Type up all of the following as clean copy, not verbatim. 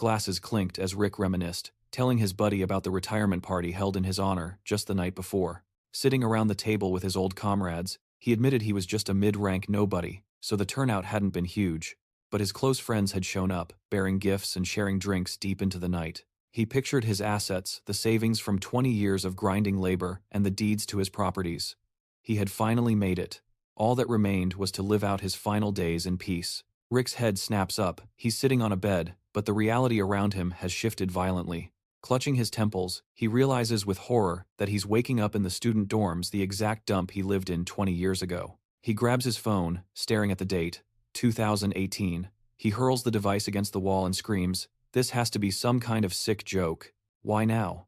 Glasses clinked as Rick reminisced, telling his buddy about the retirement party held in his honor just the night before. Sitting around the table with his old comrades, he admitted he was just a mid-rank nobody, so the turnout hadn't been huge. But his close friends had shown up, bearing gifts and sharing drinks deep into the night. He pictured his assets, the savings from 20 years of grinding labor, and the deeds to his properties. He had finally made it. All that remained was to live out his final days in peace. Rick's head snaps up. He's sitting on a bed, but the reality around him has shifted violently. Clutching his temples, he realizes with horror that he's waking up in the student dorms, the exact dump he lived in 20 years ago. He grabs his phone, staring at the date, 2018. He hurls the device against the wall and screams, "This has to be some kind of sick joke. Why now?"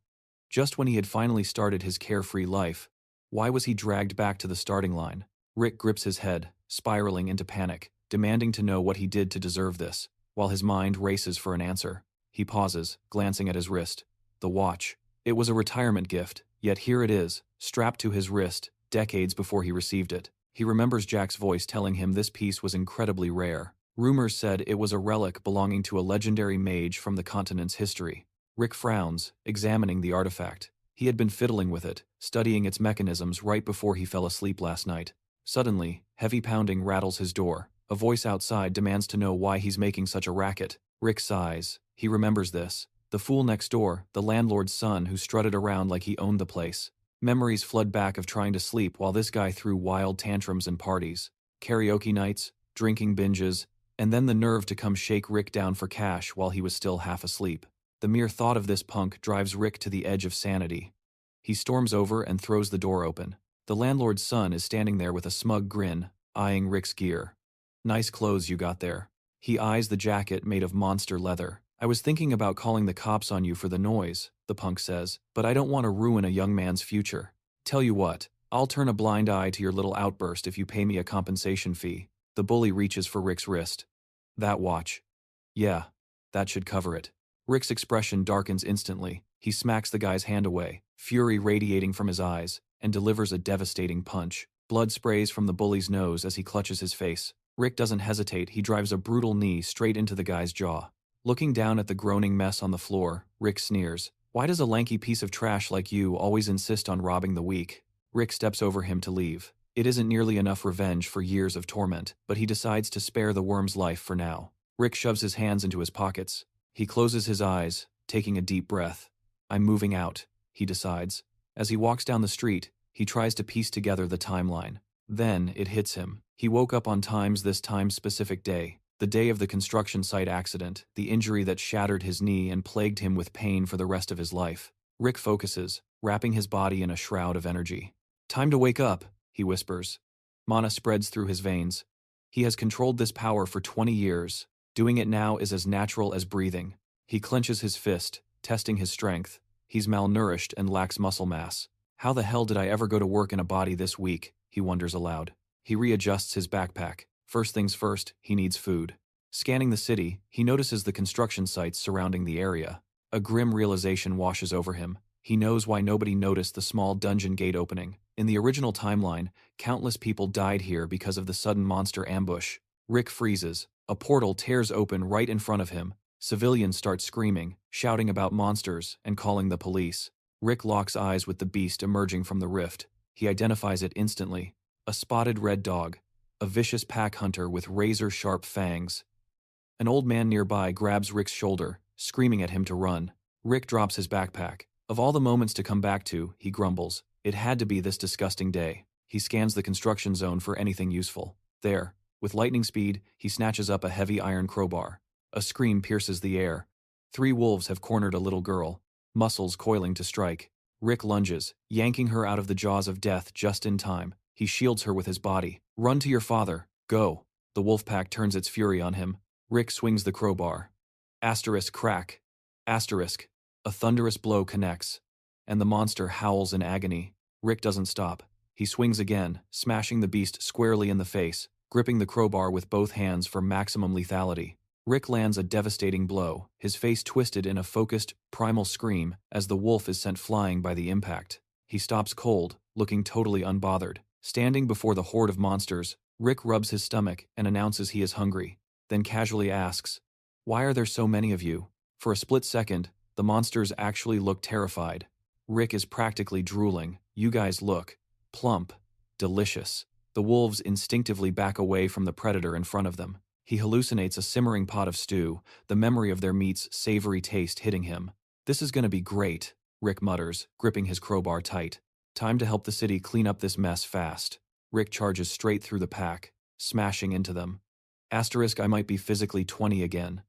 Just when he had finally started his carefree life, why was he dragged back to the starting line? Rick grips his head, spiraling into panic, demanding to know what he did to deserve this. While his mind races for an answer, he pauses, glancing at his wrist. The watch. It was a retirement gift, yet here it is, strapped to his wrist, decades before he received it. He remembers Jack's voice telling him this piece was incredibly rare. Rumors said it was a relic belonging to a legendary mage from the continent's history. Rick frowns, examining the artifact. He had been fiddling with it, studying its mechanisms right before he fell asleep last night. Suddenly, heavy pounding rattles his door. A voice outside demands to know why he's making such a racket. Rick sighs. He remembers this. The fool next door, the landlord's son who strutted around like he owned the place. Memories flood back of trying to sleep while this guy threw wild tantrums and parties. Karaoke nights, drinking binges, and then the nerve to come shake Rick down for cash while he was still half asleep. The mere thought of this punk drives Rick to the edge of sanity. He storms over and throws the door open. The landlord's son is standing there with a smug grin, eyeing Rick's gear. "Nice clothes you got there." He eyes the jacket made of monster leather. "I was thinking about calling the cops on you for the noise," the punk says, "but I don't want to ruin a young man's future. Tell you what, I'll turn a blind eye to your little outburst if you pay me a compensation fee." The bully reaches for Rick's wrist. "That watch." "Yeah, that should cover it." Rick's expression darkens instantly. He smacks the guy's hand away, fury radiating from his eyes, and delivers a devastating punch. Blood sprays from the bully's nose as he clutches his face. Rick doesn't hesitate. He drives a brutal knee straight into the guy's jaw. Looking down at the groaning mess on the floor, Rick sneers. "Why does a lanky piece of trash like you always insist on robbing the weak?" Rick steps over him to leave. It isn't nearly enough revenge for years of torment, but he decides to spare the worm's life for now. Rick shoves his hands into his pockets. He closes his eyes, taking a deep breath. "I'm moving out," he decides. As he walks down the street, he tries to piece together the timeline. Then it hits him. He woke up on this time-specific day. The day of the construction site accident, the injury that shattered his knee and plagued him with pain for the rest of his life. Rick focuses, wrapping his body in a shroud of energy. "Time to wake up," he whispers. Mana spreads through his veins. He has controlled this power for 20 years. Doing it now is as natural as breathing. He clenches his fist, testing his strength. He's malnourished and lacks muscle mass. "How the hell did I ever go to work in a body this weak?" he wonders aloud. He readjusts his backpack. First things first, he needs food. Scanning the city, he notices the construction sites surrounding the area. A grim realization washes over him. He knows why nobody noticed the small dungeon gate opening. In the original timeline, countless people died here because of the sudden monster ambush. Rick freezes. A portal tears open right in front of him. Civilians start screaming, shouting about monsters, and calling the police. Rick locks eyes with the beast emerging from the rift. He identifies it instantly. A spotted red dog. A vicious pack hunter with razor-sharp fangs. An old man nearby grabs Rick's shoulder, screaming at him to run. Rick drops his backpack. Of all the moments to come back to, he grumbles. It had to be this disgusting day. He scans the construction zone for anything useful. There, with lightning speed, he snatches up a heavy iron crowbar. A scream pierces the air. 3 wolves have cornered a little girl, muscles coiling to strike. Rick lunges, yanking her out of the jaws of death just in time. He shields her with his body. "Run to your father. Go." The wolf pack turns its fury on him. Rick swings the crowbar. Asterisk crack. Asterisk. A thunderous blow connects, and the monster howls in agony. Rick doesn't stop. He swings again, smashing the beast squarely in the face, gripping the crowbar with both hands for maximum lethality. Rick lands a devastating blow, his face twisted in a focused, primal scream as the wolf is sent flying by the impact. He stops cold, looking totally unbothered. Standing before the horde of monsters, Rick rubs his stomach and announces he is hungry, then casually asks, "Why are there so many of you?" For a split second, the monsters actually looked terrified. Rick is practically drooling. You guys look plump, delicious. The wolves instinctively back away from the predator in front of them. He hallucinates a simmering pot of stew, the memory of their meat's savory taste hitting him. This is gonna be great, Rick mutters, gripping his crowbar tight. Time to help the city clean up this mess fast. Rick charges straight through the pack, smashing into them. Asterisk, I might be physically 20 again.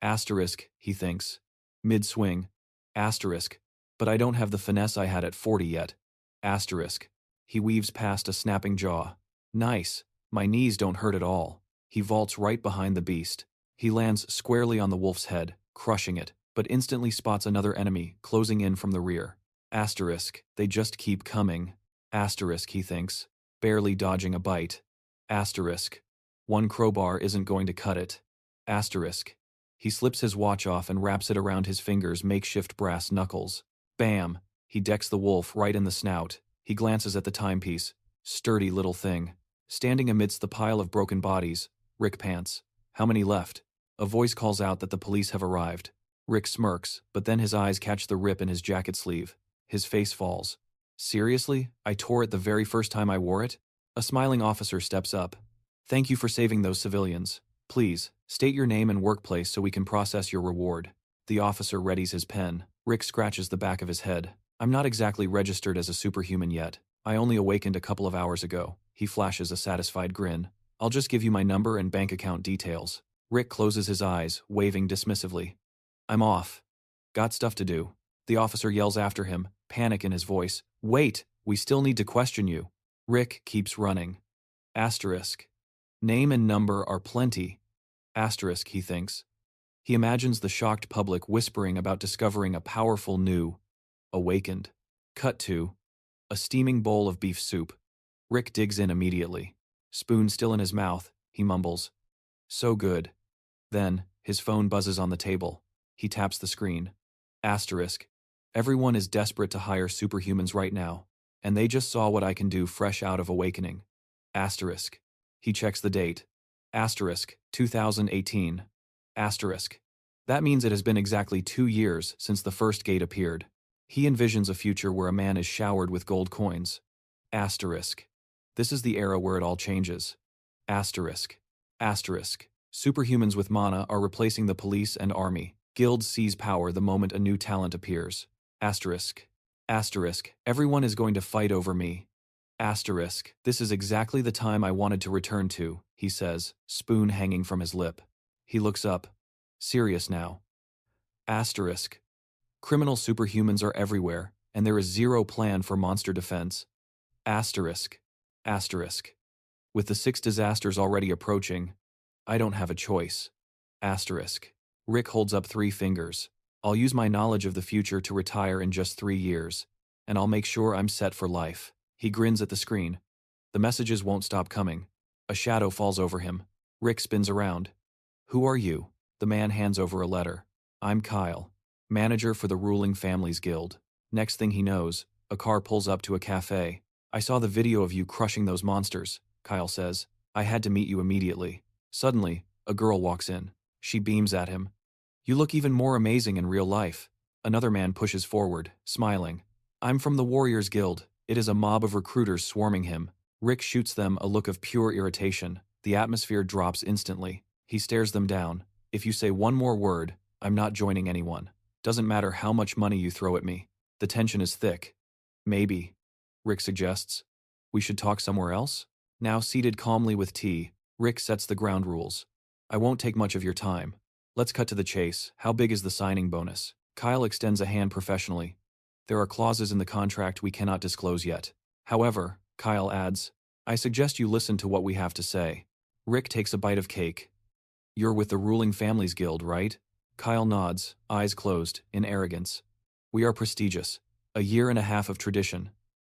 Asterisk, he thinks. Mid-swing. Asterisk. But I don't have the finesse I had at 40 yet. Asterisk. He weaves past a snapping jaw. Nice. My knees don't hurt at all. He vaults right behind the beast. He lands squarely on the wolf's head, crushing it, but instantly spots another enemy closing in from the rear. Asterisk. They just keep coming. Asterisk, he thinks, barely dodging a bite. Asterisk. One crowbar isn't going to cut it. Asterisk. He slips his watch off and wraps it around his fingers' makeshift brass knuckles. Bam! He decks the wolf right in the snout. He glances at the timepiece. Sturdy little thing. Standing amidst the pile of broken bodies, Rick pants. How many left? A voice calls out that the police have arrived. Rick smirks, but then his eyes catch the rip in his jacket sleeve. His face falls. Seriously? I tore it the very first time I wore it? A smiling officer steps up. Thank you for saving those civilians. Please, state your name and workplace so we can process your reward. The officer readies his pen. Rick scratches the back of his head. I'm not exactly registered as a superhuman yet. I only awakened a couple of hours ago. He flashes a satisfied grin. I'll just give you my number and bank account details. Rick closes his eyes, waving dismissively. I'm off. Got stuff to do. The officer yells after him, panic in his voice. Wait, we still need to question you. Rick keeps running. Asterisk. Name and number are plenty. Asterisk, he thinks. He imagines the shocked public whispering about discovering a powerful new awakened. Cut to a steaming bowl of beef soup. Rick digs in immediately. Spoon still in his mouth, he mumbles. So good. Then, his phone buzzes on the table. He taps the screen. Asterisk. Everyone is desperate to hire superhumans right now, and they just saw what I can do fresh out of awakening. Asterisk. He checks the date. Asterisk, 2018. Asterisk. That means it has been exactly 2 years since the first gate appeared. He envisions a future where a man is showered with gold coins. Asterisk. This is the era where it all changes. Asterisk. Asterisk. Superhumans with mana are replacing the police and army. Guilds seize power the moment a new talent appears. Asterisk. Asterisk. Everyone is going to fight over me. Asterisk. This is exactly the time I wanted to return to, he says, spoon hanging from his lip. He looks up. Serious now. Asterisk. Criminal superhumans are everywhere, and there is zero plan for monster defense. Asterisk. Asterisk. With the 6 disasters already approaching, I don't have a choice. Asterisk. Rick holds up 3 fingers. I'll use my knowledge of the future to retire in just 3 years, and I'll make sure I'm set for life. He grins at the screen. The messages won't stop coming. A shadow falls over him. Rick spins around. Who are you? The man hands over a letter. I'm Kyle, manager for the ruling families guild. Next thing he knows, a car pulls up to a cafe. I saw the video of you crushing those monsters, Kyle says. I had to meet you immediately. Suddenly, a girl walks in. She beams at him. You look even more amazing in real life. Another man pushes forward, smiling. I'm from the Warriors Guild. It is a mob of recruiters swarming him. Rick shoots them a look of pure irritation. The atmosphere drops instantly. He stares them down. If you say one more word, I'm not joining anyone. Doesn't matter how much money you throw at me. The tension is thick. Maybe, Rick suggests, we should talk somewhere else? Now seated calmly with tea, Rick sets the ground rules. I won't take much of your time. Let's cut to the chase. How big is the signing bonus? Kyle extends a hand professionally. There are clauses in the contract we cannot disclose yet. However, Kyle adds, I suggest you listen to what we have to say. Rick takes a bite of cake. You're with the ruling families guild, right? Kyle nods, eyes closed, in arrogance. We are prestigious. A 1.5 years of tradition.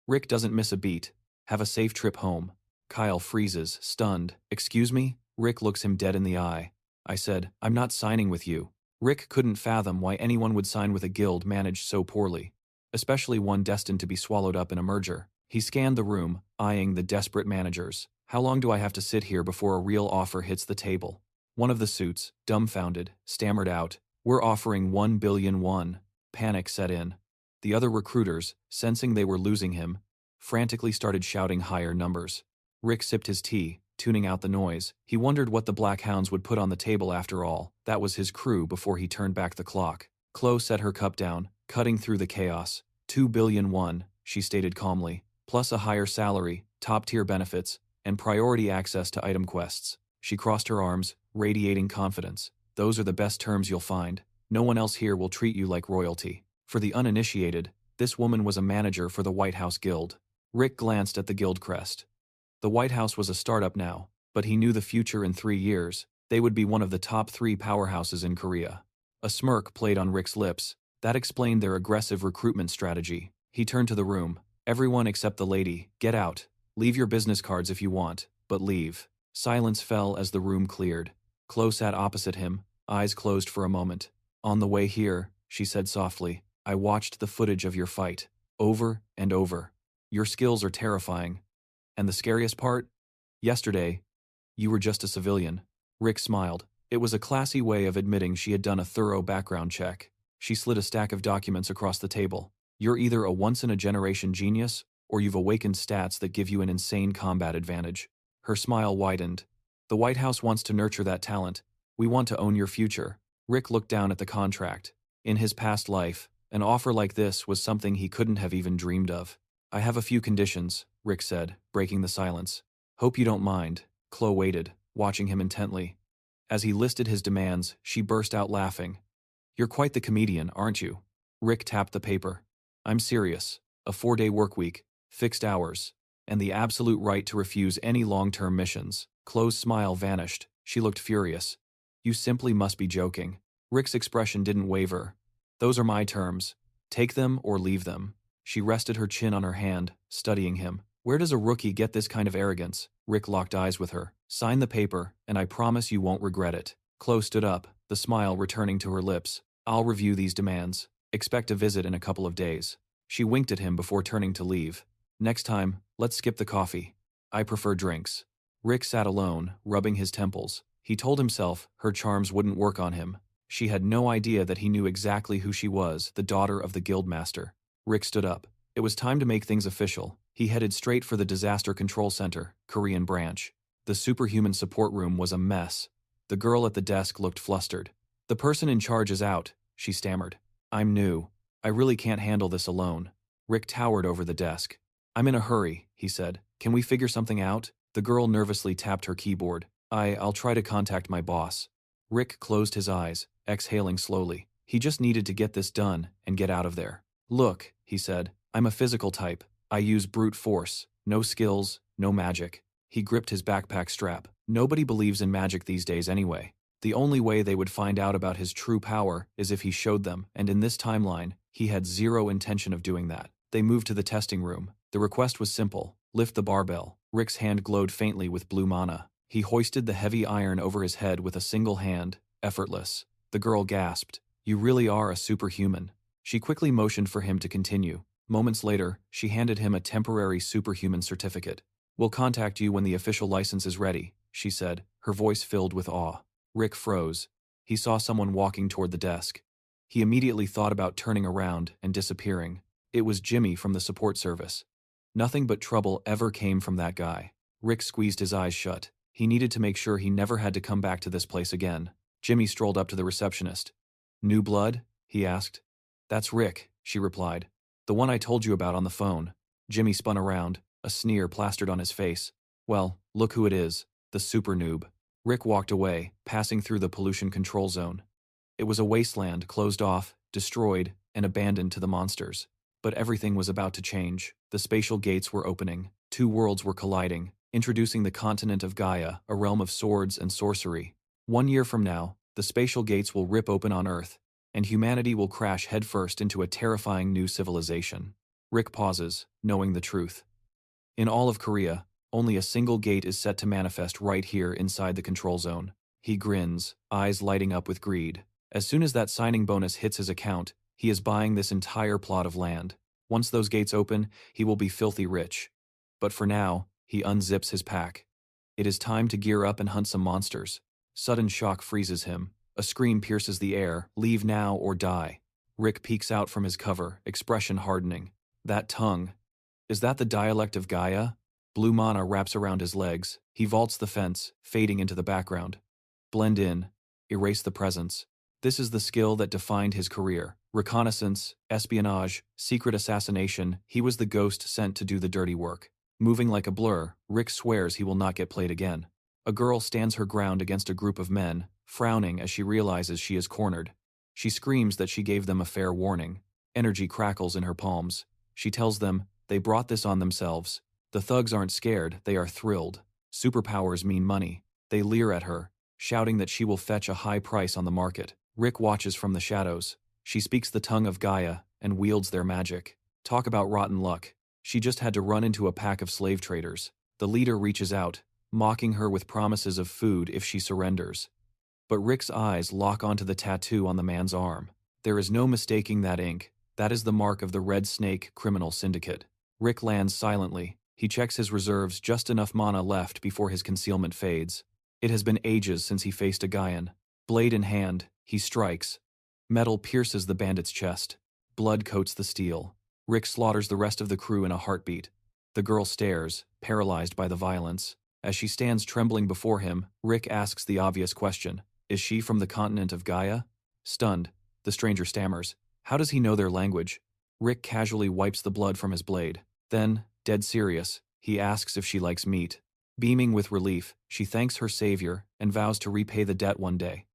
Rick doesn't miss a beat. Have a safe trip home. Kyle freezes, stunned. Excuse me? Rick looks him dead in the eye. I said, I'm not signing with you. Rick couldn't fathom why anyone would sign with a guild managed so poorly, especially one destined to be swallowed up in a merger. He scanned the room, eyeing the desperate managers. How long do I have to sit here before a real offer hits the table? One of the suits, dumbfounded, stammered out, We're offering 1 billion won. Panic set in. The other recruiters, sensing they were losing him, frantically started shouting higher numbers. Rick sipped his tea, tuning out the noise. He wondered what the Black Hounds would put on the table after all. That was his crew before he turned back the clock. Chloe set her cup down, cutting through the chaos. 2 billion won, she stated calmly, plus a higher salary, top-tier benefits, and priority access to item quests. She crossed her arms, radiating confidence. Those are the best terms you'll find. No one else here will treat you like royalty. For the uninitiated, this woman was a manager for the White House Guild. Rick glanced at the guild crest. The White House was a startup now, but he knew the future in 3 years. They would be one of the top 3 powerhouses in Korea. A smirk played on Rick's lips. That explained their aggressive recruitment strategy. He turned to the room. Everyone except the lady, get out. Leave your business cards if you want, but leave. Silence fell as the room cleared. Chloe sat opposite him, eyes closed for a moment. On the way here, she said softly, I watched the footage of your fight. Over and over. Your skills are terrifying. And the scariest part? Yesterday, you were just a civilian. Rick smiled. It was a classy way of admitting she had done a thorough background check. She slid a stack of documents across the table. You're either a once-in-a-generation genius, or you've awakened stats that give you an insane combat advantage. Her smile widened. The White House wants to nurture that talent. We want to own your future. Rick looked down at the contract. In his past life, an offer like this was something he couldn't have even dreamed of. I have a few conditions, Rick said, breaking the silence. Hope you don't mind. Chloe waited, watching him intently. As he listed his demands, she burst out laughing. You're quite the comedian, aren't you? Rick tapped the paper. I'm serious. A 4-day workweek, fixed hours, and the absolute right to refuse any long-term missions. Chloe's smile vanished. She looked furious. You simply must be joking. Rick's expression didn't waver. Those are my terms. Take them or leave them. She rested her chin on her hand, studying him. Where does a rookie get this kind of arrogance? Rick locked eyes with her. Sign the paper, and I promise you won't regret it. Chloe stood up, the smile returning to her lips. I'll review these demands. Expect a visit in a couple of days. She winked at him before turning to leave. Next time, let's skip the coffee. I prefer drinks. Rick sat alone, rubbing his temples. He told himself her charms wouldn't work on him. She had no idea that he knew exactly who she was, the daughter of the guildmaster. Rick stood up. It was time to make things official. He headed straight for the Disaster Control Center, Korean branch. The superhuman support room was a mess. The girl at the desk looked flustered. The person in charge is out, she stammered. I'm new. I really can't handle this alone. Rick towered over the desk. I'm in a hurry, he said. Can we figure something out? The girl nervously tapped her keyboard. I'll try to contact my boss. Rick closed his eyes, exhaling slowly. He just needed to get this done and get out of there. Look, he said, I'm a physical type. I use brute force. No skills, no magic. He gripped his backpack strap. Nobody believes in magic these days anyway. The only way they would find out about his true power is if he showed them, and in this timeline, he had zero intention of doing that. They moved to the testing room. The request was simple. Lift the barbell. Rick's hand glowed faintly with blue mana. He hoisted the heavy iron over his head with a single hand, effortless. The girl gasped. You really are a superhuman. She quickly motioned for him to continue. Moments later, she handed him a temporary superhuman certificate. We'll contact you when the official license is ready, she said, her voice filled with awe. Rick froze. He saw someone walking toward the desk. He immediately thought about turning around and disappearing. It was Jimmy from the support service. Nothing but trouble ever came from that guy. Rick squeezed his eyes shut. He needed to make sure he never had to come back to this place again. Jimmy strolled up to the receptionist. New blood? He asked. That's Rick, she replied. The one I told you about on the phone. Jimmy spun around, a sneer plastered on his face. Well, look who it is, the super noob. Rick walked away, passing through the pollution control zone. It was a wasteland, closed off, destroyed, and abandoned to the monsters. But everything was about to change. The spatial gates were opening. 2 worlds were colliding, introducing the continent of Gaia, a realm of swords and sorcery. 1 year from now, the spatial gates will rip open on Earth, and humanity will crash headfirst into a terrifying new civilization. Rick pauses, knowing the truth. In all of Korea, only a single gate is set to manifest right here inside the control zone. He grins, eyes lighting up with greed. As soon as that signing bonus hits his account, he is buying this entire plot of land. Once those gates open, he will be filthy rich. But for now, he unzips his pack. It is time to gear up and hunt some monsters. Sudden shock freezes him. A scream pierces the air, "Leave now or die." Rick peeks out from his cover, expression hardening. That tongue. Is that the dialect of Gaia? Blue mana wraps around his legs. He vaults the fence, fading into the background. Blend in. Erase the presence. This is the skill that defined his career. Reconnaissance, espionage, secret assassination. He was the ghost sent to do the dirty work. Moving like a blur, Rick swears he will not get played again. A girl stands her ground against a group of men, frowning as she realizes she is cornered. She screams that she gave them a fair warning. Energy crackles in her palms. She tells them, they brought this on themselves. The thugs aren't scared, they are thrilled. Superpowers mean money. They leer at her, shouting that she will fetch a high price on the market. Rick watches from the shadows. She speaks the tongue of Gaia and wields their magic. Talk about rotten luck. She just had to run into a pack of slave traders. The leader reaches out, mocking her with promises of food if she surrenders. But Rick's eyes lock onto the tattoo on the man's arm. There is no mistaking that ink. That is the mark of the Red Snake criminal syndicate. Rick lands silently. He checks his reserves, just enough mana left before his concealment fades. It has been ages since he faced a Gaian. Blade in hand, he strikes. Metal pierces the bandit's chest. Blood coats the steel. Rick slaughters the rest of the crew in a heartbeat. The girl stares, paralyzed by the violence. As she stands trembling before him, Rick asks the obvious question. Is she from the continent of Gaia? Stunned, the stranger stammers. How does he know their language? Rick casually wipes the blood from his blade. Then, dead serious, he asks if she likes meat. Beaming with relief, she thanks her savior and vows to repay the debt one day.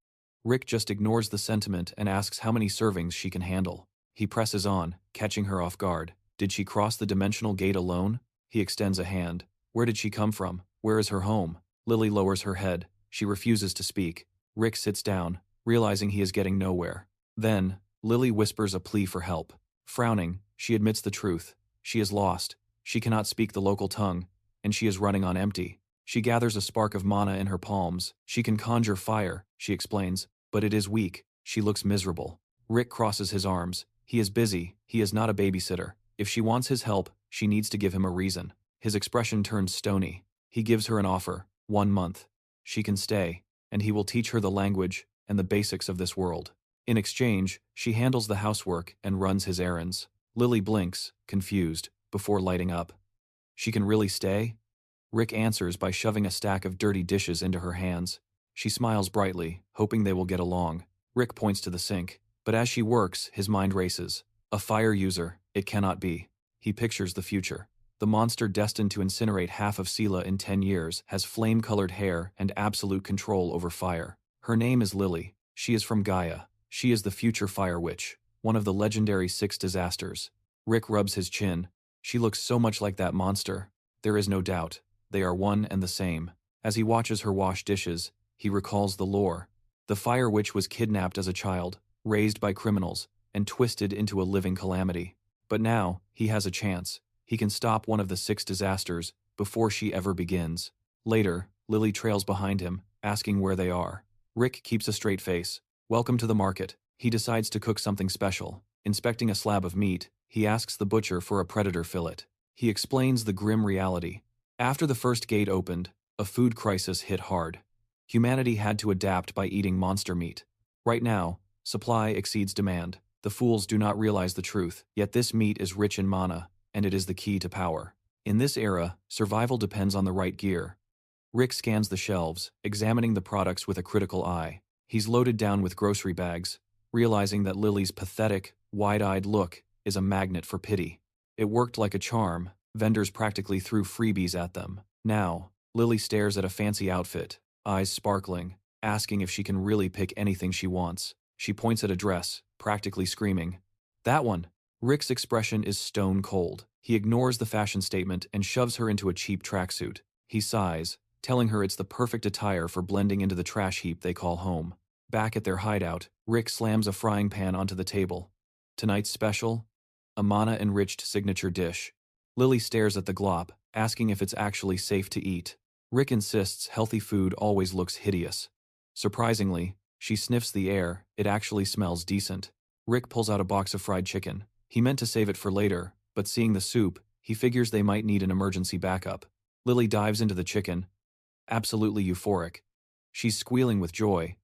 Rick just ignores the sentiment and asks how many servings she can handle. He presses on, catching her off guard. Did she cross the dimensional gate alone? He extends a hand. Where did she come from? Where is her home? Lily lowers her head. She refuses to speak. Rick sits down, realizing he is getting nowhere. Then, Lily whispers a plea for help. Frowning, she admits the truth. She is lost. She cannot speak the local tongue, and she is running on empty. She gathers a spark of mana in her palms. She can conjure fire, she explains, but it is weak. She looks miserable. Rick crosses his arms. He is busy. He is not a babysitter. If she wants his help, she needs to give him a reason. His expression turns stony. He gives her an offer. 1 month. She can stay, and he will teach her the language and the basics of this world. In exchange, she handles the housework and runs his errands. Lily blinks, confused, before lighting up. She can really stay? Rick answers by shoving a stack of dirty dishes into her hands. She smiles brightly, hoping they will get along. Rick points to the sink, but as she works, his mind races. A fire user, it cannot be. He pictures the future. The monster destined to incinerate half of Sela in 10 years has flame-colored hair and absolute control over fire. Her name is Lily. She is from Gaia. She is the future Fire Witch, one of the legendary 6 disasters. Rick rubs his chin. She looks so much like that monster. There is no doubt. They are one and the same. As he watches her wash dishes, he recalls the lore. The Fire Witch was kidnapped as a child, raised by criminals, and twisted into a living calamity. But now, he has a chance. He can stop one of the 6 disasters before she ever begins. Later, Lily trails behind him, asking where they are. Rick keeps a straight face. Welcome to the market. He decides to cook something special. Inspecting a slab of meat, he asks the butcher for a predator fillet. He explains the grim reality. After the first gate opened, a food crisis hit hard. Humanity had to adapt by eating monster meat. Right now, supply exceeds demand. The fools do not realize the truth, yet this meat is rich in mana, and it is the key to power. In this era, survival depends on the right gear. Rick scans the shelves, examining the products with a critical eye. He's loaded down with grocery bags, realizing that Lily's pathetic, wide-eyed look is a magnet for pity. It worked like a charm. Vendors practically threw freebies at them. Now, Lily stares at a fancy outfit, eyes sparkling, asking if she can really pick anything she wants. She points at a dress, practically screaming, "That one!" Rick's expression is stone cold. He ignores the fashion statement and shoves her into a cheap tracksuit. He sighs, telling her it's the perfect attire for blending into the trash heap they call home. Back at their hideout, Rick slams a frying pan onto the table. Tonight's special? A mana-enriched signature dish. Lily stares at the glop, asking if it's actually safe to eat. Rick insists healthy food always looks hideous. Surprisingly, she sniffs the air. It actually smells decent. Rick pulls out a box of fried chicken. He meant to save it for later, but seeing the soup, he figures they might need an emergency backup. Lily dives into the chicken, absolutely euphoric. She's squealing with joy.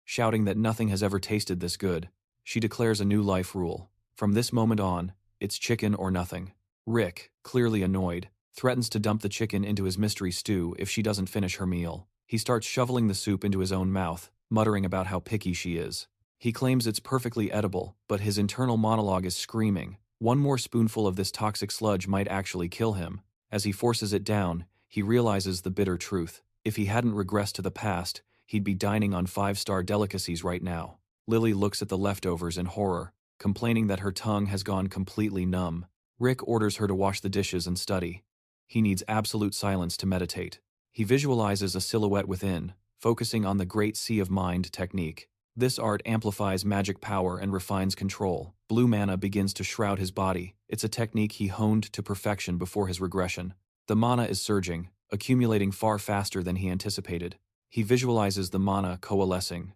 shouting that nothing has ever tasted this good. She declares a new life rule. From this moment on, it's chicken or nothing. Rick, clearly annoyed, threatens to dump the chicken into his mystery stew if she doesn't finish her meal. He starts shoveling the soup into his own mouth, muttering about how picky she is. He claims it's perfectly edible, but his internal monologue is screaming. One more spoonful of this toxic sludge might actually kill him. As he forces it down, he realizes the bitter truth. If he hadn't regressed to the past, he'd be dining on 5-star delicacies right now. Lily looks at the leftovers in horror, complaining that her tongue has gone completely numb. Rick orders her to wash the dishes and study. He needs absolute silence to meditate. He visualizes a silhouette within, focusing on the Great Sea of Mind technique. This art amplifies magic power and refines control. Blue mana begins to shroud his body. It's a technique he honed to perfection before his regression. The mana is surging, accumulating far faster than he anticipated. He visualizes the mana coalescing.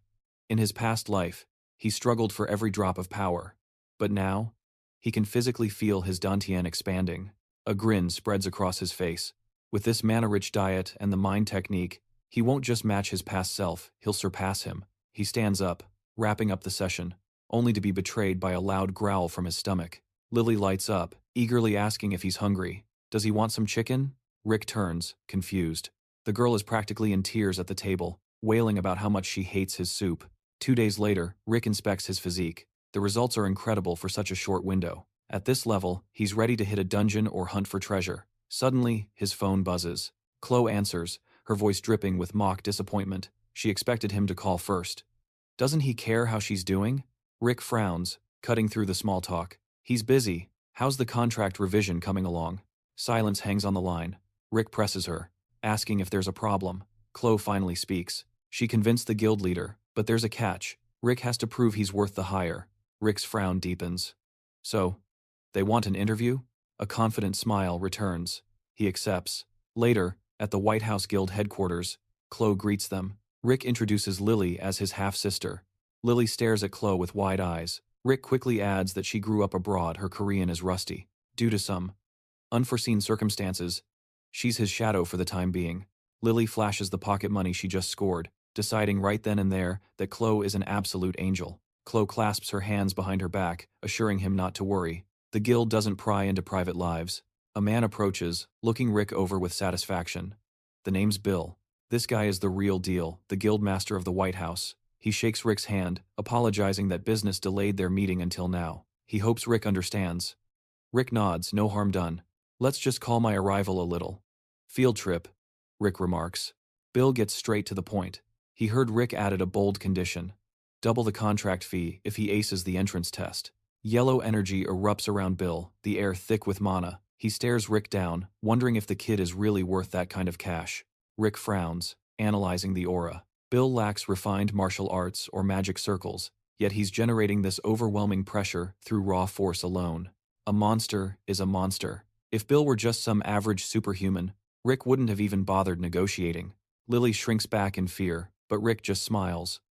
In his past life, he struggled for every drop of power. But now, he can physically feel his dantian expanding. A grin spreads across his face. With this mana-rich diet and the mind technique, he won't just match his past self, he'll surpass him. He stands up, wrapping up the session, only to be betrayed by a loud growl from his stomach. Lily lights up, eagerly asking if he's hungry. Does he want some chicken? Rick turns, confused. The girl is practically in tears at the table, wailing about how much she hates his soup. 2 days later, Rick inspects his physique. The results are incredible for such a short window. At this level, he's ready to hit a dungeon or hunt for treasure. Suddenly, his phone buzzes. Chloe answers, her voice dripping with mock disappointment. She expected him to call first. Doesn't he care how she's doing? Rick frowns, cutting through the small talk. He's busy. How's the contract revision coming along? Silence hangs on the line. Rick presses her, asking if there's a problem. Chloe finally speaks. She convinced the guild leader, but there's a catch. Rick has to prove he's worth the hire. Rick's frown deepens. So, they want an interview? A confident smile returns. He accepts. Later, at the White House Guild headquarters, Chloe greets them. Rick introduces Lily as his half-sister. Lily stares at Chloe with wide eyes. Rick quickly adds that she grew up abroad, her Korean is rusty. Due to some unforeseen circumstances, she's his shadow for the time being. Lily flashes the pocket money she just scored, deciding right then and there that Chloe is an absolute angel. Chloe clasps her hands behind her back, assuring him not to worry. The guild doesn't pry into private lives. A man approaches, looking Rick over with satisfaction. The name's Bill. This guy is the real deal, the guild master of the White House. He shakes Rick's hand, apologizing that business delayed their meeting until now. He hopes Rick understands. Rick nods, no harm done. Let's just call my arrival a little field trip, Rick remarks. Bill gets straight to the point. He heard Rick added a bold condition. Double the contract fee if he aces the entrance test. Yellow energy erupts around Bill, the air thick with mana. He stares Rick down, wondering if the kid is really worth that kind of cash. Rick frowns, analyzing the aura. Bill lacks refined martial arts or magic circles, yet he's generating this overwhelming pressure through raw force alone. A monster is a monster. If Bill were just some average superhuman, Rick wouldn't have even bothered negotiating. Lily shrinks back in fear, but Rick just smiles.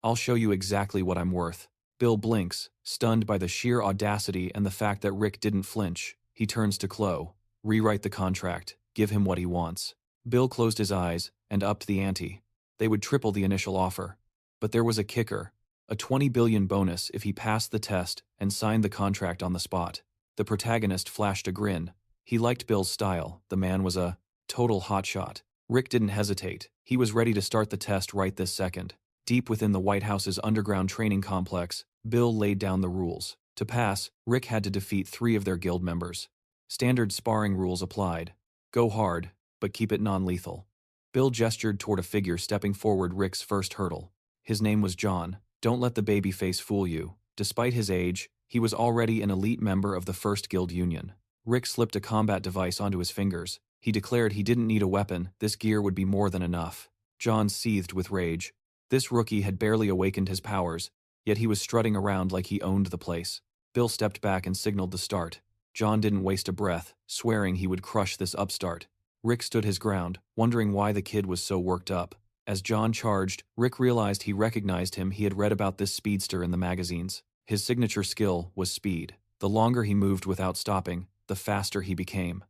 I'll show you exactly what I'm worth. Bill blinks, stunned by the sheer audacity and the fact that Rick didn't flinch. He turns to Chloe. Rewrite the contract. Give him what he wants. Bill closed his eyes and upped the ante. They would triple the initial offer. But there was a kicker. A 20 billion bonus if he passed the test and signed the contract on the spot. The protagonist flashed a grin. He liked Bill's style. The man was a total hotshot. Rick didn't hesitate. He was ready to start the test right this second. Deep within the White House's underground training complex, Bill laid down the rules. To pass, Rick had to defeat 3 of their guild members. Standard sparring rules applied. Go hard, but keep it non-lethal. Bill gestured toward a figure stepping forward Rick's first hurdle. His name was John. Don't let the baby face fool you. Despite his age, he was already an elite member of the First Guild Union. Rick slipped a combat device onto his fingers. He declared he didn't need a weapon, this gear would be more than enough. John seethed with rage. This rookie had barely awakened his powers, yet he was strutting around like he owned the place. Bill stepped back and signaled the start. John didn't waste a breath, swearing he would crush this upstart. Rick stood his ground, wondering why the kid was so worked up. As John charged, Rick realized he recognized him. He had read about this speedster in the magazines. His signature skill was speed. The longer he moved without stopping, the faster he became.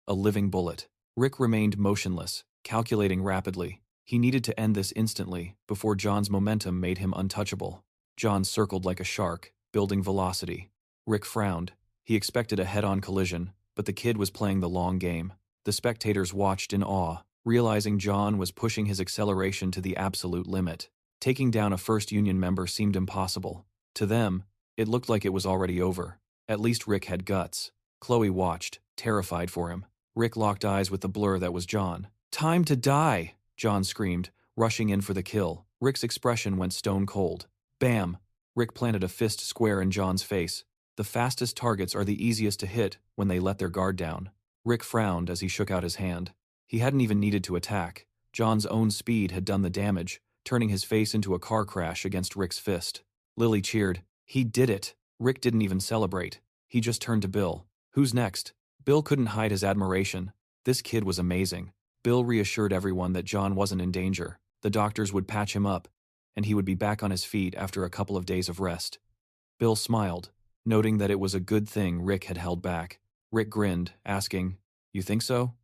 A living bullet. Rick remained motionless, calculating rapidly. He needed to end this instantly, before John's momentum made him untouchable. John circled like a shark, building velocity. Rick frowned. He expected a head-on collision, but the kid was playing the long game. The spectators watched in awe, realizing John was pushing his acceleration to the absolute limit. Taking down a First Union member seemed impossible. To them, it looked like it was already over. At least Rick had guts. Chloe watched, terrified for him. Rick locked eyes with the blur that was John. "Time to die!" John screamed, rushing in for the kill. Rick's expression went stone cold. Bam! Rick planted a fist square in John's face. The fastest targets are the easiest to hit when they let their guard down. Rick frowned as he shook out his hand. He hadn't even needed to attack. John's own speed had done the damage, turning his face into a car crash against Rick's fist. Lily cheered. He did it! Rick didn't even celebrate. He just turned to Bill. Who's next? Bill couldn't hide his admiration. This kid was amazing. Bill reassured everyone that John wasn't in danger. The doctors would patch him up, and he would be back on his feet after a couple of days of rest. Bill smiled, noting that it was a good thing Rick had held back. Rick grinned, asking, "You think so?"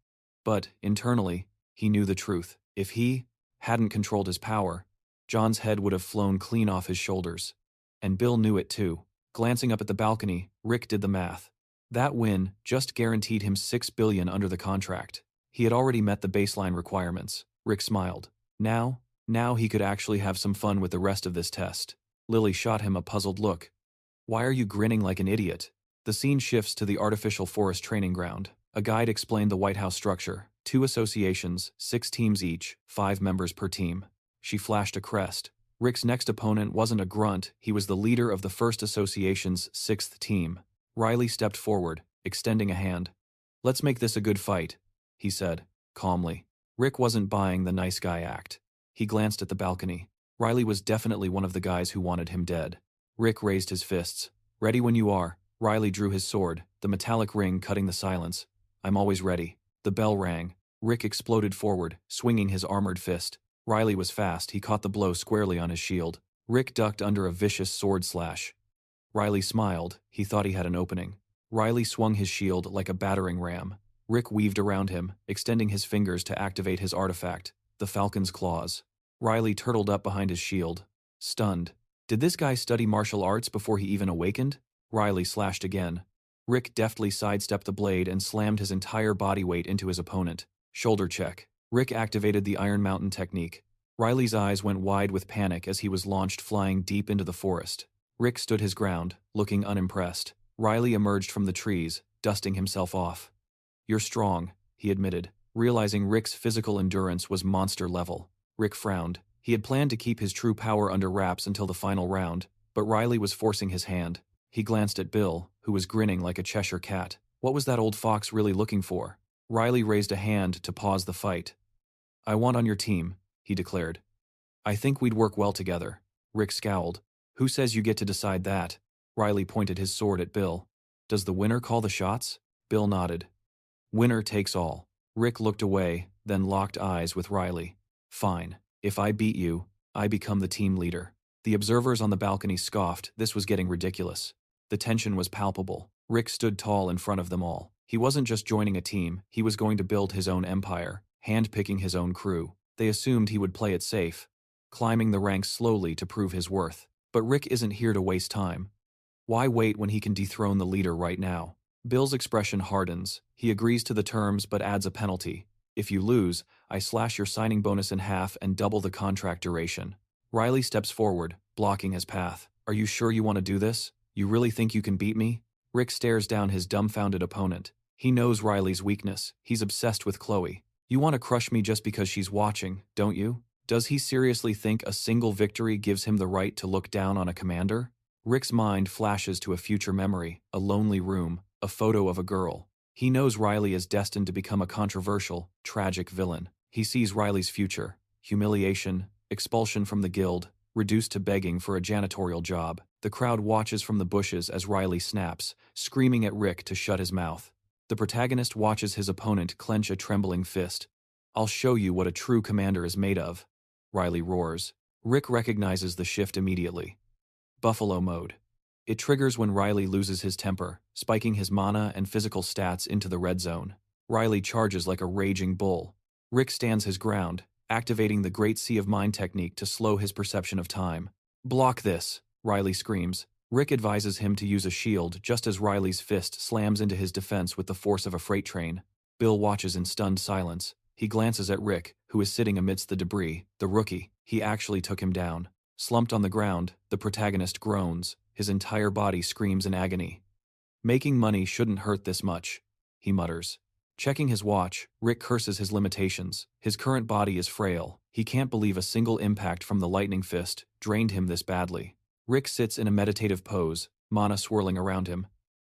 But, internally, he knew the truth. If he hadn't controlled his power, John's head would have flown clean off his shoulders. And Bill knew it too. Glancing up at the balcony, Rick did the math. That win just guaranteed him $6 billion under the contract. He had already met the baseline requirements. Rick smiled. Now he could actually have some fun with the rest of this test. Lily shot him a puzzled look. "Why are you grinning like an idiot?" The scene shifts to the artificial forest training ground. A guide explained the White House structure. 2 associations, 6 teams each, 5 members per team. She flashed a crest. Rick's next opponent wasn't a grunt, he was the leader of the First Association's 6th team. Riley stepped forward, extending a hand. "Let's make this a good fight," he said, calmly. Rick wasn't buying the nice guy act. He glanced at the balcony. Riley was definitely one of the guys who wanted him dead. Rick raised his fists. "Ready when you are." Riley drew his sword, the metallic ring cutting the silence. "I'm always ready." The bell rang. Rick exploded forward, swinging his armored fist. Riley was fast, he caught the blow squarely on his shield. Rick ducked under a vicious sword slash. Riley smiled, he thought he had an opening. Riley swung his shield like a battering ram. Rick weaved around him, extending his fingers to activate his artifact, the Falcon's Claws. Riley turtled up behind his shield, stunned. Did this guy study martial arts before he even awakened? Riley slashed again. Rick deftly sidestepped the blade and slammed his entire body weight into his opponent. Shoulder check. Rick activated the Iron Mountain technique. Riley's eyes went wide with panic as he was launched flying deep into the forest. Rick stood his ground, looking unimpressed. Riley emerged from the trees, dusting himself off. "You're strong," he admitted, realizing Rick's physical endurance was monster level. Rick frowned. He had planned to keep his true power under wraps until the final round, but Riley was forcing his hand. He glanced at Bill, who was grinning like a Cheshire cat. What was that old fox really looking for? Riley raised a hand to pause the fight. "I want on your team," he declared. "I think we'd work well together." Rick scowled. "Who says you get to decide that?" Riley pointed his sword at Bill. "Does the winner call the shots?" Bill nodded. "Winner takes all." Rick looked away, then locked eyes with Riley. "Fine. If I beat you, I become the team leader." The observers on the balcony scoffed. This was getting ridiculous. The tension was palpable. Rick stood tall in front of them all. He wasn't just joining a team, he was going to build his own empire, handpicking his own crew. They assumed he would play it safe, climbing the ranks slowly to prove his worth. But Rick isn't here to waste time. Why wait when he can dethrone the leader right now? Bill's expression hardens. He agrees to the terms but adds a penalty. "If you lose, I slash your signing bonus in half and double the contract duration." Riley steps forward, blocking his path. "Are you sure you want to do this? You really think you can beat me?" Rick stares down his dumbfounded opponent. He knows Riley's weakness. He's obsessed with Chloe. "You want to crush me just because she's watching, don't you?" Does he seriously think a single victory gives him the right to look down on a commander? Rick's mind flashes to a future memory, a lonely room, a photo of a girl. He knows Riley is destined to become a controversial, tragic villain. He sees Riley's future: humiliation, expulsion from the guild, reduced to begging for a janitorial job. The crowd watches from the bushes as Riley snaps, screaming at Rick to shut his mouth. The protagonist watches his opponent clench a trembling fist. "I'll show you what a true commander is made of," Riley roars. Rick recognizes the shift immediately. Buffalo mode. It triggers when Riley loses his temper, spiking his mana and physical stats into the red zone. Riley charges like a raging bull. Rick stands his ground, activating the Great Sea of Mind technique to slow his perception of time. Block this, Riley screams. Rick advises him to use a shield just as Riley's fist slams into his defense with the force of a freight train. Bill watches in stunned silence. He glances at Rick, who is sitting amidst the debris. The rookie, he actually took him down. Slumped on the ground, the protagonist groans. His entire body screams in agony. Making money shouldn't hurt this much, he mutters. Checking his watch, Rick curses his limitations. His current body is frail. He can't believe a single impact from the lightning fist drained him this badly. Rick sits in a meditative pose, mana swirling around him.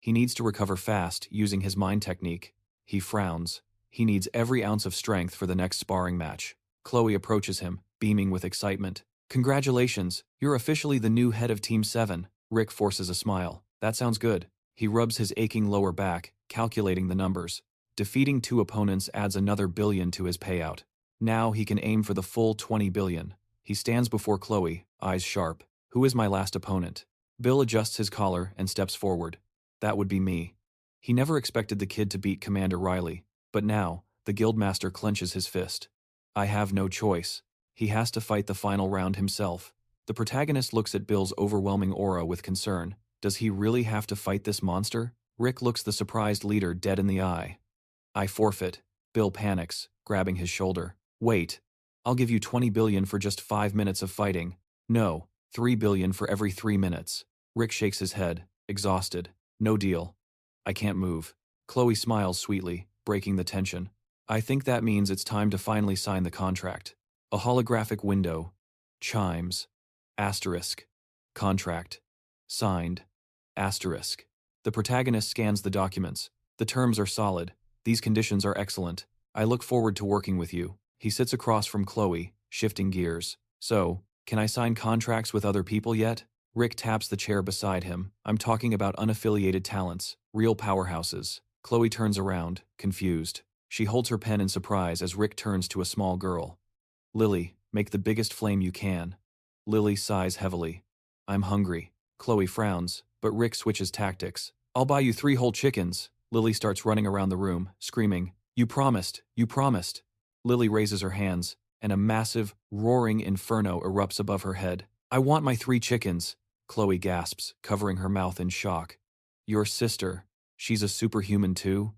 He needs to recover fast, using his mind technique. He frowns. He needs every ounce of strength for the next sparring match. Chloe approaches him, beaming with excitement. Congratulations, you're officially the new head of Team 7. Rick forces a smile. That sounds good. He rubs his aching lower back, calculating the numbers. Defeating 2 opponents adds another billion to his payout. Now he can aim for the full 20 billion. He stands before Chloe, eyes sharp. Who is my last opponent? Bill adjusts his collar and steps forward. That would be me. He never expected the kid to beat Commander Riley, but now, the Guildmaster clenches his fist. I have no choice. He has to fight the final round himself. The protagonist looks at Bill's overwhelming aura with concern. Does he really have to fight this monster? Rick looks the surprised leader dead in the eye. I forfeit. Bill panics, grabbing his shoulder. Wait. I'll give you 20 billion for just 5 minutes of fighting. No, 3 billion for every 3 minutes. Rick shakes his head, exhausted. No deal. I can't move. Chloe smiles sweetly, breaking the tension. I think that means it's time to finally sign the contract. A holographic window. Chimes. Asterisk. Contract. Signed. Asterisk. The protagonist scans the documents. The terms are solid. These conditions are excellent. I look forward to working with you. He sits across from Chloe, shifting gears. So, can I sign contracts with other people yet? Rick taps the chair beside him. I'm talking about unaffiliated talents, real powerhouses. Chloe turns around, confused. She holds her pen in surprise as Rick turns to a small girl. Lily, make the biggest flame you can. Lily sighs heavily. I'm hungry. Chloe frowns, but Rick switches tactics. I'll buy you 3 whole chickens. Lily starts running around the room, screaming, You promised, you promised. Lily raises her hands, and a massive, roaring inferno erupts above her head. I want my 3 chickens. Chloe gasps, covering her mouth in shock. Your sister, she's a superhuman too?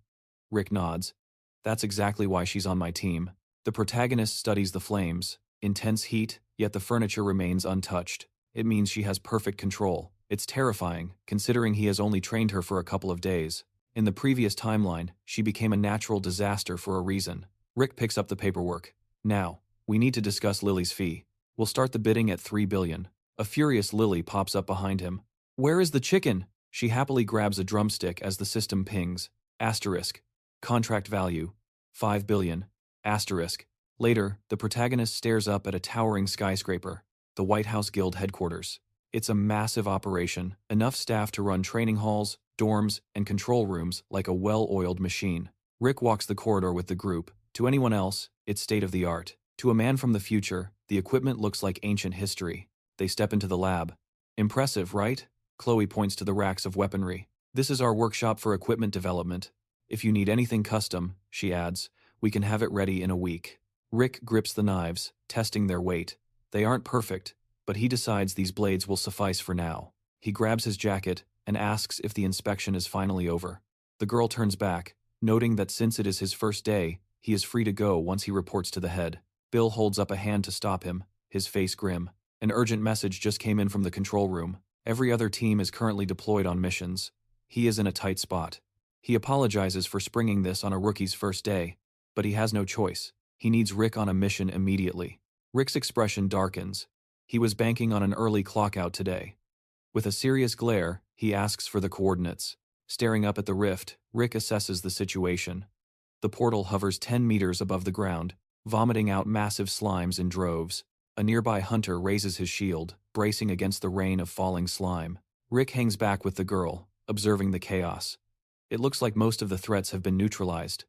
Rick nods. That's exactly why she's on my team. The protagonist studies the flames. Intense heat, yet the furniture remains untouched. It means she has perfect control. It's terrifying, considering he has only trained her for a couple of days. In the previous timeline, she became a natural disaster for a reason. Rick picks up the paperwork. Now, we need to discuss Lily's fee. We'll start the bidding at 3 billion. A furious Lily pops up behind him. Where is the chicken? She happily grabs a drumstick as the system pings. Asterisk. Contract value. 5 billion. Asterisk. Later, the protagonist stares up at a towering skyscraper. The White House Guild headquarters. It's a massive operation, enough staff to run training halls, dorms, and control rooms like a well-oiled machine. Rick walks the corridor with the group. To anyone else, it's state-of-the-art. To a man from the future, the equipment looks like ancient history. They step into the lab. Impressive, right? Chloe points to the racks of weaponry. This is our workshop for equipment development. If you need anything custom, she adds, we can have it ready in a week. Rick grips the knives, testing their weight. They aren't perfect, but he decides these blades will suffice for now. He grabs his jacket and asks if the inspection is finally over. The girl turns back, noting that since it is his first day, he is free to go once he reports to the head. Bill holds up a hand to stop him, his face grim. An urgent message just came in from the control room. Every other team is currently deployed on missions. He is in a tight spot. He apologizes for springing this on a rookie's first day, but he has no choice. He needs Rick on a mission immediately. Rick's expression darkens. He was banking on an early clock-out today. With a serious glare, he asks for the coordinates. Staring up at the rift, Rick assesses the situation. The portal hovers 10 meters above the ground, vomiting out massive slimes in droves. A nearby hunter raises his shield, bracing against the rain of falling slime. Rick hangs back with the girl, observing the chaos. It looks like most of the threats have been neutralized.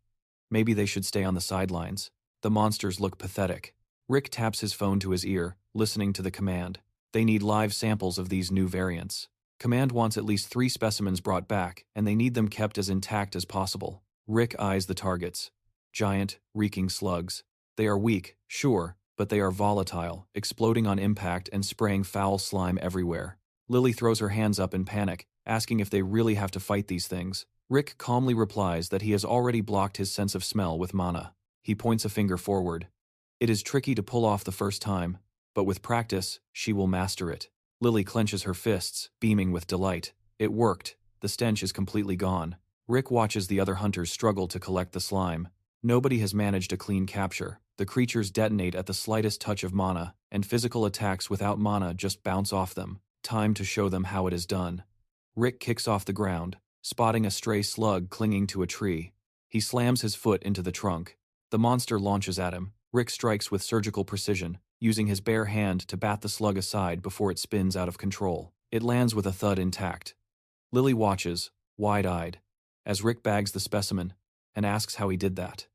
Maybe they should stay on the sidelines. The monsters look pathetic. Rick taps his phone to his ear, listening to the command. They need live samples of these new variants. Command wants at least 3 specimens brought back, and they need them kept as intact as possible. Rick eyes the targets. Giant, reeking slugs. They are weak, sure, but they are volatile, exploding on impact and spraying foul slime everywhere. Lily throws her hands up in panic, asking if they really have to fight these things. Rick calmly replies that he has already blocked his sense of smell with mana. He points a finger forward. It is tricky to pull off the first time, but with practice, she will master it. Lily clenches her fists, beaming with delight. It worked. The stench is completely gone. Rick watches the other hunters struggle to collect the slime. Nobody has managed a clean capture. The creatures detonate at the slightest touch of mana, and physical attacks without mana just bounce off them. Time to show them how it is done. Rick kicks off the ground, spotting a stray slug clinging to a tree. He slams his foot into the trunk. The monster launches at him. Rick strikes with surgical precision, using his bare hand to bat the slug aside before it spins out of control. It lands with a thud intact. Lily watches, wide-eyed, as Rick bags the specimen and asks how he did that.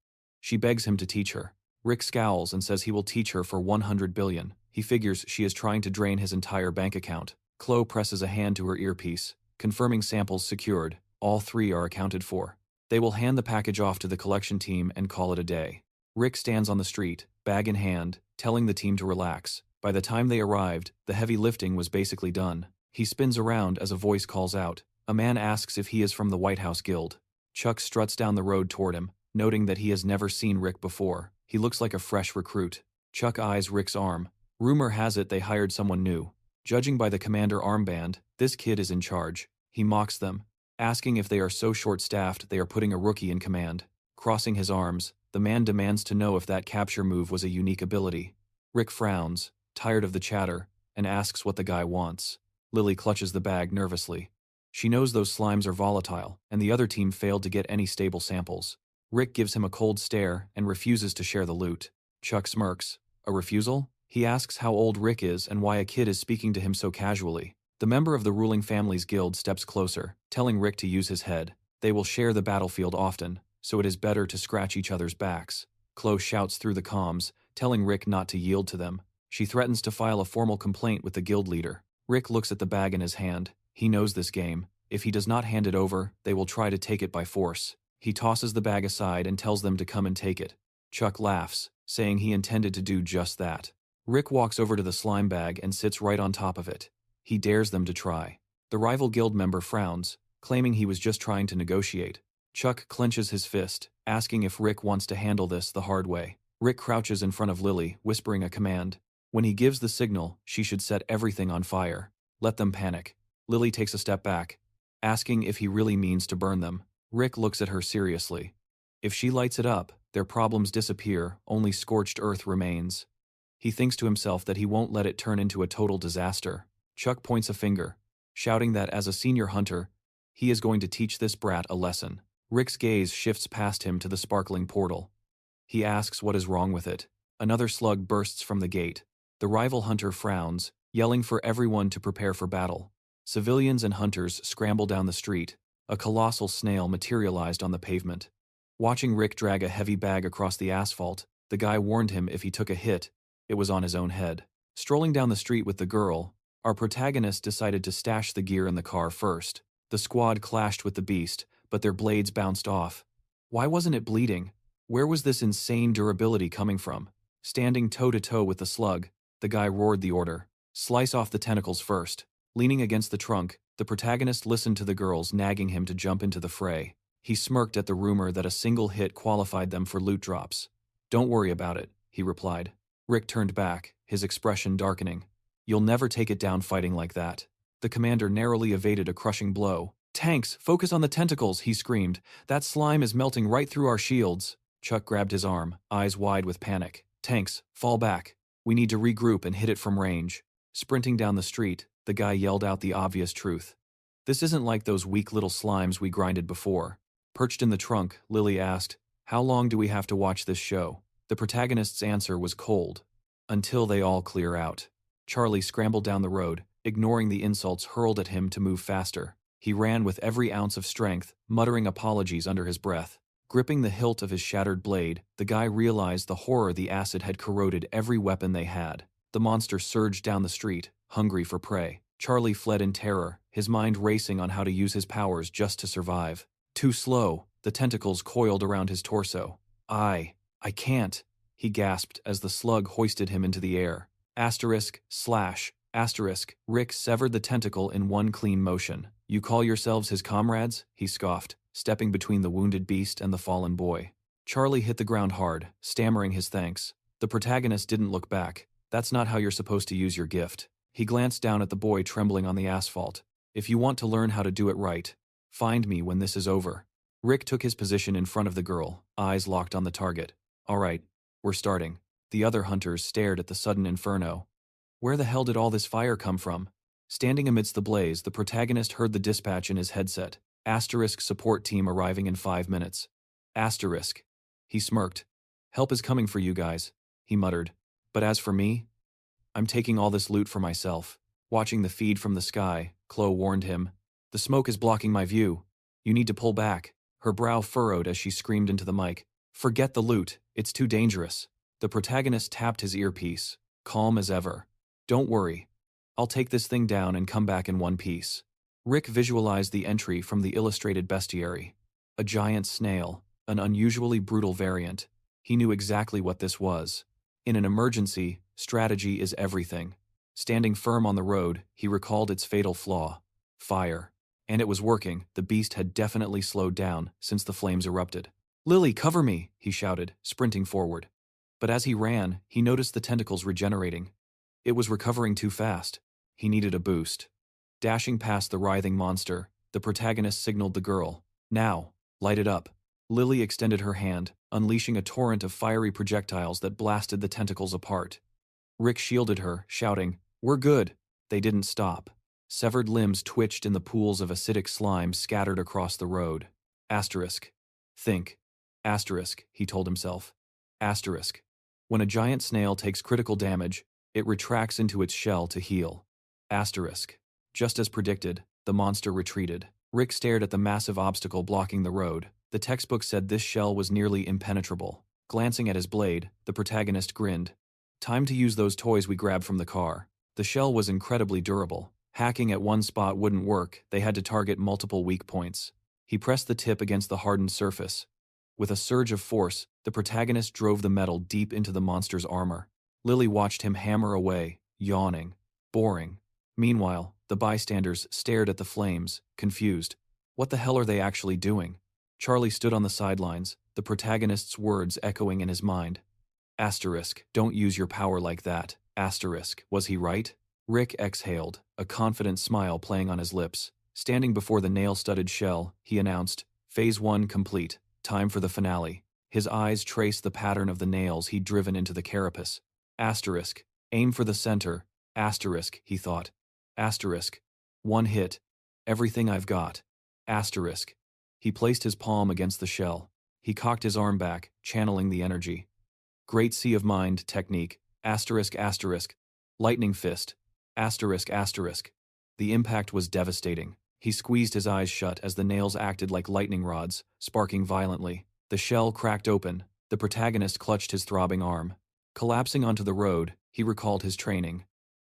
She begs him to teach her. Rick scowls and says he will teach her for 100 billion. He figures she is trying to drain his entire bank account. Chloe presses a hand to her earpiece, confirming samples secured. All 3 are accounted for. They will hand the package off to the collection team and call it a day. Rick stands on the street, bag in hand, telling the team to relax. By the time they arrived, the heavy lifting was basically done. He spins around as a voice calls out. A man asks if he is from the White House Guild. Chuck struts down the road toward him, noting that he has never seen Rick before. He looks like a fresh recruit. Chuck eyes Rick's arm. Rumor has it they hired someone new. Judging by the commander armband, this kid is in charge. He mocks them, asking if they are so short-staffed they are putting a rookie in command. Crossing his arms, the man demands to know if that capture move was a unique ability. Rick frowns, tired of the chatter, and asks what the guy wants. Lily clutches the bag nervously. She knows those slimes are volatile, and the other team failed to get any stable samples. Rick gives him a cold stare and refuses to share the loot. Chuck smirks. A refusal? He asks how old Rick is and why a kid is speaking to him so casually. The member of the ruling family's guild steps closer, telling Rick to use his head. They will share the battlefield often, so it is better to scratch each other's backs. Chloe shouts through the comms, telling Rick not to yield to them. She threatens to file a formal complaint with the guild leader. Rick looks at the bag in his hand. He knows this game. If he does not hand it over, they will try to take it by force. He tosses the bag aside and tells them to come and take it. Chuck laughs, saying he intended to do just that. Rick walks over to the slime bag and sits right on top of it. He dares them to try. The rival guild member frowns, claiming he was just trying to negotiate. Chuck clenches his fist, asking if Rick wants to handle this the hard way. Rick crouches in front of Lily, whispering a command. When he gives the signal, she should set everything on fire. Let them panic. Lily takes a step back, asking if he really means to burn them. Rick looks at her seriously. If she lights it up, their problems disappear, only scorched earth remains. He thinks to himself that he won't let it turn into a total disaster. Chuck points a finger, shouting that as a senior hunter, he is going to teach this brat a lesson. Rick's gaze shifts past him to the sparkling portal. He asks what is wrong with it. Another slug bursts from the gate. The rival hunter frowns, yelling for everyone to prepare for battle. Civilians and hunters scramble down the street. A colossal snail materialized on the pavement. Watching Rick drag a heavy bag across the asphalt, the guy warned him if he took a hit, it was on his own head. Strolling down the street with the girl, our protagonist decided to stash the gear in the car first. The squad clashed with the beast, but their blades bounced off. Why wasn't it bleeding? Where was this insane durability coming from? Standing toe-to-toe with the slug, the guy roared the order. Slice off the tentacles first. Leaning against the trunk, the protagonist listened to the girls nagging him to jump into the fray. He smirked at the rumor that a single hit qualified them for loot drops. Don't worry about it, he replied. Rick turned back, his expression darkening. You'll never take it down fighting like that. The commander narrowly evaded a crushing blow. Tanks, focus on the tentacles, he screamed. That slime is melting right through our shields. Chuck grabbed his arm, eyes wide with panic. Tanks, fall back. We need to regroup and hit it from range. Sprinting down the street, the guy yelled out the obvious truth. This isn't like those weak little slimes we grinded before. Perched in the trunk, Lily asked, how long do we have to watch this show? The protagonist's answer was cold. Until they all clear out. Charlie scrambled down the road, ignoring the insults hurled at him to move faster. He ran with every ounce of strength, muttering apologies under his breath. Gripping the hilt of his shattered blade, the guy realized the horror the acid had corroded every weapon they had. The monster surged down the street, hungry for prey. Charlie fled in terror, his mind racing on how to use his powers just to survive. Too slow, the tentacles coiled around his torso. I can't. he gasped as the slug hoisted him into the air. Asterisk, slash, asterisk, Rick severed the tentacle in one clean motion. You call yourselves his comrades? He scoffed, stepping between the wounded beast and the fallen boy. Charlie hit the ground hard, stammering his thanks. The protagonist didn't look back. That's not how you're supposed to use your gift. He glanced down at the boy trembling on the asphalt. If you want to learn how to do it right, find me when this is over. Rick took his position in front of the girl, eyes locked on the target. All right, we're starting. The other hunters stared at the sudden inferno. Where the hell did all this fire come from? Standing amidst the blaze, the protagonist heard the dispatch in his headset. Asterisk support team arriving in 5 minutes. Asterisk. He smirked. Help is coming for you guys, he muttered. But as for me, I'm taking all this loot for myself. Watching the feed from the sky, Chloe warned him. The smoke is blocking my view. You need to pull back. Her brow furrowed as she screamed into the mic. Forget the loot, it's too dangerous. The protagonist tapped his earpiece, calm as ever. Don't worry. I'll take this thing down and come back in one piece. Rick visualized the entry from the illustrated bestiary. A giant snail, an unusually brutal variant. He knew exactly what this was. In an emergency, strategy is everything. Standing firm on the road, he recalled its fatal flaw. Fire. And it was working. The beast had definitely slowed down since the flames erupted. Lily, cover me, he shouted, sprinting forward. But as he ran, he noticed the tentacles regenerating. It was recovering too fast. He needed a boost. Dashing past the writhing monster, the protagonist signaled the girl. Now, light it up. Lily extended her hand, unleashing a torrent of fiery projectiles that blasted the tentacles apart. Rick shielded her, shouting, We're good. They didn't stop. Severed limbs twitched in the pools of acidic slime scattered across the road. Asterisk. Think. Asterisk, he told himself. Asterisk. When a giant snail takes critical damage, it retracts into its shell to heal. Asterisk. Just as predicted, the monster retreated. Rick stared at the massive obstacle blocking the road. The textbook said this shell was nearly impenetrable. Glancing at his blade, the protagonist grinned. Time to use those toys we grabbed from the car. The shell was incredibly durable. Hacking at one spot wouldn't work, they had to target multiple weak points. He pressed the tip against the hardened surface. With a surge of force, the protagonist drove the metal deep into the monster's armor. Lily watched him hammer away, yawning. Boring. Meanwhile, the bystanders stared at the flames, confused. What the hell are they actually doing? Charlie stood on the sidelines, the protagonist's words echoing in his mind. Asterisk, don't use your power like that. Asterisk, was he right? Rick exhaled, a confident smile playing on his lips. Standing before the nail-studded shell, he announced, Phase 1 complete. Time for the finale. His eyes traced the pattern of the nails he'd driven into the carapace. Asterisk, aim for the center. Asterisk, he thought. Asterisk, one hit. Everything I've got. Asterisk. He placed his palm against the shell. He cocked his arm back, channeling the energy. Great Sea of Mind technique. Asterisk, asterisk. Lightning fist. Asterisk, asterisk. The impact was devastating. He squeezed his eyes shut as the nails acted like lightning rods, sparking violently. The shell cracked open. The protagonist clutched his throbbing arm. Collapsing onto the road, he recalled his training.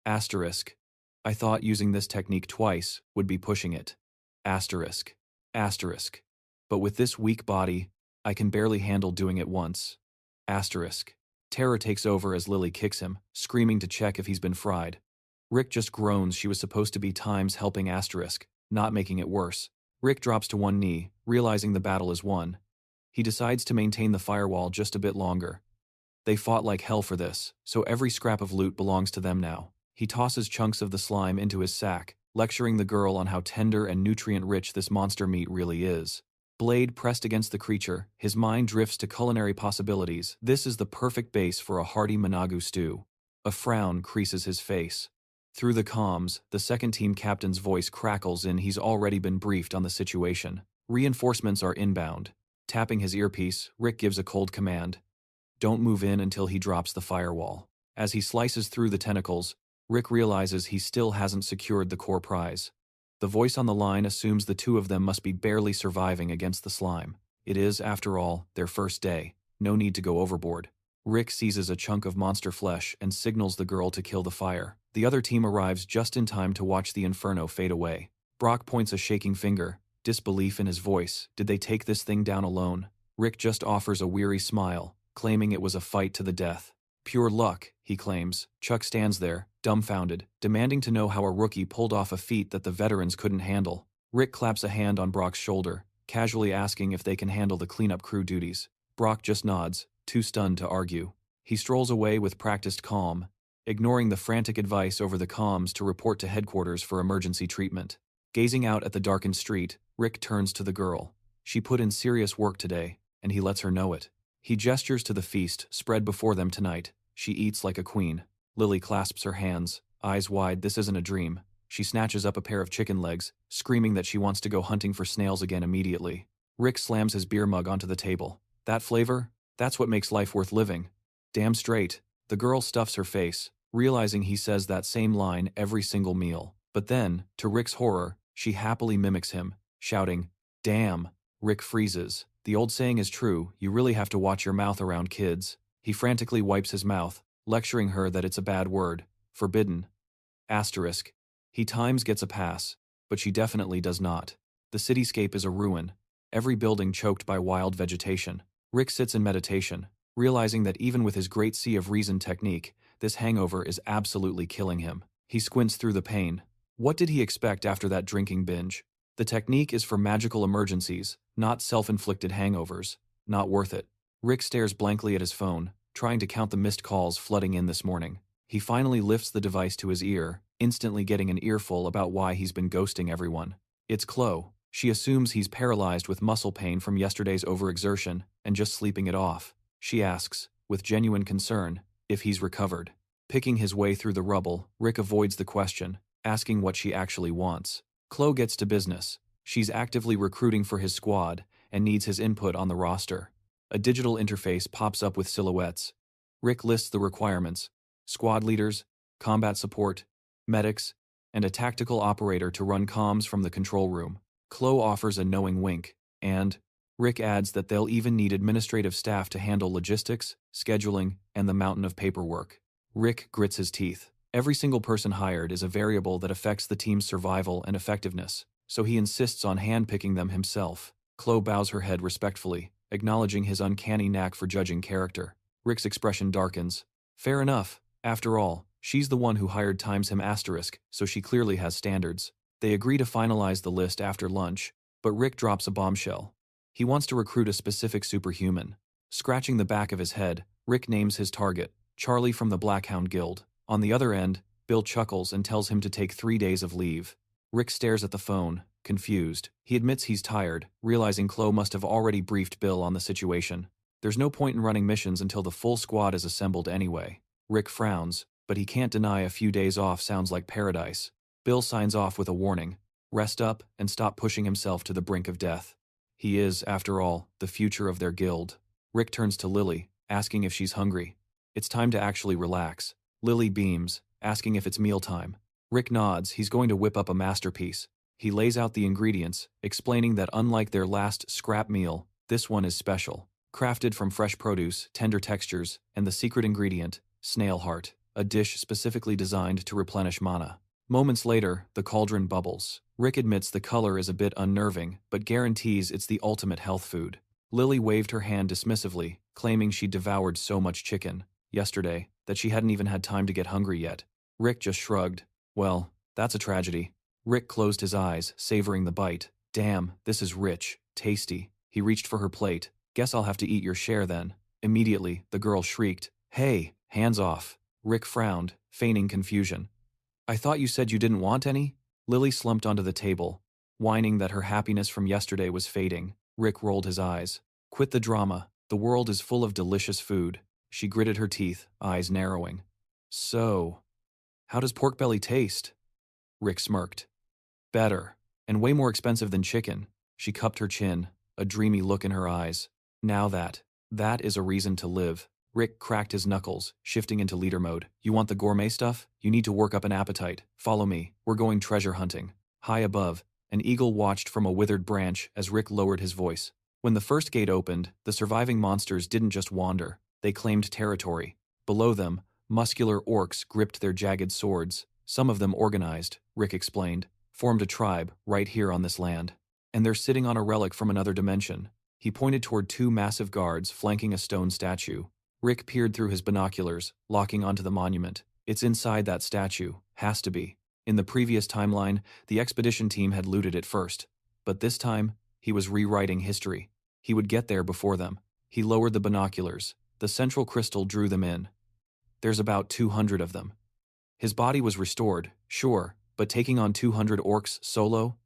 Asterisk. I thought using this technique twice would be pushing it. Asterisk. Asterisk. But with this weak body, I can barely handle doing it once. Asterisk. Terror takes over as Lily kicks him, screaming to check if he's been fried. Rick just groans she was supposed to be times helping Asterisk, not making it worse. Rick drops to one knee, realizing the battle is won. He decides to maintain the firewall just a bit longer. They fought like hell for this, so every scrap of loot belongs to them now. He tosses chunks of the slime into his sack, lecturing the girl on how tender and nutrient-rich this monster meat really is. Blade pressed against the creature, his mind drifts to culinary possibilities. This is the perfect base for a hearty managu stew. A frown creases his face. Through the comms, the second team captain's voice crackles in he's already been briefed on the situation. Reinforcements are inbound. Tapping his earpiece, Rick gives a cold command. Don't move in until he drops the firewall. As he slices through the tentacles, Rick realizes he still hasn't secured the core prize. The voice on the line assumes the two of them must be barely surviving against the slime. It is, after all, their first day. No need to go overboard. Rick seizes a chunk of monster flesh and signals the girl to kill the fire. The other team arrives just in time to watch the inferno fade away. Brock points a shaking finger, disbelief in his voice. Did they take this thing down alone? Rick just offers a weary smile. claiming it was a fight to the death. Pure luck, he claims. Chuck stands there, dumbfounded, demanding to know how a rookie pulled off a feat that the veterans couldn't handle. Rick claps a hand on Brock's shoulder, casually asking if they can handle the cleanup crew duties. Brock just nods, too stunned to argue. He strolls away with practiced calm, ignoring the frantic advice over the comms to report to headquarters for emergency treatment. Gazing out at the darkened street, Rick turns to the girl. She put in serious work today, and he lets her know it. He gestures to the feast spread before them tonight. She eats like a queen. Lily clasps her hands, eyes wide. This isn't a dream. She snatches up a pair of chicken legs, screaming that she wants to go hunting for snails again immediately. Rick slams his beer mug onto the table. That flavor? That's what makes life worth living. Damn straight. The girl stuffs her face, realizing he says that same line every single meal. But then, to Rick's horror, she happily mimics him, shouting, "Damn." Rick freezes. The old saying is true, you really have to watch your mouth around kids. He frantically wipes his mouth, lecturing her that it's a bad word. Forbidden. Asterisk. He times gets a pass, but she definitely does not. The cityscape is a ruin, every building choked by wild vegetation. Rick sits in meditation, realizing that even with his great sea of reason technique, this hangover is absolutely killing him. He squints through the pain. What did he expect after that drinking binge? The technique is for magical emergencies, not self-inflicted hangovers. Not worth it. Rick stares blankly at his phone, trying to count the missed calls flooding in this morning. He finally lifts the device to his ear, instantly getting an earful about why he's been ghosting everyone. It's Chloe. She assumes he's paralyzed with muscle pain from yesterday's overexertion and just sleeping it off. She asks, with genuine concern, if he's recovered. Picking his way through the rubble, Rick avoids the question, asking what she actually wants. Chloe gets to business. She's actively recruiting for his squad and needs his input on the roster. A digital interface pops up with silhouettes. Rick lists the requirements: squad leaders, combat support, medics, and a tactical operator to run comms from the control room. Chloe offers a knowing wink, and Rick adds that they'll even need administrative staff to handle logistics, scheduling, and the mountain of paperwork. Rick grits his teeth. Every single person hired is a variable that affects the team's survival and effectiveness, so he insists on handpicking them himself. Chloe bows her head respectfully, acknowledging his uncanny knack for judging character. Rick's expression darkens. Fair enough. After all, she's the one who hired times him asterisk, so she clearly has standards. They agree to finalize the list after lunch, but Rick drops a bombshell. He wants to recruit a specific superhuman. Scratching the back of his head, Rick names his target, Charlie from the Blackhound Guild. On the other end, Bill chuckles and tells him to take 3 days of leave. Rick stares at the phone, confused. He admits he's tired, realizing Chloe must have already briefed Bill on the situation. There's no point in running missions until the full squad is assembled anyway. Rick frowns, but he can't deny a few days off sounds like paradise. Bill signs off with a warning: rest up and stop pushing himself to the brink of death. He is, after all, the future of their guild. Rick turns to Lily, asking if she's hungry. It's time to actually relax. Lily beams, asking if it's mealtime. Rick nods. He's going to whip up a masterpiece. He lays out the ingredients, explaining that unlike their last scrap meal, this one is special. Crafted from fresh produce, tender textures, and the secret ingredient, snail heart, a dish specifically designed to replenish mana. Moments later, the cauldron bubbles. Rick admits the color is a bit unnerving, but guarantees it's the ultimate health food. Lily waved her hand dismissively, claiming she'd devoured so much chicken yesterday that she hadn't even had time to get hungry yet. Rick just shrugged. Well, that's a tragedy. Rick closed his eyes, savoring the bite. Damn, this is rich, tasty. He reached for her plate. Guess I'll have to eat your share then. Immediately, the girl shrieked, "Hey, hands off." Rick frowned, feigning confusion. "I thought you said you didn't want any?" Lily slumped onto the table, whining that her happiness from yesterday was fading. Rick rolled his eyes. "Quit the drama. The world is full of delicious food." She gritted her teeth, eyes narrowing. "So, how does pork belly taste?" Rick smirked. "Better, and way more expensive than chicken." She cupped her chin, a dreamy look in her eyes. "Now that is a reason to live." Rick cracked his knuckles, shifting into leader mode. "You want the gourmet stuff? You need to work up an appetite. Follow me. We're going treasure hunting." High above, an eagle watched from a withered branch as Rick lowered his voice. When the first gate opened, the surviving monsters didn't just wander. They claimed territory. Below them, muscular orcs gripped their jagged swords. Some of them organized, Rick explained, formed a tribe right here on this land. And they're sitting on a relic from another dimension. He pointed toward two massive guards flanking a stone statue. Rick peered through his binoculars, locking onto the monument. It's inside that statue. Has to be. In the previous timeline, the expedition team had looted it first. But this time, he was rewriting history. He would get there before them. He lowered the binoculars. The central crystal drew them in. There's about 200 of them. His body was restored, sure, but taking on 200 orcs solo?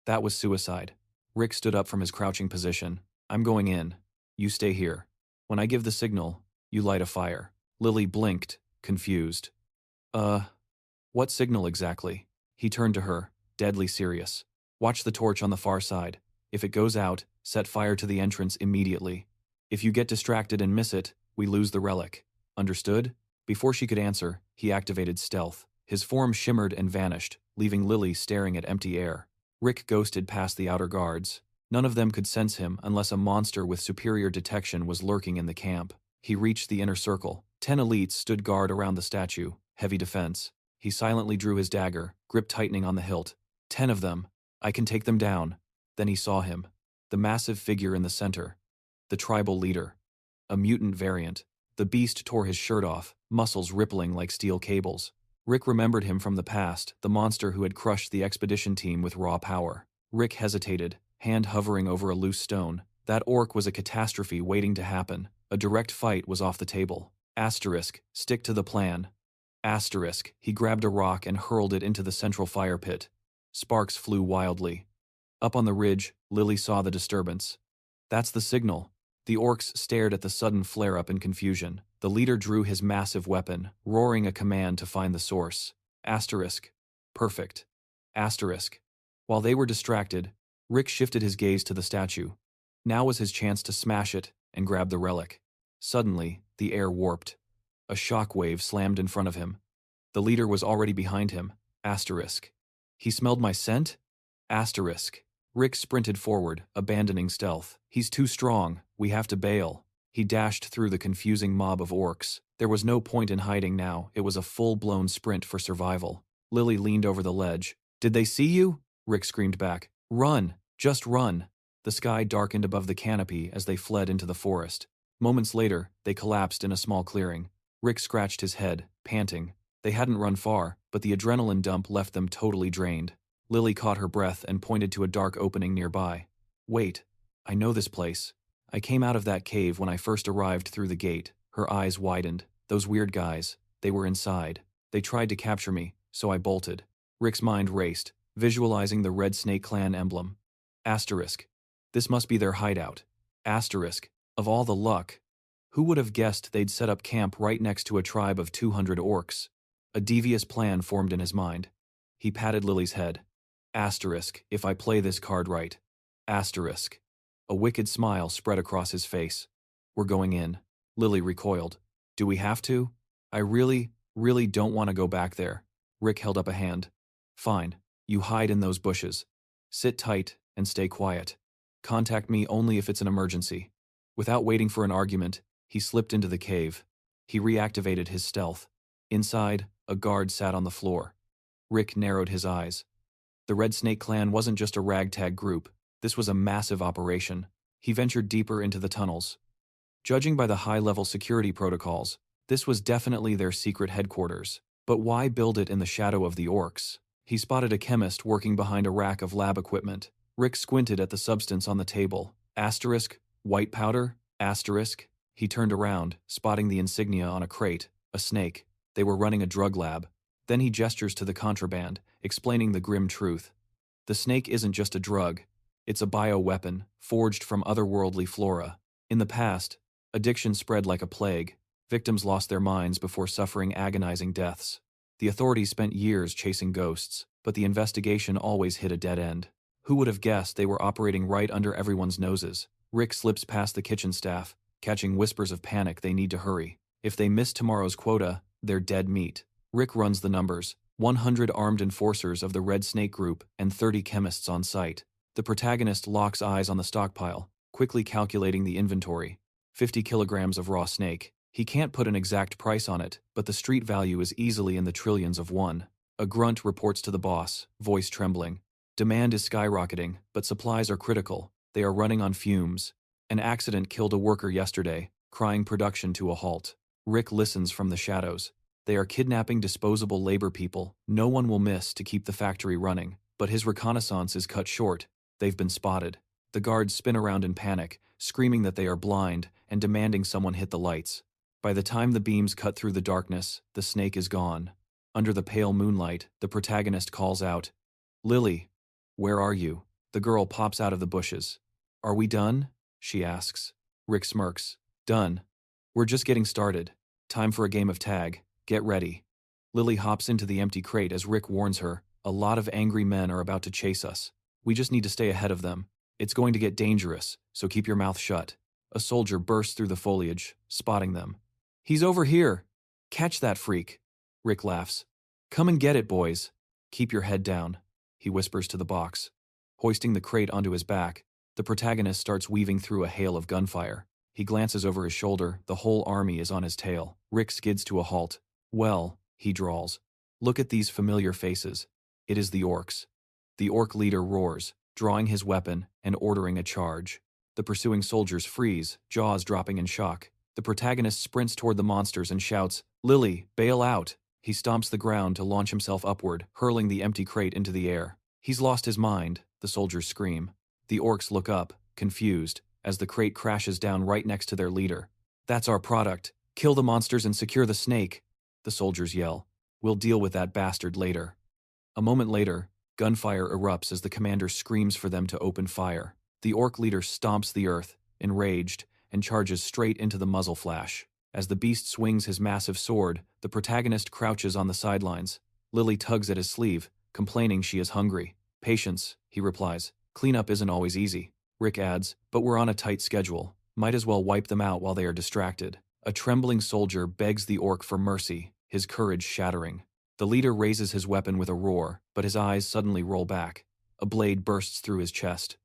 That was suicide. Rick stood up from his crouching position. I'm going in. You stay here. When I give the signal, you light a fire. Lily blinked, confused. What signal exactly? He turned to her, deadly serious. Watch the torch on the far side. If it goes out, set fire to the entrance immediately. If you get distracted and miss it, we lose the relic. Understood? Before she could answer, he activated stealth. His form shimmered and vanished, leaving Lily staring at empty air. Rick ghosted past the outer guards. None of them could sense him unless a monster with superior detection was lurking in the camp. He reached the inner circle. 10 elites stood guard around the statue, heavy defense. He silently drew his dagger, grip tightening on the hilt. 10 of them. I can take them down. Then he saw him. The massive figure in the center. The tribal leader. A mutant variant. The beast tore his shirt off, muscles rippling like steel cables. Rick remembered him from the past, the monster who had crushed the expedition team with raw power. Rick hesitated, hand hovering over a loose stone. That orc was a catastrophe waiting to happen. A direct fight was off the table. Asterisk, stick to the plan. Asterisk, he grabbed a rock and hurled it into the central fire pit. Sparks flew wildly. Up on the ridge, Lily saw the disturbance. That's the signal. The orcs stared at the sudden flare-up in confusion. The leader drew his massive weapon, roaring a command to find the source. Asterisk. Perfect. Asterisk. While they were distracted, Rick shifted his gaze to the statue. Now was his chance to smash it and grab the relic. Suddenly, the air warped. A shock wave slammed in front of him. The leader was already behind him. Asterisk. He smelled my scent? Asterisk. Rick sprinted forward, abandoning stealth. He's too strong. We have to bail. He dashed through the confusing mob of orcs. There was no point in hiding now. It was a full-blown sprint for survival. Lily leaned over the ledge. Did they see you? Rick screamed back. Run! Just run! The sky darkened above the canopy as they fled into the forest. Moments later, they collapsed in a small clearing. Rick scratched his head, panting. They hadn't run far, but the adrenaline dump left them totally drained. Lily caught her breath and pointed to a dark opening nearby. Wait, I know this place. I came out of that cave when I first arrived through the gate. Her eyes widened. Those weird guys, they were inside. They tried to capture me, so I bolted. Rick's mind raced, visualizing the Red Snake Clan emblem. Asterisk. This must be their hideout. Asterisk. Of all the luck. Who would have guessed they'd set up camp right next to a tribe of 200 orcs? A devious plan formed in his mind. He patted Lily's head. Asterisk, if I play this card right. Asterisk. A wicked smile spread across his face. We're going in. Lily recoiled. Do we have to? I really don't want to go back there. Rick held up a hand. Fine. You hide in those bushes. Sit tight and stay quiet. Contact me only if it's an emergency. Without waiting for an argument, he slipped into the cave. He reactivated his stealth. Inside, a guard sat on the floor. Rick narrowed his eyes. The Red Snake Clan wasn't just a ragtag group. This was a massive operation. He ventured deeper into the tunnels. Judging by the high-level security protocols, this was definitely their secret headquarters. But why build it in the shadow of the orcs? He spotted a chemist working behind a rack of lab equipment. Rick squinted at the substance on the table. Asterisk, white powder, asterisk. He turned around, spotting the insignia on a crate, a snake. They were running a drug lab. Then he gestures to the contraband, explaining the grim truth. The snake isn't just a drug. It's a bioweapon, forged from otherworldly flora. In the past, addiction spread like a plague. Victims lost their minds before suffering agonizing deaths. The authorities spent years chasing ghosts, but the investigation always hit a dead end. Who would have guessed they were operating right under everyone's noses? Rick slips past the kitchen staff, catching whispers of panic. They need to hurry. If they miss tomorrow's quota, they're dead meat. Rick runs the numbers. 100 armed enforcers of the Red Snake Group and 30 chemists on site. The protagonist locks eyes on the stockpile, quickly calculating the inventory. 50 kilograms of raw snake. He can't put an exact price on it, but the street value is easily in the trillions of one. A grunt reports to the boss, voice trembling. Demand is skyrocketing, but supplies are critical. They are running on fumes. An accident killed a worker yesterday, crying production to a halt. Rick listens from the shadows. They are kidnapping disposable labor people no one will miss to keep the factory running, but his reconnaissance is cut short. They've been spotted. The guards spin around in panic, screaming that they are blind and demanding someone hit the lights. By the time the beams cut through the darkness, the snake is gone. Under the pale moonlight, the protagonist calls out, "Lily, where are you?" The girl pops out of the bushes. "Are we done?" she asks. Rick smirks. "Done. We're just getting started. Time for a game of tag. Get ready." Lily hops into the empty crate as Rick warns her, "A lot of angry men are about to chase us. We just need to stay ahead of them. It's going to get dangerous, so keep your mouth shut." A soldier bursts through the foliage, spotting them. "He's over here! Catch that freak!" Rick laughs. "Come and get it, boys. Keep your head down," he whispers to the box. Hoisting the crate onto his back, the protagonist starts weaving through a hail of gunfire. He glances over his shoulder, the whole army is on his tail. Rick skids to a halt. "Well," he drawls. "Look at these familiar faces. It is the orcs." The orc leader roars, drawing his weapon and ordering a charge. The pursuing soldiers freeze, jaws dropping in shock. The protagonist sprints toward the monsters and shouts, "Lily, bail out!" He stomps the ground to launch himself upward, hurling the empty crate into the air. "He's lost his mind," the soldiers scream. The orcs look up, confused, as the crate crashes down right next to their leader. "That's our product. Kill the monsters and secure the snake," the soldiers yell. "We'll deal with that bastard later." A moment later, gunfire erupts as the commander screams for them to open fire. The orc leader stomps the earth, enraged, and charges straight into the muzzle flash. As the beast swings his massive sword, the protagonist crouches on the sidelines. Lily tugs at his sleeve, complaining she is hungry. "Patience," he replies. "Cleanup isn't always easy." Rick adds, "But we're on a tight schedule. Might as well wipe them out while they are distracted." A trembling soldier begs the orc for mercy, his courage shattering. The leader raises his weapon with a roar, but his eyes suddenly roll back. A blade bursts through his chest.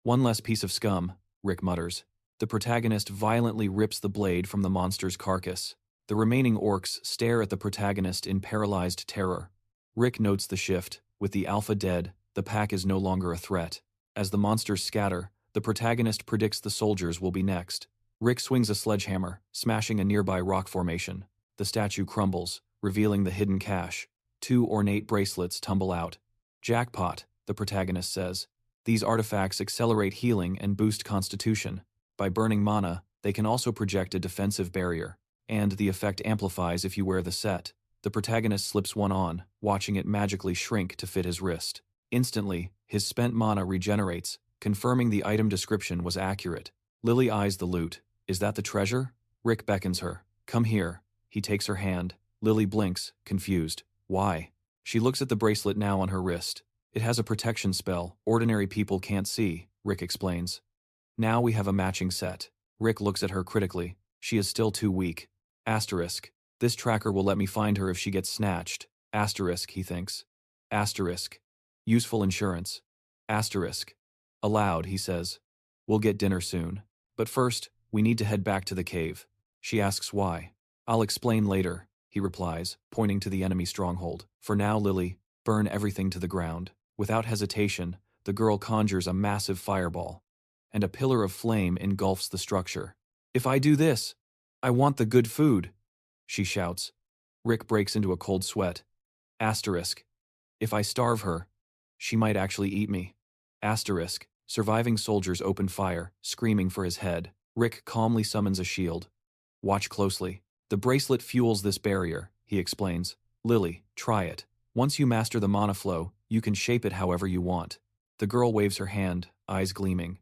"One less piece of scum," Rick mutters. The protagonist violently rips the blade from the monster's carcass. The remaining orcs stare at the protagonist in paralyzed terror. Rick notes the shift. With the alpha dead, the pack is no longer a threat. As the monsters scatter, the protagonist predicts the soldiers will be next. Rick swings a sledgehammer, smashing a nearby rock formation. The statue crumbles, revealing the hidden cache. 2 ornate bracelets tumble out. "Jackpot," the protagonist says. "These artifacts accelerate healing and boost constitution. By burning mana, they can also project a defensive barrier, and the effect amplifies if you wear the set." The protagonist slips one on, watching it magically shrink to fit his wrist. Instantly, his spent mana regenerates, confirming the item description was accurate. Lily eyes the loot. "Is that the treasure?" Rick beckons her. "Come here." He takes her hand. Lily blinks, confused. "Why?" She looks at the bracelet now on her wrist. "It has a protection spell ordinary people can't see," Rick explains. "Now we have a matching set." Rick looks at her critically. She is still too weak. Asterisk. "This tracker will let me find her if she gets snatched." Asterisk, he thinks. Asterisk. "Useful insurance." Asterisk. Aloud, he says, "We'll get dinner soon. But first, we need to head back to the cave." She asks why. "I'll explain later," he replies, pointing to the enemy stronghold. "For now, Lily, burn everything to the ground." Without hesitation, the girl conjures a massive fireball, and a pillar of flame engulfs the structure. "If I do this, I want the good food," she shouts. Rick breaks into a cold sweat. Asterisk. "If I starve her, she might actually eat me." Asterisk. Surviving soldiers open fire, screaming for his head. Rick calmly summons a shield. "Watch closely. The bracelet fuels this barrier," he explains. "Lily, try it. Once you master the mana flow, you can shape it however you want." The girl waves her hand, eyes gleaming.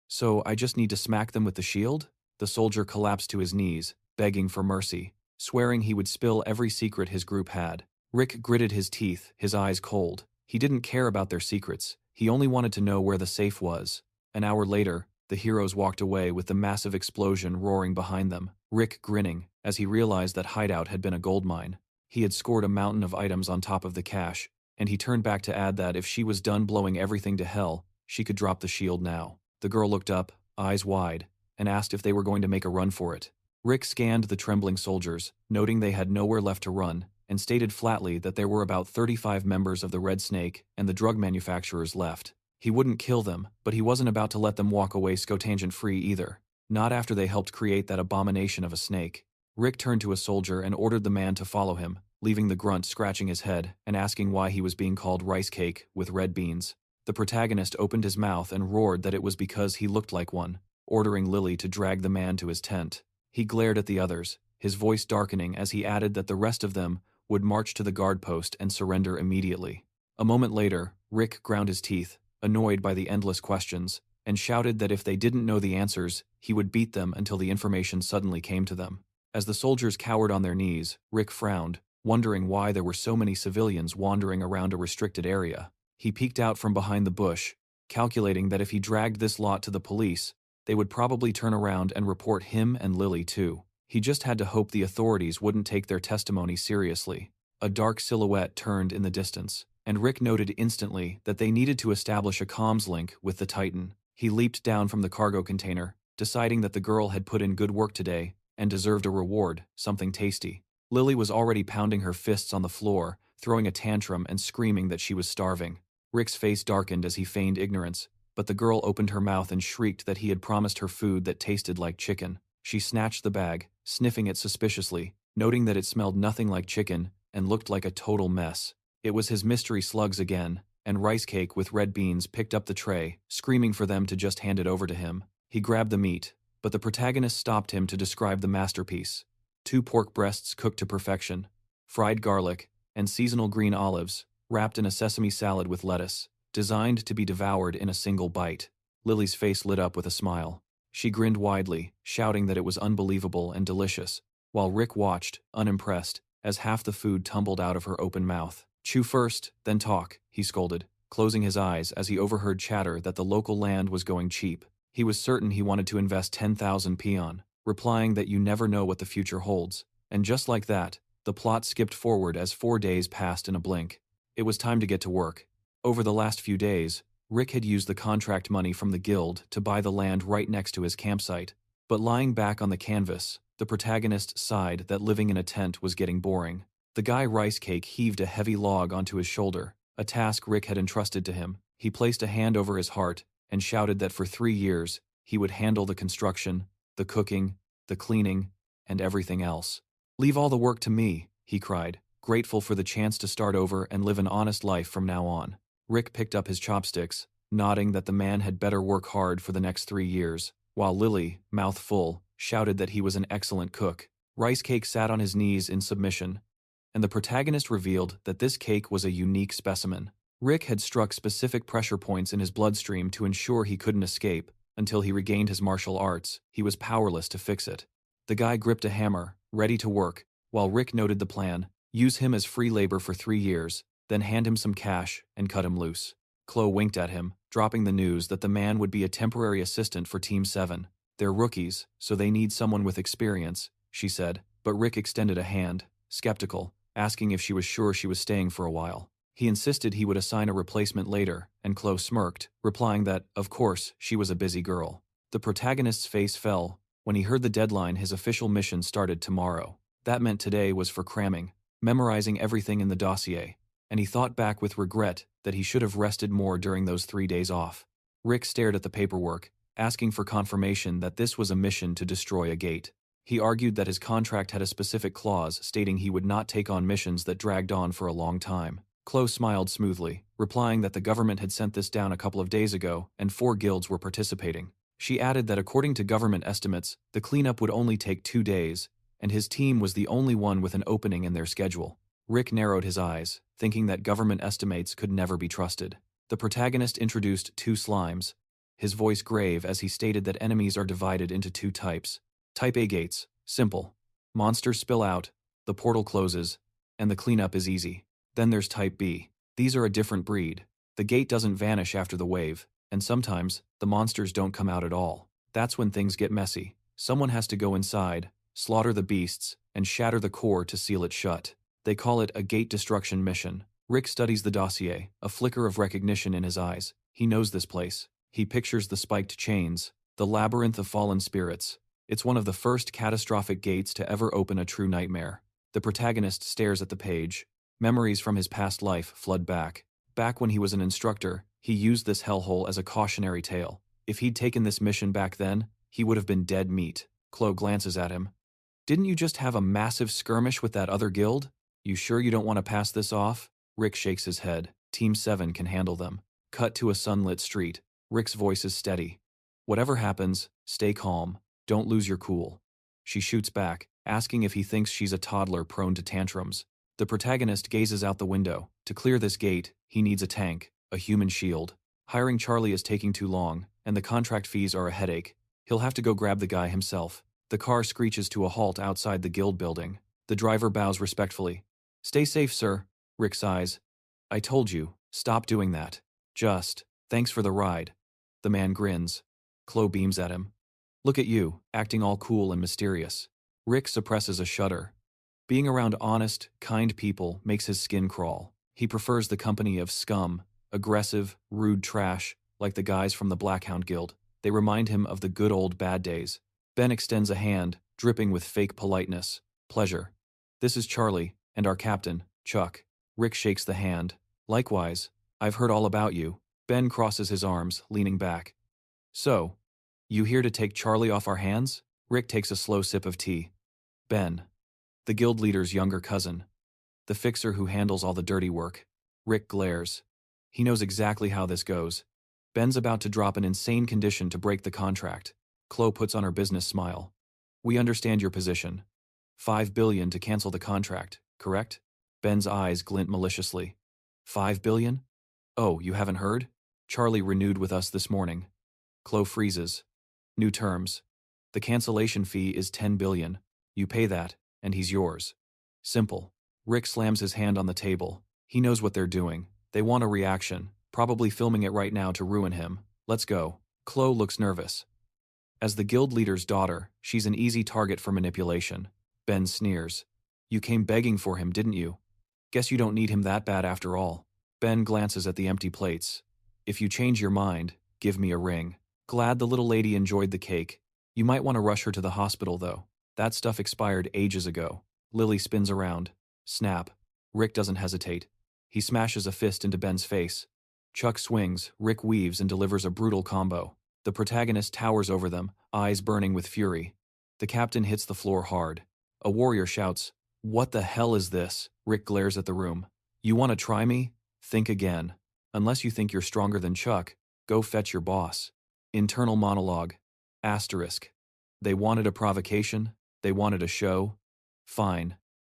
"So I just need to smack them with the shield?" The soldier collapsed to his knees, begging for mercy, swearing he would spill every secret his group had. Rick gritted his teeth, his eyes cold. He didn't care about their secrets. He only wanted to know where the safe was. An hour later, the heroes walked away with the massive explosion roaring behind them, Rick grinning, as he realized that hideout had been a goldmine. He had scored a mountain of items on top of the cache, and he turned back to add that if she was done blowing everything to hell, she could drop the shield now. The girl looked up, eyes wide, and asked if they were going to make a run for it. Rick scanned the trembling soldiers, noting they had nowhere left to run, and stated flatly that there were about 35 members of the Red Snake and the drug manufacturers left. He wouldn't kill them, but he wasn't about to let them walk away scotangent-free either. Not after they helped create that abomination of a snake. Rick turned to a soldier and ordered the man to follow him, leaving the grunt scratching his head and asking why he was being called rice cake with red beans. The protagonist opened his mouth and roared that it was because he looked like one, ordering Lily to drag the man to his tent. He glared at the others, his voice darkening as he added that the rest of them would march to the guard post and surrender immediately. A moment later, Rick ground his teeth, annoyed by the endless questions, and shouted that if they didn't know the answers, he would beat them until the information suddenly came to them. As the soldiers cowered on their knees, Rick frowned, wondering why there were so many civilians wandering around a restricted area. He peeked out from behind the bush, calculating that if he dragged this lot to the police, they would probably turn around and report him and Lily too. He just had to hope the authorities wouldn't take their testimony seriously. A dark silhouette turned in the distance, and Rick noted instantly that they needed to establish a comms link with the Titan. He leaped down from the cargo container, deciding that the girl had put in good work today and deserved a reward, something tasty. Lily was already pounding her fists on the floor, throwing a tantrum and screaming that she was starving. Rick's face darkened as he feigned ignorance, but the girl opened her mouth and shrieked that he had promised her food that tasted like chicken. She snatched the bag, sniffing it suspiciously, noting that it smelled nothing like chicken and looked like a total mess. It was his mystery slugs again, and rice cake with red beans picked up the tray, screaming for them to just hand it over to him. He grabbed the meat, but the protagonist stopped him to describe the masterpiece. 2 pork breasts cooked to perfection, fried garlic, and seasonal green olives, wrapped in a sesame salad with lettuce, designed to be devoured in a single bite. Lily's face lit up with a smile. She grinned widely, shouting that it was unbelievable and delicious, while Rick watched, unimpressed, as half the food tumbled out of her open mouth. "Chew first, then talk," he scolded, closing his eyes as he overheard chatter that the local land was going cheap. He was certain he wanted to invest 10,000 peon, replying that you never know what the future holds. And just like that, the plot skipped forward as 4 days passed in a blink. It was time to get to work. Over the last few days, Rick had used the contract money from the guild to buy the land right next to his campsite, but lying back on the canvas, the protagonist sighed that living in a tent was getting boring. The guy Rice Cake heaved a heavy log onto his shoulder, a task Rick had entrusted to him. He placed a hand over his heart and shouted that for 3 years, he would handle the construction, the cooking, the cleaning, and everything else. "Leave all the work to me," he cried, grateful for the chance to start over and live an honest life from now on. Rick picked up his chopsticks, nodding that the man had better work hard for the next 3 years, while Lily, mouth full, shouted that he was an excellent cook. Rice Cake sat on his knees in submission, and the protagonist revealed that this cake was a unique specimen. Rick had struck specific pressure points in his bloodstream to ensure he couldn't escape. Until he regained his martial arts, he was powerless to fix it. The guy gripped a hammer, ready to work, while Rick noted the plan: use him as free labor for 3 years, then hand him some cash and cut him loose. Chloe winked at him, dropping the news that the man would be a temporary assistant for Team 7. "They're rookies, so they need someone with experience," she said, but Rick extended a hand, skeptical, asking if she was sure she was staying for a while. He insisted he would assign a replacement later, and Chloe smirked, replying that, of course, she was a busy girl. The protagonist's face fell when he heard the deadline: his official mission started tomorrow. That meant today was for cramming, memorizing everything in the dossier, and he thought back with regret that he should have rested more during those 3 days off. Rick stared at the paperwork, asking for confirmation that this was a mission to destroy a gate. He argued that his contract had a specific clause stating he would not take on missions that dragged on for a long time. Chloe smiled smoothly, replying that the government had sent this down a couple of days ago and 4 guilds were participating. She added that according to government estimates, the cleanup would only take 2 days, and his team was the only one with an opening in their schedule. Rick narrowed his eyes, thinking that government estimates could never be trusted. The protagonist introduced 2 slimes, his voice grave as he stated that enemies are divided into 2 types. Type A gates, simple. Monsters spill out, the portal closes, and the cleanup is easy. Then there's Type B. These are a different breed. The gate doesn't vanish after the wave, and sometimes, the monsters don't come out at all. That's when things get messy. Someone has to go inside, slaughter the beasts, and shatter the core to seal it shut. They call it a gate destruction mission. Rick studies the dossier, a flicker of recognition in his eyes. He knows this place. He pictures the spiked chains, the labyrinth of fallen spirits. It's one of the first catastrophic gates to ever open a true nightmare. The protagonist stares at the page. Memories from his past life flood back. Back when he was an instructor, He used this hellhole as a cautionary tale. If he'd taken this mission back then, he would have been dead meat. Chloe glances at him. Didn't you just have a massive skirmish with that other guild? You sure you don't want to pass this off? Rick shakes his head. Team 7 can handle them. Cut to a sunlit street. Rick's voice is steady. Whatever happens, stay calm. Don't lose your cool. She shoots back, asking if he thinks she's a toddler prone to tantrums. The protagonist gazes out the window. To clear this gate, he needs a tank, a human shield. Hiring Charlie is taking too long, and the contract fees are a headache. He'll have to go grab the guy himself. The car screeches to a halt outside the guild building. The driver bows respectfully. Stay safe, sir. Rick sighs. I told you, stop doing that. Thanks for the ride. The man grins. Chloe beams at him. Look at you, acting all cool and mysterious. Rick suppresses a shudder. Being around honest, kind people makes his skin crawl. He prefers the company of scum, aggressive, rude trash, like the guys from the Blackhound Guild. They remind him of the good old bad days. Ben extends a hand, dripping with fake politeness. Pleasure. This is Charlie, and our captain, Chuck. Rick shakes the hand. Likewise. I've heard all about you. Ben crosses his arms, leaning back. So, you here to take Charlie off our hands? Rick takes a slow sip of tea. Ben. The guild leader's younger cousin. The fixer who handles all the dirty work. Rick glares. He knows exactly how this goes. Ben's about to drop an insane condition to break the contract. Chloe puts on her business smile. We understand your position. $5 billion to cancel the contract, correct? Ben's eyes glint maliciously. $5 billion? Oh, you haven't heard? Charlie renewed with us this morning. Chloe freezes. New terms. The cancellation fee is $10 billion. You pay that, and he's yours. Simple. Rick slams his hand on the table. He knows what they're doing. They want a reaction, probably filming it right now to ruin him. Let's go. Chloe looks nervous. As the guild leader's daughter, she's an easy target for manipulation. Ben sneers. You came begging for him, didn't you? Guess you don't need him that bad after all. Ben glances at the empty plates. If you change your mind, give me a ring. Glad the little lady enjoyed the cake. You might want to rush her to the hospital, though. That stuff expired ages ago. Lily spins around. Snap. Rick doesn't hesitate. He smashes a fist into Ben's face. Chuck swings, Rick weaves and delivers a brutal combo. The protagonist towers over them, eyes burning with fury. The captain hits the floor hard. A warrior shouts, "What the hell is this?" Rick glares at the room. You want to try me? Think again. Unless you think you're stronger than Chuck, go fetch your boss. Internal monologue. Asterisk. They wanted a provocation? They wanted a show? Fine.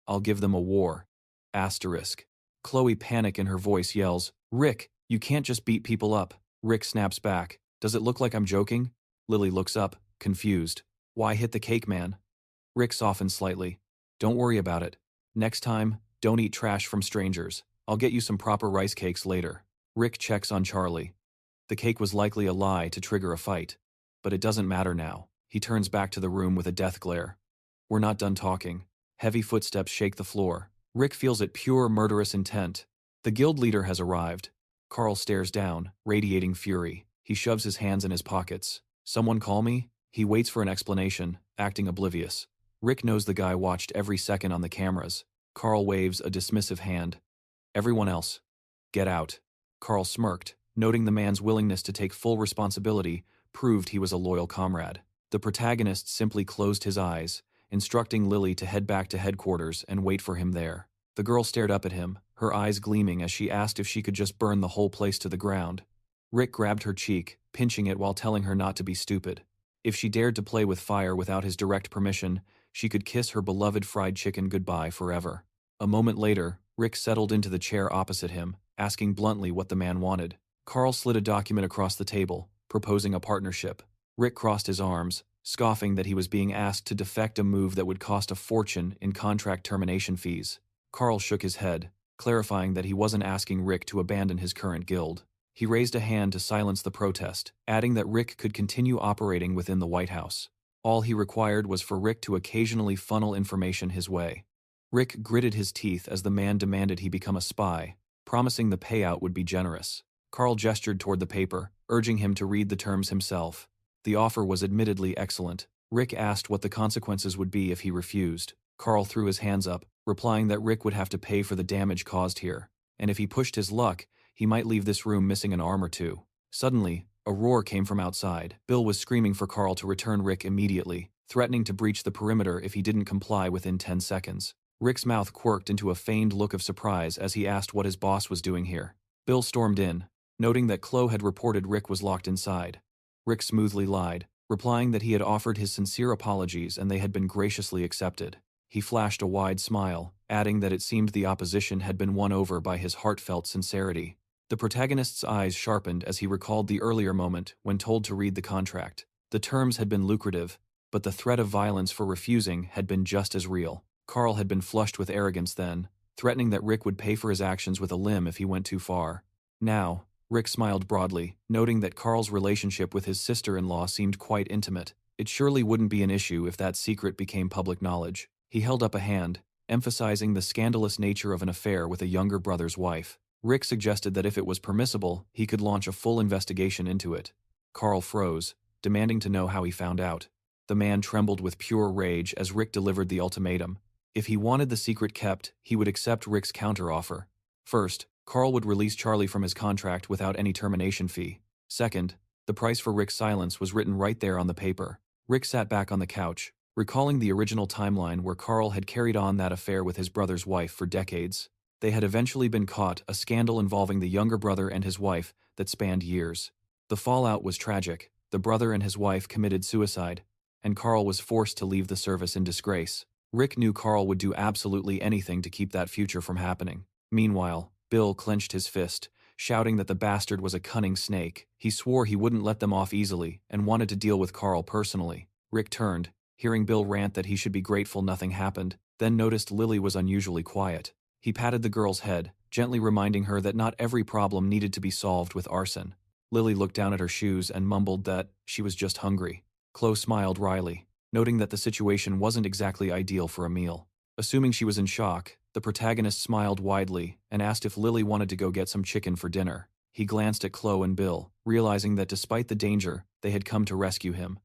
I'll give them a war. Asterisk. Chloe, panic in her voice, yells, Rick, you can't just beat people up. Rick snaps back. Does it look like I'm joking? Lily looks up, confused. Why hit the cake man? Rick softens slightly. Don't worry about it. Next time, don't eat trash from strangers. I'll get you some proper rice cakes later. Rick checks on Charlie. The cake was likely a lie to trigger a fight. But it doesn't matter now. He turns back to the room with a death glare. We're not done talking. Heavy footsteps shake the floor. Rick feels it pure murderous intent. The guild leader has arrived. Carl stares down, radiating fury. He shoves his hands in his pockets. Someone call me? He waits for an explanation, acting oblivious. Rick knows the guy watched every second on the cameras. Carl waves a dismissive hand. Everyone else, get out. Carl smirked, noting the man's willingness to take full responsibility proved he was a loyal comrade. The protagonist simply closed his eyes, instructing Lily to head back to headquarters and wait for him there. The girl stared up at him, her eyes gleaming as she asked if she could just burn the whole place to the ground. Rick grabbed her cheek, pinching it while telling her not to be stupid. If she dared to play with fire without his direct permission, she could kiss her beloved fried chicken goodbye forever. A moment later, Rick settled into the chair opposite him, asking bluntly what the man wanted. Carl slid a document across the table, proposing a partnership. Rick crossed his arms, scoffing that he was being asked to defect a move that would cost a fortune in contract termination fees. Carl shook his head, clarifying that he wasn't asking Rick to abandon his current guild. He raised a hand to silence the protest, adding that Rick could continue operating within the White House. All he required was for Rick to occasionally funnel information his way. Rick gritted his teeth as the man demanded he become a spy, promising the payout would be generous. Carl gestured toward the paper, urging him to read the terms himself. The offer was admittedly excellent. Rick asked what the consequences would be if he refused. Carl threw his hands up, replying that Rick would have to pay for the damage caused here, and if he pushed his luck, he might leave this room missing an arm or two. Suddenly, a roar came from outside. Bill was screaming for Carl to return Rick immediately, threatening to breach the perimeter if he didn't comply within 10 seconds. Rick's mouth quirked into a feigned look of surprise as he asked what his boss was doing here. Bill stormed in, noting that Chloe had reported Rick was locked inside. Rick smoothly lied, replying that he had offered his sincere apologies and they had been graciously accepted. He flashed a wide smile, adding that it seemed the opposition had been won over by his heartfelt sincerity. The protagonist's eyes sharpened as he recalled the earlier moment when told to read the contract. The terms had been lucrative, but the threat of violence for refusing had been just as real. Carl had been flushed with arrogance then, threatening that Rick would pay for his actions with a limb if he went too far. Now, Rick smiled broadly, noting that Carl's relationship with his sister-in-law seemed quite intimate. It surely wouldn't be an issue if that secret became public knowledge. He held up a hand, emphasizing the scandalous nature of an affair with a younger brother's wife. Rick suggested that if it was permissible, he could launch a full investigation into it. Carl froze, demanding to know how he found out. The man trembled with pure rage as Rick delivered the ultimatum. If he wanted the secret kept, he would accept Rick's counteroffer. First, Carl would release Charlie from his contract without any termination fee. Second, the price for Rick's silence was written right there on the paper. Rick sat back on the couch, recalling the original timeline where Carl had carried on that affair with his brother's wife for decades. They had eventually been caught, a scandal involving the younger brother and his wife that spanned years. The fallout was tragic. The brother and his wife committed suicide, and Carl was forced to leave the service in disgrace. Rick knew Carl would do absolutely anything to keep that future from happening. Meanwhile, Bill clenched his fist, shouting that the bastard was a cunning snake. He swore he wouldn't let them off easily and wanted to deal with Carl personally. Rick turned, hearing Bill rant that he should be grateful nothing happened, then noticed Lily was unusually quiet. He patted the girl's head, gently reminding her that not every problem needed to be solved with arson. Lily looked down at her shoes and mumbled that she was just hungry. Chloe smiled wryly, noting that the situation wasn't exactly ideal for a meal. Assuming she was in shock, the protagonist smiled widely and asked if Lily wanted to go get some chicken for dinner. He glanced at Chloe and Bill, realizing that despite the danger, they had come to rescue him.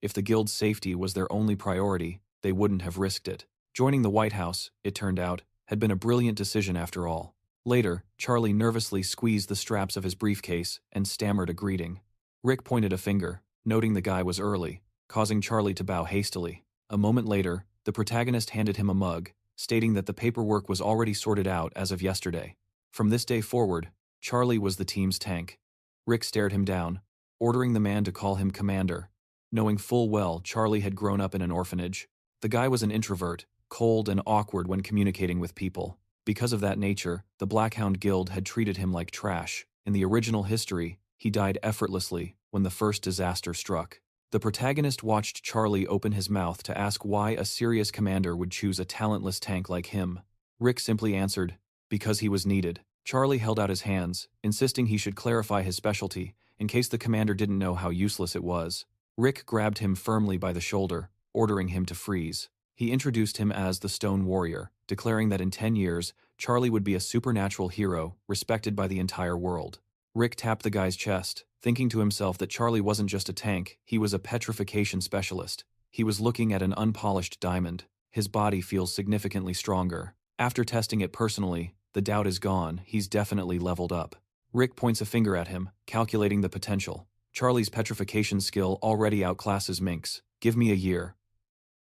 If the guild's safety was their only priority, they wouldn't have risked it. Joining the White House, it turned out, had been a brilliant decision after all. Later, Charlie nervously squeezed the straps of his briefcase and stammered a greeting. Rick pointed a finger, noting the guy was early, causing Charlie to bow hastily. A moment later, the protagonist handed him a mug, stating that the paperwork was already sorted out as of yesterday. From this day forward, Charlie was the team's tank. Rick stared him down, ordering the man to call him Commander, knowing full well Charlie had grown up in an orphanage. The guy was an introvert, cold and awkward when communicating with people. Because of that nature, the Blackhound Guild had treated him like trash. In the original history, he died effortlessly when the first disaster struck. The protagonist watched Charlie open his mouth to ask why a serious commander would choose a talentless tank like him. Rick simply answered, because he was needed. Charlie held out his hands, insisting he should clarify his specialty, in case the commander didn't know how useless it was. Rick grabbed him firmly by the shoulder, ordering him to freeze. He introduced him as the Stone Warrior, declaring that in 10 years, Charlie would be a supernatural hero, respected by the entire world. Rick tapped the guy's chest, thinking to himself that Charlie wasn't just a tank, he was a petrification specialist. He was looking at an unpolished diamond. His body feels significantly stronger. After testing it personally, the doubt is gone, he's definitely leveled up. Rick points a finger at him, calculating the potential. Charlie's petrification skill already outclasses Mink's. Give me a year.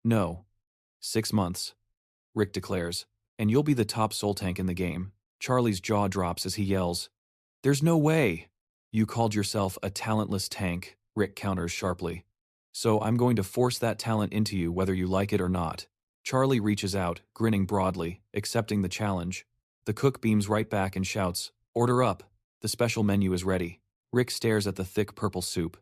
No. 6 months. Rick declares. And you'll be the top soul tank in the game. Charlie's jaw drops as he yells, "There's no way!" You called yourself a talentless tank, Rick counters sharply. So I'm going to force that talent into you whether you like it or not. Charlie reaches out, grinning broadly, accepting the challenge. The cook beams right back and shouts, "Order up. The special menu is ready." Rick stares at the thick purple soup.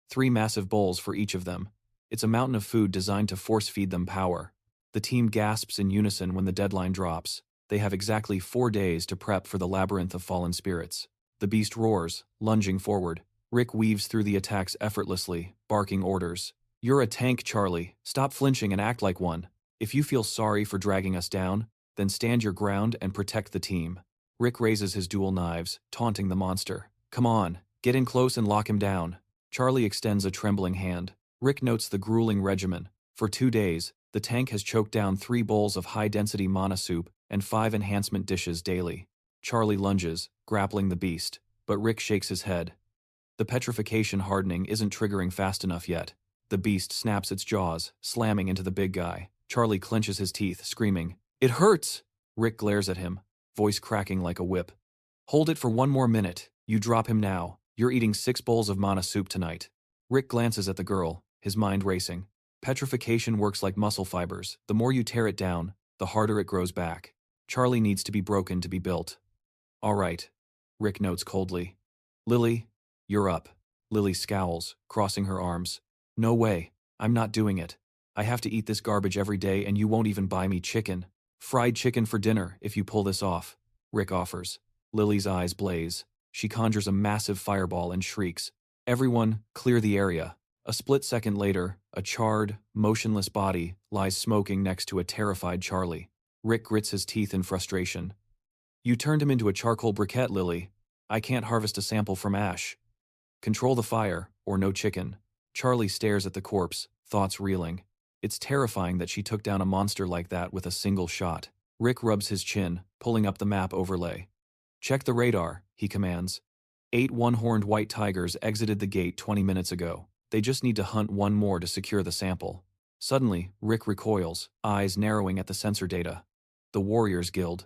3 massive bowls for each of them. It's a mountain of food designed to force-feed them power. The team gasps in unison when the deadline drops. They have exactly 4 days to prep for the labyrinth of fallen spirits. The beast roars, lunging forward. Rick weaves through the attacks effortlessly, barking orders. "You're a tank, Charlie. Stop flinching and act like one. If you feel sorry for dragging us down, then stand your ground and protect the team." Rick raises his dual knives, taunting the monster. "Come on, get in close and lock him down." Charlie extends a trembling hand. Rick notes the grueling regimen. For 2 days, the tank has choked down 3 bowls of high-density mana soup and 5 enhancement dishes daily. Charlie lunges, grappling the beast, but Rick shakes his head. The petrification hardening isn't triggering fast enough yet. The beast snaps its jaws, slamming into the big guy. Charlie clenches his teeth, screaming, "It hurts!" Rick glares at him, voice cracking like a whip. "Hold it for one more minute. You drop him now. You're eating 6 bowls of mana soup tonight." Rick glances at the girl, his mind racing. Petrification works like muscle fibers. The more you tear it down, the harder it grows back. Charlie needs to be broken to be built. "All right," Rick notes coldly. "Lily, you're up." Lily scowls, crossing her arms. "No way. I'm not doing it. I have to eat this garbage every day and you won't even buy me chicken. Fried chicken for dinner if you pull this off," Rick offers. Lily's eyes blaze. She conjures a massive fireball and shrieks, "Everyone, clear the area." A split second later, a charred, motionless body lies smoking next to a terrified Charlie. Rick grits his teeth in frustration. "You turned him into a charcoal briquette, Lily. I can't harvest a sample from ash. Control the fire, or no chicken." Charlie stares at the corpse, thoughts reeling. It's terrifying that she took down a monster like that with a single shot. Rick rubs his chin, pulling up the map overlay. "Check the radar," he commands. 8 one-horned white tigers exited the gate 20 minutes ago. They just need to hunt one more to secure the sample. Suddenly, Rick recoils, eyes narrowing at the sensor data. The Warriors Guild.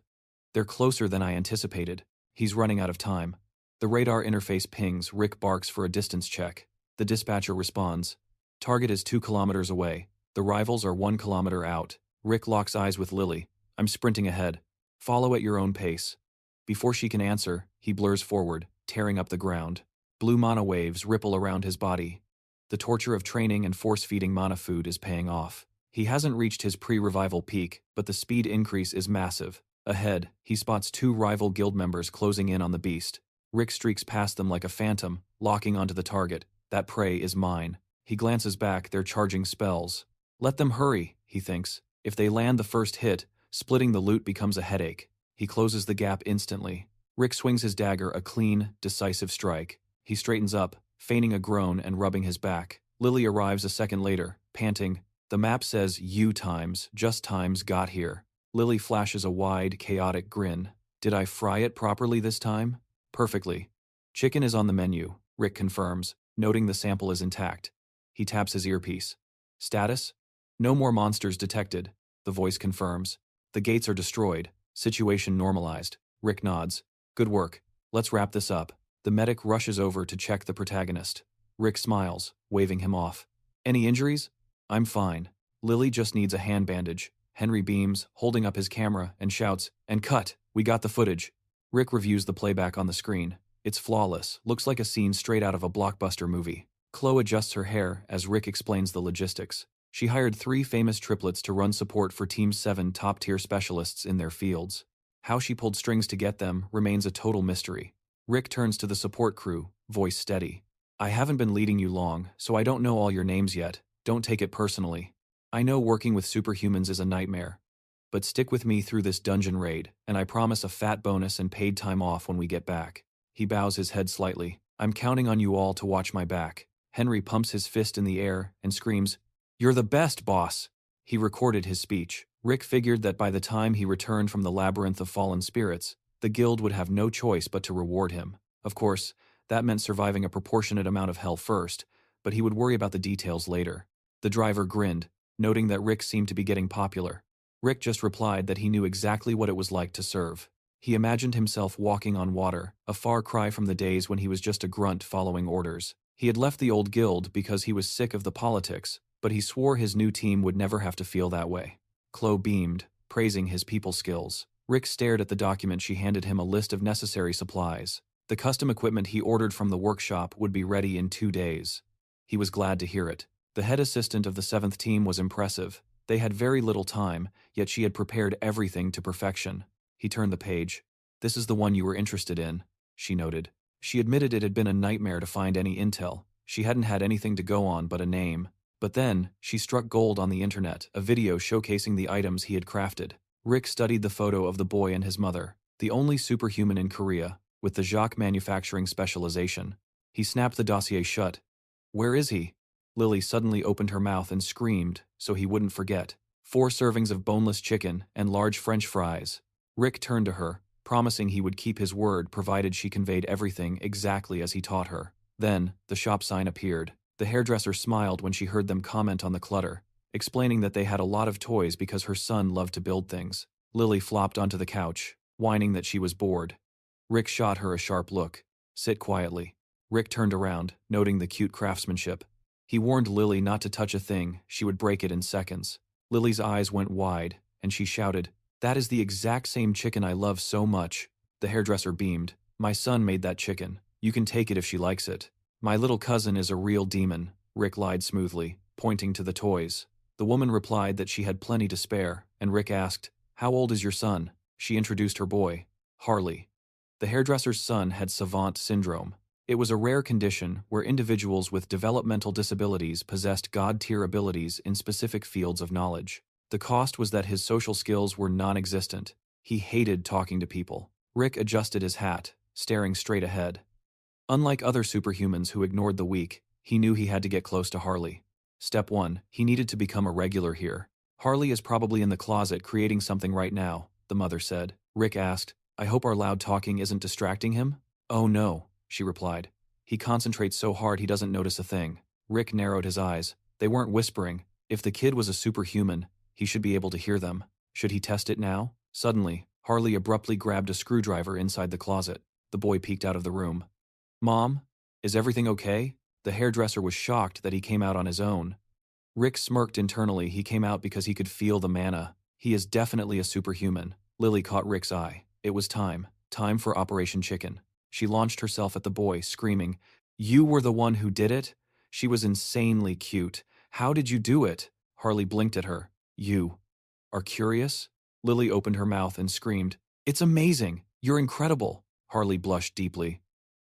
They're closer than I anticipated. He's running out of time. The radar interface pings. Rick barks for a distance check. The dispatcher responds. Target is 2 kilometers away. The rivals are 1 kilometer out. Rick locks eyes with Lily. "I'm sprinting ahead. Follow at your own pace." Before she can answer, he blurs forward, tearing up the ground. Blue mana waves ripple around his body. The torture of training and force-feeding mana food is paying off. He hasn't reached his pre-revival peak, but the speed increase is massive. Ahead, he spots 2 rival guild members closing in on the beast. Rick streaks past them like a phantom, locking onto the target. That prey is mine. He glances back, they're charging spells. Let them hurry, he thinks. If they land the first hit, splitting the loot becomes a headache. He closes the gap instantly. Rick swings his dagger, a clean, decisive strike. He straightens up, feigning a groan and rubbing his back. Lily arrives a second later, panting. The map says "you times, just times got here." Lily flashes a wide, chaotic grin. "Did I fry it properly this time?" "Perfectly." "Chicken is on the menu," Rick confirms, noting the sample is intact. He taps his earpiece. "Status? No more monsters detected," the voice confirms. "The gates are destroyed. Situation normalized." Rick nods. "Good work. Let's wrap this up." The medic rushes over to check the protagonist. Rick smiles, waving him off. "Any injuries?" "I'm fine. Lily just needs a hand bandage." Henry beams, holding up his camera, and shouts, "And cut! We got the footage." Rick reviews the playback on the screen. It's flawless, looks like a scene straight out of a blockbuster movie. Chloe adjusts her hair as Rick explains the logistics. She hired 3 famous triplets to run support for Team 7 top-tier specialists in their fields. How she pulled strings to get them remains a total mystery. Rick turns to the support crew, voice steady. "I haven't been leading you long, so I don't know all your names yet. Don't take it personally. I know working with superhumans is a nightmare. But stick with me through this dungeon raid, and I promise a fat bonus and paid time off when we get back." He bows his head slightly. "I'm counting on you all to watch my back." Henry pumps his fist in the air and screams, "You're the best, boss!" He recorded his speech. Rick figured that by the time he returned from the labyrinth of fallen spirits, the guild would have no choice but to reward him. Of course, that meant surviving a proportionate amount of hell first, but he would worry about the details later. The driver grinned, noting that Rick seemed to be getting popular. Rick just replied that he knew exactly what it was like to serve. He imagined himself walking on water, a far cry from the days when he was just a grunt following orders. He had left the old guild because he was sick of the politics, but he swore his new team would never have to feel that way. Chloe beamed, praising his people skills. Rick stared at the document she handed him, a list of necessary supplies. The custom equipment he ordered from the workshop would be ready in 2 days. He was glad to hear it. The head assistant of the 7th team was impressive. They had very little time, yet she had prepared everything to perfection. He turned the page. "This is the one you were interested in," she noted. She admitted it had been a nightmare to find any intel. She hadn't had anything to go on but a name. But then, she struck gold on the internet, a video showcasing the items he had crafted. Rick studied the photo of the boy and his mother, the only superhuman in Korea, with the Jacques manufacturing specialization. He snapped the dossier shut. "Where is he?" Lily suddenly opened her mouth and screamed, so he wouldn't forget. 4 servings of boneless chicken and large French fries. Rick turned to her, promising he would keep his word provided she conveyed everything exactly as he taught her. Then, the shop sign appeared. The hairdresser smiled when she heard them comment on the clutter, explaining that they had a lot of toys because her son loved to build things. Lily flopped onto the couch, whining that she was bored. Rick shot her a sharp look. "Sit quietly." Rick turned around, noting the cute craftsmanship. He warned Lily not to touch a thing, she would break it in seconds. Lily's eyes went wide, and she shouted, "That is the exact same chicken I love so much." The hairdresser beamed. "My son made that chicken. You can take it if she likes it." "My little cousin is a real demon," Rick lied smoothly, pointing to the toys. The woman replied that she had plenty to spare, and Rick asked, "How old is your son?" She introduced her boy, Harley. The hairdresser's son had savant syndrome. It was a rare condition where individuals with developmental disabilities possessed God-tier abilities in specific fields of knowledge. The cost was that his social skills were non-existent. He hated talking to people. Rick adjusted his hat, staring straight ahead. Unlike other superhumans who ignored the weak, he knew he had to get close to Harley. Step 1, he needed to become a regular here. "Harley is probably in the closet creating something right now," the mother said. Rick asked, "I hope our loud talking isn't distracting him?" "Oh no," she replied. "He concentrates so hard he doesn't notice a thing." Rick narrowed his eyes. They weren't whispering. If the kid was a superhuman, he should be able to hear them. Should he test it now? Suddenly, Harley abruptly grabbed a screwdriver inside the closet. The boy peeked out of the room. "Mom? Is everything okay?" The hairdresser was shocked that he came out on his own. Rick smirked internally. He came out because he could feel the mana. He is definitely a superhuman. Lily caught Rick's eye. It was time. Time for Operation Chicken. She launched herself at the boy, screaming, "You were the one who did it?" She was insanely cute. "How did you do it?" Harley blinked at her. "You are curious?" Lily opened her mouth and screamed, "It's amazing! You're incredible!" Harley blushed deeply.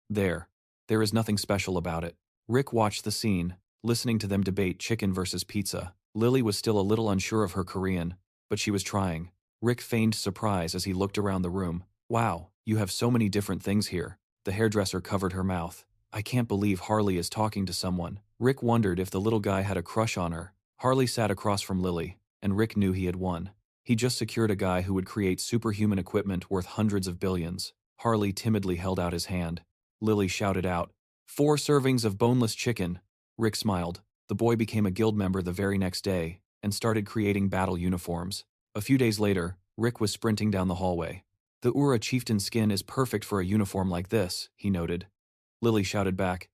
There is nothing special about it." Rick watched the scene, listening to them debate chicken versus pizza. Lily was still a little unsure of her Korean, but she was trying. Rick feigned surprise as he looked around the room. "Wow, you have so many different things here." The hairdresser covered her mouth. "I can't believe Harley is talking to someone." Rick wondered if the little guy had a crush on her. Harley sat across from Lily, and Rick knew he had won. He just secured a guy who would create superhuman equipment worth hundreds of billions. Harley timidly held out his hand. Lily shouted out, "4 servings of boneless chicken." Rick smiled. The boy became a guild member the very next day, and started creating battle uniforms. A few days later, Rick was sprinting down the hallway. "The Ura chieftain skin is perfect for a uniform like this," he noted. Lily shouted back,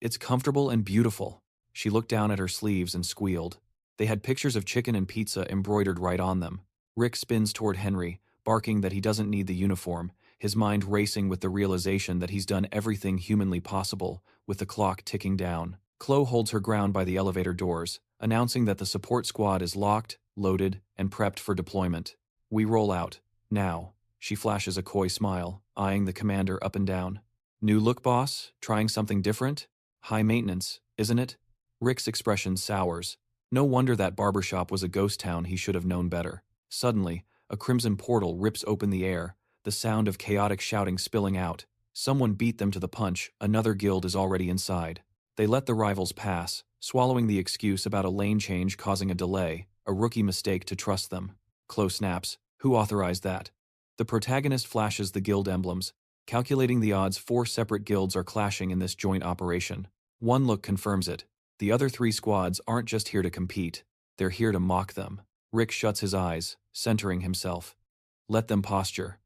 "It's comfortable and beautiful." She looked down at her sleeves and squealed. They had pictures of chicken and pizza embroidered right on them. Rick spins toward Henry, barking that he doesn't need the uniform, his mind racing with the realization that he's done everything humanly possible, with the clock ticking down. Chloe holds her ground by the elevator doors, announcing that the support squad is locked, loaded, and prepped for deployment. "We roll out. Now." She flashes a coy smile, eyeing the commander up and down. "New look, boss? Trying something different? High maintenance, isn't it?" Rick's expression sours. No wonder that barbershop was a ghost town. He should have known better. Suddenly, a crimson portal rips open the air, the sound of chaotic shouting spilling out. Someone beat them to the punch. Another guild is already inside. They let the rivals pass, swallowing the excuse about a lane change causing a delay, a rookie mistake to trust them. Chloe snaps, "Who authorized that?" The protagonist flashes the guild emblems, calculating the odds 4 separate guilds are clashing in this joint operation. One look confirms it. The other 3 squads aren't just here to compete. They're here to mock them. Rick shuts his eyes, centering himself. Let them posture.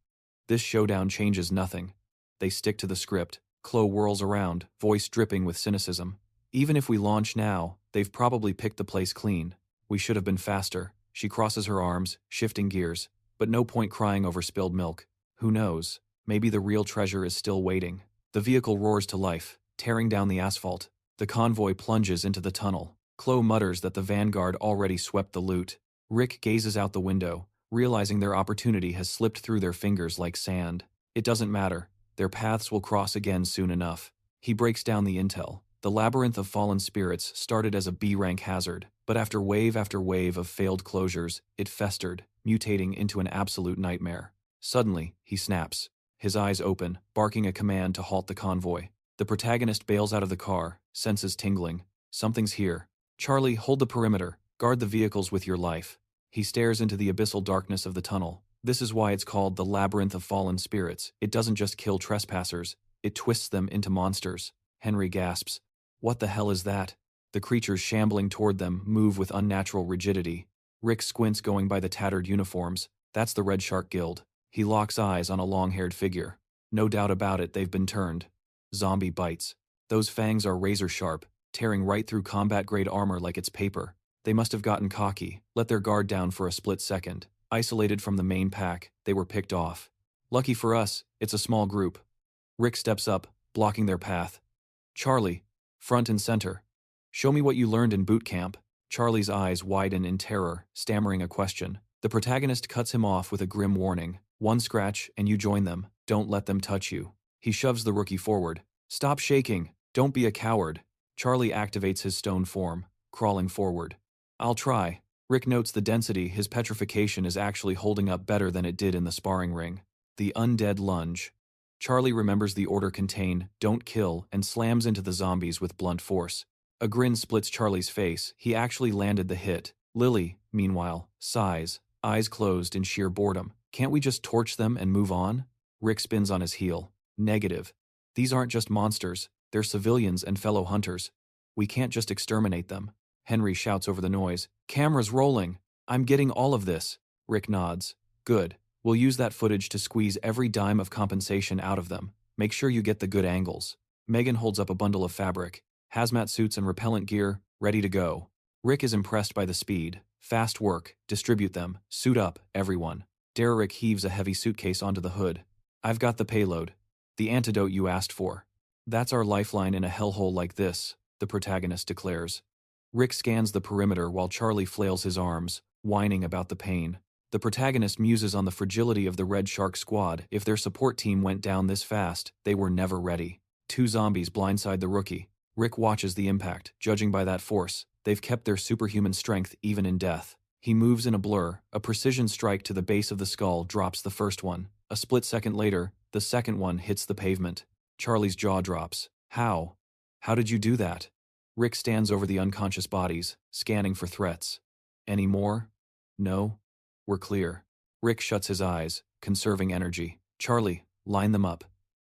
This showdown changes nothing. They stick to the script. Chloe whirls around, voice dripping with cynicism. "Even if we launch now, they've probably picked the place clean. We should have been faster." She crosses her arms, shifting gears. But no point crying over spilled milk. Who knows? Maybe the real treasure is still waiting. The vehicle roars to life, tearing down the asphalt. The convoy plunges into the tunnel. Chloe mutters that the vanguard already swept the loot. Rick gazes out the window, realizing their opportunity has slipped through their fingers like sand. It doesn't matter. Their paths will cross again soon enough. He breaks down the intel. The labyrinth of fallen spirits started as a B-rank hazard, but after wave of failed closures, it festered, mutating into an absolute nightmare. Suddenly, he snaps. His eyes open, barking a command to halt the convoy. The protagonist bails out of the car, senses tingling. Something's here. "Charlie, hold the perimeter. Guard the vehicles with your life." He stares into the abyssal darkness of the tunnel. This is why it's called the Labyrinth of Fallen Spirits. It doesn't just kill trespassers, it twists them into monsters. Henry gasps. What the hell is that? The creatures shambling toward them move with unnatural rigidity. Rick squints, going by the tattered uniforms. That's the Red Shark Guild. He locks eyes on a long-haired figure. No doubt about it, they've been turned. Zombie bites. Those fangs are razor-sharp, tearing right through combat-grade armor like it's paper. They must have gotten cocky, let their guard down for a split second. Isolated from the main pack, they were picked off. Lucky for us, it's a small group. Rick steps up, blocking their path. Charlie, front and center. Show me what you learned in boot camp. Charlie's eyes widen in terror, stammering a question. The protagonist cuts him off with a grim warning. One scratch, and you join them. Don't let them touch you. He shoves the rookie forward. Stop shaking. Don't be a coward. Charlie activates his stone form, crawling forward. I'll try. Rick notes the density. His petrification is actually holding up better than it did in the sparring ring. The undead lunge. Charlie remembers the order: contain, don't kill, and slams into the zombies with blunt force. A grin splits Charlie's face. He actually landed the hit. Lily, meanwhile, sighs, eyes closed in sheer boredom. Can't we just torch them and move on? Rick spins on his heel. Negative. These aren't just monsters, they're civilians and fellow hunters. We can't just exterminate them. Henry shouts over the noise. Camera's rolling. I'm getting all of this. Rick nods. Good. We'll use that footage to squeeze every dime of compensation out of them. Make sure you get the good angles. Megan holds up a bundle of fabric. Hazmat suits and repellent gear, ready to go. Rick is impressed by the speed. Fast work. Distribute them. Suit up, everyone. Derrick heaves a heavy suitcase onto the hood. I've got the payload. The antidote you asked for. That's our lifeline in a hellhole like this, the protagonist declares. Rick scans the perimeter while Charlie flails his arms, whining about the pain. The protagonist muses on the fragility of the Red Shark squad. If their support team went down this fast, they were never ready. 2 zombies blindside the rookie. Rick watches the impact. Judging by that force, they've kept their superhuman strength even in death. He moves in a blur. A precision strike to the base of the skull drops the first one. A split second later, the second one hits the pavement. Charlie's jaw drops. How? How did you do that? Rick stands over the unconscious bodies, scanning for threats. Any more? No? We're clear. Rick shuts his eyes, conserving energy. Charlie, line them up.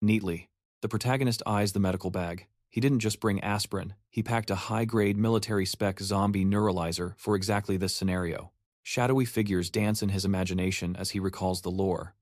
Neatly. The protagonist eyes the medical bag. He didn't just bring aspirin, he packed a high-grade military-spec zombie neuralizer for exactly this scenario. Shadowy figures dance in his imagination as he recalls the lore.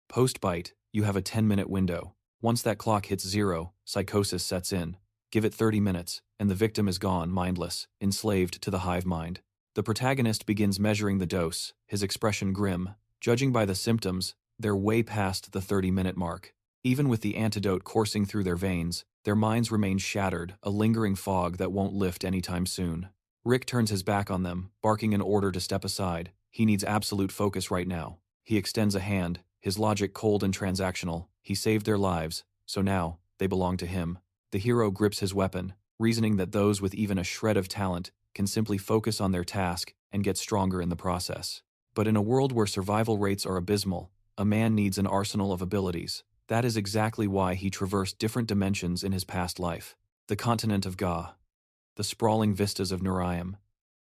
Post-bite, you have a 10-minute window. Once that clock hits 0, psychosis sets in. Give it 30 minutes, and the victim is gone, mindless, enslaved to the hive mind. The protagonist begins measuring the dose, his expression grim. Judging by the symptoms, they're way past the 30-minute mark. Even with the antidote coursing through their veins, their minds remain shattered, a lingering fog that won't lift anytime soon. Rick turns his back on them, barking an order to step aside. He needs absolute focus right now. He extends a hand, his logic cold and transactional. He saved their lives, so now, they belong to him. The hero grips his weapon, reasoning that those with even a shred of talent can simply focus on their task and get stronger in the process. But in a world where survival rates are abysmal, a man needs an arsenal of abilities. That is exactly why he traversed different dimensions in his past life. The continent of Ga, the sprawling vistas of Nuraim,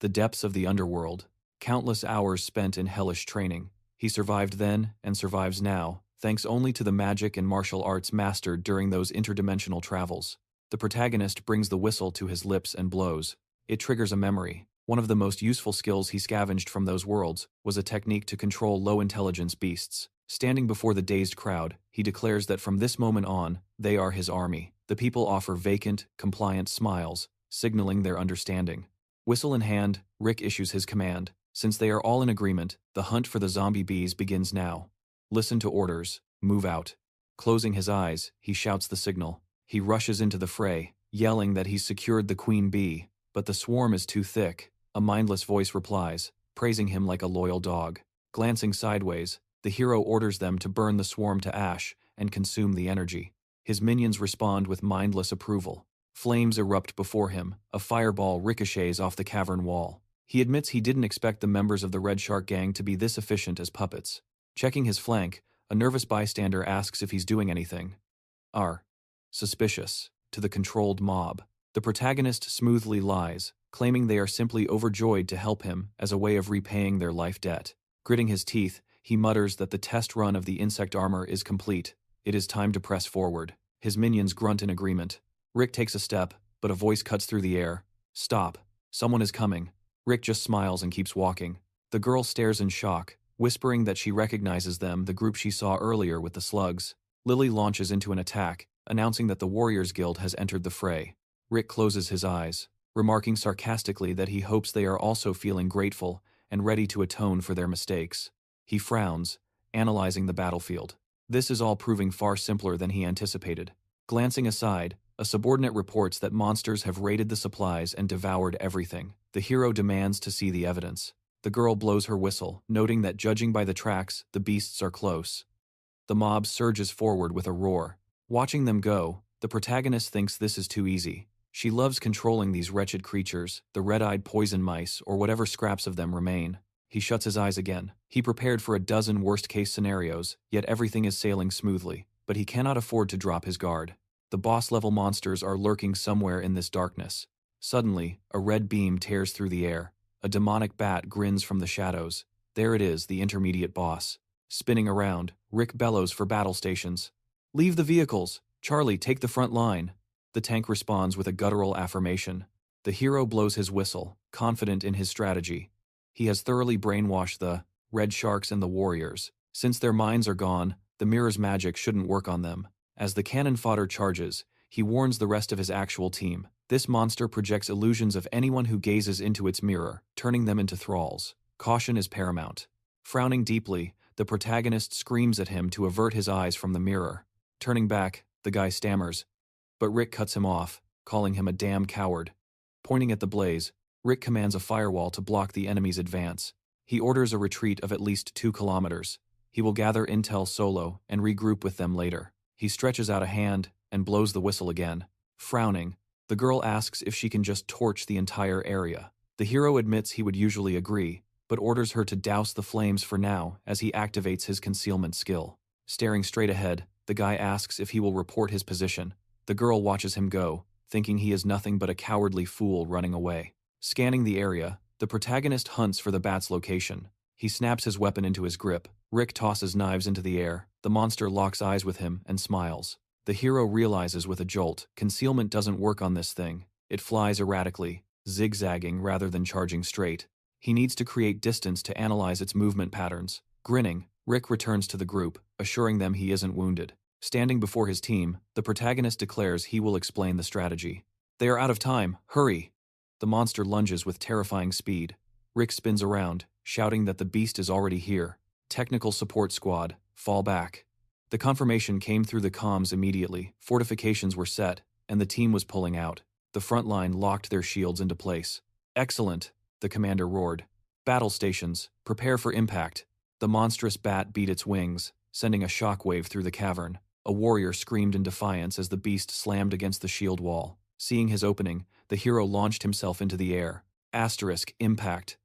the depths of the underworld, countless hours spent in hellish training. He survived then and survives now, thanks only to the magic and martial arts mastered during those interdimensional travels. The protagonist brings the whistle to his lips and blows. It triggers a memory. One of the most useful skills he scavenged from those worlds was a technique to control low-intelligence beasts. Standing before the dazed crowd, he declares that from this moment on, they are his army. The people offer vacant, compliant smiles, signaling their understanding. Whistle in hand, Rick issues his command. Since they are all in agreement, the hunt for the zombie bees begins now. Listen to orders, move out. Closing his eyes, he shouts the signal. He rushes into the fray, yelling that he's secured the queen bee, but the swarm is too thick. A mindless voice replies, praising him like a loyal dog. Glancing sideways, the hero orders them to burn the swarm to ash and consume the energy. His minions respond with mindless approval. Flames erupt before him, a fireball ricochets off the cavern wall. He admits he didn't expect the members of the Red Shark gang to be this efficient as puppets. Checking his flank, a nervous bystander asks if he's doing anything. Suspicious, to the controlled mob. The protagonist smoothly lies, claiming they are simply overjoyed to help him as a way of repaying their life debt. Gritting his teeth, He mutters that the test run of the insect armor is complete. It is time to press forward. His minions grunt in agreement. Rick takes a step, but a voice cuts through the air. Stop. Someone is coming. Rick just smiles and keeps walking. The girl stares in shock, whispering that she recognizes them, the group she saw earlier with the slugs. Lily launches into an attack, announcing that the Warriors Guild has entered the fray. Rick closes his eyes, remarking sarcastically that he hopes they are also feeling grateful and ready to atone for their mistakes. He frowns, analyzing the battlefield. This is all proving far simpler than he anticipated. Glancing aside, a subordinate reports that monsters have raided the supplies and devoured everything. The hero demands to see the evidence. The girl blows her whistle, noting that judging by the tracks, the beasts are close. The mob surges forward with a roar. Watching them go, the protagonist thinks this is too easy. She loves controlling these wretched creatures, the red-eyed poison mice or whatever scraps of them remain. He shuts his eyes again. He prepared for a dozen worst-case scenarios, yet everything is sailing smoothly. But he cannot afford to drop his guard. The boss-level monsters are lurking somewhere in this darkness. Suddenly, a red beam tears through the air. A demonic bat grins from the shadows. There it is, the intermediate boss. Spinning around, Rick bellows for battle stations. "Leave the vehicles! Charlie, take the front line!" The tank responds with a guttural affirmation. The hero blows his whistle, confident in his strategy. He has thoroughly brainwashed the red sharks and the warriors. Since their minds are gone, the mirror's magic shouldn't work on them. As the cannon fodder charges, he warns the rest of his actual team. This monster projects illusions of anyone who gazes into its mirror, turning them into thralls. Caution is paramount. Frowning deeply, the protagonist screams at him to avert his eyes from the mirror. Turning back, the guy stammers. But Rick cuts him off, calling him a damn coward. Pointing at the blaze, Rick commands a firewall to block the enemy's advance. He orders a retreat of at least 2 kilometers. He will gather intel solo and regroup with them later. He stretches out a hand and blows the whistle again. Frowning, the girl asks if she can just torch the entire area. The hero admits he would usually agree, but orders her to douse the flames for now as he activates his concealment skill. Staring straight ahead, the guy asks if he will report his position. The girl watches him go, thinking he is nothing but a cowardly fool running away. Scanning the area, the protagonist hunts for the bat's location. He snaps his weapon into his grip. Rick tosses knives into the air. The monster locks eyes with him and smiles. The hero realizes with a jolt, concealment doesn't work on this thing. It flies erratically, zigzagging rather than charging straight. He needs to create distance to analyze its movement patterns. Grinning, Rick returns to the group, assuring them he isn't wounded. Standing before his team, the protagonist declares he will explain the strategy. "They are out of time, hurry!" The monster lunges with terrifying speed. Rick spins around, shouting that the beast is already here. "Technical support squad, fall back." The confirmation came through the comms immediately. Fortifications were set, and the team was pulling out. The front line locked their shields into place. "Excellent," the commander roared. "Battle stations, prepare for impact." The monstrous bat beat its wings, sending a shockwave through the cavern. A warrior screamed in defiance as the beast slammed against the shield wall. Seeing his opening, the hero launched himself into the air. Impact.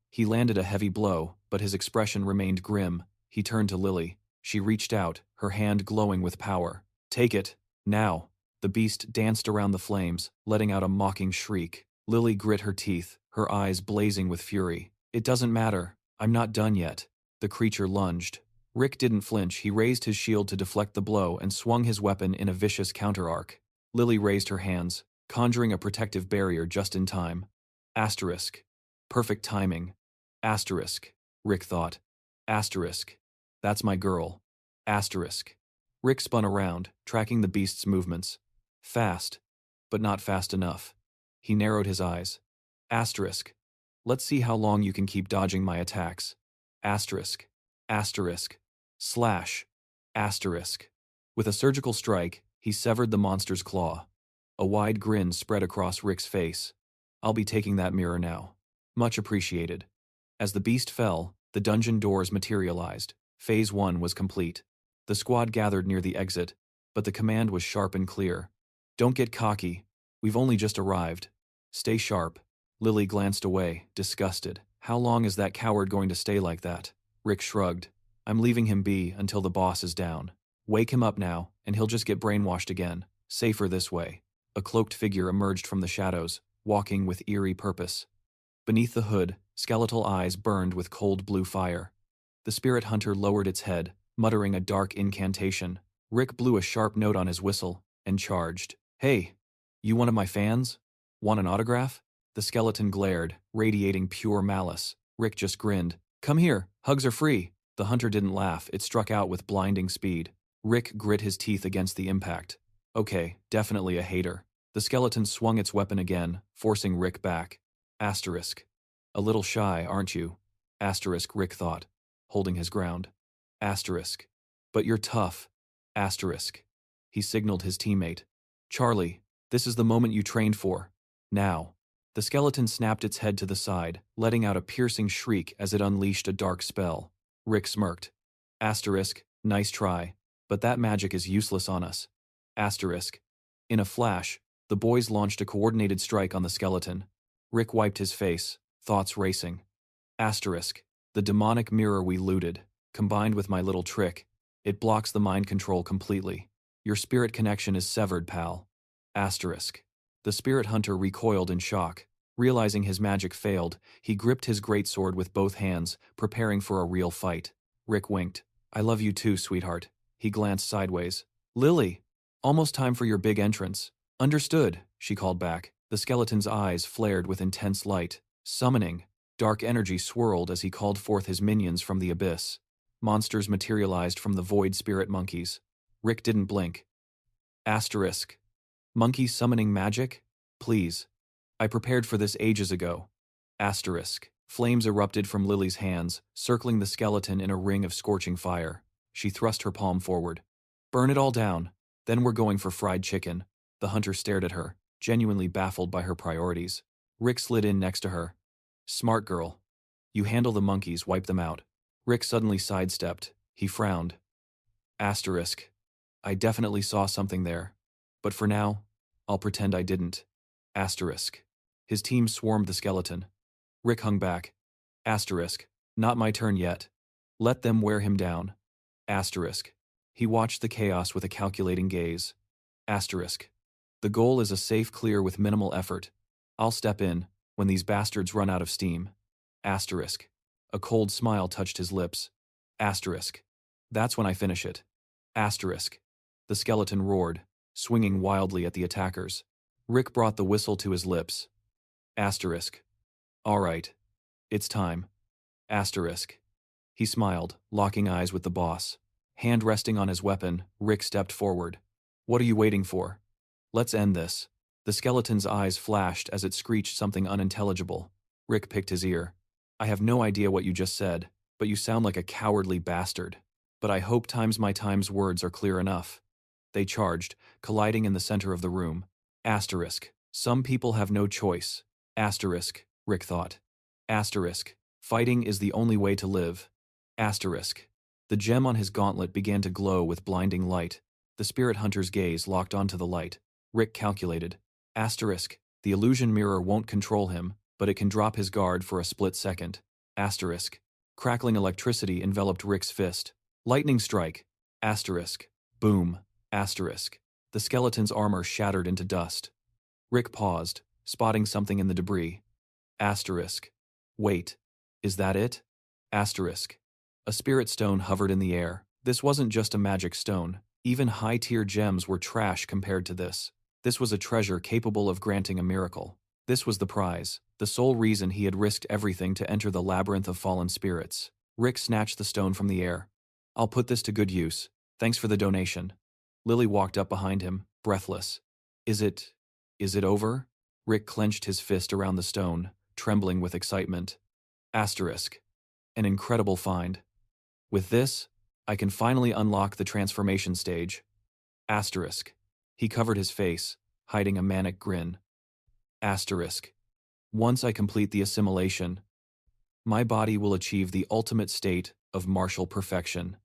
He landed a heavy blow, but his expression remained grim. He turned to Lily. She reached out, her hand glowing with power. "Take it, now." The beast danced around the flames, letting out a mocking shriek. Lily grit her teeth, her eyes blazing with fury. "It doesn't matter. I'm not done yet." The creature lunged. Rick didn't flinch. He raised his shield to deflect the blow and swung his weapon in a vicious counter-arc. Lily raised her hands, conjuring a protective barrier just in time. Perfect timing. Rick thought. That's my girl. Rick spun around, tracking the beast's movements. Fast, but not fast enough. He narrowed his eyes. Let's see how long you can keep dodging my attacks. Slash. With a surgical strike, he severed the monster's claw. A wide grin spread across Rick's face. "I'll be taking that mirror now." "Much appreciated." As the beast fell, the dungeon doors materialized. Phase 1 was complete. The squad gathered near the exit, but the command was sharp and clear. "Don't get cocky. We've only just arrived. Stay sharp." Lily glanced away, disgusted. How long is that coward going to stay like that? Rick shrugged. "I'm leaving him be until the boss is down. Wake him up now, and he'll just get brainwashed again. Safer this way." A cloaked figure emerged from the shadows, walking with eerie purpose. Beneath the hood, skeletal eyes burned with cold blue fire. The spirit hunter lowered its head, muttering a dark incantation. Rick blew a sharp note on his whistle and charged. Hey, you one of my fans? Want an autograph? The skeleton glared, radiating pure malice. Rick just grinned. Come here, hugs are free. The hunter didn't laugh, it struck out with blinding speed. Rick grit his teeth against the impact. Okay, definitely a hater. The skeleton swung its weapon again, forcing Rick back. Asterisk. A little shy, aren't you? Asterisk, Rick thought, holding his ground. Asterisk. But you're tough. Asterisk. He signaled his teammate. Charlie, this is the moment you trained for. Now. The skeleton snapped its head to the side, letting out a piercing shriek as it unleashed a dark spell. Rick smirked. Asterisk, nice try, but that magic is useless on us. Asterisk. In a flash, the boys launched a coordinated strike on the skeleton. Rick wiped his face, thoughts racing. Asterisk. The demonic mirror we looted, combined with my little trick, it blocks the mind control completely. Your spirit connection is severed, pal. Asterisk. The spirit hunter recoiled in shock. Realizing his magic failed, he gripped his greatsword with both hands, preparing for a real fight. Rick winked. I love you too, sweetheart. He glanced sideways. Lily! Almost time for your big entrance. Understood, she called back. The skeleton's eyes flared with intense light. Summoning. Dark energy swirled as he called forth his minions from the abyss. Monsters materialized from the void spirit monkeys. Rick didn't blink. Asterisk. Monkey summoning magic? Please. I prepared for this ages ago. Asterisk. Flames erupted from Lily's hands, circling the skeleton in a ring of scorching fire. She thrust her palm forward. Burn it all down. Then we're going for fried chicken. The hunter stared at her, genuinely baffled by her priorities. Rick slid in next to her. Smart girl. You handle the monkeys, wipe them out. Rick suddenly sidestepped. He frowned. Asterisk. I definitely saw something there. But for now, I'll pretend I didn't. Asterisk. His team swarmed the skeleton. Rick hung back. Asterisk. Not my turn yet. Let them wear him down. Asterisk. He watched the chaos with a calculating gaze. Asterisk. The goal is a safe clear with minimal effort. I'll step in when these bastards run out of steam. Asterisk. A cold smile touched his lips. Asterisk. That's when I finish it. Asterisk. The skeleton roared, swinging wildly at the attackers. Rick brought the whistle to his lips. Asterisk. All right. It's time. Asterisk. He smiled, locking eyes with the boss. Hand resting on his weapon, Rick stepped forward. What are you waiting for? Let's end this. The skeleton's eyes flashed as it screeched something unintelligible. Rick picked his ear. I have no idea what you just said, but you sound like a cowardly bastard. But I hope times my times words are clear enough. They charged, colliding in the center of the room. Asterisk. Some people have no choice. Asterisk, Rick thought. Asterisk. Fighting is the only way to live. Asterisk. The gem on his gauntlet began to glow with blinding light. The spirit hunter's gaze locked onto the light. Rick calculated. Asterisk. The illusion mirror won't control him, but it can drop his guard for a split second. Asterisk. Crackling electricity enveloped Rick's fist. Lightning strike. Asterisk. Boom. Asterisk. The skeleton's armor shattered into dust. Rick paused, spotting something in the debris. Asterisk. Wait. Is that it? Asterisk. A spirit stone hovered in the air. This wasn't just a magic stone. Even high-tier gems were trash compared to this. This was a treasure capable of granting a miracle. This was the prize, the sole reason he had risked everything to enter the labyrinth of fallen spirits. Rick snatched the stone from the air. I'll put this to good use. Thanks for the donation. Lily walked up behind him, breathless. Is it over? Rick clenched his fist around the stone, trembling with excitement. Asterisk. An incredible find. With this, I can finally unlock the transformation stage. Asterisk. He covered his face, hiding a manic grin. Asterisk. Once I complete the assimilation, my body will achieve the ultimate state of martial perfection.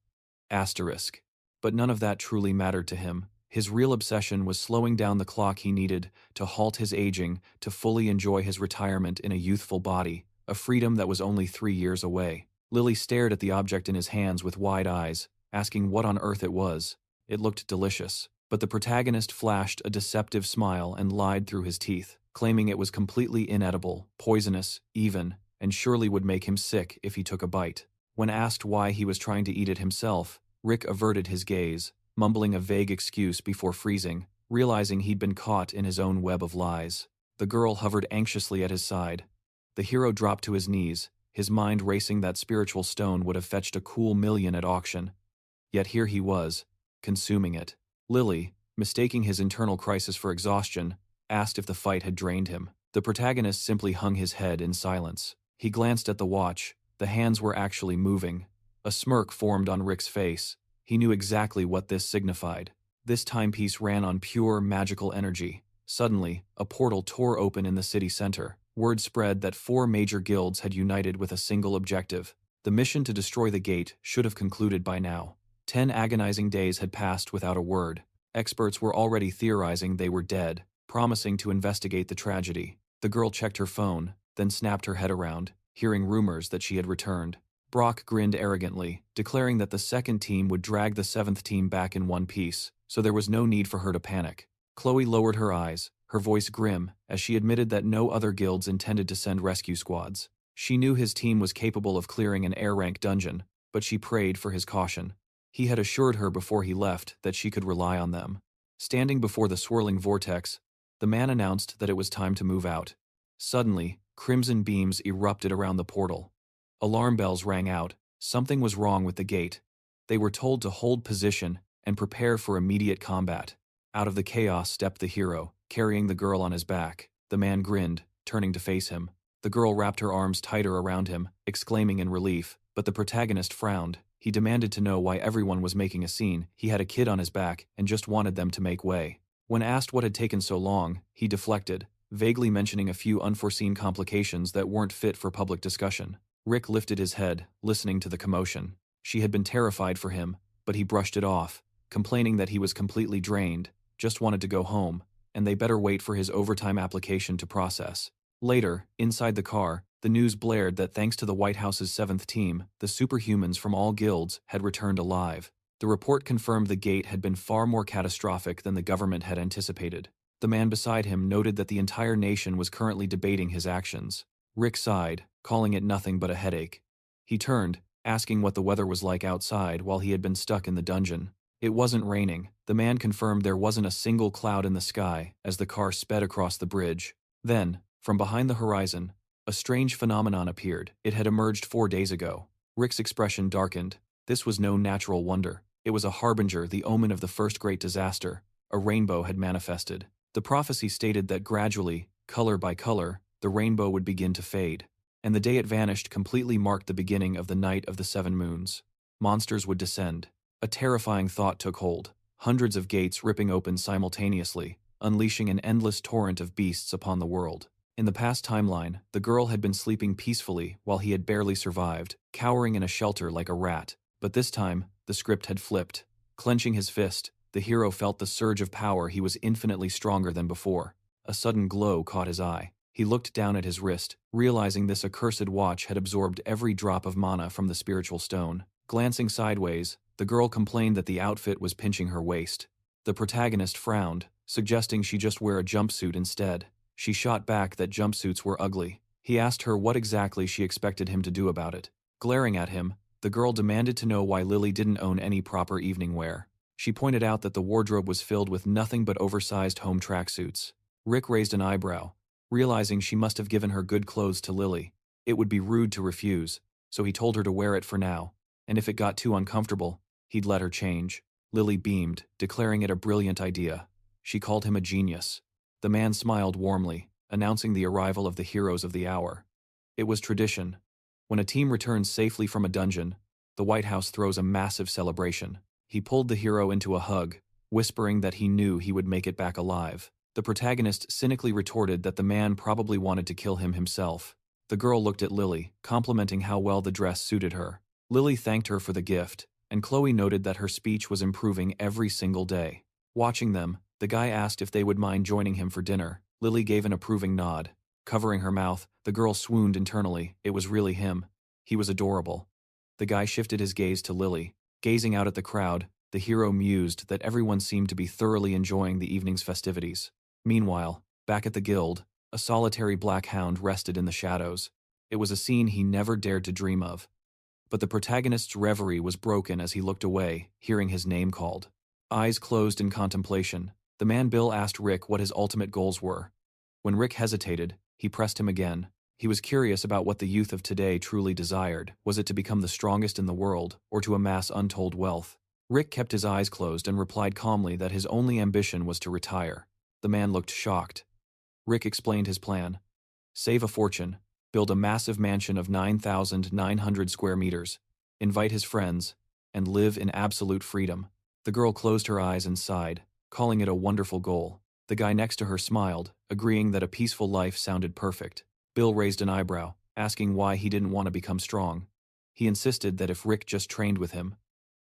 Asterisk. But none of that truly mattered to him. His real obsession was slowing down the clock he needed to halt his aging, to fully enjoy his retirement in a youthful body, a freedom that was only 3 years away. Lily stared at the object in his hands with wide eyes, asking what on earth it was. It looked delicious, but the protagonist flashed a deceptive smile and lied through his teeth, claiming it was completely inedible, poisonous, even, and surely would make him sick if he took a bite. When asked why he was trying to eat it himself, Rick averted his gaze, mumbling a vague excuse before freezing, realizing he'd been caught in his own web of lies. The girl hovered anxiously at his side. The hero dropped to his knees, his mind racing that spiritual stone would have fetched a cool $1,000,000 at auction. Yet here he was, consuming it. Lily, mistaking his internal crisis for exhaustion, asked if the fight had drained him. The protagonist simply hung his head in silence. He glanced at the watch. The hands were actually moving. A smirk formed on Rick's face. He knew exactly what this signified. This timepiece ran on pure, magical energy. Suddenly, a portal tore open in the city center. Word spread that 4 major guilds had united with a single objective. The mission to destroy the gate should have concluded by now. 10 agonizing days had passed without a word. Experts were already theorizing they were dead, promising to investigate the tragedy. The girl checked her phone, then snapped her head around, hearing rumors that she had returned. Brock grinned arrogantly, declaring that the second team would drag the 7th team back in one piece, so there was no need for her to panic. Chloe lowered her eyes, her voice grim, as she admitted that no other guilds intended to send rescue squads. She knew his team was capable of clearing an air-rank dungeon, but she prayed for his caution. He had assured her before he left that she could rely on them. Standing before the swirling vortex, the man announced that it was time to move out. Suddenly, crimson beams erupted around the portal. Alarm bells rang out. Something was wrong with the gate. They were told to hold position and prepare for immediate combat. Out of the chaos stepped the hero, carrying the girl on his back. The man grinned, turning to face him. The girl wrapped her arms tighter around him, exclaiming in relief, but the protagonist frowned. He demanded to know why everyone was making a scene. He had a kid on his back and just wanted them to make way. When asked what had taken so long, he deflected, vaguely mentioning a few unforeseen complications that weren't fit for public discussion. Rick lifted his head, listening to the commotion. She had been terrified for him, but he brushed it off, complaining that he was completely drained, just wanted to go home, and they better wait for his overtime application to process. Later, inside the car, the news blared that thanks to the White House's 7th team, the superhumans from all guilds had returned alive. The report confirmed the gate had been far more catastrophic than the government had anticipated. The man beside him noted that the entire nation was currently debating his actions. Rick sighed, calling it nothing but a headache. He turned, asking what the weather was like outside while he had been stuck in the dungeon. It wasn't raining. The man confirmed there wasn't a single cloud in the sky as the car sped across the bridge. Then, from behind the horizon, a strange phenomenon appeared. It had emerged 4 days ago. Rick's expression darkened. This was no natural wonder. It was a harbinger, the omen of the first great disaster. A rainbow had manifested. The prophecy stated that gradually, color by color, the rainbow would begin to fade. And the day it vanished completely marked the beginning of the night of the 7 moons. Monsters would descend. A terrifying thought took hold. Hundreds of gates ripping open simultaneously, unleashing an endless torrent of beasts upon the world. In the past timeline, the girl had been sleeping peacefully while he had barely survived, cowering in a shelter like a rat. But this time, the script had flipped. Clenching his fist, the hero felt the surge of power. He was infinitely stronger than before. A sudden glow caught his eye. He looked down at his wrist, realizing this accursed watch had absorbed every drop of mana from the spiritual stone. Glancing sideways, the girl complained that the outfit was pinching her waist. The protagonist frowned, suggesting she just wear a jumpsuit instead. She shot back that jumpsuits were ugly. He asked her what exactly she expected him to do about it. Glaring at him, the girl demanded to know why Lily didn't own any proper evening wear. She pointed out that the wardrobe was filled with nothing but oversized home tracksuits. Rick raised an eyebrow, realizing she must have given her good clothes to Lily. It would be rude to refuse, so he told her to wear it for now, and if it got too uncomfortable, he'd let her change. Lily beamed, declaring it a brilliant idea. She called him a genius. The man smiled warmly, announcing the arrival of the heroes of the hour. It was tradition. When a team returns safely from a dungeon, the White House throws a massive celebration. He pulled the hero into a hug, whispering that he knew he would make it back alive. The protagonist cynically retorted that the man probably wanted to kill him himself. The girl looked at Lily, complimenting how well the dress suited her. Lily thanked her for the gift, and Chloe noted that her speech was improving every single day. Watching them, the guy asked if they would mind joining him for dinner. Lily gave an approving nod. Covering her mouth, the girl swooned internally. It was really him. He was adorable. The guy shifted his gaze to Lily. Gazing out at the crowd, the hero mused that everyone seemed to be thoroughly enjoying the evening's festivities. Meanwhile, back at the guild, a solitary black hound rested in the shadows. It was a scene he never dared to dream of. But the protagonist's reverie was broken as he looked away, hearing his name called. Eyes closed in contemplation, the man Bill asked Rick what his ultimate goals were. When Rick hesitated, he pressed him again. He was curious about what the youth of today truly desired. Was it to become the strongest in the world, or to amass untold wealth? Rick kept his eyes closed and replied calmly that his only ambition was to retire. The man looked shocked. Rick explained his plan. Save a fortune, build a massive mansion of 9,900 square meters, invite his friends, and live in absolute freedom. The girl closed her eyes and sighed, calling it a wonderful goal. The guy next to her smiled, agreeing that a peaceful life sounded perfect. Bill raised an eyebrow, asking why he didn't want to become strong. He insisted that if Rick just trained with him.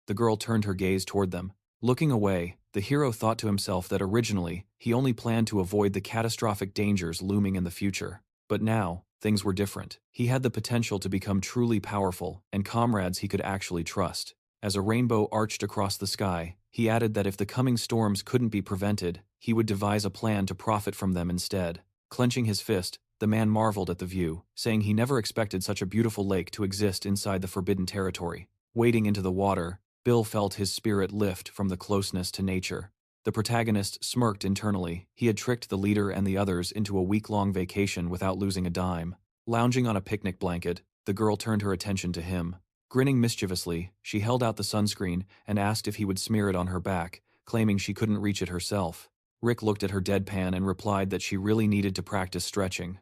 The girl turned her gaze toward them. Looking away, the hero thought to himself that originally, he only planned to avoid the catastrophic dangers looming in the future. But now, things were different. He had the potential to become truly powerful, and comrades he could actually trust. As a rainbow arched across the sky, he added that if the coming storms couldn't be prevented, he would devise a plan to profit from them instead. Clenching his fist, the man marveled at the view, saying he never expected such a beautiful lake to exist inside the forbidden territory. Wading into the water, Bill felt his spirit lift from the closeness to nature. The protagonist smirked internally. He had tricked the leader and the others into a week-long vacation without losing a dime. Lounging on a picnic blanket, the girl turned her attention to him. Grinning mischievously, she held out the sunscreen and asked if he would smear it on her back, claiming she couldn't reach it herself. Rick looked at her deadpan and replied that she really needed to practice stretching.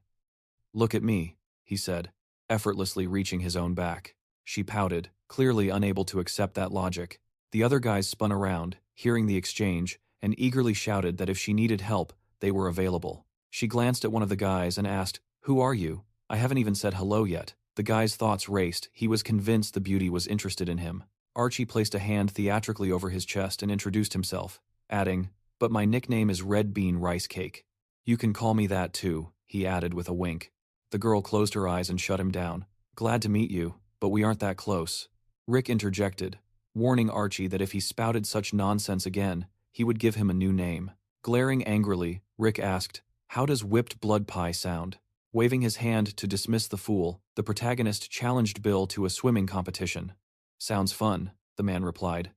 "Look at me," he said, effortlessly reaching his own back. She pouted, clearly unable to accept that logic. The other guys spun around, hearing the exchange, and eagerly shouted that if she needed help, they were available. She glanced at one of the guys and asked, "Who are you? I haven't even said hello yet." The guy's thoughts raced. He was convinced the beauty was interested in him. Archie placed a hand theatrically over his chest and introduced himself, adding, "But my nickname is Red Bean Rice Cake. You can call me that too," he added with a wink. The girl closed her eyes and shut him down. "Glad to meet you, but we aren't that close." Rick interjected, warning Archie that if he spouted such nonsense again, he would give him a new name. Glaring angrily, Rick asked, "How does whipped blood pie sound?" Waving his hand to dismiss the fool, the protagonist challenged Bill to a swimming competition. "Sounds fun," the man replied.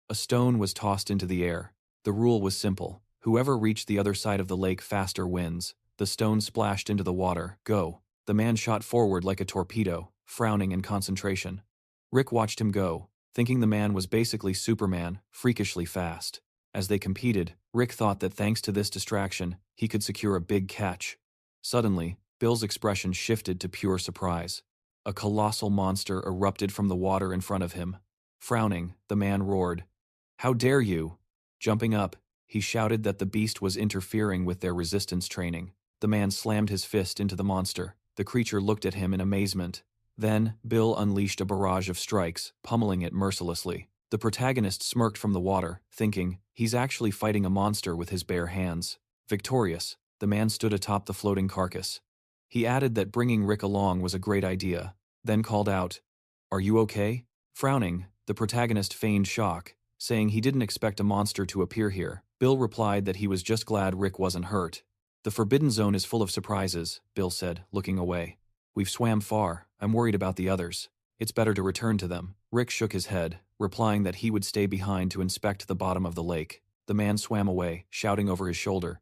A stone was tossed into the air. The rule was simple. Whoever reached the other side of the lake faster wins. The stone splashed into the water. Go. The man shot forward like a torpedo, frowning in concentration. Rick watched him go, thinking the man was basically Superman, freakishly fast. As they competed, Rick thought that thanks to this distraction, he could secure a big catch. Suddenly, Bill's expression shifted to pure surprise. A colossal monster erupted from the water in front of him. Frowning, the man roared, "How dare you!" Jumping up, he shouted that the beast was interfering with their resistance training. The man slammed his fist into the monster. The creature looked at him in amazement. Then, Bill unleashed a barrage of strikes, pummeling it mercilessly. The protagonist smirked from the water, thinking, he's actually fighting a monster with his bare hands. Victorious, the man stood atop the floating carcass. He added that bringing Rick along was a great idea, then called out, "Are you okay?" Frowning, the protagonist feigned shock, saying he didn't expect a monster to appear here. Bill replied that he was just glad Rick wasn't hurt. "The Forbidden Zone is full of surprises," Bill said, looking away. "We've swam far. I'm worried about the others. It's better to return to them." Rick shook his head, replying that he would stay behind to inspect the bottom of the lake. The man swam away, shouting over his shoulder,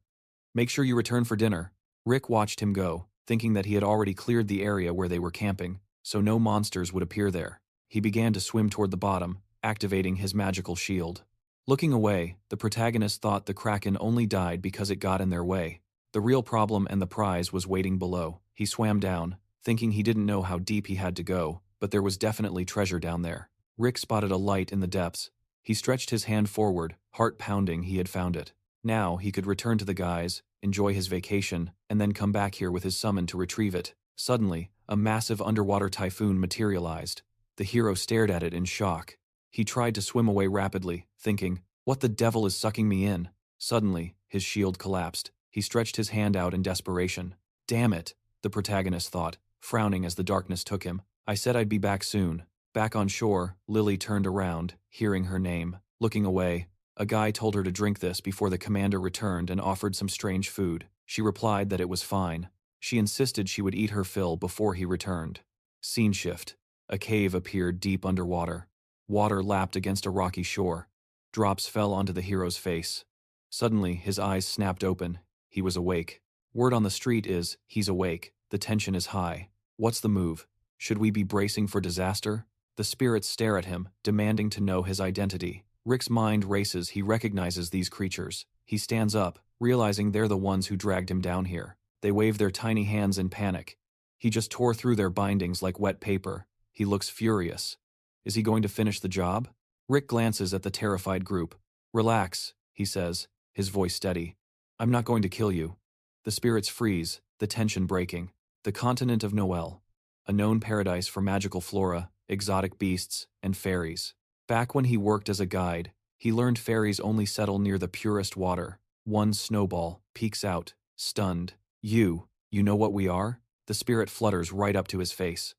"Make sure you return for dinner." Rick watched him go, thinking that he had already cleared the area where they were camping, so no monsters would appear there. He began to swim toward the bottom, activating his magical shield. Looking away, the protagonist thought the Kraken only died because it got in their way. The real problem and the prize was waiting below. He swam down, thinking he didn't know how deep he had to go, but there was definitely treasure down there. Rick spotted a light in the depths. He stretched his hand forward, heart pounding he had found it. Now he could return to the guys, enjoy his vacation, and then come back here with his summon to retrieve it. Suddenly, a massive underwater typhoon materialized. The hero stared at it in shock. He tried to swim away rapidly, thinking, "What the devil is sucking me in?" Suddenly, his shield collapsed. He stretched his hand out in desperation. "Damn it," the protagonist thought, frowning as the darkness took him. "I said I'd be back soon." Back on shore, Lily turned around, hearing her name. Looking away, a guy told her to drink this before the commander returned and offered some strange food. She replied that it was fine. She insisted she would eat her fill before he returned. Scene shift. A cave appeared deep underwater. Water lapped against a rocky shore. Drops fell onto the hero's face. Suddenly, his eyes snapped open. He was awake. Word on the street is, he's awake. The tension is high. What's the move? Should we be bracing for disaster? The spirits stare at him, demanding to know his identity. Rick's mind races. He recognizes these creatures. He stands up, realizing they're the ones who dragged him down here. They wave their tiny hands in panic. He just tore through their bindings like wet paper. He looks furious. Is he going to finish the job? Rick glances at the terrified group. Relax, he says, his voice steady. I'm not going to kill you. The spirits freeze, the tension breaking. The continent of Noel. A known paradise for magical flora, exotic beasts, and fairies. Back when he worked as a guide, he learned fairies only settle near the purest water. One snowball peeks out, stunned. You know what we are? The spirit flutters right up to his face.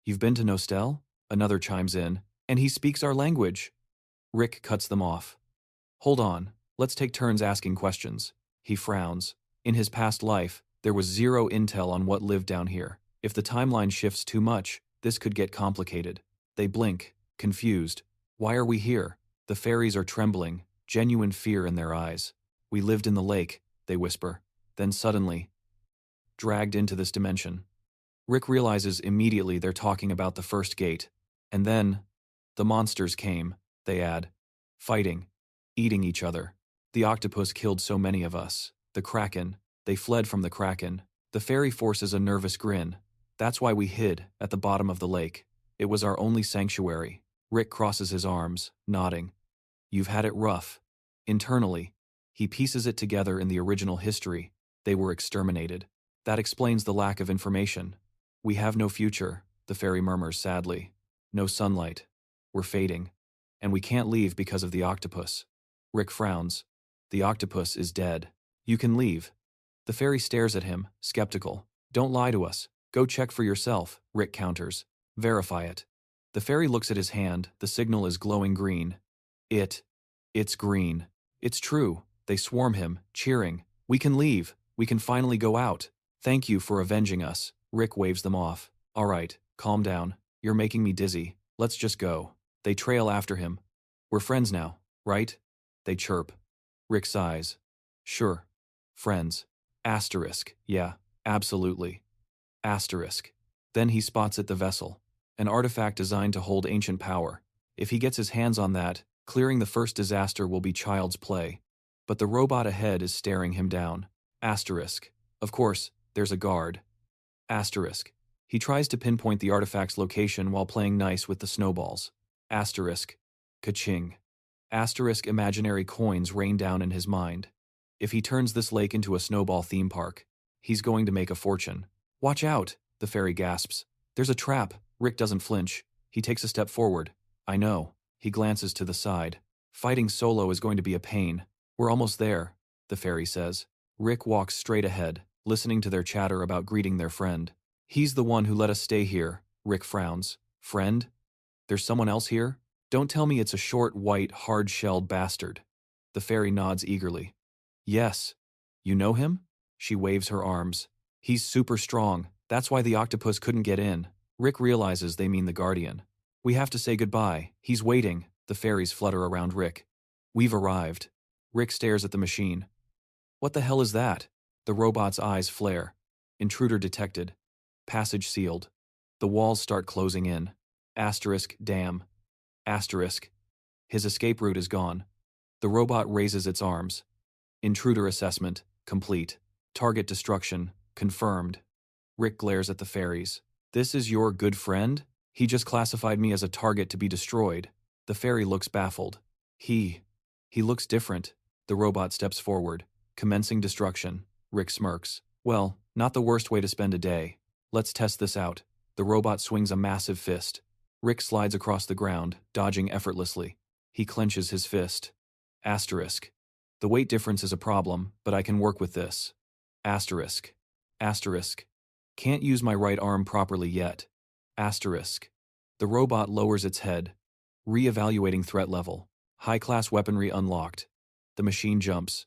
You've been to Nostell? Another chimes in. And he speaks our language. Rick cuts them off. Hold on, let's take turns asking questions. He frowns. In his past life, there was zero intel on what lived down here. If the timeline shifts too much, this could get complicated. They blink, confused. Why are we here? The fairies are trembling, genuine fear in their eyes. We lived in the lake, they whisper. Then suddenly, dragged into this dimension. Rick realizes immediately they're talking about the first gate. And then, the monsters came, they add. Fighting. Eating each other. The octopus killed so many of us. The kraken. They fled from the kraken. The fairy forces a nervous grin. That's why we hid, at the bottom of the lake. It was our only sanctuary. Rick crosses his arms, nodding. You've had it rough. Internally, he pieces it together in the original history. They were exterminated. That explains the lack of information. We have no future, the fairy murmurs sadly. No sunlight. We're fading. And we can't leave because of the octopus. Rick frowns. The octopus is dead. You can leave. The fairy stares at him, skeptical. Don't lie to us. Go check for yourself, Rick counters. Verify it. The fairy looks at his hand. The signal is glowing green. It's green. It's true. They swarm him, cheering. We can leave. We can finally go out. Thank you for avenging us. Rick waves them off. All right, calm down. You're making me dizzy. Let's just go. They trail after him. We're friends now, right? They chirp. Rick sighs. Sure. Friends. Asterisk. Yeah, absolutely. Asterisk. Then he spots at the vessel. An artifact designed to hold ancient power. If he gets his hands on that, clearing the first disaster will be child's play. But the robot ahead is staring him down. Asterisk. Of course, there's a guard. Asterisk. He tries to pinpoint the artifact's location while playing nice with the snowballs. Asterisk. Ka-ching. Asterisk imaginary coins rain down in his mind. If he turns this lake into a snowball theme park, he's going to make a fortune. Watch out, the fairy gasps. There's a trap. Rick doesn't flinch. He takes a step forward. I know. He glances to the side. Fighting solo is going to be a pain. We're almost there, the fairy says. Rick walks straight ahead, listening to their chatter about greeting their friend. He's the one who let us stay here, Rick frowns. Friend? There's someone else here? Don't tell me it's a short, white, hard-shelled bastard. The fairy nods eagerly. Yes. You know him? She waves her arms. He's super strong. That's why the octopus couldn't get in. Rick realizes they mean the guardian. We have to say goodbye. He's waiting. The fairies flutter around Rick. We've arrived. Rick stares at the machine. What the hell is that? The robot's eyes flare. Intruder detected. Passage sealed. The walls start closing in. Asterisk, damn. Asterisk. His escape route is gone. The robot raises its arms. Intruder assessment, complete. Target destruction, confirmed. Rick glares at the fairies. This is your good friend? He just classified me as a target to be destroyed. The fairy looks baffled. He looks different. The robot steps forward, commencing destruction. Rick smirks. Well, not the worst way to spend a day. Let's test this out. The robot swings a massive fist. Rick slides across the ground, dodging effortlessly. He clenches his fist. Asterisk. The weight difference is a problem, but I can work with this. Asterisk. Asterisk. Can't use my right arm properly yet. Asterisk. The robot lowers its head. Re-evaluating threat level. High-class weaponry unlocked. The machine jumps.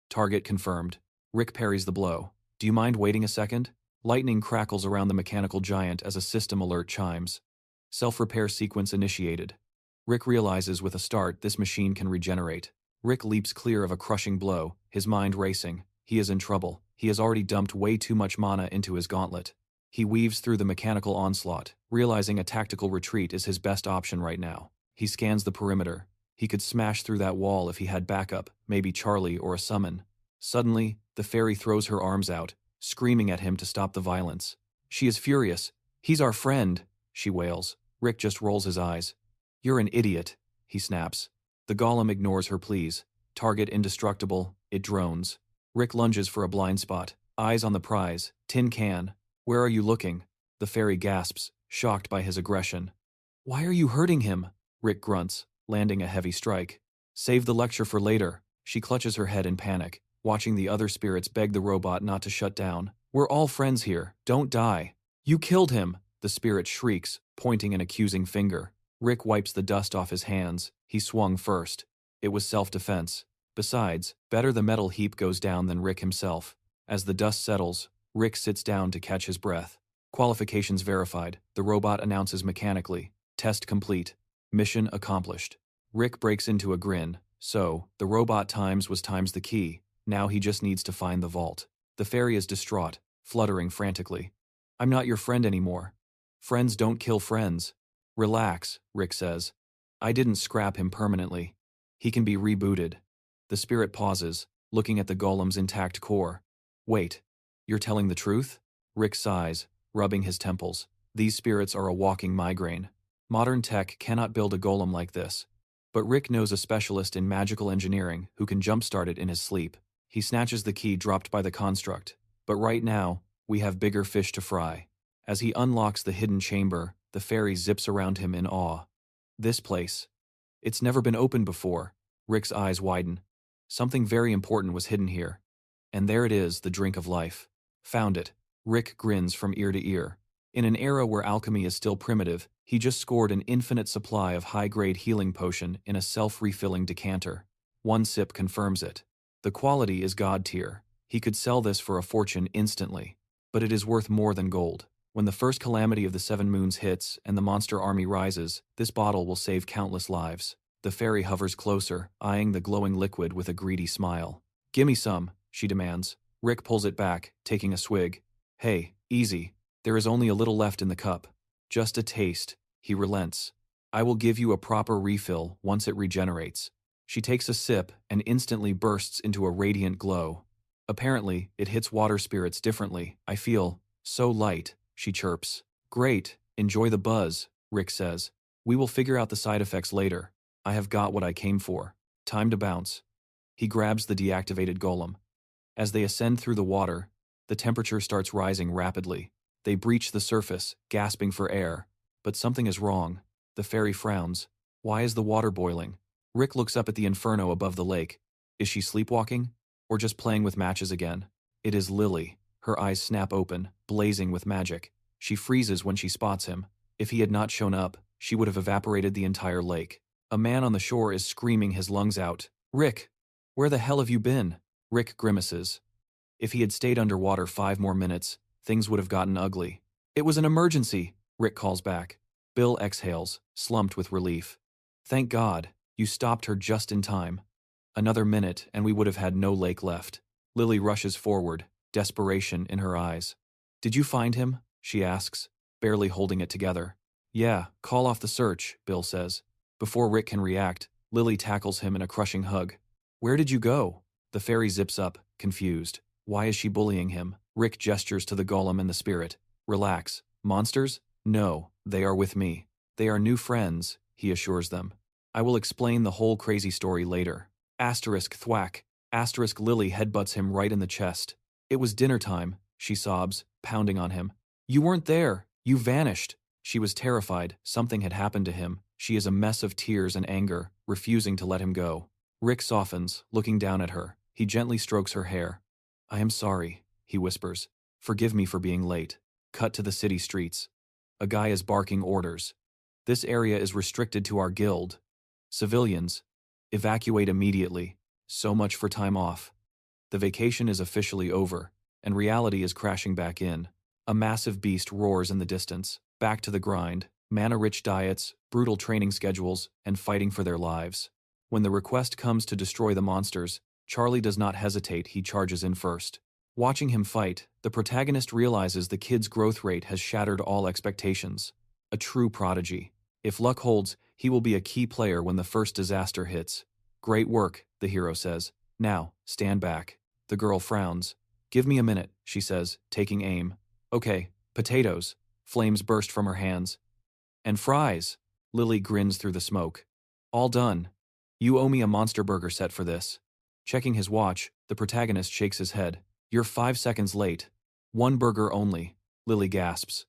Target confirmed. Rick parries the blow. Do you mind waiting a second? Lightning crackles around the mechanical giant as a system alert chimes. Self-repair sequence initiated. Rick realizes with a start this machine can regenerate. Rick leaps clear of a crushing blow, his mind racing. He is in trouble. He has already dumped way too much mana into his gauntlet. He weaves through the mechanical onslaught, realizing a tactical retreat is his best option right now. He scans the perimeter. He could smash through that wall if he had backup, maybe Charlie or a summon. Suddenly, the fairy throws her arms out, screaming at him to stop the violence. She is furious. "He's our friend," she wails. Rick just rolls his eyes. "You're an idiot," he snaps. The golem ignores her pleas. Target indestructible, it drones. Rick lunges for a blind spot, eyes on the prize, tin can. "Where are you looking?" The fairy gasps, shocked by his aggression. "Why are you hurting him?" Rick grunts, landing a heavy strike. "Save the lecture for later." She clutches her head in panic, watching the other spirits beg the robot not to shut down. "We're all friends here, don't die." "You killed him!" the spirit shrieks, pointing an accusing finger. Rick wipes the dust off his hands. He swung first. It was self-defense. Besides, better the metal heap goes down than Rick himself. As the dust settles, Rick sits down to catch his breath. Qualifications verified, the robot announces mechanically. Test complete. Mission accomplished. Rick breaks into a grin. So, the robot times the key. Now he just needs to find the vault. The fairy is distraught, fluttering frantically. "I'm not your friend anymore." "Friends don't kill friends." "Relax," Rick says. "I didn't scrap him permanently. He can be rebooted." The spirit pauses, looking at the golem's intact core. "Wait, you're telling the truth?" Rick sighs, rubbing his temples. These spirits are a walking migraine. Modern tech cannot build a golem like this. But Rick knows a specialist in magical engineering who can jumpstart it in his sleep. He snatches the key dropped by the construct. But right now, we have bigger fish to fry. As he unlocks the hidden chamber, the fairy zips around him in awe. This place. It's never been opened before. Rick's eyes widen. Something very important was hidden here. And there it is, the drink of life. Found it. Rick grins from ear to ear. In an era where alchemy is still primitive, he just scored an infinite supply of high-grade healing potion in a self-refilling decanter. One sip confirms it. The quality is god tier. He could sell this for a fortune instantly. But it is worth more than gold. When the first calamity of the 7 moons hits and the monster army rises, this bottle will save countless lives. The fairy hovers closer, eyeing the glowing liquid with a greedy smile. "Gimme some," she demands. Rick pulls it back, taking a swig. "Hey, easy. There is only a little left in the cup. Just a taste." He relents. "I will give you a proper refill once it regenerates." She takes a sip and instantly bursts into a radiant glow. Apparently, it hits water spirits differently. "I feel so light," she chirps. "Great, enjoy the buzz," Rick says. "We will figure out the side effects later. I have got what I came for. Time to bounce." He grabs the deactivated golem. As they ascend through the water, the temperature starts rising rapidly. They breach the surface, gasping for air. But something is wrong. The fairy frowns. Why is the water boiling? Rick looks up at the inferno above the lake. Is she sleepwalking? Or just playing with matches again? It is Lily. Her eyes snap open, blazing with magic. She freezes when she spots him. If he had not shown up, she would have evaporated the entire lake. A man on the shore is screaming his lungs out. "Rick! Where the hell have you been?" Rick grimaces. If he had stayed underwater 5 more minutes, things would have gotten ugly. "It was an emergency," Rick calls back. Bill exhales, slumped with relief. "Thank God, you stopped her just in time." Another minute and we would have had no lake left. Lily rushes forward, desperation in her eyes. "Did you find him?" she asks, barely holding it together. "Yeah, call off the search," Bill says. Before Rick can react, Lily tackles him in a crushing hug. "Where did you go?" The fairy zips up, confused. Why is she bullying him? Rick gestures to the golem and the spirit. "Relax. Monsters? No, they are with me. They are new friends," he assures them. "I will explain the whole crazy story later." Asterisk thwack. Asterisk Lily headbutts him right in the chest. "It was dinner time," she sobs, pounding on him. "You weren't there. You vanished." She was terrified. Something had happened to him. She is a mess of tears and anger, refusing to let him go. Rick softens, looking down at her. He gently strokes her hair. "I am sorry," he whispers. "Forgive me for being late." Cut to the city streets. A guy is barking orders. "This area is restricted to our guild. Civilians, evacuate immediately. So much for time off." The vacation is officially over, and reality is crashing back in. A massive beast roars in the distance. Back to the grind. Mana-rich diets, brutal training schedules, and fighting for their lives. When the request comes to destroy the monsters, Charlie does not hesitate, he charges in first. Watching him fight, the protagonist realizes the kid's growth rate has shattered all expectations. A true prodigy. If luck holds, he will be a key player when the first disaster hits. Great work, the hero says. Now, stand back. The girl frowns. Give me a minute, she says, taking aim. Okay, potatoes. Flames burst from her hands. And fries. Lily grins through the smoke. All done. You owe me a monster burger set for this. Checking his watch, the protagonist shakes his head. You're 5 seconds late. One burger only. Lily gasps.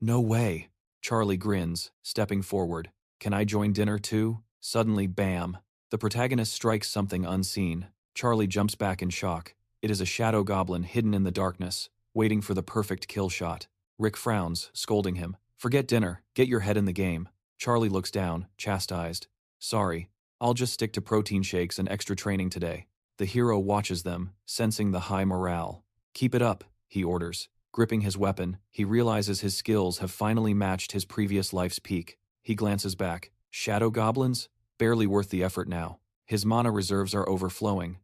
No way. Charlie grins, stepping forward. Can I join dinner too? Suddenly, bam. The protagonist strikes something unseen. Charlie jumps back in shock. It is a shadow goblin hidden in the darkness, waiting for the perfect kill shot. Rick frowns, scolding him. Forget dinner, get your head in the game. Charlie looks down, chastised. Sorry, I'll just stick to protein shakes and extra training today. The hero watches them, sensing the high morale. Keep it up, he orders. Gripping his weapon, he realizes his skills have finally matched his previous life's peak. He glances back. Shadow goblins? Barely worth the effort now. His mana reserves are overflowing.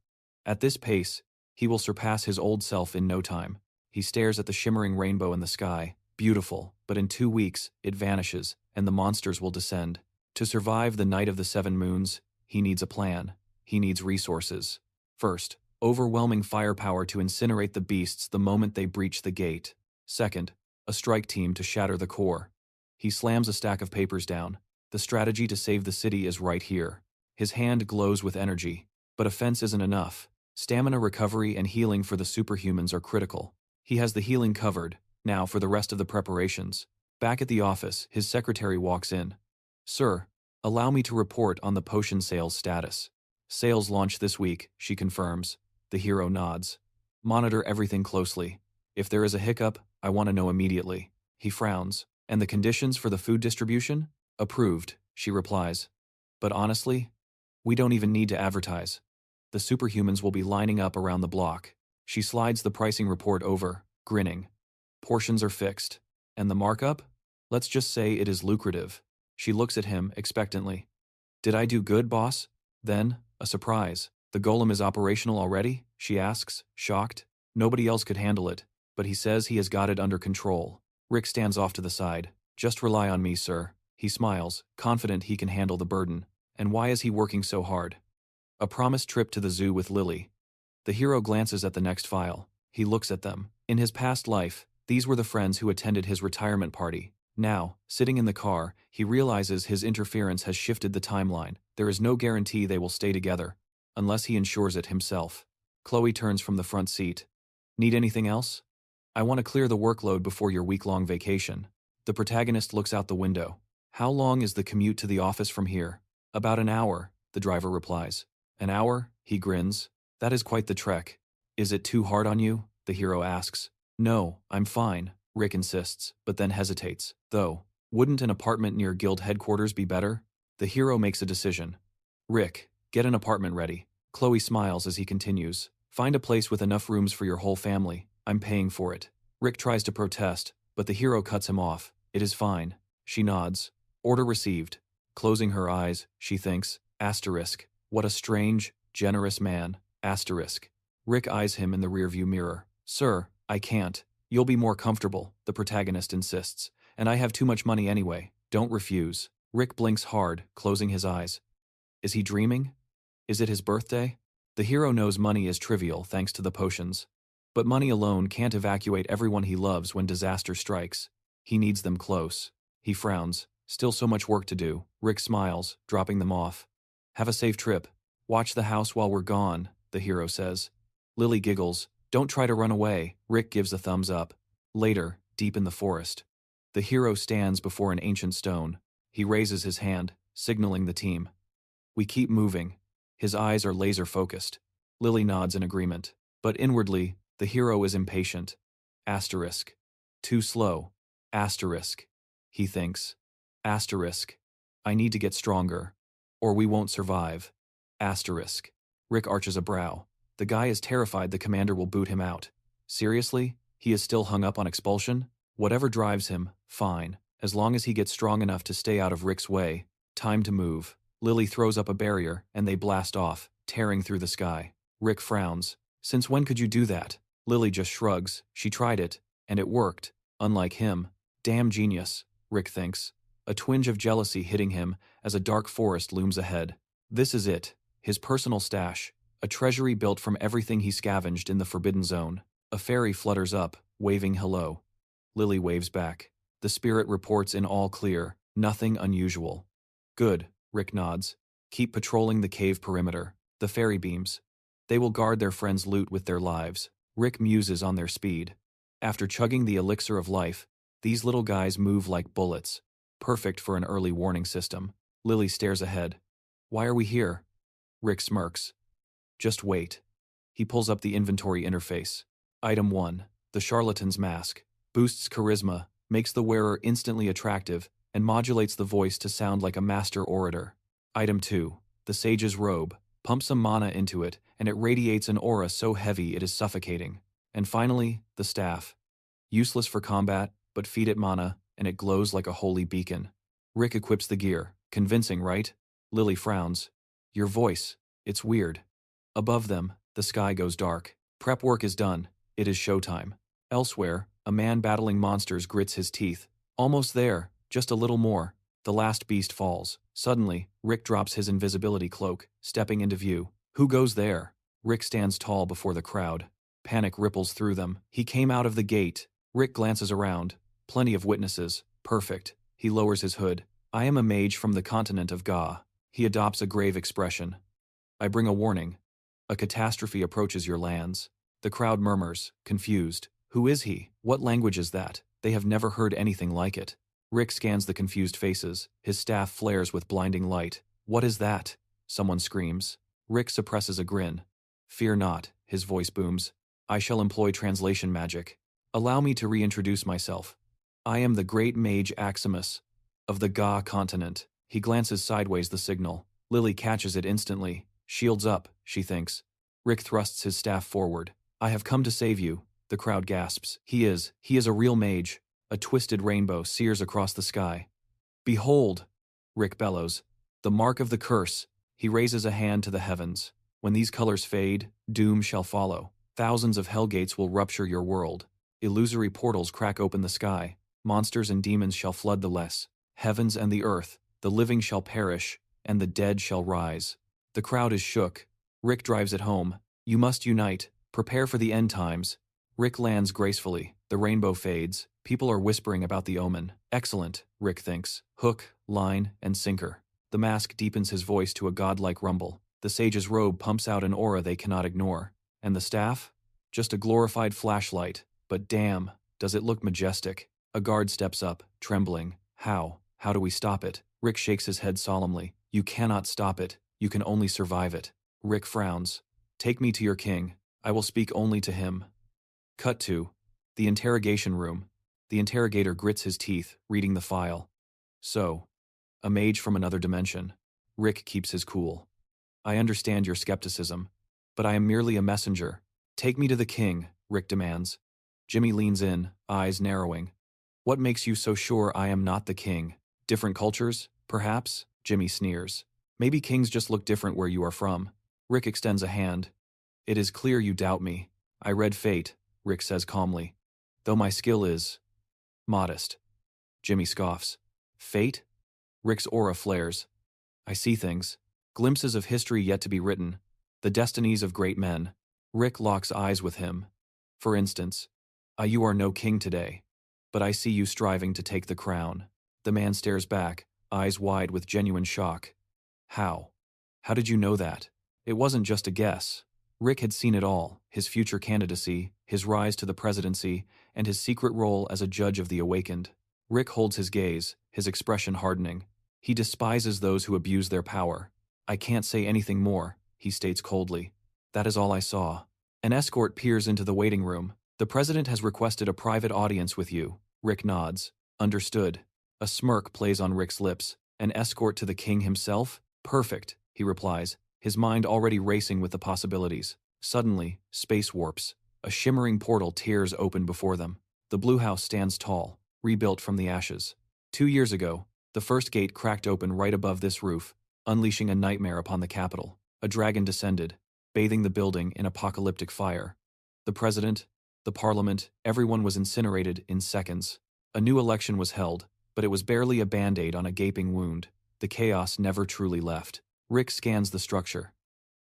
At this pace, he will surpass his old self in no time. He stares at the shimmering rainbow in the sky. Beautiful, but in 2 weeks, it vanishes, and the monsters will descend. To survive the Night of the Seven Moons, he needs a plan. He needs resources. First, overwhelming firepower to incinerate the beasts the moment they breach the gate. Second, a strike team to shatter the core. He slams a stack of papers down. The strategy to save the city is right here. His hand glows with energy. But a fence isn't enough. Stamina recovery and healing for the superhumans are critical. He has the healing covered. Now for the rest of the preparations. Back at the office, his secretary walks in. Sir, allow me to report on the potion sales status. Sales launch this week, she confirms. The hero nods. Monitor everything closely. If there is a hiccup, I want to know immediately. He frowns. And the conditions for the food distribution? Approved, she replies. But honestly, we don't even need to advertise. The superhumans will be lining up around the block. She slides the pricing report over, grinning. Portions are fixed. And the markup? Let's just say it is lucrative. She looks at him expectantly. Did I do good, boss? Then, a surprise. The golem is operational already? She asks, shocked. Nobody else could handle it, but he says he has got it under control. Rick stands off to the side. Just rely on me, sir. He smiles, confident he can handle the burden. And why is he working so hard? A promised trip to the zoo with Lily. The hero glances at the next file. He looks at them. In his past life, these were the friends who attended his retirement party. Now, sitting in the car, he realizes his interference has shifted the timeline. There is no guarantee they will stay together, unless he ensures it himself. Chloe turns from the front seat. Need anything else? I want to clear the workload before your week-long vacation. The protagonist looks out the window. How long is the commute to the office from here? About an hour, the driver replies. An hour? He grins. That is quite the trek. Is it too hard on you? The hero asks. No, I'm fine, Rick insists, but then hesitates. Though, wouldn't an apartment near guild headquarters be better? The hero makes a decision. Rick, get an apartment ready. Chloe smiles as he continues. Find a place with enough rooms for your whole family. I'm paying for it. Rick tries to protest, but the hero cuts him off. It is fine. She nods. Order received. Closing her eyes, she thinks, asterisk. What a strange, generous man, asterisk. Rick eyes him in the rearview mirror. Sir, I can't. You'll be more comfortable, the protagonist insists. And I have too much money anyway. Don't refuse. Rick blinks hard, closing his eyes. Is he dreaming? Is it his birthday? The hero knows money is trivial thanks to the potions. But money alone can't evacuate everyone he loves when disaster strikes. He needs them close. He frowns. Still so much work to do. Rick smiles, dropping them off. Have a safe trip. Watch the house while we're gone, the hero says. Lily giggles. Don't try to run away. Rick gives a thumbs up. Later, deep in the forest. The hero stands before an ancient stone. He raises his hand, signaling the team. We keep moving. His eyes are laser-focused. Lily nods in agreement. But inwardly, the hero is impatient. Asterisk. Too slow. Asterisk. He thinks. Asterisk. I need to get stronger. Or we won't survive. Asterisk. Rick arches a brow. The guy is terrified the commander will boot him out. Seriously? He is still hung up on expulsion? Whatever drives him, fine. As long as he gets strong enough to stay out of Rick's way, time to move. Lily throws up a barrier, and they blast off, tearing through the sky. Rick frowns. Since when could you do that? Lily just shrugs. She tried it, and it worked. Unlike him. Damn genius, Rick thinks. A twinge of jealousy hitting him as a dark forest looms ahead. This is it. His personal stash. A treasury built from everything he scavenged in the Forbidden Zone. A fairy flutters up, waving hello. Lily waves back. The spirit reports in all clear, nothing unusual. Good, Rick nods. Keep patrolling the cave perimeter. The fairy beams. They will guard their friend's loot with their lives. Rick muses on their speed. After chugging the elixir of life, these little guys move like bullets. Perfect for an early warning system. Lily stares ahead. Why are we here? Rick smirks. Just wait. He pulls up the inventory interface. Item 1. The Charlatan's Mask. Boosts charisma, makes the wearer instantly attractive, and modulates the voice to sound like a master orator. Item 2. The Sage's Robe. Pump some mana into it, and it radiates an aura so heavy it is suffocating. And finally, the Staff. Useless for combat, but feed it mana, and it glows like a holy beacon. Rick equips the gear. Convincing, right? Lily frowns. Your voice. It's weird. Above them, the sky goes dark. Prep work is done. It is showtime. Elsewhere, a man battling monsters grits his teeth. Almost there, just a little more. The last beast falls. Suddenly, Rick drops his invisibility cloak, stepping into view. Who goes there? Rick stands tall before the crowd. Panic ripples through them. He came out of the gate. Rick glances around. Plenty of witnesses. Perfect. He lowers his hood. I am a mage from the continent of Ga. He adopts a grave expression. I bring a warning. A catastrophe approaches your lands. The crowd murmurs, confused. Who is he? What language is that? They have never heard anything like it. Rick scans the confused faces. His staff flares with blinding light. What is that? Someone screams. Rick suppresses a grin. Fear not, his voice booms. I shall employ translation magic. Allow me to reintroduce myself. I am the great mage Aximus, of the Ga continent. He glances sideways the signal. Lily catches it instantly. Shields up, she thinks. Rick thrusts his staff forward. I have come to save you. The crowd gasps. He is a real mage. A twisted rainbow sears across the sky. Behold, Rick bellows. The mark of the curse. He raises a hand to the heavens. When these colors fade, doom shall follow. Thousands of hellgates will rupture your world. Illusory portals crack open the sky. Monsters and demons shall flood the less. Heavens and the earth, the living shall perish, and the dead shall rise. The crowd is shook. Rick drives it home. You must unite. Prepare for the end times. Rick lands gracefully. The rainbow fades. People are whispering about the omen. Excellent, Rick thinks. Hook, line, and sinker. The mask deepens his voice to a godlike rumble. The sage's robe pumps out an aura they cannot ignore. And the staff? Just a glorified flashlight. But damn, does it look majestic. A guard steps up, trembling. How? How do we stop it? Rick shakes his head solemnly. You cannot stop it. You can only survive it. Rick frowns. Take me to your king. I will speak only to him. Cut to the interrogation room. The interrogator grits his teeth, reading the file. So, a mage from another dimension. Rick keeps his cool. I understand your skepticism, but I am merely a messenger. Take me to the king, Rick demands. Jimmy leans in, eyes narrowing. What makes you so sure I am not the king? Different cultures, perhaps? Jimmy sneers. Maybe kings just look different where you are from. Rick extends a hand. It is clear you doubt me. I read fate, Rick says calmly. Though my skill is modest. Jimmy scoffs. Fate? Rick's aura flares. I see things. Glimpses of history yet to be written. The destinies of great men. Rick locks eyes with him. For instance, you are no king today, but I see you striving to take the crown. The man stares back, eyes wide with genuine shock. How? How did you know that? It wasn't just a guess. Rick had seen it all, his future candidacy, his rise to the presidency, and his secret role as a judge of the awakened. Rick holds his gaze, his expression hardening. He despises those who abuse their power. I can't say anything more, he states coldly. That is all I saw. An escort peers into the waiting room. The president has requested a private audience with you. Rick nods. Understood. A smirk plays on Rick's lips. An escort to the king himself? Perfect, he replies, his mind already racing with the possibilities. Suddenly, space warps. A shimmering portal tears open before them. The Blue House stands tall, rebuilt from the ashes. 2 years ago, the first gate cracked open right above this roof, unleashing a nightmare upon the capital. A dragon descended, bathing the building in apocalyptic fire. The president, the parliament, everyone was incinerated in seconds. A new election was held, but it was barely a band-aid on a gaping wound. The chaos never truly left. Rick scans the structure.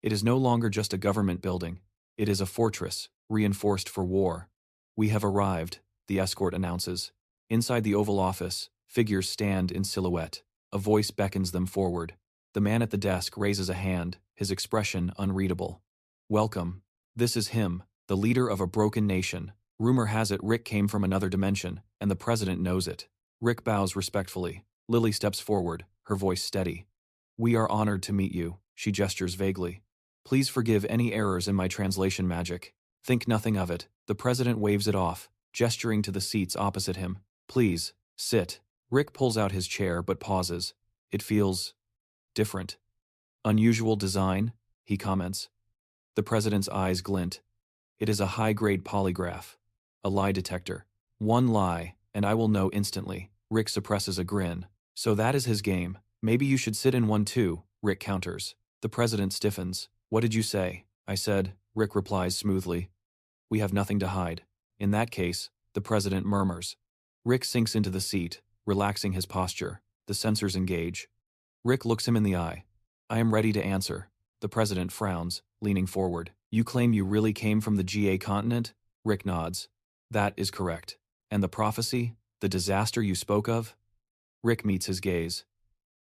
It is no longer just a government building. It is a fortress, reinforced for war. "We have arrived," the escort announces. Inside the Oval Office, figures stand in silhouette. A voice beckons them forward. The man at the desk raises a hand, his expression unreadable. "Welcome. This is him, the leader of a broken nation. Rumor has it Rick came from another dimension, and the president knows it." Rick bows respectfully. Lily steps forward, her voice steady. "We are honored to meet you," she gestures vaguely. "Please forgive any errors in my translation magic." "Think nothing of it." The president waves it off, gesturing to the seats opposite him. "Please, sit." Rick pulls out his chair but pauses. It feels different. "Unusual design," he comments. The president's eyes glint. "It is a high-grade polygraph. A lie detector. One lie, and I will know instantly." Rick suppresses a grin. "So that is his game. Maybe you should sit in one too," Rick counters. The president stiffens. "What did you say?" "I said," Rick replies smoothly. "We have nothing to hide." "In that case," the president murmurs. Rick sinks into the seat, relaxing his posture. The sensors engage. Rick looks him in the eye. "I am ready to answer." The president frowns, leaning forward. "You claim you really came from the GA continent?" Rick nods. "That is correct." "And the prophecy? The disaster you spoke of?" Rick meets his gaze.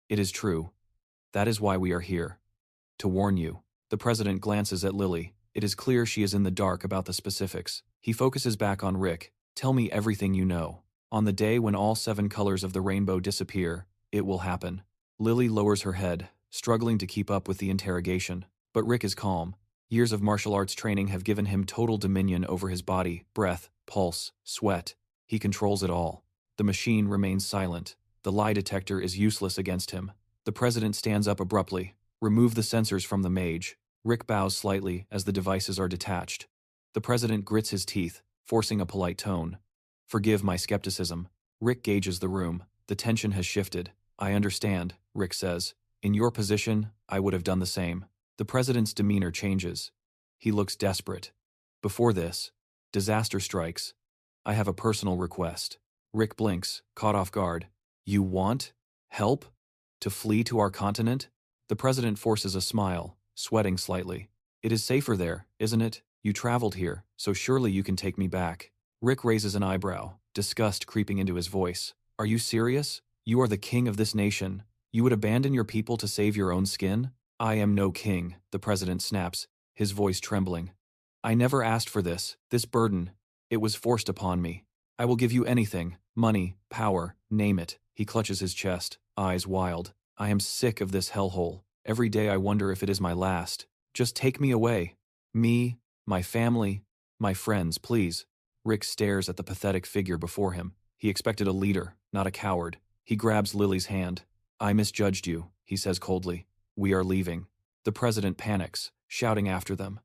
"It is true. That is why we are here. To warn you." The president glances at Lily. It is clear she is in the dark about the specifics. He focuses back on Rick. "Tell me everything you know. On the day when all 7 colors of the rainbow disappear, it will happen." Lily lowers her head, struggling to keep up with the interrogation. But Rick is calm. Years of martial arts training have given him total dominion over his body, breath, pulse, sweat. He controls it all. The machine remains silent. The lie detector is useless against him. The president stands up abruptly. "Remove the sensors from the Mage." Rick bows slightly as the devices are detached. The president grits his teeth, forcing a polite tone. "Forgive my skepticism." Rick gauges the room. The tension has shifted. "I understand," Rick says. "In your position, I would have done the same." The president's demeanor changes. He looks desperate. "Before this, disaster strikes. I have a personal request." Rick blinks, caught off guard. "You want help? To flee to our continent?" The president forces a smile, sweating slightly. "It is safer there, isn't it? You traveled here, so surely you can take me back." Rick raises an eyebrow, disgust creeping into his voice. "Are you serious? You are the king of this nation. You would abandon your people to save your own skin?" "I am no king," the president snaps, his voice trembling. "I never asked for this burden. It was forced upon me. I will give you anything, money, power, name it." He clutches his chest, eyes wild. "I am sick of this hellhole. Every day I wonder if it is my last. Just take me away. Me, my family, my friends, please." Rick stares at the pathetic figure before him. He expected a leader, not a coward. He grabs Lily's hand. "I misjudged you," he says coldly. "We are leaving." The president panics, shouting after them.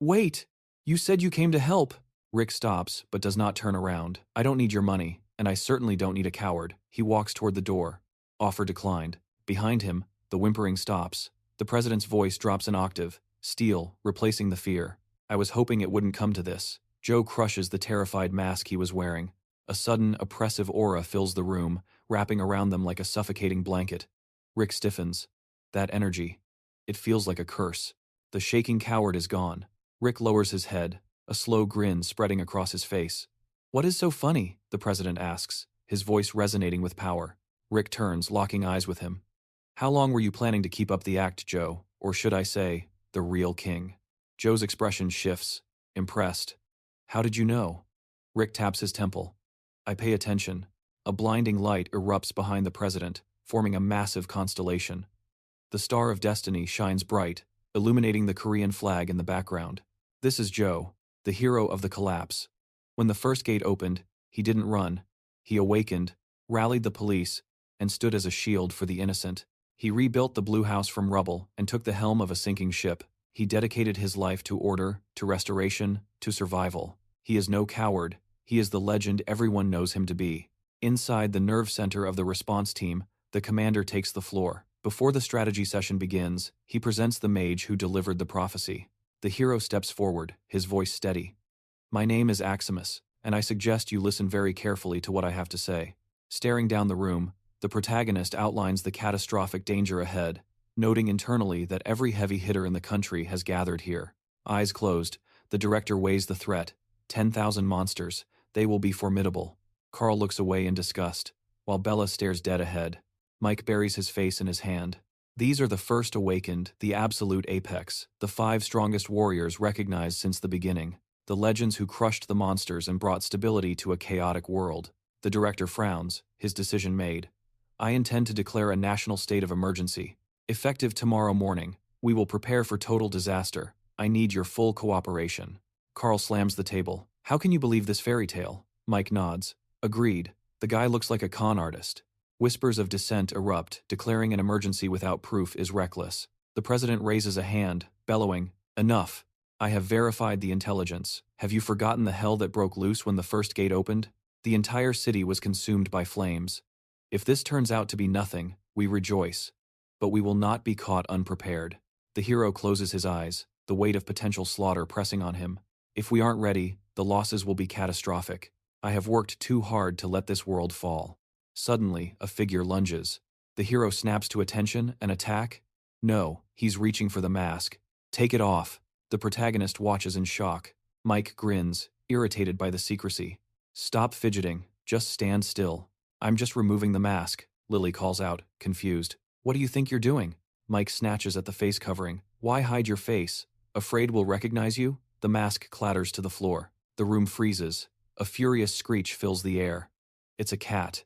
"Wait! You said you came to help!" Rick stops, but does not turn around. "I don't need your money, and I certainly don't need a coward." He walks toward the door. Offer declined. Behind him, the whimpering stops. The president's voice drops an octave, steel, replacing the fear. "I was hoping it wouldn't come to this." Joe crushes the terrified mask he was wearing. A sudden, oppressive aura fills the room, wrapping around them like a suffocating blanket. Rick stiffens. That energy. It feels like a curse. The shaking coward is gone. Rick lowers his head, a slow grin spreading across his face. "What is so funny?" the president asks, his voice resonating with power. Rick turns, locking eyes with him. "How long were you planning to keep up the act, Joe? Or should I say, the real king?" Joe's expression shifts, impressed. "How did you know?" Rick taps his temple. "I pay attention." A blinding light erupts behind the president, forming a massive constellation. The Star of Destiny shines bright, illuminating the Korean flag in the background. This is Joe, the hero of the collapse. When the first gate opened, he didn't run. He awakened, rallied the police, and stood as a shield for the innocent. He rebuilt the Blue House from rubble and took the helm of a sinking ship. He dedicated his life to order, to restoration, to survival. He is no coward. He is the legend everyone knows him to be. Inside the nerve center of the response team, the commander takes the floor. Before the strategy session begins, he presents the mage who delivered the prophecy. The hero steps forward, his voice steady. "My name is Aximus, and I suggest you listen very carefully to what I have to say." Staring down the room, the protagonist outlines the catastrophic danger ahead, noting internally that every heavy hitter in the country has gathered here. Eyes closed, the director weighs the threat. 10,000 monsters, they will be formidable. Carl looks away in disgust, while Bella stares dead ahead. Mike buries his face in his hand. These are the first awakened, the absolute apex, the 5 strongest warriors recognized since the beginning, the legends who crushed the monsters and brought stability to a chaotic world. The director frowns, his decision made. "I intend to declare a national state of emergency. Effective tomorrow morning, we will prepare for total disaster. I need your full cooperation." Carl slams the table. "How can you believe this fairy tale?" Mike nods. "Agreed. The guy looks like a con artist." Whispers of dissent erupt, declaring an emergency without proof is reckless. The president raises a hand, bellowing, "Enough. I have verified the intelligence. Have you forgotten the hell that broke loose when the first gate opened? The entire city was consumed by flames. If this turns out to be nothing, we rejoice. But we will not be caught unprepared." The hero closes his eyes, the weight of potential slaughter pressing on him. "If we aren't ready, the losses will be catastrophic. I have worked too hard to let this world fall." Suddenly, a figure lunges. The hero snaps to attention and attack? No, he's reaching for the mask. "Take it off." The protagonist watches in shock. Mike grins, irritated by the secrecy. "Stop fidgeting, just stand still." "I'm just removing the mask," Lily calls out, confused. "What do you think you're doing?" Mike snatches at the face covering. "Why hide your face? Afraid we'll recognize you?" The mask clatters to the floor. The room freezes. A furious screech fills the air. It's a cat.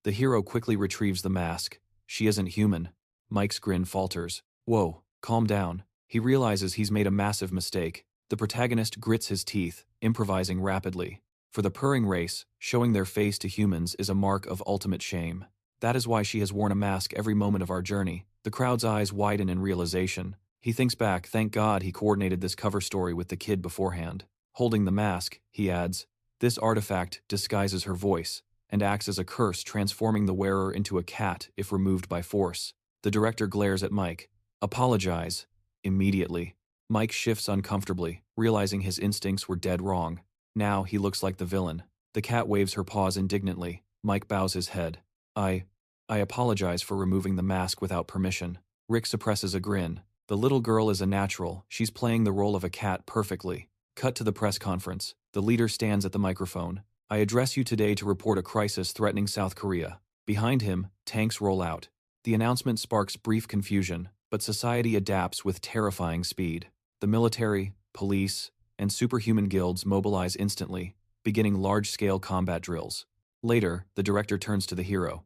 The hero quickly retrieves the mask. She isn't human. Mike's grin falters. "Whoa, calm down." He realizes he's made a massive mistake. The protagonist grits his teeth, improvising rapidly. For the purring race, showing their face to humans is a mark of ultimate shame. That is why she has worn a mask every moment of our journey. The crowd's eyes widen in realization. He thinks back, thank God he coordinated this cover story with the kid beforehand. Holding the mask, he adds, "This artifact disguises her voice and acts as a curse, transforming the wearer into a cat if removed by force." The director glares at Mike. "Apologize." Immediately, Mike shifts uncomfortably, realizing his instincts were dead wrong. Now he looks like the villain. The cat waves her paws indignantly. Mike bows his head. I apologize for removing the mask without permission." Rick suppresses a grin. "The little girl is a natural. She's playing the role of a cat perfectly." Cut to the press conference. The leader stands at the microphone. "I address you today to report a crisis threatening South Korea." Behind him, tanks roll out. The announcement sparks brief confusion, but society adapts with terrifying speed. The military, police, and superhuman guilds mobilize instantly, beginning large-scale combat drills. Later, the director turns to the hero.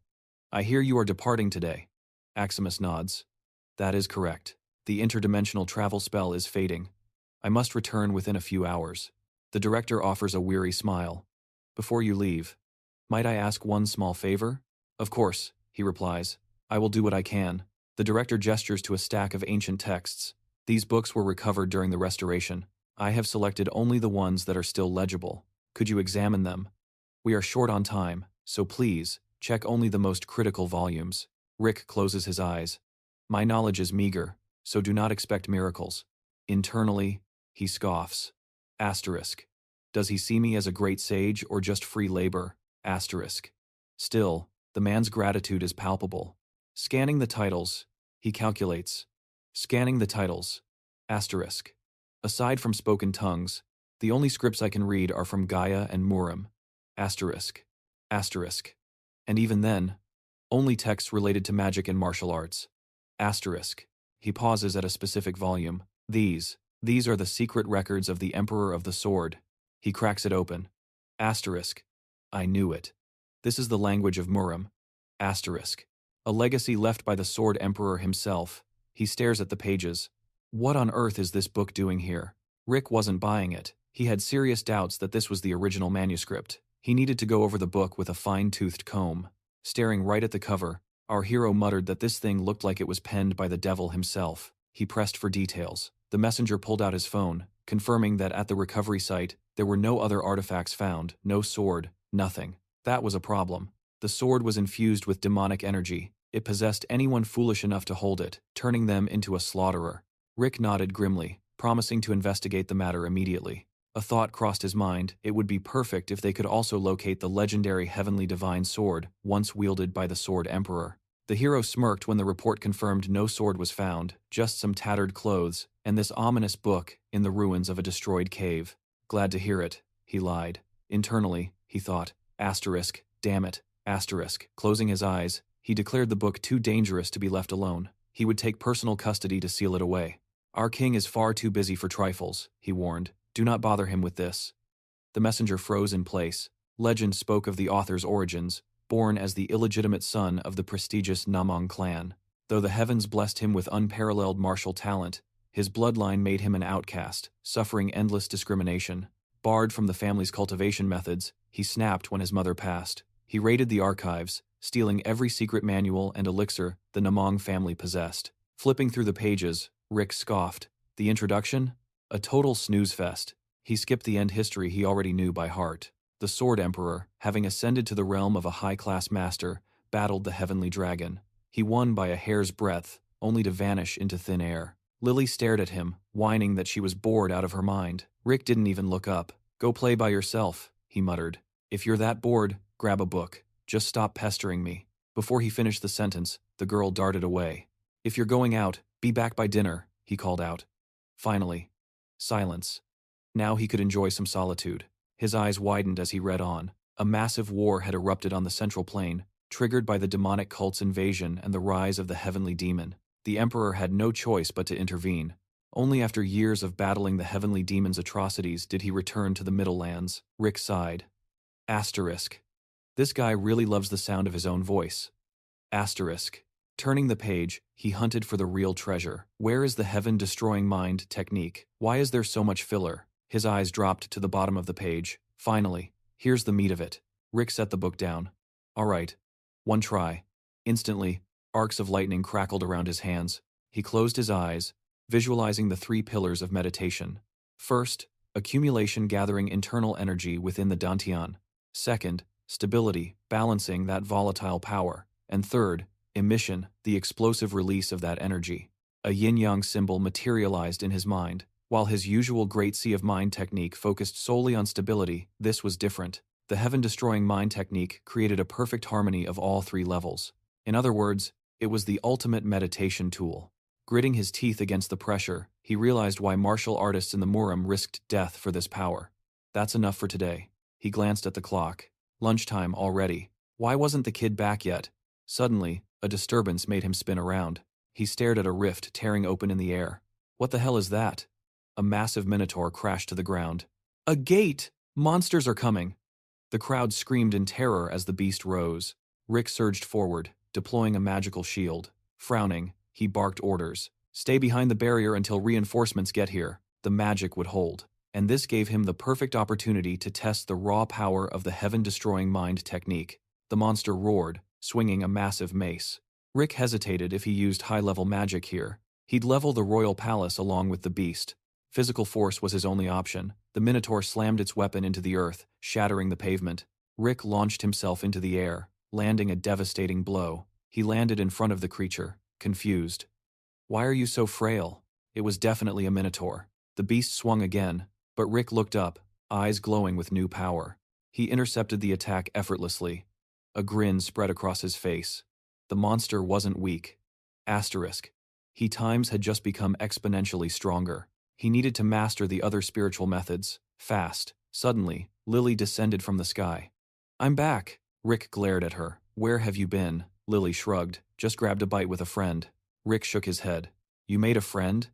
"I hear you are departing today." Aximus nods. "That is correct. The interdimensional travel spell is fading. I must return within a few hours." The director offers a weary smile. "Before you leave, might I ask one small favor?" "Of course," he replies. "I will do what I can." The director gestures to a stack of ancient texts. "These books were recovered during the restoration. I have selected only the ones that are still legible. Could you examine them? We are short on time, so please, check only the most critical volumes." Rick closes his eyes. "My knowledge is meager, so do not expect miracles." Internally, he scoffs. Asterisk. Does he see me as a great sage or just free labor? Asterisk. Still, the man's gratitude is palpable. Scanning the titles, he calculates. Scanning the titles. Asterisk. Aside from spoken tongues, the only scripts I can read are from Gaia and Murim. Asterisk. Asterisk. And even then, only texts related to magic and martial arts. Asterisk. He pauses at a specific volume. These are the secret records of the Emperor of the Sword. He cracks it open. Asterisk. I knew it. This is the language of Murim. Asterisk. A legacy left by the Sword Emperor himself. He stares at the pages. What on earth is this book doing here? Rick wasn't buying it. He had serious doubts that this was the original manuscript. He needed to go over the book with a fine-toothed comb. Staring right at the cover, our hero muttered that this thing looked like it was penned by the devil himself. He pressed for details. The messenger pulled out his phone, confirming that at the recovery site, there were no other artifacts found, no sword, nothing. That was a problem. The sword was infused with demonic energy. It possessed anyone foolish enough to hold it, turning them into a slaughterer. Rick nodded grimly, promising to investigate the matter immediately. A thought crossed his mind: it would be perfect if they could also locate the legendary heavenly divine sword, once wielded by the Sword Emperor. The hero smirked when the report confirmed no sword was found, just some tattered clothes, and this ominous book, in the ruins of a destroyed cave. Glad to hear it, he lied. Internally, he thought, asterisk, damn it, asterisk. Closing his eyes, he declared the book too dangerous to be left alone. He would take personal custody to seal it away. Our king is far too busy for trifles, he warned. Do not bother him with this. The messenger froze in place. Legend spoke of the author's origins, born as the illegitimate son of the prestigious Namong clan. Though the heavens blessed him with unparalleled martial talent, his bloodline made him an outcast, suffering endless discrimination. Barred from the family's cultivation methods, he snapped when his mother passed. He raided the archives, stealing every secret manual and elixir the Namong family possessed. Flipping through the pages, Rick scoffed. The introduction? A total snooze fest. He skipped the end history he already knew by heart. The Sword Emperor, having ascended to the realm of a high-class master, battled the heavenly dragon. He won by a hair's breadth, only to vanish into thin air. Lily stared at him, whining that she was bored out of her mind. Rick didn't even look up. Go play by yourself, he muttered. If you're that bored, grab a book. Just stop pestering me. Before he finished the sentence, the girl darted away. If you're going out, be back by dinner, he called out. Finally. Silence. Now he could enjoy some solitude. His eyes widened as he read on. A massive war had erupted on the Central Plain, triggered by the demonic cult's invasion and the rise of the heavenly demon. The Emperor had no choice but to intervene. Only after years of battling the heavenly demon's atrocities did he return to the Middle Lands. Rick sighed. Asterisk. This guy really loves the sound of his own voice. Asterisk. Turning the page, he hunted for the real treasure. Where is the heaven-destroying mind technique? Why is there so much filler? His eyes dropped to the bottom of the page. Finally, here's the meat of it. Rick set the book down. All right. One try. Instantly, arcs of lightning crackled around his hands. He closed his eyes, visualizing the 3 pillars of meditation. First, accumulation, gathering internal energy within the dantian. Second, stability, balancing that volatile power. And third, emission, the explosive release of that energy. A yin-yang symbol materialized in his mind. While his usual Great Sea of Mind technique focused solely on stability, this was different. The heaven-destroying mind technique created a perfect harmony of all 3 levels. In other words, it was the ultimate meditation tool. Gritting his teeth against the pressure, he realized why martial artists in the Muram risked death for this power. That's enough for today. He glanced at the clock. Lunchtime already. Why wasn't the kid back yet? Suddenly, a disturbance made him spin around. He stared at a rift tearing open in the air. What the hell is that? A massive minotaur crashed to the ground. A gate! Monsters are coming! The crowd screamed in terror as the beast rose. Rick surged forward, deploying a magical shield. Frowning, he barked orders. Stay behind the barrier until reinforcements get here. The magic would hold. And this gave him the perfect opportunity to test the raw power of the heaven-destroying mind technique. The monster roared, swinging a massive mace. Rick hesitated if he used high-level magic here. He'd level the royal palace along with the beast. Physical force was his only option. The minotaur slammed its weapon into the earth, shattering the pavement. Rick launched himself into the air, landing a devastating blow. He landed in front of the creature, confused. Why are you so frail? It was definitely a minotaur. The beast swung again, but Rick looked up, eyes glowing with new power. He intercepted the attack effortlessly. A grin spread across his face. The monster wasn't weak. Asterisk. He times had just become exponentially stronger. He needed to master the other spiritual methods, fast. Suddenly, Lily descended from the sky. I'm back. Rick glared at her. Where have you been? Lily shrugged. Just grabbed a bite with a friend. Rick shook his head. You made a friend?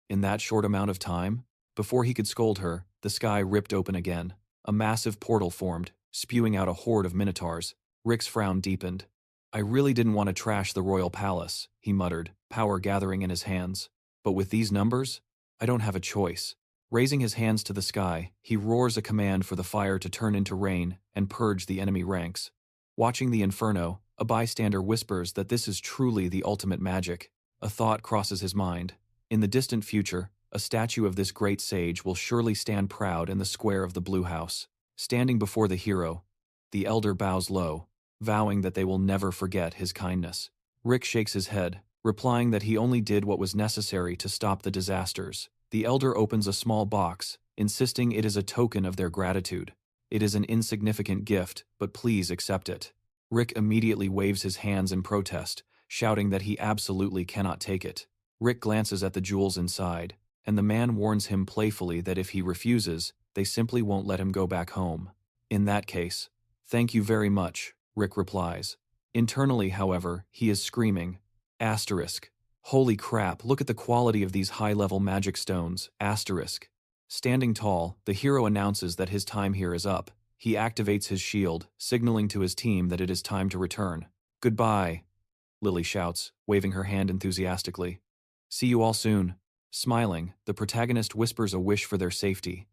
In that short amount of time? Before he could scold her, the sky ripped open again. A massive portal formed, spewing out a horde of minotaurs. Rick's frown deepened. I really didn't want to trash the royal palace, he muttered, power gathering in his hands. But with these numbers, I don't have a choice. Raising his hands to the sky, he roars a command for the fire to turn into rain and purge the enemy ranks. Watching the inferno, a bystander whispers that this is truly the ultimate magic. A thought crosses his mind. In the distant future, a statue of this great sage will surely stand proud in the square of the Blue House. Standing before the hero, the elder bows low. vowing that they will never forget his kindness. Rick shakes his head, replying that he only did what was necessary to stop the disasters. The elder opens a small box, insisting it is a token of their gratitude. It is an insignificant gift, but please accept it. Rick immediately waves his hands in protest, shouting that he absolutely cannot take it. Rick glances at the jewels inside, and the man warns him playfully that if he refuses, they simply won't let him go back home. In that case, thank you very much, Rick replies. Internally, however, he is screaming, asterisk. Holy crap, look at the quality of these high-level magic stones, asterisk. Standing tall, the hero announces that his time here is up. He activates his shield, signaling to his team that it is time to return. Goodbye, Lily shouts, waving her hand enthusiastically. See you all soon. Smiling, the protagonist whispers a wish for their safety.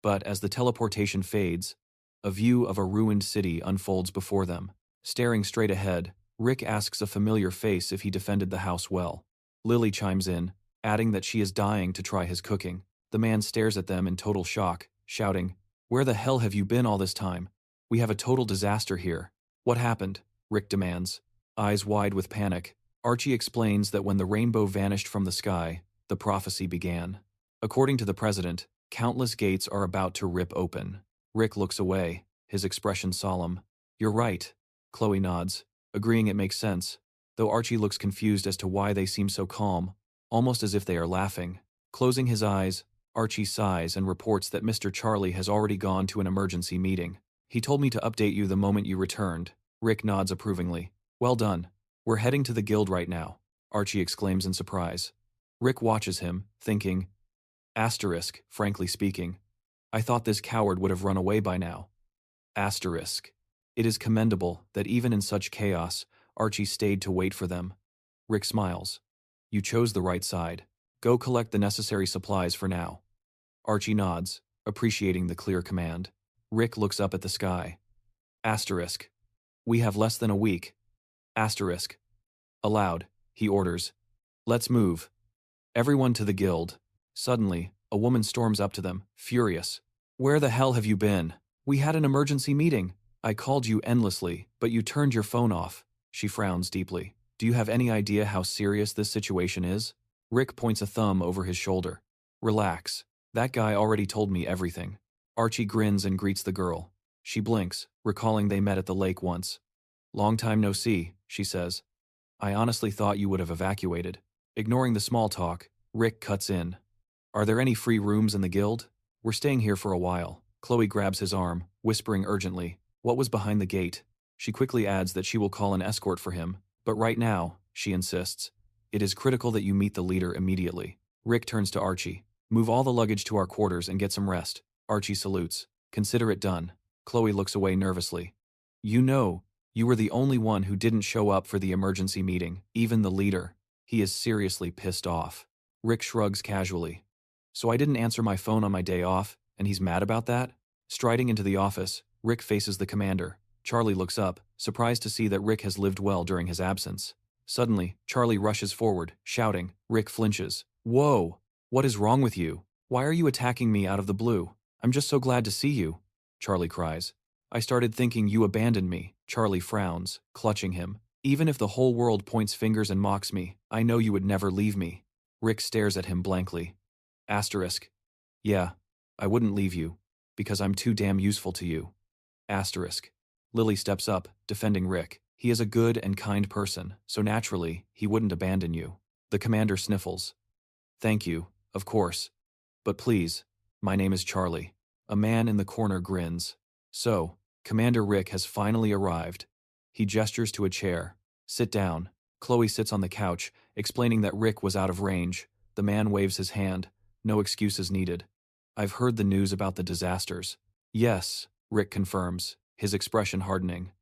But as the teleportation fades, a view of a ruined city unfolds before them. Staring straight ahead, Rick asks a familiar face if he defended the house well. Lily chimes in, adding that she is dying to try his cooking. The man stares at them in total shock, shouting, "Where the hell have you been all this time? We have a total disaster here." "What happened?" Rick demands. Eyes wide with panic, Archie explains that when the rainbow vanished from the sky, the prophecy began. According to the president, countless gates are about to rip open. Rick looks away, his expression solemn. "You're right," Chloe nods, agreeing it makes sense, though Archie looks confused as to why they seem so calm, almost as if they are laughing. Closing his eyes, Archie sighs and reports that Mr. Charlie has already gone to an emergency meeting. "He told me to update you the moment you returned." Rick nods approvingly. "Well done. We're heading to the guild right now," Archie exclaims in surprise. Rick watches him, thinking, asterisk, frankly speaking, I thought this coward would have run away by now. Asterisk. It is commendable that even in such chaos, Archie stayed to wait for them. Rick smiles. You chose the right side. Go collect the necessary supplies for now. Archie nods, appreciating the clear command. Rick looks up at the sky. Asterisk. We have less than a week. Asterisk. Aloud, he orders. Let's move. Everyone to the guild. Suddenly, a woman storms up to them, furious. Where the hell have you been? We had an emergency meeting. I called you endlessly, but you turned your phone off. She frowns deeply. Do you have any idea how serious this situation is? Rick points a thumb over his shoulder. Relax. That guy already told me everything. Archie grins and greets the girl. She blinks, recalling they met at the lake once. Long time no see, she says. I honestly thought you would have evacuated. Ignoring the small talk, Rick cuts in. Are there any free rooms in the guild? We're staying here for a while. Chloe grabs his arm, whispering urgently. What was behind the gate? She quickly adds that she will call an escort for him, but right now, she insists, it is critical that you meet the leader immediately. Rick turns to Archie. Move all the luggage to our quarters and get some rest. Archie salutes. Consider it done. Chloe looks away nervously. You know, you were the only one who didn't show up for the emergency meeting, even the leader. He is seriously pissed off. Rick shrugs casually. So I didn't answer my phone on my day off, and he's mad about that? Striding into the office, Rick faces the commander. Charlie looks up, surprised to see that Rick has lived well during his absence. Suddenly, Charlie rushes forward, shouting. Rick flinches. Whoa! What is wrong with you? Why are you attacking me out of the blue? I'm just so glad to see you, Charlie cries. I started thinking you abandoned me. Charlie frowns, clutching him. Even if the whole world points fingers and mocks me, I know you would never leave me. Rick stares at him blankly. Asterisk. Yeah, I wouldn't leave you, because I'm too damn useful to you. Asterisk. Lily steps up, defending Rick. He is a good and kind person, so naturally, he wouldn't abandon you. The commander sniffles. Thank you, of course. But please, my name is Charlie. A man in the corner grins. So, Commander Rick has finally arrived. He gestures to a chair. Sit down. Chloe sits on the couch, explaining that Rick was out of range. The man waves his hand. No excuses needed. I've heard the news about the disasters. Yes, Rick confirms, his expression hardening.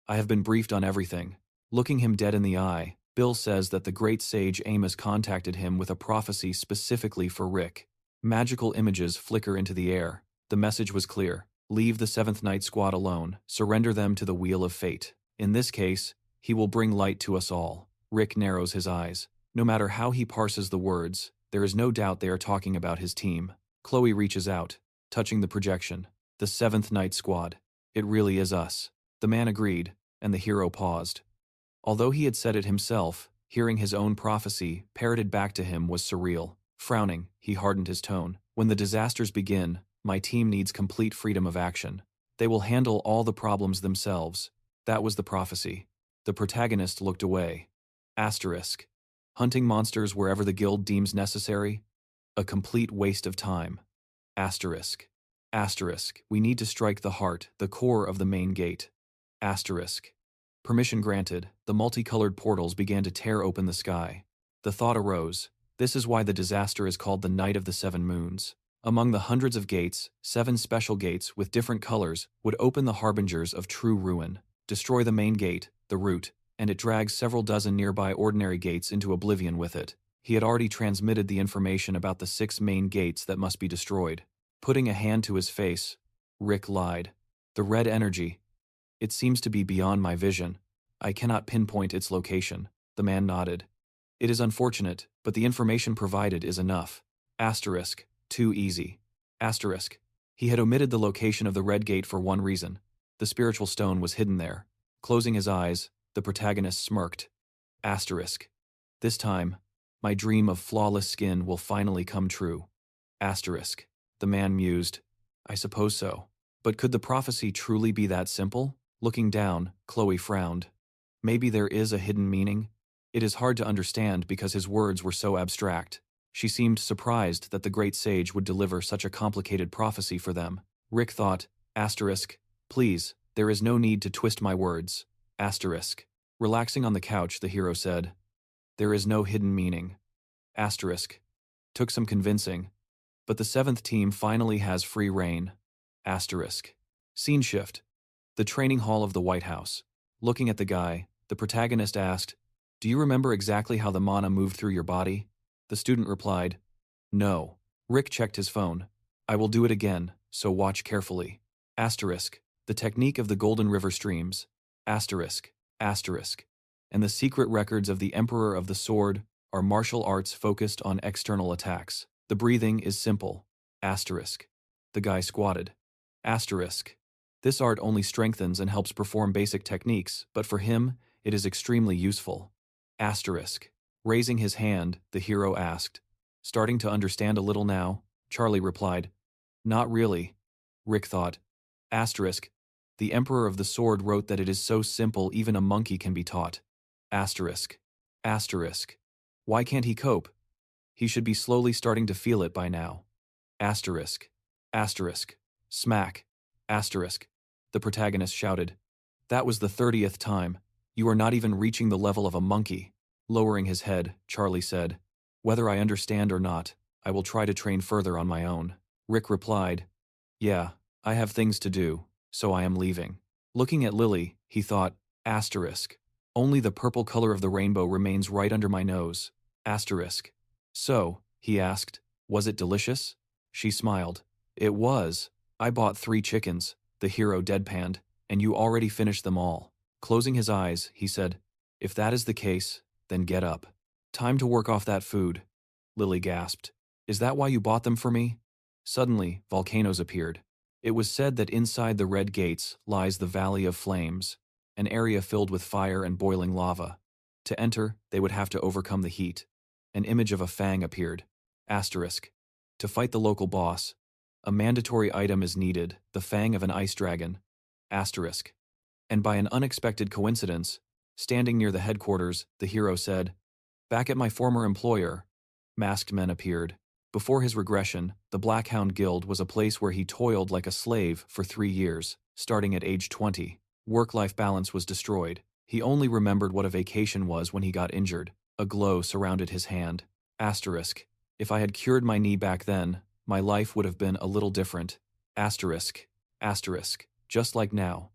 I have been briefed on everything. Looking him dead in the eye, Bill says that the great sage Amos contacted him with a prophecy specifically for Rick. Magical images flicker into the air. The message was clear. Leave the 7th Night Squad alone. Surrender them to the wheel of fate. In this case, he will bring light to us all. Rick narrows his eyes. No matter how he parses the words, there is no doubt they are talking about his team. Chloe reaches out, touching the projection. The 7th Night Squad. It really is us. The man agreed, and the hero paused. Although he had said it himself, hearing his own prophecy parroted back to him was surreal. Frowning, he hardened his tone. When the disasters begin, my team needs complete freedom of action. They will handle all the problems themselves. That was the prophecy. The protagonist looked away. Asterisk. Hunting monsters wherever the guild deems necessary? A complete waste of time. Asterisk. Asterisk. We need to strike the heart, the core of the main gate. Asterisk. Permission granted, the multicolored portals began to tear open the sky. The thought arose, this is why the disaster is called the Night of the Seven Moons. Among the hundreds of gates, 7 special gates with different colors would open the harbingers of true ruin. Destroy the main gate, the root, and it drags several dozen nearby ordinary gates into oblivion with it. He had already transmitted the information about the 6 main gates that must be destroyed. Putting a hand to his face, Rick lied. The red energy. It seems to be beyond my vision. I cannot pinpoint its location. The man nodded. It is unfortunate, but the information provided is enough. Asterisk. Too easy. Asterisk. He had omitted the location of the red gate for one reason. The spiritual stone was hidden there. Closing his eyes, the protagonist smirked. Asterisk. This time, my dream of flawless skin will finally come true. Asterisk. The man mused. I suppose so. But could the prophecy truly be that simple? Looking down, Chloe frowned. Maybe there is a hidden meaning? It is hard to understand because his words were so abstract. She seemed surprised that the great sage would deliver such a complicated prophecy for them. Rick thought, asterisk, please, there is no need to twist my words. Asterisk. Relaxing on the couch, the hero said, there is no hidden meaning. Asterisk. Took some convincing. But the 7th team finally has free reign. Asterisk. Scene shift. The training hall of the White House. Looking at the guy, the protagonist asked, do you remember exactly how the mana moved through your body? The student replied, no. Rick checked his phone. I will do it again, so watch carefully. Asterisk. The technique of the Golden River streams. Asterisk. Asterisk. And the secret records of the Emperor of the Sword are martial arts focused on external attacks. The breathing is simple. Asterisk. The guy squatted. Asterisk. This art only strengthens and helps perform basic techniques, but for him, it is extremely useful. Asterisk. Raising his hand, the hero asked, starting to understand a little now? Charlie replied, not really. Rick thought. Asterisk. The Emperor of the Sword wrote that it is so simple even a monkey can be taught. Asterisk. Asterisk. Why can't he cope? He should be slowly starting to feel it by now. Asterisk. Asterisk. Smack. Asterisk. The protagonist shouted. That was the 30th time. You are not even reaching the level of a monkey. Lowering his head, Charlie said, whether I understand or not, I will try to train further on my own. Rick replied, yeah, I have things to do, so I am leaving. Looking at Lily, he thought, asterisk. Only the purple color of the rainbow remains right under my nose. Asterisk. So, he asked, was it delicious? She smiled. It was. I bought 3 chickens, the hero deadpanned, and you already finished them all. Closing his eyes, he said, if that is the case, then get up. Time to work off that food. Lily gasped. Is that why you bought them for me? Suddenly, volcanoes appeared. It was said that inside the red gates lies the Valley of Flames, an area filled with fire and boiling lava. To enter, they would have to overcome the heat. An image of a fang appeared. Asterisk. To fight the local boss, a mandatory item is needed, the fang of an ice dragon. Asterisk. And by an unexpected coincidence, standing near the headquarters, the hero said, back at my former employer, masked men appeared. Before his regression, the Blackhound Guild was a place where he toiled like a slave for 3 years, starting at age 20. Work-life balance was destroyed. He only remembered what a vacation was when he got injured. A glow surrounded his hand. Asterisk. If I had cured my knee back then, my life would have been a little different. Asterisk. Asterisk. Just like now.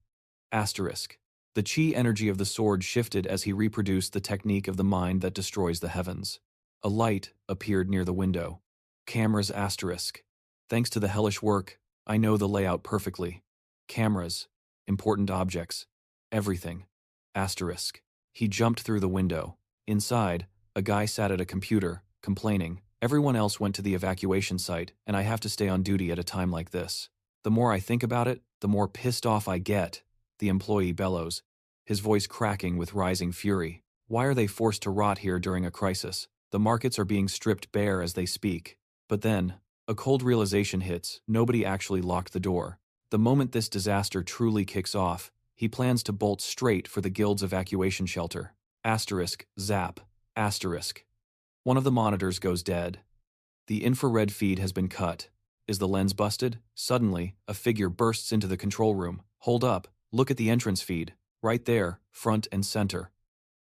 Asterisk. The chi energy of the sword shifted as he reproduced the technique of the mind that destroys the heavens. A light appeared near the window. Cameras asterisk. Thanks to the hellish work, I know the layout perfectly. Cameras. Important objects. Everything. Asterisk. He jumped through the window. Inside, a guy sat at a computer, complaining. Everyone else went to the evacuation site, and I have to stay on duty at a time like this. The more I think about it, the more pissed off I get, the employee bellows. his voice cracking with rising fury. Why are they forced to rot here during a crisis? The markets are being stripped bare as they speak. But then, a cold realization hits: nobody actually locked the door. The moment this disaster truly kicks off, he plans to bolt straight for the guild's evacuation shelter. Zap. One of the monitors goes dead. The infrared feed has been cut. Is the lens busted? Suddenly, a figure bursts into the control room. Hold up, look at the entrance feed. Right there, front and center.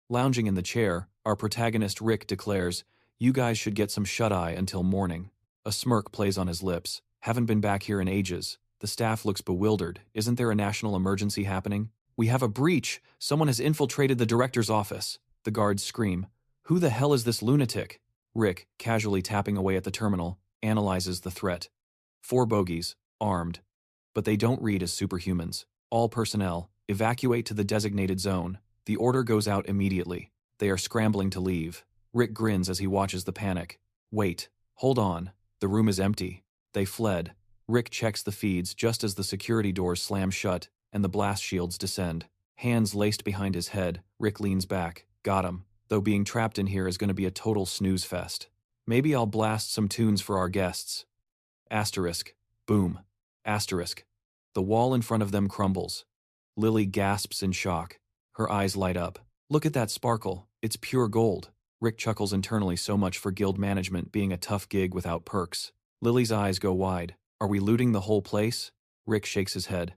Lounging in the chair, our protagonist Rick declares, "You guys should get some shut-eye until morning." A smirk plays on his lips. Haven't been back here in ages. The staff looks bewildered. Isn't there a national emergency happening? We have a breach. Someone has infiltrated the director's office. The guards scream. Who the hell is this lunatic? Rick, casually tapping away at the terminal, analyzes the threat. 4 bogies, armed. But they don't read as superhumans. All personnel, evacuate to the designated zone. The order goes out immediately. They are scrambling to leave. Rick grins as he watches the panic. Wait, hold on. The room is empty. They fled. Rick checks the feeds just as the security doors slam shut and the blast shields descend. Hands laced behind his head, Rick leans back. Got him. Though being trapped in here is going to be a total snooze fest. Maybe I'll blast some tunes for our guests. Boom. The wall in front of them crumbles. Lily gasps in shock. Her eyes light up. Look at that sparkle. It's pure gold. Rick chuckles internally. So much for guild management being a tough gig without perks. Lily's eyes go wide. Are we looting the whole place? Rick shakes his head.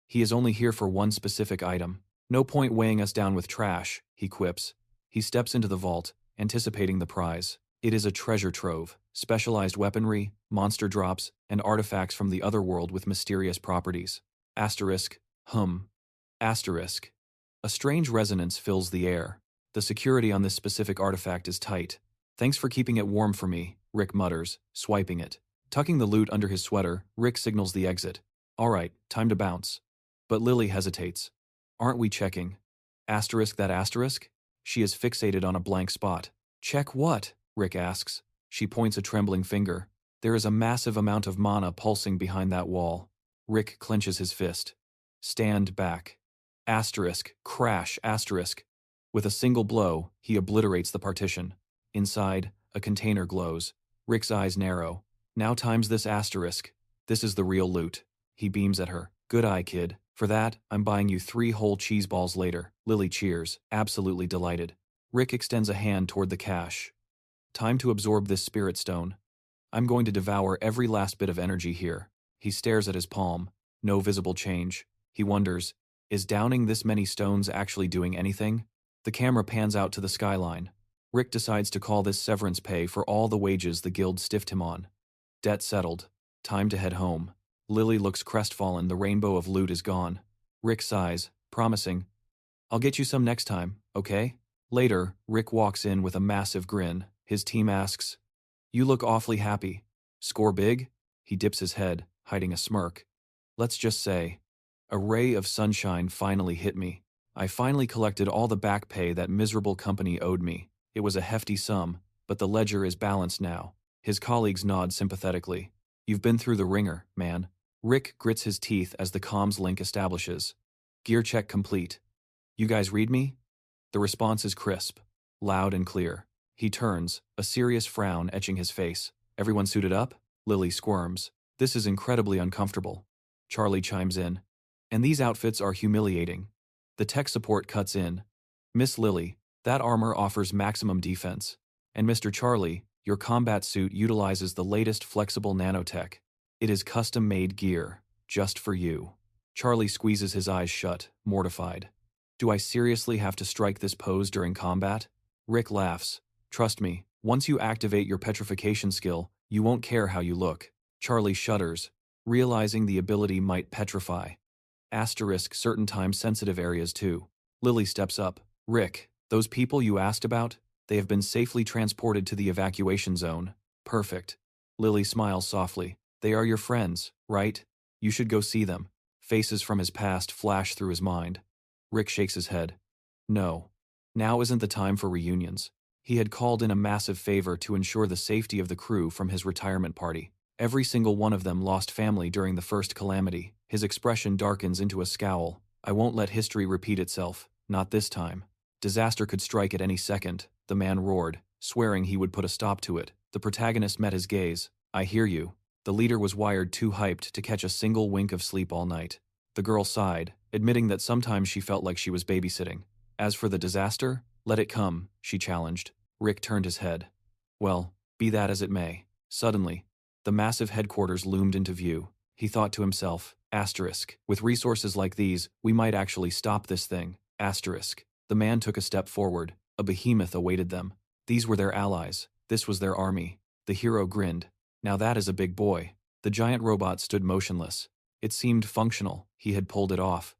He is only here for one specific item. No point weighing us down with trash, he quips. He steps into the vault, anticipating the prize. It is a treasure trove, specialized weaponry, monster drops, and artifacts from the other world with mysterious properties. A strange resonance fills the air. The security on this specific artifact is tight. Thanks for keeping it warm for me, Rick mutters, swiping it. Tucking the loot under his sweater, Rick signals the exit. All right, time to bounce. But Lily hesitates. Aren't we checking? She is fixated on a blank spot. Check what? Rick asks. She points a trembling finger. There is a massive amount of mana pulsing behind that wall. Rick clenches his fist. Stand back. Crash. With a single blow, he obliterates the partition. Inside, a container glows. Rick's eyes narrow. Now times this asterisk. This is the real loot. He beams at her. Good eye, kid. For that, I'm buying you 3 whole cheese balls later. Lily cheers, absolutely delighted. Rick extends a hand toward the cash. Time to absorb this spirit stone. I'm going to devour every last bit of energy here. He stares at his palm. No visible change. He wonders, is downing this many stones actually doing anything? The camera pans out to the skyline. Rick decides to call this severance pay for all the wages the guild stiffed him on. Debt settled. Time to head home. Lily looks crestfallen. The rainbow of loot is gone. Rick sighs, promising, I'll get you some next time, okay? Later, Rick walks in with a massive grin. His team asks, You look awfully happy. Score big? He dips his head, hiding a smirk. Let's just say, a ray of sunshine finally hit me. I finally collected all the back pay that miserable company owed me. It was a hefty sum, but the ledger is balanced now. His colleagues nod sympathetically. You've been through the ringer, man. Rick grits his teeth as the comms link establishes. Gear check complete. You guys read me? The response is crisp, loud and clear. He turns, a serious frown etching his face. Everyone suited up? Lily squirms. This is incredibly uncomfortable. Charlie chimes in. And these outfits are humiliating. The tech support cuts in. Miss Lily, that armor offers maximum defense. And Mr. Charlie, your combat suit utilizes the latest flexible nanotech. It is custom-made gear, just for you. Charlie squeezes his eyes shut, mortified. Do I seriously have to strike this pose during combat? Rick laughs. Trust me, once you activate your petrification skill, you won't care how you look. Charlie shudders, realizing the ability might petrify. Certain time-sensitive areas too. Lily steps up. Rick, those people you asked about? They have been safely transported to the evacuation zone. Perfect. Lily smiles softly. They are your friends, right? You should go see them. Faces from his past flash through his mind. Rick shakes his head. No. Now isn't the time for reunions. He had called in a massive favor to ensure the safety of the crew from his retirement party. Every single one of them lost family during the first calamity. His expression darkens into a scowl. I won't let history repeat itself. Not this time. Disaster could strike at any second, the man roared, swearing he would put a stop to it. The protagonist met his gaze. I hear you. The leader was wired too hyped to catch a single wink of sleep all night. The girl sighed, admitting that sometimes she felt like she was babysitting. As for the disaster, let it come, she challenged. Rick turned his head. Well, be that as it may. Suddenly, the massive headquarters loomed into view. He thought to himself, asterisk, with resources like these, we might actually stop this thing, asterisk. The man took a step forward. A behemoth awaited them. These were their allies. This was their army. The hero grinned. Now that is a big boy. The giant robot stood motionless. It seemed functional. He had pulled it off.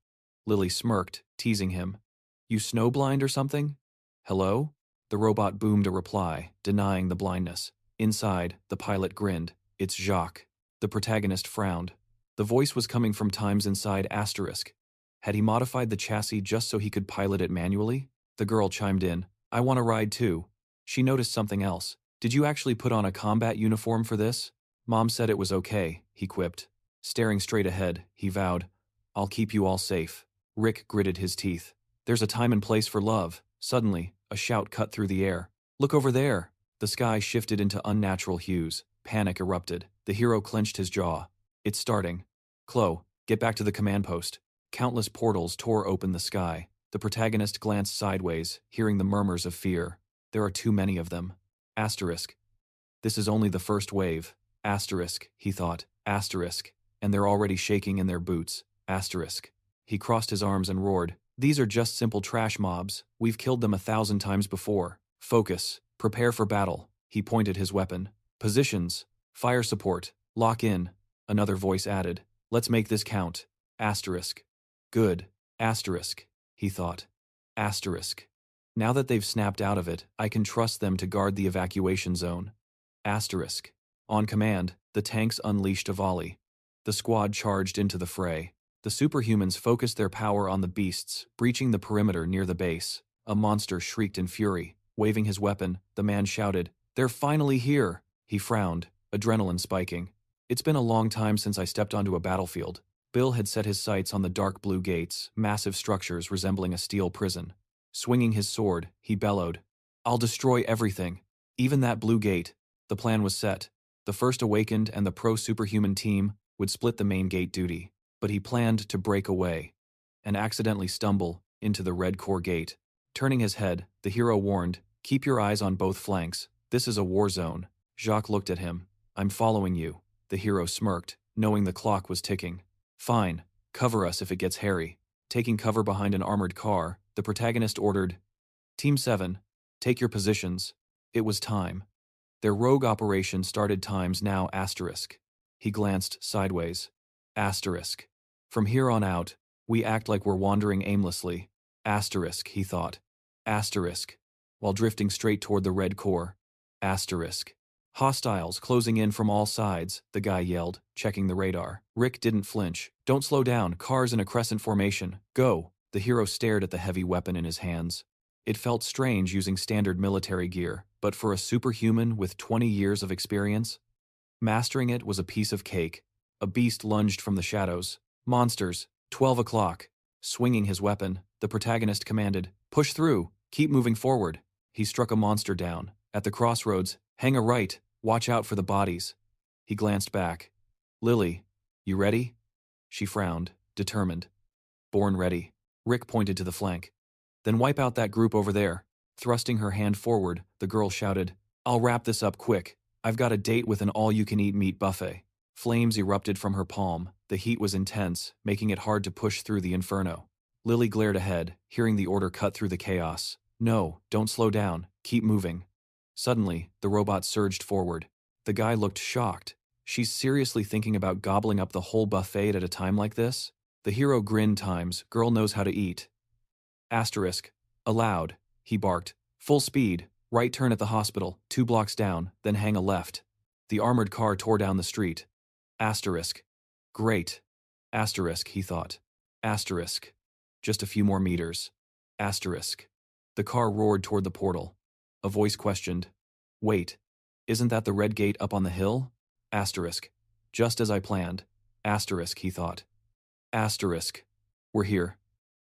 Lily smirked, teasing him. You snowblind or something? Hello? The robot boomed a reply, denying the blindness. Inside, the pilot grinned. It's Jacques. The protagonist frowned. The voice was coming from times inside asterisk. Had he modified the chassis just so he could pilot it manually? The girl chimed in. I want to ride too. She noticed something else. Did you actually put on a combat uniform for this? Mom said it was okay, he quipped. Staring straight ahead, he vowed, I'll keep you all safe. Rick gritted his teeth. There's a time and place for love. Suddenly, a shout cut through the air. Look over there. The sky shifted into unnatural hues. Panic erupted. The hero clenched his jaw. It's starting. Chloe, get back to the command post. Countless portals tore open the sky. The protagonist glanced sideways, hearing the murmurs of fear. There are too many of them. Asterisk. This is only the first wave. Asterisk, he thought. Asterisk. And they're already shaking in their boots. Asterisk. He crossed his arms and roared. These are just simple trash mobs. We've killed them 1,000 times before. Focus. Prepare for battle. He pointed his weapon. Positions. Fire support. Lock in. Another voice added. Let's make this count. Asterisk. Good. Asterisk. He thought. Asterisk. Now that they've snapped out of it, I can trust them to guard the evacuation zone. Asterisk. On command, the tanks unleashed a volley. The squad charged into the fray. The superhumans focused their power on the beasts, breaching the perimeter near the base. A monster shrieked in fury. Waving his weapon, the man shouted, They're finally here! He frowned, adrenaline spiking. It's been a long time since I stepped onto a battlefield. Bill had set his sights on the dark blue gates, massive structures resembling a steel prison. Swinging his sword, he bellowed, I'll destroy everything. Even that blue gate. The plan was set. The first awakened and the pro-superhuman team would split the main gate duty. But he planned to break away and accidentally stumble into the red core gate. Turning his head, the hero warned, Keep your eyes on both flanks. This is a war zone. Jacques looked at him. I'm following you. The hero smirked, knowing the clock was ticking. Fine. Cover us if it gets hairy. Taking cover behind an armored car, the protagonist ordered, Team 7, take your positions. It was time. Their rogue operation started times now asterisk. He glanced sideways. Asterisk. From here on out, we act like we're wandering aimlessly. Asterisk, he thought. Asterisk. While drifting straight toward the red core. Asterisk. Hostiles closing in from all sides, the guy yelled, checking the radar. Rick didn't flinch. Don't slow down, cars in a crescent formation. Go. The hero stared at the heavy weapon in his hands. It felt strange using standard military gear, but for a superhuman with 20 years of experience, mastering it was a piece of cake. A beast lunged from the shadows. Monsters. 12 o'clock. Swinging his weapon, the protagonist commanded, Push through. Keep moving forward. He struck a monster down. At the crossroads, hang a right. Watch out for the bodies. He glanced back. Lily, you ready? She frowned, determined. Born ready. Rick pointed to the flank. Then wipe out that group over there. Thrusting her hand forward, the girl shouted, I'll wrap this up quick. I've got a date with an all-you-can-eat meat buffet. Flames erupted from her palm. The heat was intense, making it hard to push through the inferno. Lily glared ahead, hearing the order cut through the chaos. No, don't slow down. Keep moving. Suddenly, the robot surged forward. The guy looked shocked. She's seriously thinking about gobbling up the whole buffet at a time like this? The hero grinned times, girl knows how to eat. Asterisk. Aloud. He barked. Full speed. Right turn at the hospital, 2 blocks down, then hang a left. The armored car tore down the street. Asterisk. Great. Asterisk, he thought. Asterisk. Just a few more meters. Asterisk. The car roared toward the portal. A voice questioned. Wait. Isn't that the red gate up on the hill? Asterisk. Just as I planned. Asterisk, he thought. Asterisk. We're here.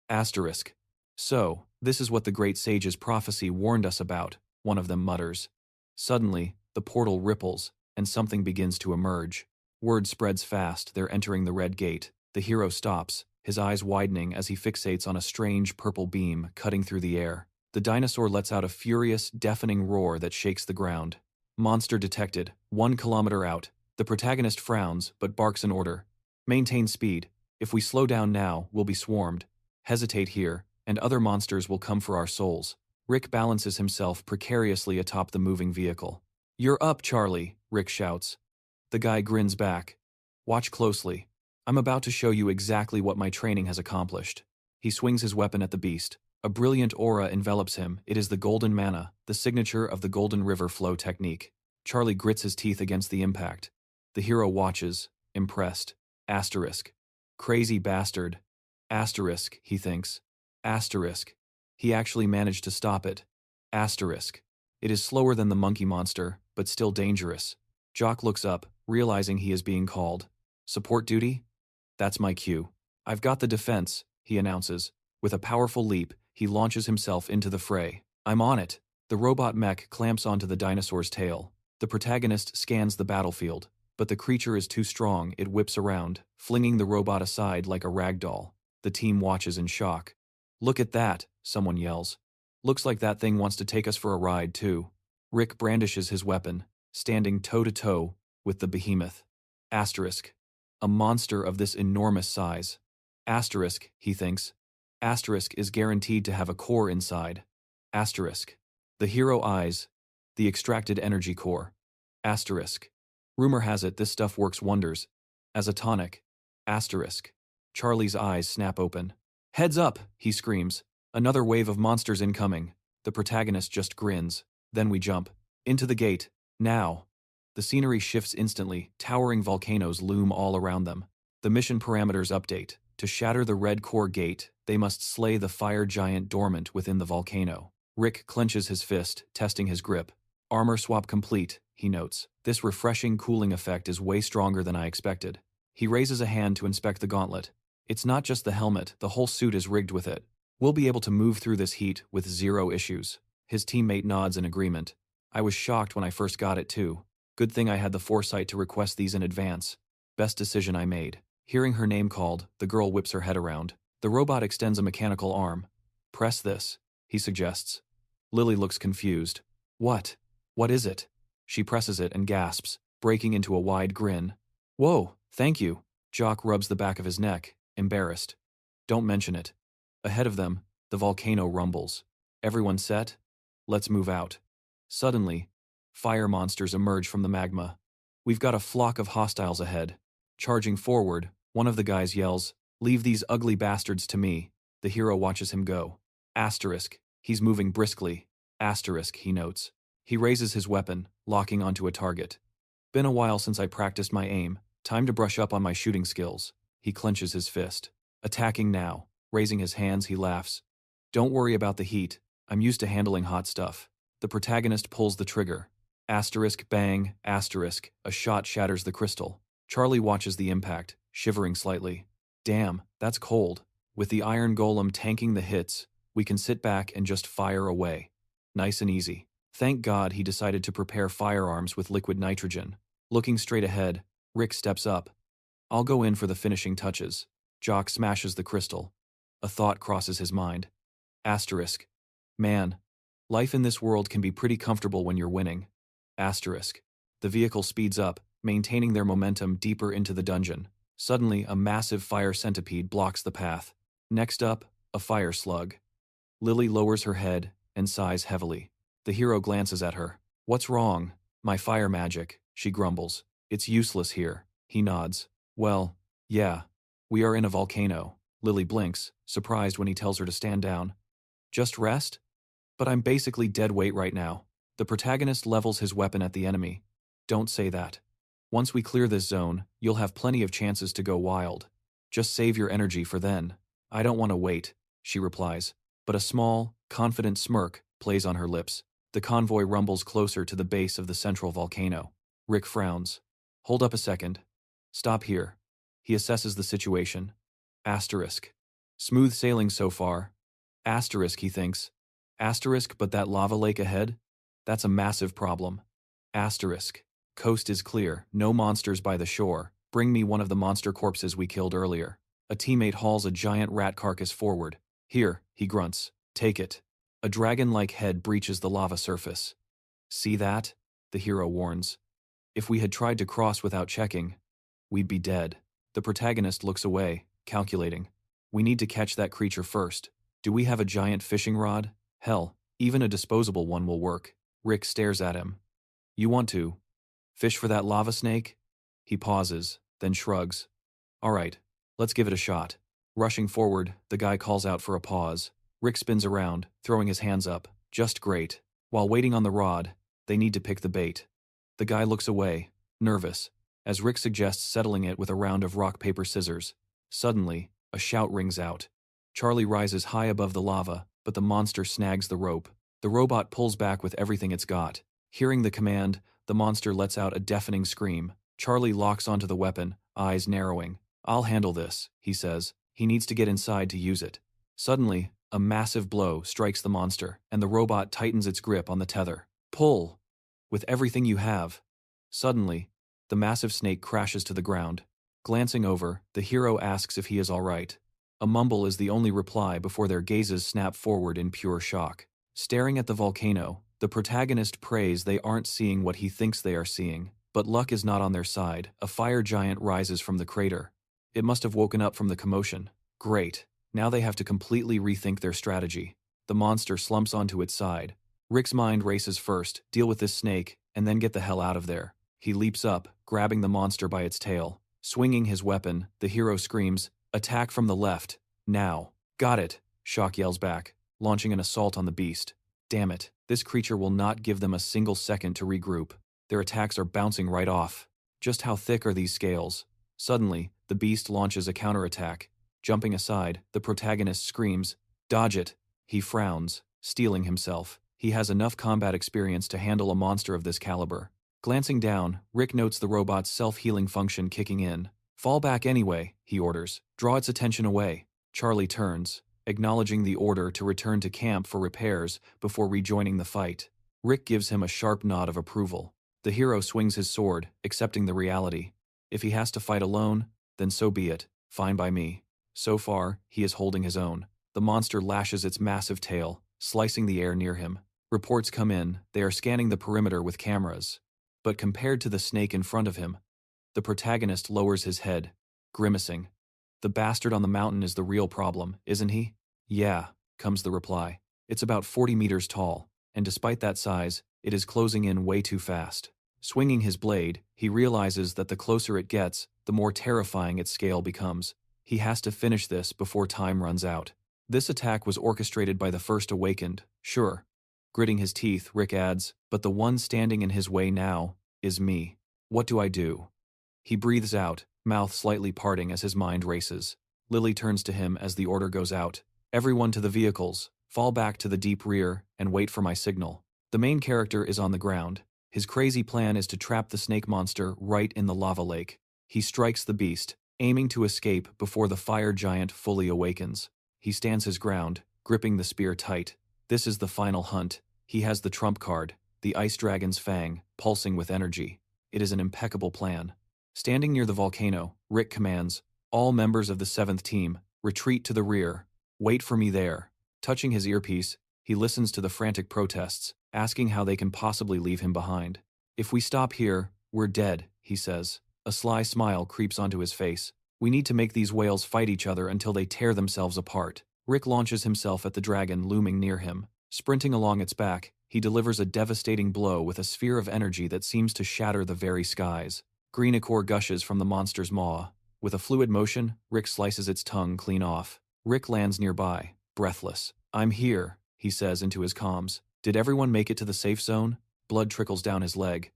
Asterisk. So, this is what the great sage's prophecy warned us about, one of them mutters. Suddenly, the portal ripples, and something begins to emerge. Word spreads fast, they're entering the red gate. The hero stops, his eyes widening as he fixates on a strange purple beam cutting through the air. The dinosaur lets out a furious, deafening roar that shakes the ground. Monster detected, 1 kilometer out. The protagonist frowns, but barks an order. Maintain speed. If we slow down now, we'll be swarmed. Hesitate here, and other monsters will come for our souls. Rick balances himself precariously atop the moving vehicle. You're up, Charlie, Rick shouts. The guy grins back. Watch closely. I'm about to show you exactly what my training has accomplished. He swings his weapon at the beast. A brilliant aura envelops him. It is the golden mana, the signature of the Golden River flow technique. Charlie grits his teeth against the impact. The hero watches, impressed. Asterisk. Crazy bastard. Asterisk, he thinks. Asterisk. He actually managed to stop it. Asterisk. It is slower than the monkey monster, but still dangerous. Jock looks up, realizing he is being called. Support duty? That's my cue. I've got the defense, he announces. With a powerful leap, he launches himself into the fray. I'm on it. The robot mech clamps onto the dinosaur's tail. The protagonist scans the battlefield, but the creature is too strong, it whips around, flinging the robot aside like a rag doll. The team watches in shock. Look at that, someone yells. Looks like that thing wants to take us for a ride, too. Rick brandishes his weapon, standing toe-to-toe with the behemoth. Asterisk. A monster of this enormous size. Asterisk, he thinks. Asterisk is guaranteed to have a core inside. Asterisk. The hero eyes. The extracted energy core. Asterisk. Rumor has it this stuff works wonders. As a tonic. Asterisk. Charlie's eyes snap open. Heads up, he screams. Another wave of monsters incoming. The protagonist just grins. Then we jump. Into the gate. Now. The scenery shifts instantly. Towering volcanoes loom all around them. The mission parameters update. To shatter the red core gate, they must slay the fire giant dormant within the volcano. Rick clenches his fist, testing his grip. Armor swap complete, he notes. This refreshing cooling effect is way stronger than I expected. He raises a hand to inspect the gauntlet. It's not just the helmet, the whole suit is rigged with it. We'll be able to move through this heat with 0 issues. His teammate nods in agreement. I was shocked when I first got it too. Good thing I had the foresight to request these in advance. Best decision I made. Hearing her name called, the girl whips her head around. The robot extends a mechanical arm. Press this, he suggests. Lily looks confused. What? What is it? She presses it and gasps, breaking into a wide grin. Whoa, thank you. Jock rubs the back of his neck, embarrassed. Don't mention it. Ahead of them, the volcano rumbles. Everyone set? Let's move out. Suddenly, fire monsters emerge from the magma. We've got a flock of hostiles ahead. Charging forward, one of the guys yells, Leave these ugly bastards to me. The hero watches him go. Asterisk. He's moving briskly. Asterisk, he notes. He raises his weapon, locking onto a target. Been a while since I practiced my aim. Time to brush up on my shooting skills. He clenches his fist. Attacking now. Raising his hands, he laughs. Don't worry about the heat. I'm used to handling hot stuff. The protagonist pulls the trigger. Asterisk, bang, asterisk. A shot shatters the crystal. Charlie watches the impact, shivering slightly. Damn, that's cold. With the iron golem tanking the hits, we can sit back and just fire away. Nice and easy. Thank God he decided to prepare firearms with liquid nitrogen. Looking straight ahead, Rick steps up. I'll go in for the finishing touches. Jock smashes the crystal. A thought crosses his mind. Asterisk. Man, life in this world can be pretty comfortable when you're winning. Asterisk. The vehicle speeds up, maintaining their momentum deeper into the dungeon. Suddenly, a massive fire centipede blocks the path. Next up, a fire slug. Lily lowers her head and sighs heavily. The hero glances at her. What's wrong? My fire magic, she grumbles. It's useless here. He nods. Well, yeah. We are in a volcano. Lily blinks, surprised when he tells her to stand down. Just rest? But I'm basically dead weight right now. The protagonist levels his weapon at the enemy. Don't say that. Once we clear this zone, you'll have plenty of chances to go wild. Just save your energy for then. I don't want to wait, she replies. But a small, confident smirk plays on her lips. The convoy rumbles closer to the base of the central volcano. Rick frowns. Hold up a second. Stop here. He assesses the situation. Asterisk. Smooth sailing so far. Asterisk, he thinks. Asterisk, but that lava lake ahead? That's a massive problem. Asterisk. Coast is clear, no monsters by the shore. Bring me one of the monster corpses we killed earlier. A teammate hauls a giant rat carcass forward. Here, he grunts. Take it. A dragon-like head breaches the lava surface. See that? The hero warns. If we had tried to cross without checking, we'd be dead. The protagonist looks away, calculating. We need to catch that creature first. Do we have a giant fishing rod? Hell, even a disposable one will work. Rick stares at him. You want to fish for that lava snake? He pauses, then shrugs. All right, let's give it a shot. Rushing forward, the guy calls out for a pause. Rick spins around, throwing his hands up. Just great. While waiting on the rod, they need to pick the bait. The guy looks away, nervous, as Rick suggests settling it with a round of rock, paper, scissors. Suddenly, a shout rings out. Charlie rises high above the lava, but the monster snags the rope. The robot pulls back with everything it's got. Hearing the command, the monster lets out a deafening scream. Charlie locks onto the weapon, eyes narrowing. I'll handle this, he says. He needs to get inside to use it. Suddenly, a massive blow strikes the monster, and the robot tightens its grip on the tether. Pull! With everything you have. Suddenly, the massive snake crashes to the ground. Glancing over, the hero asks if he is all right. A mumble is the only reply before their gazes snap forward in pure shock. Staring at the volcano, the protagonist prays they aren't seeing what he thinks they are seeing. But luck is not on their side. A fire giant rises from the crater. It must have woken up from the commotion. Great. Now they have to completely rethink their strategy. The monster slumps onto its side. Rick's mind races first, deal with this snake, and then get the hell out of there. He leaps up, grabbing the monster by its tail. Swinging his weapon, the hero screams, "Attack from the left. Now." Got it, Shock yells back, launching an assault on the beast. Damn it, this creature will not give them a single second to regroup. Their attacks are bouncing right off. Just how thick are these scales? Suddenly, the beast launches a counterattack. Jumping aside, the protagonist screams, "Dodge it!" He frowns, steeling himself. He has enough combat experience to handle a monster of this caliber. Glancing down, Rick notes the robot's self-healing function kicking in. Fall back anyway, he orders. Draw its attention away. Charlie turns, acknowledging the order to return to camp for repairs before rejoining the fight. Rick gives him a sharp nod of approval. The hero swings his sword, accepting the reality. If he has to fight alone, then so be it. Fine by me. So far, he is holding his own. The monster lashes its massive tail, slicing the air near him. Reports come in, they are scanning the perimeter with cameras. But compared to the snake in front of him, the protagonist lowers his head, grimacing. The bastard on the mountain is the real problem, isn't he? Yeah, comes the reply. It's about 40 meters tall, and despite that size, it is closing in way too fast. Swinging his blade, he realizes that the closer it gets, the more terrifying its scale becomes. He has to finish this before time runs out. This attack was orchestrated by the first awakened, sure. Gritting his teeth, Rick adds, but the one standing in his way now is me. What do I do? He breathes out, mouth slightly parting as his mind races. Lily turns to him as the order goes out. Everyone to the vehicles, fall back to the deep rear, and wait for my signal. The main character is on the ground. His crazy plan is to trap the snake monster right in the lava lake. He strikes the beast, aiming to escape before the fire giant fully awakens. He stands his ground, gripping the spear tight. This is the final hunt. He has the trump card, the ice dragon's fang, pulsing with energy. It is an impeccable plan. Standing near the volcano, Rick commands, all members of the 7th team, retreat to the rear. Wait for me there. Touching his earpiece, he listens to the frantic protests, asking how they can possibly leave him behind. If we stop here, we're dead, he says. A sly smile creeps onto his face. We need to make these whales fight each other until they tear themselves apart. Rick launches himself at the dragon looming near him. Sprinting along its back, he delivers a devastating blow with a sphere of energy that seems to shatter the very skies. Green ichor gushes from the monster's maw. With a fluid motion, Rick slices its tongue clean off. Rick lands nearby, breathless. I'm here, he says into his comms. Did everyone make it to the safe zone? Blood trickles down his leg.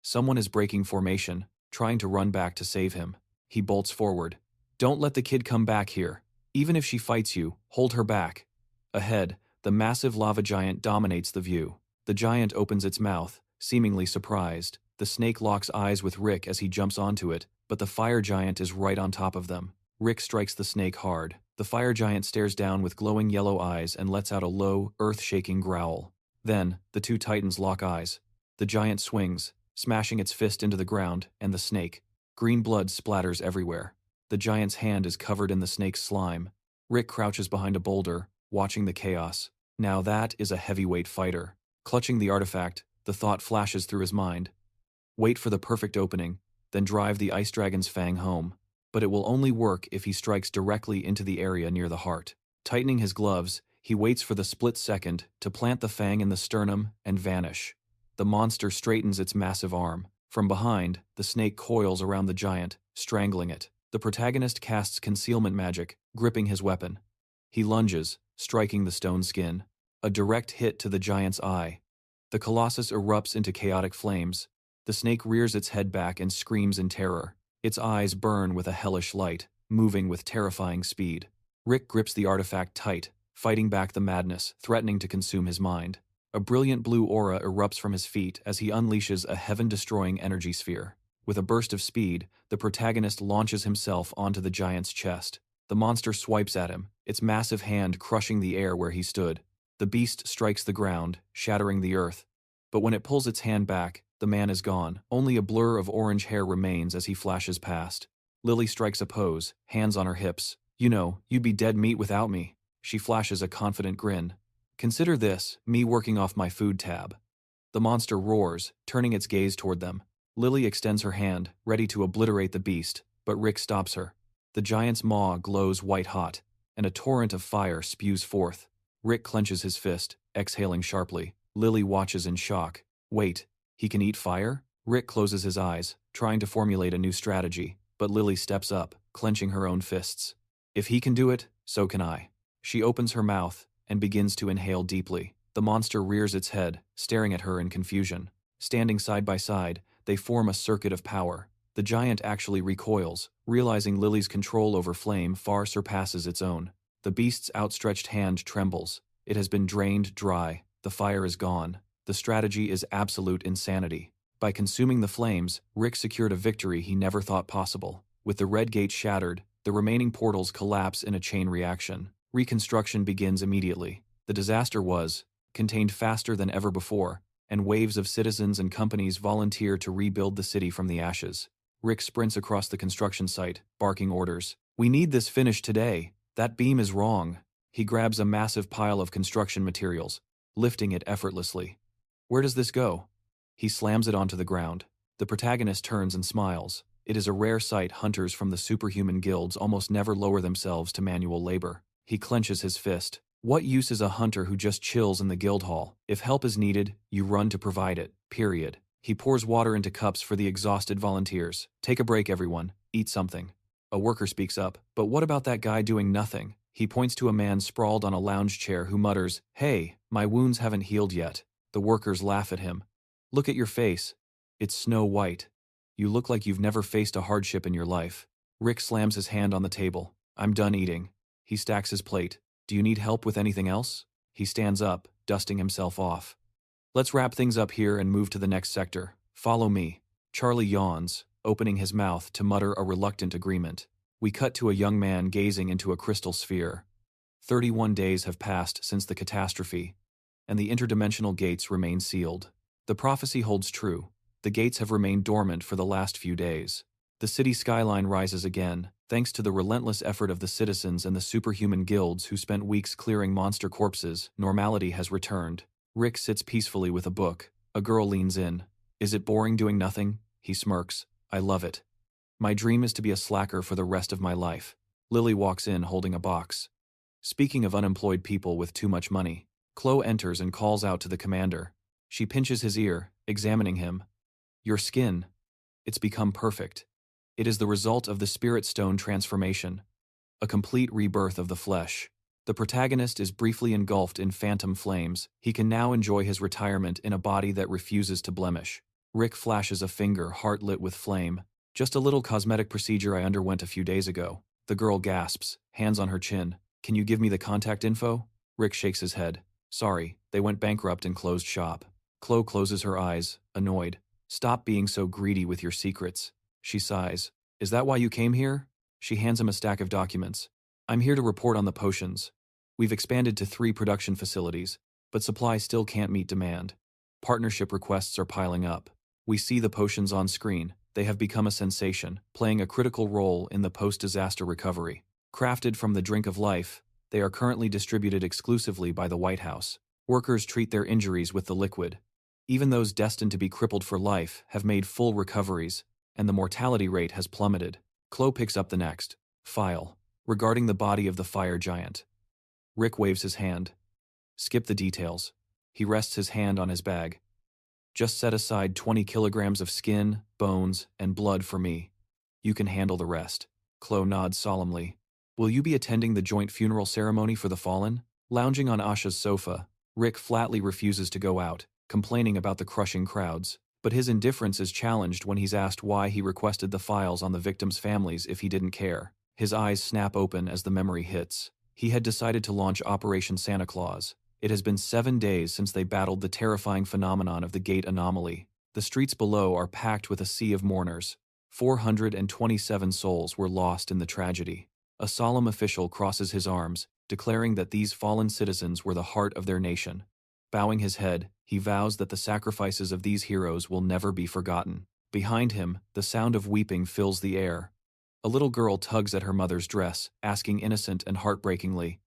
Someone is breaking formation, trying to run back to save him. He bolts forward. Don't let the kid come back here. Even if she fights you, hold her back. Ahead, the massive lava giant dominates the view. The giant opens its mouth, seemingly surprised. The snake locks eyes with Rick as he jumps onto it, but the fire giant is right on top of them. Rick strikes the snake hard, The fire giant stares down with glowing yellow eyes and lets out a low, earth-shaking growl. Then, the two titans lock eyes. The giant swings, smashing its fist into the ground, and the snake. Green blood splatters everywhere. The giant's hand is covered in the snake's slime. Rick crouches behind a boulder, watching the chaos. Now that is a heavyweight fighter. Clutching the artifact, the thought flashes through his mind. Wait for the perfect opening, then drive the ice dragon's fang home. But it will only work if he strikes directly into the area near the heart. Tightening his gloves, he waits for the split second to plant the fang in the sternum and vanish. The monster straightens its massive arm. From behind, the snake coils around the giant, strangling it. The protagonist casts concealment magic, gripping his weapon. He lunges, striking the stone skin. A direct hit to the giant's eye. The colossus erupts into chaotic flames. The snake rears its head back and screams in terror. Its eyes burn with a hellish light, moving with terrifying speed. Rick grips the artifact tight, fighting back the madness, threatening to consume his mind. A brilliant blue aura erupts from his feet as he unleashes a heaven-destroying energy sphere. With a burst of speed, the protagonist launches himself onto the giant's chest. The monster swipes at him, its massive hand crushing the air where he stood. The beast strikes the ground, shattering the earth. But when it pulls its hand back, the man is gone. Only a blur of orange hair remains as he flashes past. Lily strikes a pose, hands on her hips. You know, you'd be dead meat without me. She flashes a confident grin. Consider this, me working off my food tab. The monster roars, turning its gaze toward them. Lily extends her hand, ready to obliterate the beast, but Rick stops her. The giant's maw glows white-hot, and a torrent of fire spews forth. Rick clenches his fist, exhaling sharply. Lily watches in shock. Wait, he can eat fire? Rick closes his eyes, trying to formulate a new strategy, but Lily steps up, clenching her own fists. If he can do it, so can I. She opens her mouth and begins to inhale deeply. The monster rears its head, staring at her in confusion. Standing side by side, they form a circuit of power. The giant actually recoils, realizing Lily's control over flame far surpasses its own. The beast's outstretched hand trembles. It has been drained dry. The fire is gone. The strategy is absolute insanity. By consuming the flames, Rick secured a victory he never thought possible. With the red gate shattered, the remaining portals collapse in a chain reaction. Reconstruction begins immediately. The disaster was contained faster than ever before, and waves of citizens and companies volunteer to rebuild the city from the ashes. Rick sprints across the construction site, barking orders. We need this finished today. That beam is wrong. He grabs a massive pile of construction materials, lifting it effortlessly. Where does this go? He slams it onto the ground. The protagonist turns and smiles. It is a rare sight hunters from the superhuman guilds almost never lower themselves to manual labor. He clenches his fist. What use is a hunter who just chills in the guild hall? If help is needed, you run to provide it, period. He pours water into cups for the exhausted volunteers. Take a break, everyone. Eat something. A worker speaks up. But what about that guy doing nothing? He points to a man sprawled on a lounge chair who mutters, Hey, my wounds haven't healed yet. The workers laugh at him. Look at your face. It's snow white. You look like you've never faced a hardship in your life. Rick slams his hand on the table. I'm done eating. He stacks his plate. Do you need help with anything else? He stands up, dusting himself off. Let's wrap things up here and move to the next sector. Follow me. Charlie yawns, opening his mouth to mutter a reluctant agreement. We cut to a young man gazing into a crystal sphere. 31 days have passed since the catastrophe, and the interdimensional gates remain sealed. The prophecy holds true. The gates have remained dormant for the last few days. The city skyline rises again, thanks to the relentless effort of the citizens and the superhuman guilds who spent weeks clearing monster corpses. Normality has returned. Rick sits peacefully with a book. A girl leans in. Is it boring doing nothing? He smirks. I love it. My dream is to be a slacker for the rest of my life. Lily walks in holding a box. Speaking of unemployed people with too much money, Chloe enters and calls out to the commander. She pinches his ear, examining him. Your skin. It's become perfect. It is the result of the Spirit Stone transformation. A complete rebirth of the flesh. The protagonist is briefly engulfed in phantom flames. He can now enjoy his retirement in a body that refuses to blemish. Rick flashes a finger, heart lit with flame. Just a little cosmetic procedure I underwent a few days ago. The girl gasps, hands on her chin. Can you give me the contact info? Rick shakes his head. Sorry, they went bankrupt and closed shop. Chloe closes her eyes, annoyed. Stop being so greedy with your secrets. She sighs. Is that why you came here? She hands him a stack of documents. I'm here to report on the potions. We've expanded to 3 production facilities, but supply still can't meet demand. Partnership requests are piling up. We see the potions on screen. They have become a sensation, playing a critical role in the post-disaster recovery. Crafted from the drink of life, they are currently distributed exclusively by the White House. Workers treat their injuries with the liquid. Even those destined to be crippled for life have made full recoveries, and the mortality rate has plummeted. Chloe picks up the next file, regarding the body of the fire giant. Rick waves his hand. Skip the details. He rests his hand on his bag. Just set aside 20 kilograms of skin, bones, and blood for me. You can handle the rest. Chloe nods solemnly. Will you be attending the joint funeral ceremony for the fallen? Lounging on Asha's sofa, Rick flatly refuses to go out, complaining about the crushing crowds. But his indifference is challenged when he's asked why he requested the files on the victims' families if he didn't care. His eyes snap open as the memory hits. He had decided to launch Operation Santa Claus. It has been 7 days since they battled the terrifying phenomenon of the gate anomaly. The streets below are packed with a sea of mourners. 427 souls were lost in the tragedy. A solemn official crosses his arms, declaring that these fallen citizens were the heart of their nation. Bowing his head, he vows that the sacrifices of these heroes will never be forgotten. Behind him, the sound of weeping fills the air. A little girl tugs at her mother's dress, asking innocent and heartbreakingly,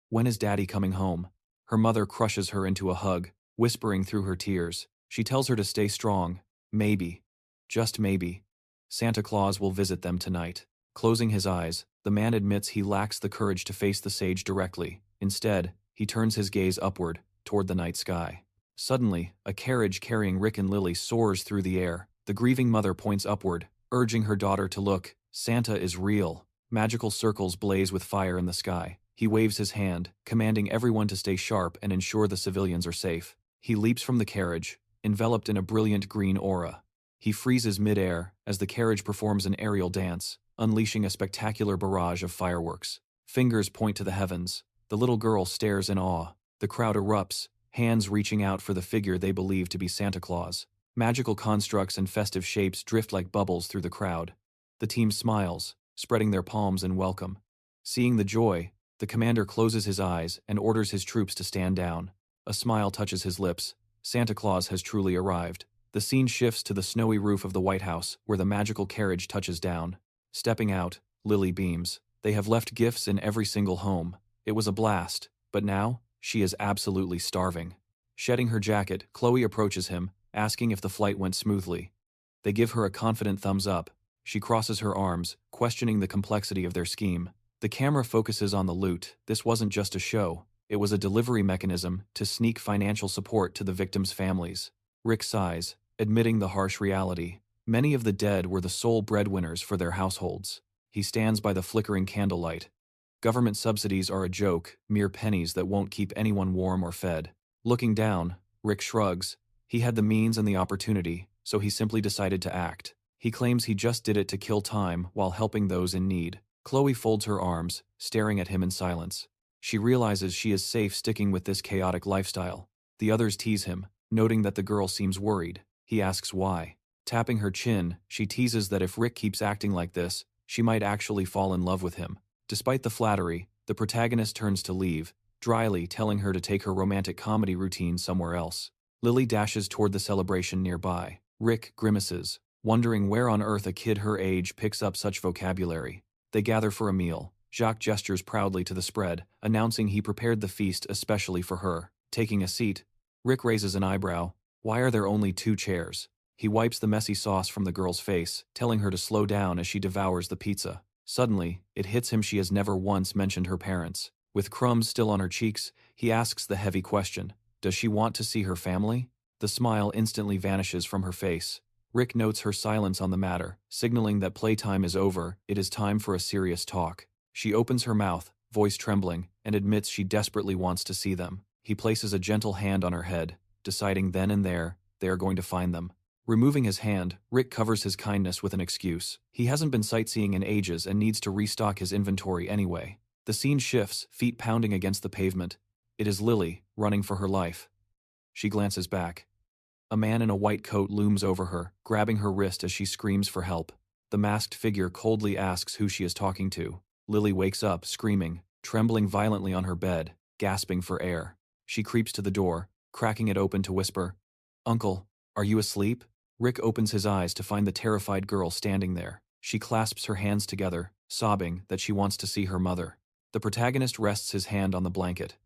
"When is Daddy coming home?" Her mother crushes her into a hug, whispering through her tears. She tells her to stay strong. Maybe, just maybe, Santa Claus will visit them tonight. Closing his eyes, the man admits he lacks the courage to face the sage directly. Instead, he turns his gaze upward, toward the night sky. Suddenly, a carriage carrying Rick and Lily soars through the air. The grieving mother points upward, urging her daughter to look. Santa is real. Magical circles blaze with fire in the sky. He waves his hand, commanding everyone to stay sharp and ensure the civilians are safe. He leaps from the carriage, enveloped in a brilliant green aura. He freezes mid-air as the carriage performs an aerial dance, unleashing a spectacular barrage of fireworks. Fingers point to the heavens. The little girl stares in awe. The crowd erupts, hands reaching out for the figure they believe to be Santa Claus. Magical constructs and festive shapes drift like bubbles through the crowd. The team smiles, spreading their palms in welcome. Seeing the joy, the commander closes his eyes and orders his troops to stand down. A smile touches his lips. Santa Claus has truly arrived. The scene shifts to the snowy roof of the White House, where the magical carriage touches down. Stepping out, Lily beams. They have left gifts in every single home. It was a blast, but now, she is absolutely starving. Shedding her jacket, Chloe approaches him, asking if the flight went smoothly. They give her a confident thumbs up. She crosses her arms, questioning the complexity of their scheme. The camera focuses on the loot. This wasn't just a show. It was a delivery mechanism to sneak financial support to the victims' families. Rick sighs, admitting the harsh reality. Many of the dead were the sole breadwinners for their households. He stands by the flickering candlelight. Government subsidies are a joke, mere pennies that won't keep anyone warm or fed. Looking down, Rick shrugs. He had the means and the opportunity, so he simply decided to act. He claims he just did it to kill time while helping those in need. Chloe folds her arms, staring at him in silence. She realizes she is safe sticking with this chaotic lifestyle. The others tease him, noting that the girl seems worried. He asks why. Tapping her chin, she teases that if Rick keeps acting like this, she might actually fall in love with him. Despite the flattery, the protagonist turns to leave, dryly telling her to take her romantic comedy routine somewhere else. Lily dashes toward the celebration nearby. Rick grimaces, wondering where on earth a kid her age picks up such vocabulary. They gather for a meal. Jacques gestures proudly to the spread, announcing he prepared the feast especially for her. Taking a seat, Rick raises an eyebrow. Why are there only 2 chairs? He wipes the messy sauce from the girl's face, telling her to slow down as she devours the pizza. Suddenly, it hits him she has never once mentioned her parents. With crumbs still on her cheeks, he asks the heavy question, does she want to see her family? The smile instantly vanishes from her face. Rick notes her silence on the matter, signaling that playtime is over. It is time for a serious talk. She opens her mouth, voice trembling, and admits she desperately wants to see them. He places a gentle hand on her head, deciding then and there, they are going to find them. Removing his hand, Rick covers his kindness with an excuse. He hasn't been sightseeing in ages and needs to restock his inventory anyway. The scene shifts, feet pounding against the pavement. It is Lily, running for her life. She glances back. A man in a white coat looms over her, grabbing her wrist as she screams for help. The masked figure coldly asks who she is talking to. Lily wakes up, screaming, trembling violently on her bed, gasping for air. She creeps to the door, cracking it open to whisper, "Uncle, are you asleep?" Rick opens his eyes to find the terrified girl standing there. She clasps her hands together, sobbing that she wants to see her mother. The protagonist rests his hand on the blanket.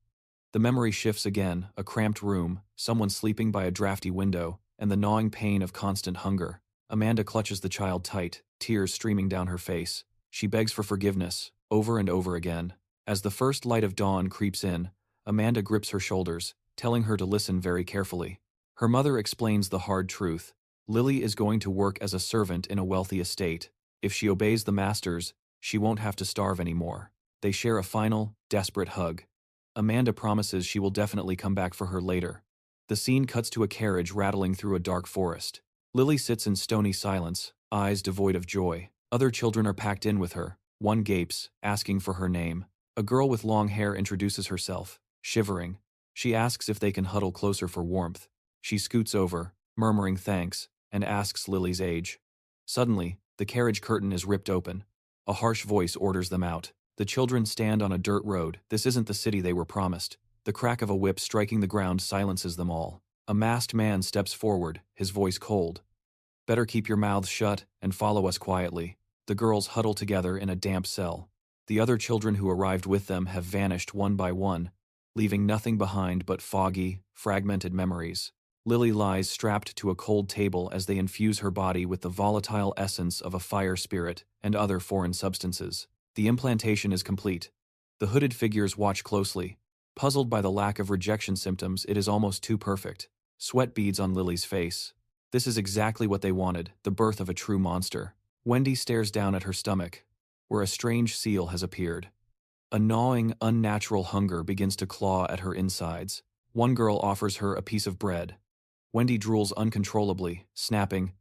The memory shifts again, a cramped room, someone sleeping by a drafty window, and the gnawing pain of constant hunger. Amanda clutches the child tight, tears streaming down her face. She begs for forgiveness, over and over again. As the first light of dawn creeps in, Amanda grips her shoulders, telling her to listen very carefully. Her mother explains the hard truth. Lily is going to work as a servant in a wealthy estate. If she obeys the masters, she won't have to starve anymore. They share a final, desperate hug. Amanda promises she will definitely come back for her later. The scene cuts to a carriage rattling through a dark forest. Lily sits in stony silence, eyes devoid of joy. Other children are packed in with her. One gapes, asking for her name. A girl with long hair introduces herself, shivering. She asks if they can huddle closer for warmth. She scoots over, murmuring thanks, and asks Lily's age. Suddenly, the carriage curtain is ripped open. A harsh voice orders them out. The children stand on a dirt road. This isn't the city they were promised. The crack of a whip striking the ground silences them all. A masked man steps forward, his voice cold. "Better keep your mouths shut and follow us quietly." The girls huddle together in a damp cell. The other children who arrived with them have vanished one by one, leaving nothing behind but foggy, fragmented memories. Lily lies strapped to a cold table as they infuse her body with the volatile essence of a fire spirit and other foreign substances. The implantation is complete. The hooded figures watch closely. Puzzled by the lack of rejection symptoms, it is almost too perfect. Sweat beads on Lily's face. This is exactly what they wanted, the birth of a true monster. Wendy stares down at her stomach, where a strange seal has appeared. A gnawing, unnatural hunger begins to claw at her insides. One girl offers her a piece of bread. Wendy drools uncontrollably, snapping,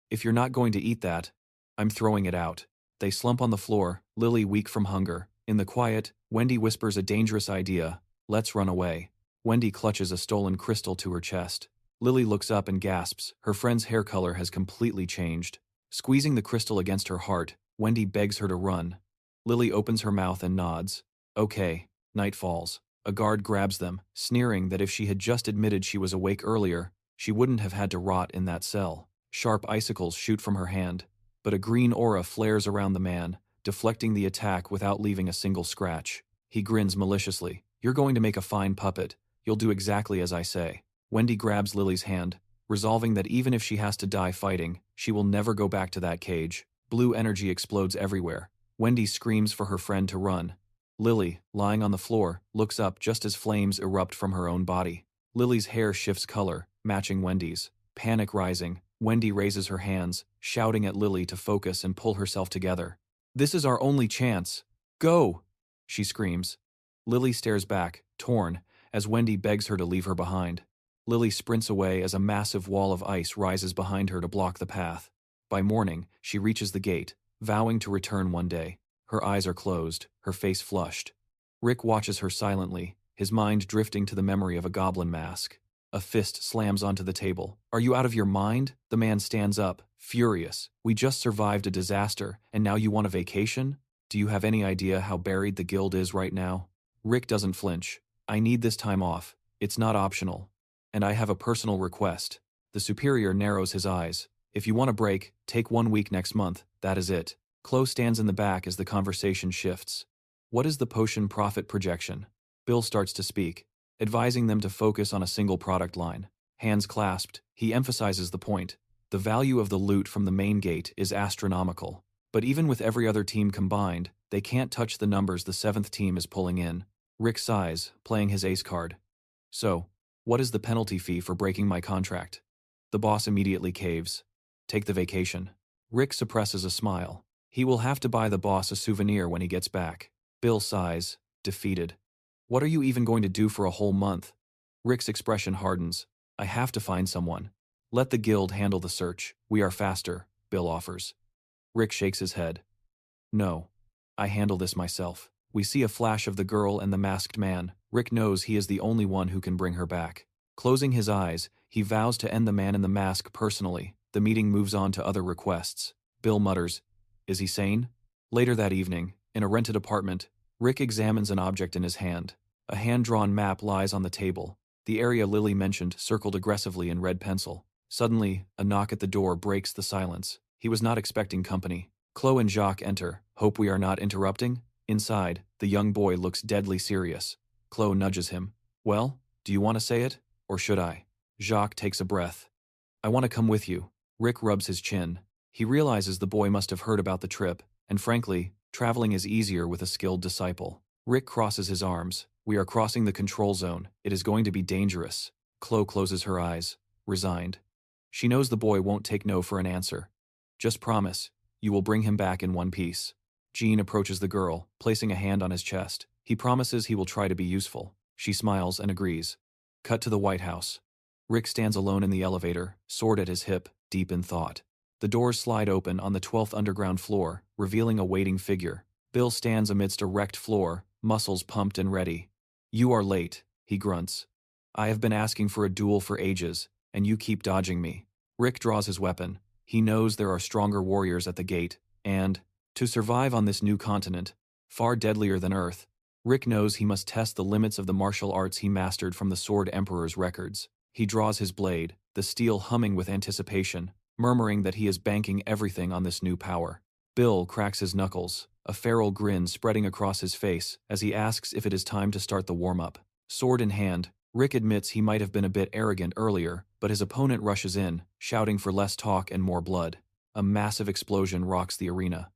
"If you're not going to eat that, I'm throwing it out." They slump on the floor, Lily weak from hunger. In the quiet, Wendy whispers a dangerous idea, "Let's run away." Wendy clutches a stolen crystal to her chest. Lily looks up and gasps, her friend's hair color has completely changed. Squeezing the crystal against her heart, Wendy begs her to run. Lily opens her mouth and nods. Okay. Night falls. A guard grabs them, sneering that if she had just admitted she was awake earlier, she wouldn't have had to rot in that cell. Sharp icicles shoot from her hand, but a green aura flares around the man, deflecting the attack without leaving a single scratch. He grins maliciously. "You're going to make a fine puppet. You'll do exactly as I say." Wendy grabs Lily's hand, resolving that even if she has to die fighting, she will never go back to that cage. Blue energy explodes everywhere. Wendy screams for her friend to run. Lily, lying on the floor, looks up just as flames erupt from her own body. Lily's hair shifts color, matching Wendy's. Panic rising, Wendy raises her hands, shouting at Lily to focus and pull herself together. "This is our only chance. Go!" she screams. Lily stares back, torn, as Wendy begs her to leave her behind. Lily sprints away as a massive wall of ice rises behind her to block the path. By morning, she reaches the gate, vowing to return one day. Her eyes are closed, her face flushed. Rick watches her silently, his mind drifting to the memory of a goblin mask. A fist slams onto the table. "Are you out of your mind?" The man stands up, furious. "We just survived a disaster, and now you want a vacation? Do you have any idea how buried the guild is right now?" Rick doesn't flinch. "I need this time off. It's not optional. And I have a personal request." The superior narrows his eyes. "If you want a break, take 1 week next month, that is it." Chloe stands in the back as the conversation shifts. "What is the potion profit projection?" Bill starts to speak, advising them to focus on a single product line. Hands clasped, he emphasizes the point. The value of the loot from the main gate is astronomical. But even with every other team combined, they can't touch the numbers the 7th team is pulling in. Rick sighs, playing his ace card. "So, what is the penalty fee for breaking my contract?" The boss immediately caves. "Take the vacation." Rick suppresses a smile. He will have to buy the boss a souvenir when he gets back. Bill sighs, defeated. "What are you even going to do for a whole month?" Rick's expression hardens. "I have to find someone. Let the guild handle the search. We are faster," Bill offers. Rick shakes his head. "No. I handle this myself." We see a flash of the girl and the masked man. Rick knows he is the only one who can bring her back. Closing his eyes, he vows to end the man in the mask personally. The meeting moves on to other requests. Bill mutters, "Is he sane?" Later that evening, in In a rented apartment, Rick examines an object in his hand. A hand-drawn map lies on the table, the area Lily mentioned circled aggressively in red pencil. Suddenly, a knock at the door breaks the silence. He was not expecting company. Chloe and Jacques enter. "Hope we are not interrupting?" Inside, the young boy looks deadly serious. Chloe nudges him. "Well, do you want to say it? Or should I?" Jacques takes a breath. "I want to come with you." Rick rubs his chin. He realizes the boy must have heard about the trip, and frankly, traveling is easier with a skilled disciple. Rick crosses his arms. "We are crossing the control zone. It is going to be dangerous." Chloe closes her eyes, resigned. She knows the boy won't take no for an answer. "Just promise, you will bring him back in one piece." Jean approaches the girl, placing a hand on his chest. He promises he will try to be useful. She smiles and agrees. Cut to the White House. Rick stands alone in the elevator, sword at his hip, deep in thought. The doors slide open on the 12th underground floor, revealing a waiting figure. Bill stands amidst a wrecked floor, muscles pumped and ready. "You are late," he grunts. "I have been asking for a duel for ages, and you keep dodging me." Rick draws his weapon. He knows there are stronger warriors at the gate, and, to survive on this new continent, far deadlier than Earth, Rick knows he must test the limits of the martial arts he mastered from the Sword Emperor's records. He draws his blade, the steel humming with anticipation, murmuring that he is banking everything on this new power. Bill cracks his knuckles, a feral grin spreading across his face as he asks if it is time to start the warm-up. Sword in hand, Rick admits he might have been a bit arrogant earlier, but his opponent rushes in, shouting for less talk and more blood. A massive explosion rocks the arena.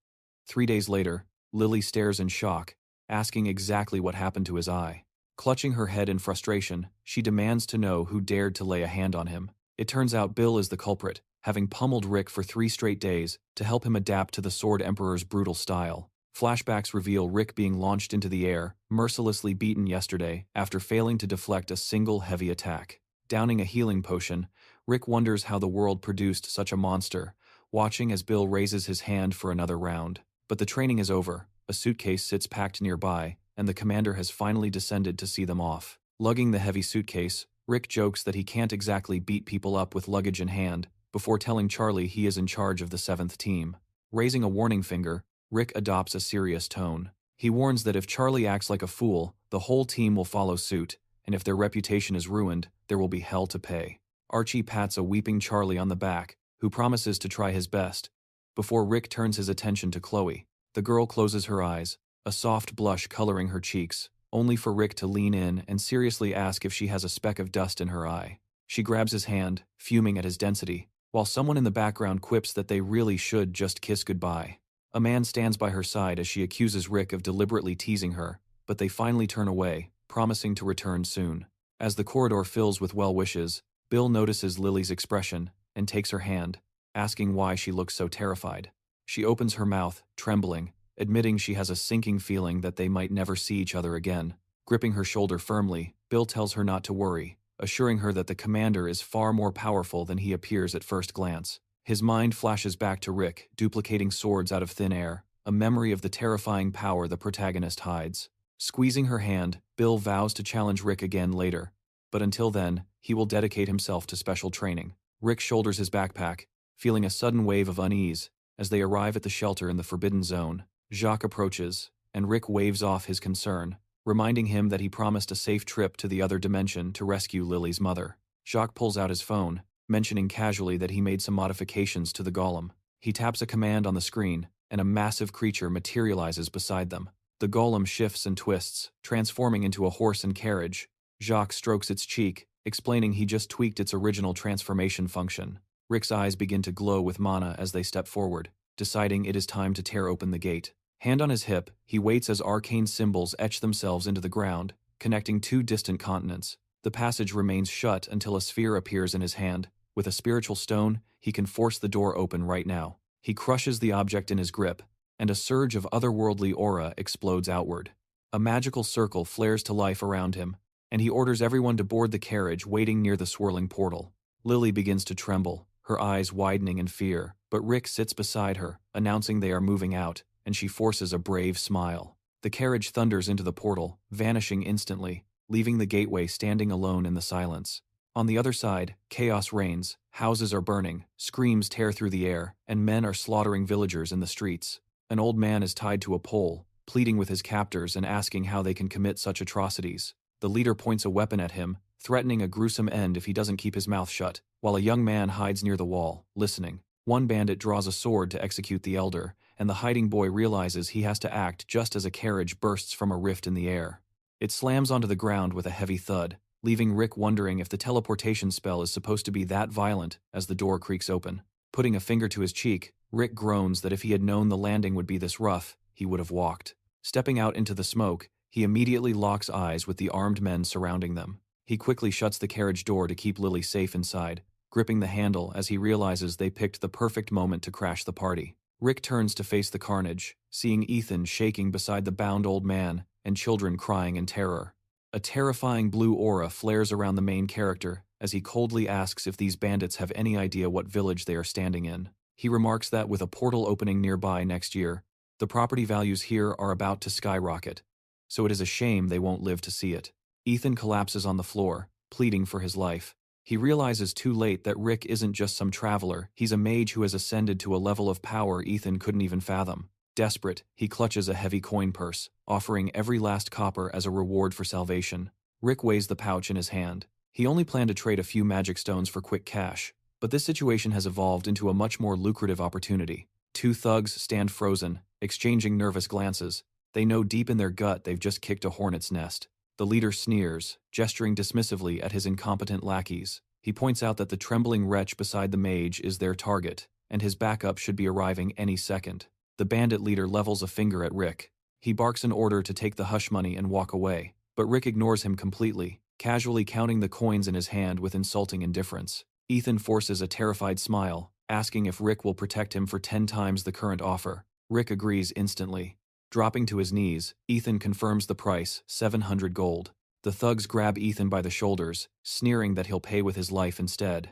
3 days later, Lily stares in shock, asking exactly what happened to his eye. Clutching her head in frustration, she demands to know who dared to lay a hand on him. It turns out Bill is the culprit, having pummeled Rick for 3 straight days to help him adapt to the Sword Emperor's brutal style. Flashbacks reveal Rick being launched into the air, mercilessly beaten yesterday after failing to deflect a single heavy attack. Downing a healing potion, Rick wonders how the world produced such a monster, watching as Bill raises his hand for another round. But the training is over, a suitcase sits packed nearby, and the commander has finally descended to see them off. Lugging the heavy suitcase, Rick jokes that he can't exactly beat people up with luggage in hand, before telling Charlie he is in charge of the 7th team. Raising a warning finger, Rick adopts a serious tone. He warns that if Charlie acts like a fool, the whole team will follow suit, and if their reputation is ruined, there will be hell to pay. Archie pats a weeping Charlie on the back, who promises to try his best, before Rick turns his attention to Chloe. The girl closes her eyes, a soft blush coloring her cheeks, only for Rick to lean in and seriously ask if she has a speck of dust in her eye. She grabs his hand, fuming at his density, while someone in the background quips that they really should just kiss goodbye. A man stands by her side as she accuses Rick of deliberately teasing her, but they finally turn away, promising to return soon. As the corridor fills with well wishes, Bill notices Lily's expression and takes her hand, asking why she looks so terrified. She opens her mouth, trembling, admitting she has a sinking feeling that they might never see each other again. Gripping her shoulder firmly, Bill tells her not to worry, assuring her that the commander is far more powerful than he appears at first glance. His mind flashes back to Rick, duplicating swords out of thin air, a memory of the terrifying power the protagonist hides. Squeezing her hand, Bill vows to challenge Rick again later, but until then, he will dedicate himself to special training. Rick shoulders his backpack, feeling a sudden wave of unease. As they arrive at the shelter in the Forbidden Zone, Jacques approaches, and Rick waves off his concern, reminding him that he promised a safe trip to the other dimension to rescue Lily's mother. Jacques pulls out his phone, mentioning casually that he made some modifications to the golem. He taps a command on the screen, and a massive creature materializes beside them. The golem shifts and twists, transforming into a horse and carriage. Jacques strokes its cheek, explaining he just tweaked its original transformation function. Rick's eyes begin to glow with mana as they step forward, deciding it is time to tear open the gate. Hand on his hip, he waits as arcane symbols etch themselves into the ground, connecting 2 distant continents. The passage remains shut until a sphere appears in his hand. With a spiritual stone, he can force the door open right now. He crushes the object in his grip, and a surge of otherworldly aura explodes outward. A magical circle flares to life around him, and he orders everyone to board the carriage waiting near the swirling portal. Lily begins to tremble, her eyes widening in fear, but Rick sits beside her, announcing they are moving out, and she forces a brave smile. The carriage thunders into the portal, vanishing instantly, leaving the gateway standing alone in the silence. On the other side, chaos reigns, houses are burning, screams tear through the air, and men are slaughtering villagers in the streets. An old man is tied to a pole, pleading with his captors and asking how they can commit such atrocities. The leader points a weapon at him, threatening a gruesome end if he doesn't keep his mouth shut, while a young man hides near the wall, listening. One bandit draws a sword to execute the elder, and the hiding boy realizes he has to act just as a carriage bursts from a rift in the air. It slams onto the ground with a heavy thud, leaving Rick wondering if the teleportation spell is supposed to be that violent as the door creaks open. Putting a finger to his cheek, Rick groans that if he had known the landing would be this rough, he would have walked. Stepping out into the smoke, he immediately locks eyes with the armed men surrounding them. He quickly shuts the carriage door to keep Lily safe inside, gripping the handle as he realizes they picked the perfect moment to crash the party. Rick turns to face the carnage, seeing Ethan shaking beside the bound old man and children crying in terror. A terrifying blue aura flares around the main character as he coldly asks if these bandits have any idea what village they are standing in. He remarks that with a portal opening nearby next year, the property values here are about to skyrocket, so it is a shame they won't live to see it. Ethan collapses on the floor, pleading for his life. He realizes too late that Rick isn't just some traveler, he's a mage who has ascended to a level of power Ethan couldn't even fathom. Desperate, he clutches a heavy coin purse, offering every last copper as a reward for salvation. Rick weighs the pouch in his hand. He only planned to trade a few magic stones for quick cash, but this situation has evolved into a much more lucrative opportunity. Two thugs stand frozen, exchanging nervous glances. They know deep in their gut they've just kicked a hornet's nest. The leader sneers, gesturing dismissively at his incompetent lackeys. He points out that the trembling wretch beside the mage is their target, and his backup should be arriving any second. The bandit leader levels a finger at Rick. He barks an order to take the hush money and walk away, but Rick ignores him completely, casually counting the coins in his hand with insulting indifference. Ethan forces a terrified smile, asking if Rick will protect him for 10 times the current offer. Rick agrees instantly. Dropping to his knees, Ethan confirms the price, 700 gold. The thugs grab Ethan by the shoulders, sneering that he'll pay with his life instead.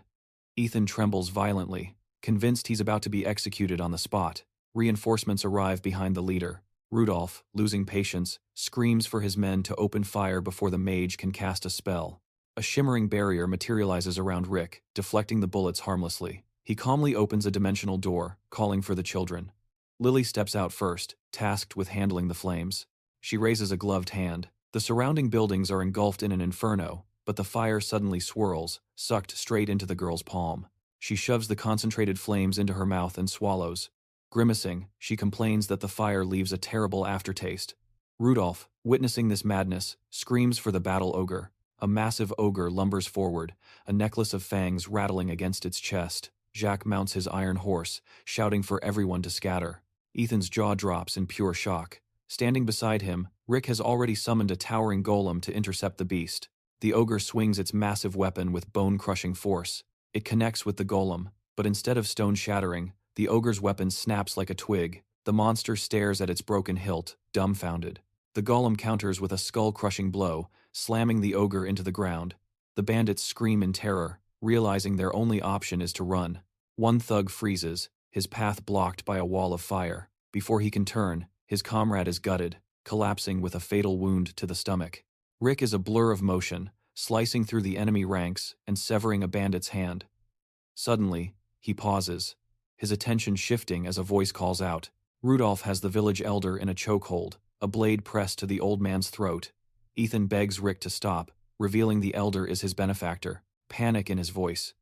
Ethan trembles violently, convinced he's about to be executed on the spot. Reinforcements arrive behind the leader. Rudolph, losing patience, screams for his men to open fire before the mage can cast a spell. A shimmering barrier materializes around Rick, deflecting the bullets harmlessly. He calmly opens a dimensional door, calling for the children. Lily steps out first, tasked with handling the flames. She raises a gloved hand. The surrounding buildings are engulfed in an inferno, but the fire suddenly swirls, sucked straight into the girl's palm. She shoves the concentrated flames into her mouth and swallows. Grimacing, she complains that the fire leaves a terrible aftertaste. Rudolph, witnessing this madness, screams for the battle ogre. A massive ogre lumbers forward, a necklace of fangs rattling against its chest. Jacques mounts his iron horse, shouting for everyone to scatter. Ethan's jaw drops in pure shock. Standing beside him, Rick has already summoned a towering golem to intercept the beast. The ogre swings its massive weapon with bone-crushing force. It connects with the golem, but instead of stone shattering, the ogre's weapon snaps like a twig. The monster stares at its broken hilt, dumbfounded. The golem counters with a skull-crushing blow, slamming the ogre into the ground. The bandits scream in terror, realizing their only option is to run. One thug freezes, his path blocked by a wall of fire. Before he can turn, his comrade is gutted, collapsing with a fatal wound to the stomach. Rick is a blur of motion, slicing through the enemy ranks and severing a bandit's hand. Suddenly, he pauses, his attention shifting as a voice calls out. Rudolph has the village elder in a chokehold, a blade pressed to the old man's throat. Ethan begs Rick to stop, revealing the elder is his benefactor, panic in his voice.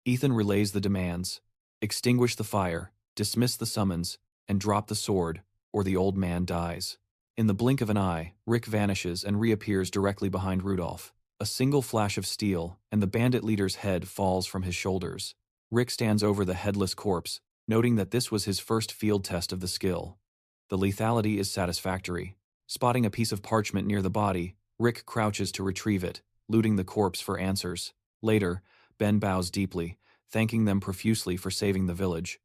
Ethan relays the demands: extinguish the fire, dismiss the summons, and drop the sword, or the old man dies. In the blink of an eye, Rick vanishes and reappears directly behind Rudolph. A single flash of steel, and the bandit leader's head falls from his shoulders. Rick stands over the headless corpse, noting that this was his first field test of the skill. The lethality is satisfactory. Spotting a piece of parchment near the body, Rick crouches to retrieve it, looting the corpse for answers. Later, Ben bows deeply, thanking them profusely for saving the village.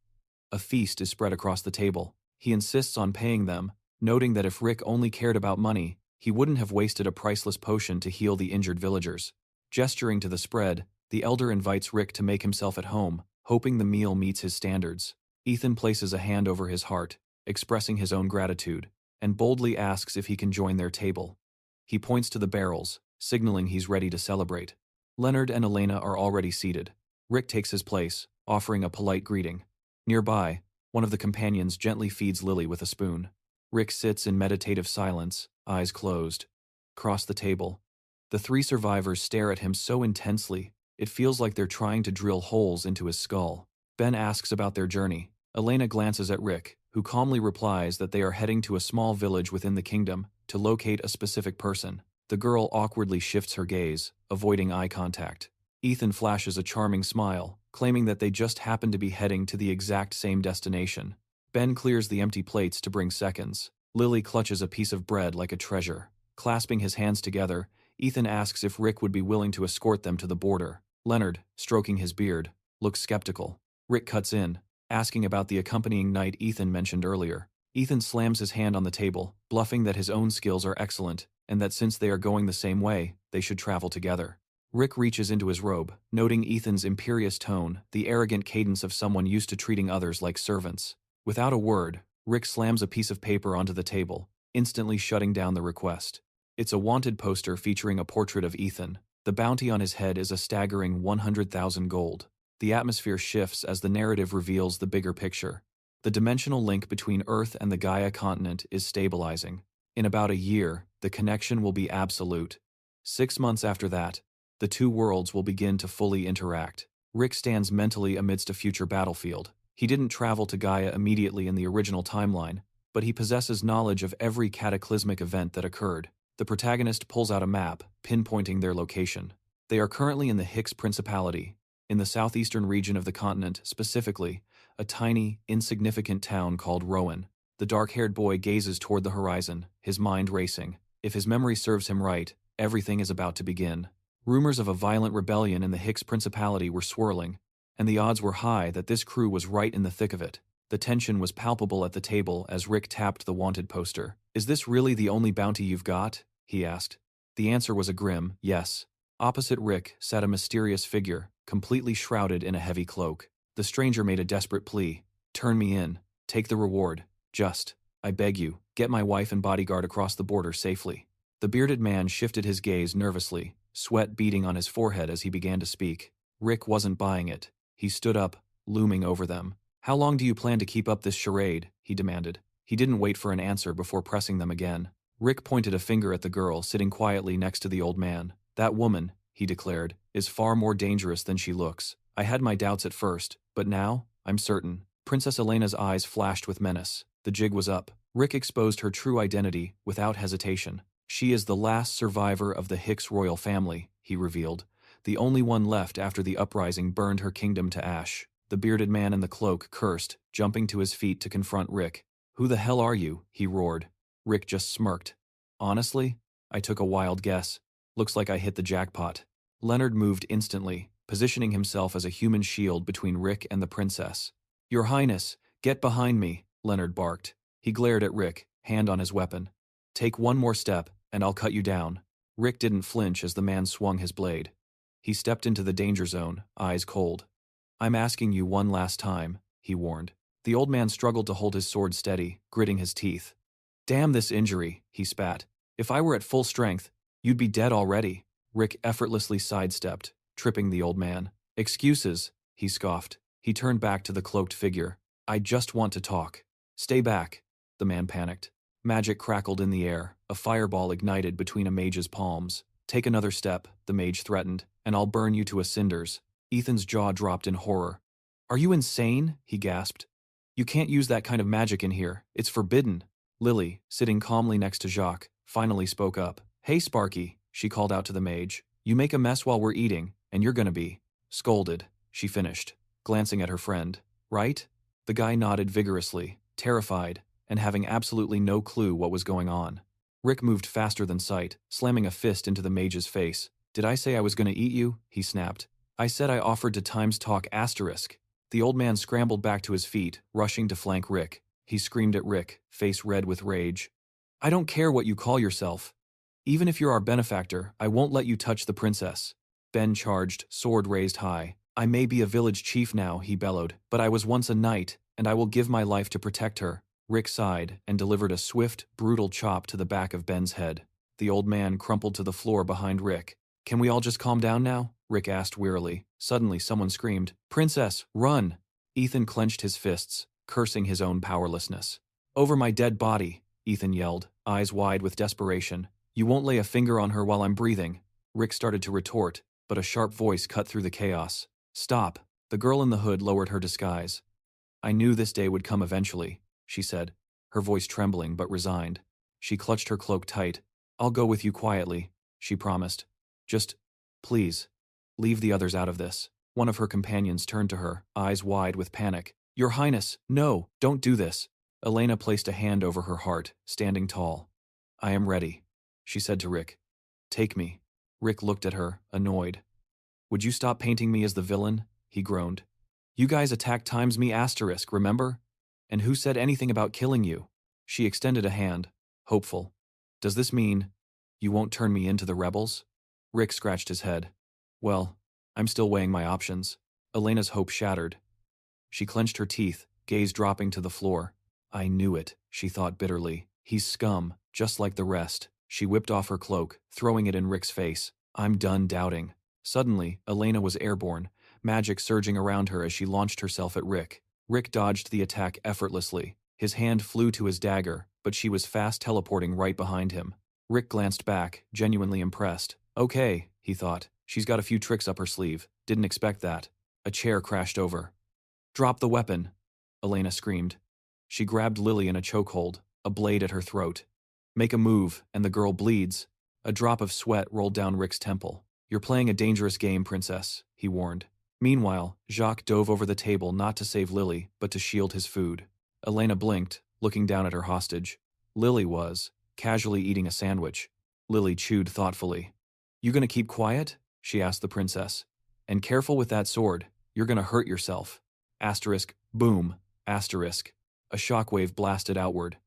A feast is spread across the table. He insists on paying them, noting that if Rick only cared about money, he wouldn't have wasted a priceless potion to heal the injured villagers. Gesturing to the spread, the elder invites Rick to make himself at home, hoping the meal meets his standards. Ethan places a hand over his heart, expressing his own gratitude, and boldly asks if he can join their table. He points to the barrels, signaling he's ready to celebrate. Leonard and Elena are already seated. Rick takes his place, offering a polite greeting. Nearby, one of the companions gently feeds Lily with a spoon. Rick sits in meditative silence, eyes closed. Across the table, the three survivors stare at him so intensely, it feels like they're trying to drill holes into his skull. Ben asks about their journey. Elena glances at Rick, who calmly replies that they are heading to a small village within the kingdom to locate a specific person. The girl awkwardly shifts her gaze, avoiding eye contact. Ethan flashes a charming smile, claiming that they just happen to be heading to the exact same destination. Ben clears the empty plates to bring seconds. Lily clutches a piece of bread like a treasure. Clasping his hands together, Ethan asks if Rick would be willing to escort them to the border. Leonard, stroking his beard, looks skeptical. Rick cuts in, asking about the accompanying knight Ethan mentioned earlier. Ethan slams his hand on the table, bluffing that his own skills are excellent, and that since they are going the same way, they should travel together. Rick reaches into his robe, noting Ethan's imperious tone, the arrogant cadence of someone used to treating others like servants. Without a word, Rick slams a piece of paper onto the table, instantly shutting down the request. It's a wanted poster featuring a portrait of Ethan. The bounty on his head is a staggering 100,000 gold. The atmosphere shifts as the narrative reveals the bigger picture. The dimensional link between Earth and the Gaia continent is stabilizing. In about a year, the connection will be absolute. 6 months after that, the two worlds will begin to fully interact. Rick stands mentally amidst a future battlefield. He didn't travel to Gaia immediately in the original timeline, but he possesses knowledge of every cataclysmic event that occurred. The protagonist pulls out a map, pinpointing their location. They are currently in the Hicks Principality, in the southeastern region of the continent, specifically, a tiny, insignificant town called Rowan. The dark-haired boy gazes toward the horizon, his mind racing. If his memory serves him right, everything is about to begin. Rumors of a violent rebellion in the Hicks Principality were swirling, and the odds were high that this crew was right in the thick of it. The tension was palpable at the table as Rick tapped the wanted poster. "Is this really the only bounty you've got?" he asked. The answer was a grim yes. Opposite Rick sat a mysterious figure, completely shrouded in a heavy cloak. The stranger made a desperate plea. "Turn me in. Take the reward. Just, I beg you, get my wife and bodyguard across the border safely." The bearded man shifted his gaze nervously, sweat beading on his forehead as he began to speak. Rick wasn't buying it. He stood up, looming over them. "How long do you plan to keep up this charade?" he demanded. He didn't wait for an answer before pressing them again. Rick pointed a finger at the girl sitting quietly next to the old man. "That woman," he declared, "is far more dangerous than she looks. I had my doubts at first, but now, I'm certain." Princess Elena's eyes flashed with menace. The jig was up. Rick exposed her true identity, without hesitation. "She is the last survivor of the Hicks royal family," he revealed. "The only one left after the uprising burned her kingdom to ash." The bearded man in the cloak cursed, jumping to his feet to confront Rick. "Who the hell are you?" he roared. Rick just smirked. "Honestly, I took a wild guess. Looks like I hit the jackpot." Leonard moved instantly, positioning himself as a human shield between Rick and the princess. "Your Highness, get behind me," Leonard barked. He glared at Rick, hand on his weapon. "Take one more step, and I'll cut you down." Rick didn't flinch as the man swung his blade. He stepped into the danger zone, eyes cold. "I'm asking you one last time," he warned. The old man struggled to hold his sword steady, gritting his teeth. "Damn this injury," he spat. "If I were at full strength, you'd be dead already." Rick effortlessly sidestepped, tripping the old man. "Excuses," he scoffed. He turned back to the cloaked figure. "I just want to talk." "Stay back," the man panicked. Magic crackled in the air, a fireball ignited between a mage's palms. "Take another step," the mage threatened, "and I'll burn you to cinders." Ethan's jaw dropped in horror. "Are you insane?" he gasped. "You can't use that kind of magic in here. It's forbidden." Lily, sitting calmly next to Jacques, finally spoke up. "Hey, Sparky," she called out to the mage. "You make a mess while we're eating, and you're gonna be scolded," she finished, glancing at her friend. "Right?" The guy nodded vigorously, terrified, and having absolutely no clue what was going on. Rick moved faster than sight, slamming a fist into the mage's face. "Did I say I was gonna eat you?" he snapped. "I said I offered to times talk asterisk." The old man scrambled back to his feet, rushing to flank Rick. He screamed at Rick, face red with rage. "I don't care what you call yourself. Even if you're our benefactor, I won't let you touch the princess." Ben charged, sword raised high. "I may be a village chief now," he bellowed, "but I was once a knight, and I will give my life to protect her." Rick sighed and delivered a swift, brutal chop to the back of Ben's head. The old man crumpled to the floor behind Rick. "Can we all just calm down now?" Rick asked wearily. Suddenly someone screamed, "Princess, run!" Ethan clenched his fists, cursing his own powerlessness. "Over my dead body." Ethan yelled, eyes wide with desperation. You won't lay a finger on her while I'm breathing. Rick started to retort, but a sharp voice cut through the chaos. Stop. The girl in the hood lowered her disguise. I knew this day would come eventually, she said, her voice trembling but resigned. She clutched her cloak tight. I'll go with you quietly, she promised. Just, please, leave the others out of this. One of her companions turned to her, eyes wide with panic. Your Highness, no, don't do this. Elena placed a hand over her heart, standing tall. I am ready, she said to Rick. Take me. Rick looked at her, annoyed. Would you stop painting me as the villain? He groaned. You guys attacked times me asterisk, remember? And who said anything about killing you? She extended a hand, hopeful. Does this mean you won't turn me into the rebels? Rick scratched his head. Well, I'm still weighing my options. Elena's hope shattered. She clenched her teeth, gaze dropping to the floor. I knew it, she thought bitterly. He's scum, just like the rest. She whipped off her cloak, throwing it in Rick's face. I'm done doubting. Suddenly, Elena was airborne, magic surging around her as she launched herself at Rick. Rick dodged the attack effortlessly. His hand flew to his dagger, but she was fast teleporting right behind him. Rick glanced back, genuinely impressed. Okay, he thought. She's got a few tricks up her sleeve. Didn't expect that. A chair crashed over. Drop the weapon, Elena screamed. She grabbed Lily in a chokehold, a blade at her throat. Make a move, and the girl bleeds. A drop of sweat rolled down Rick's temple. You're playing a dangerous game, princess, he warned. Meanwhile, Jacques dove over the table not to save Lily, but to shield his food. Elena blinked, looking down at her hostage. Lily was, casually eating a sandwich. Lily chewed thoughtfully. You gonna keep quiet? She asked the princess. And careful with that sword, you're gonna hurt yourself. Asterisk, boom, asterisk. A shockwave blasted outward.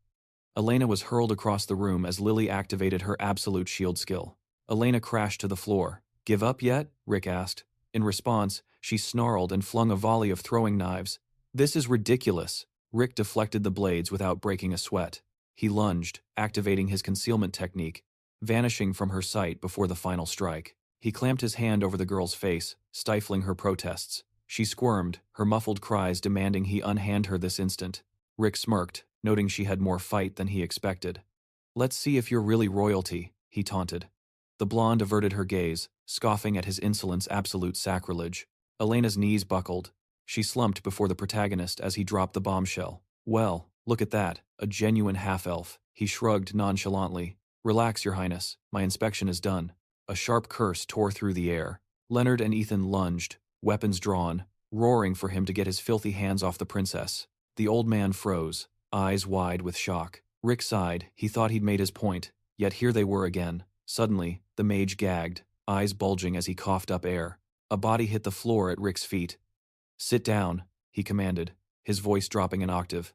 Elena was hurled across the room as Lily activated her absolute shield skill. Elena crashed to the floor. Give up yet? Rick asked. In response, she snarled and flung a volley of throwing knives. This is ridiculous. Rick deflected the blades without breaking a sweat. He lunged, activating his concealment technique, vanishing from her sight before the final strike. He clamped his hand over the girl's face, stifling her protests. She squirmed, her muffled cries demanding he unhand her this instant. Rick smirked, noting she had more fight than he expected. Let's see if you're really royalty, he taunted. The blonde averted her gaze, scoffing at his insolence absolute sacrilege. Elena's knees buckled. She slumped before the protagonist as he dropped the bombshell. Well, look at that, a genuine half-elf. He shrugged nonchalantly. Relax, your highness, my inspection is done. A sharp curse tore through the air. Leonard and Ethan lunged, weapons drawn, roaring for him to get his filthy hands off the princess. The old man froze, eyes wide with shock. Rick sighed, he thought he'd made his point, yet here they were again. Suddenly, the mage gagged, eyes bulging as he coughed up air. A body hit the floor at Rick's feet. Sit down, he commanded, his voice dropping an octave.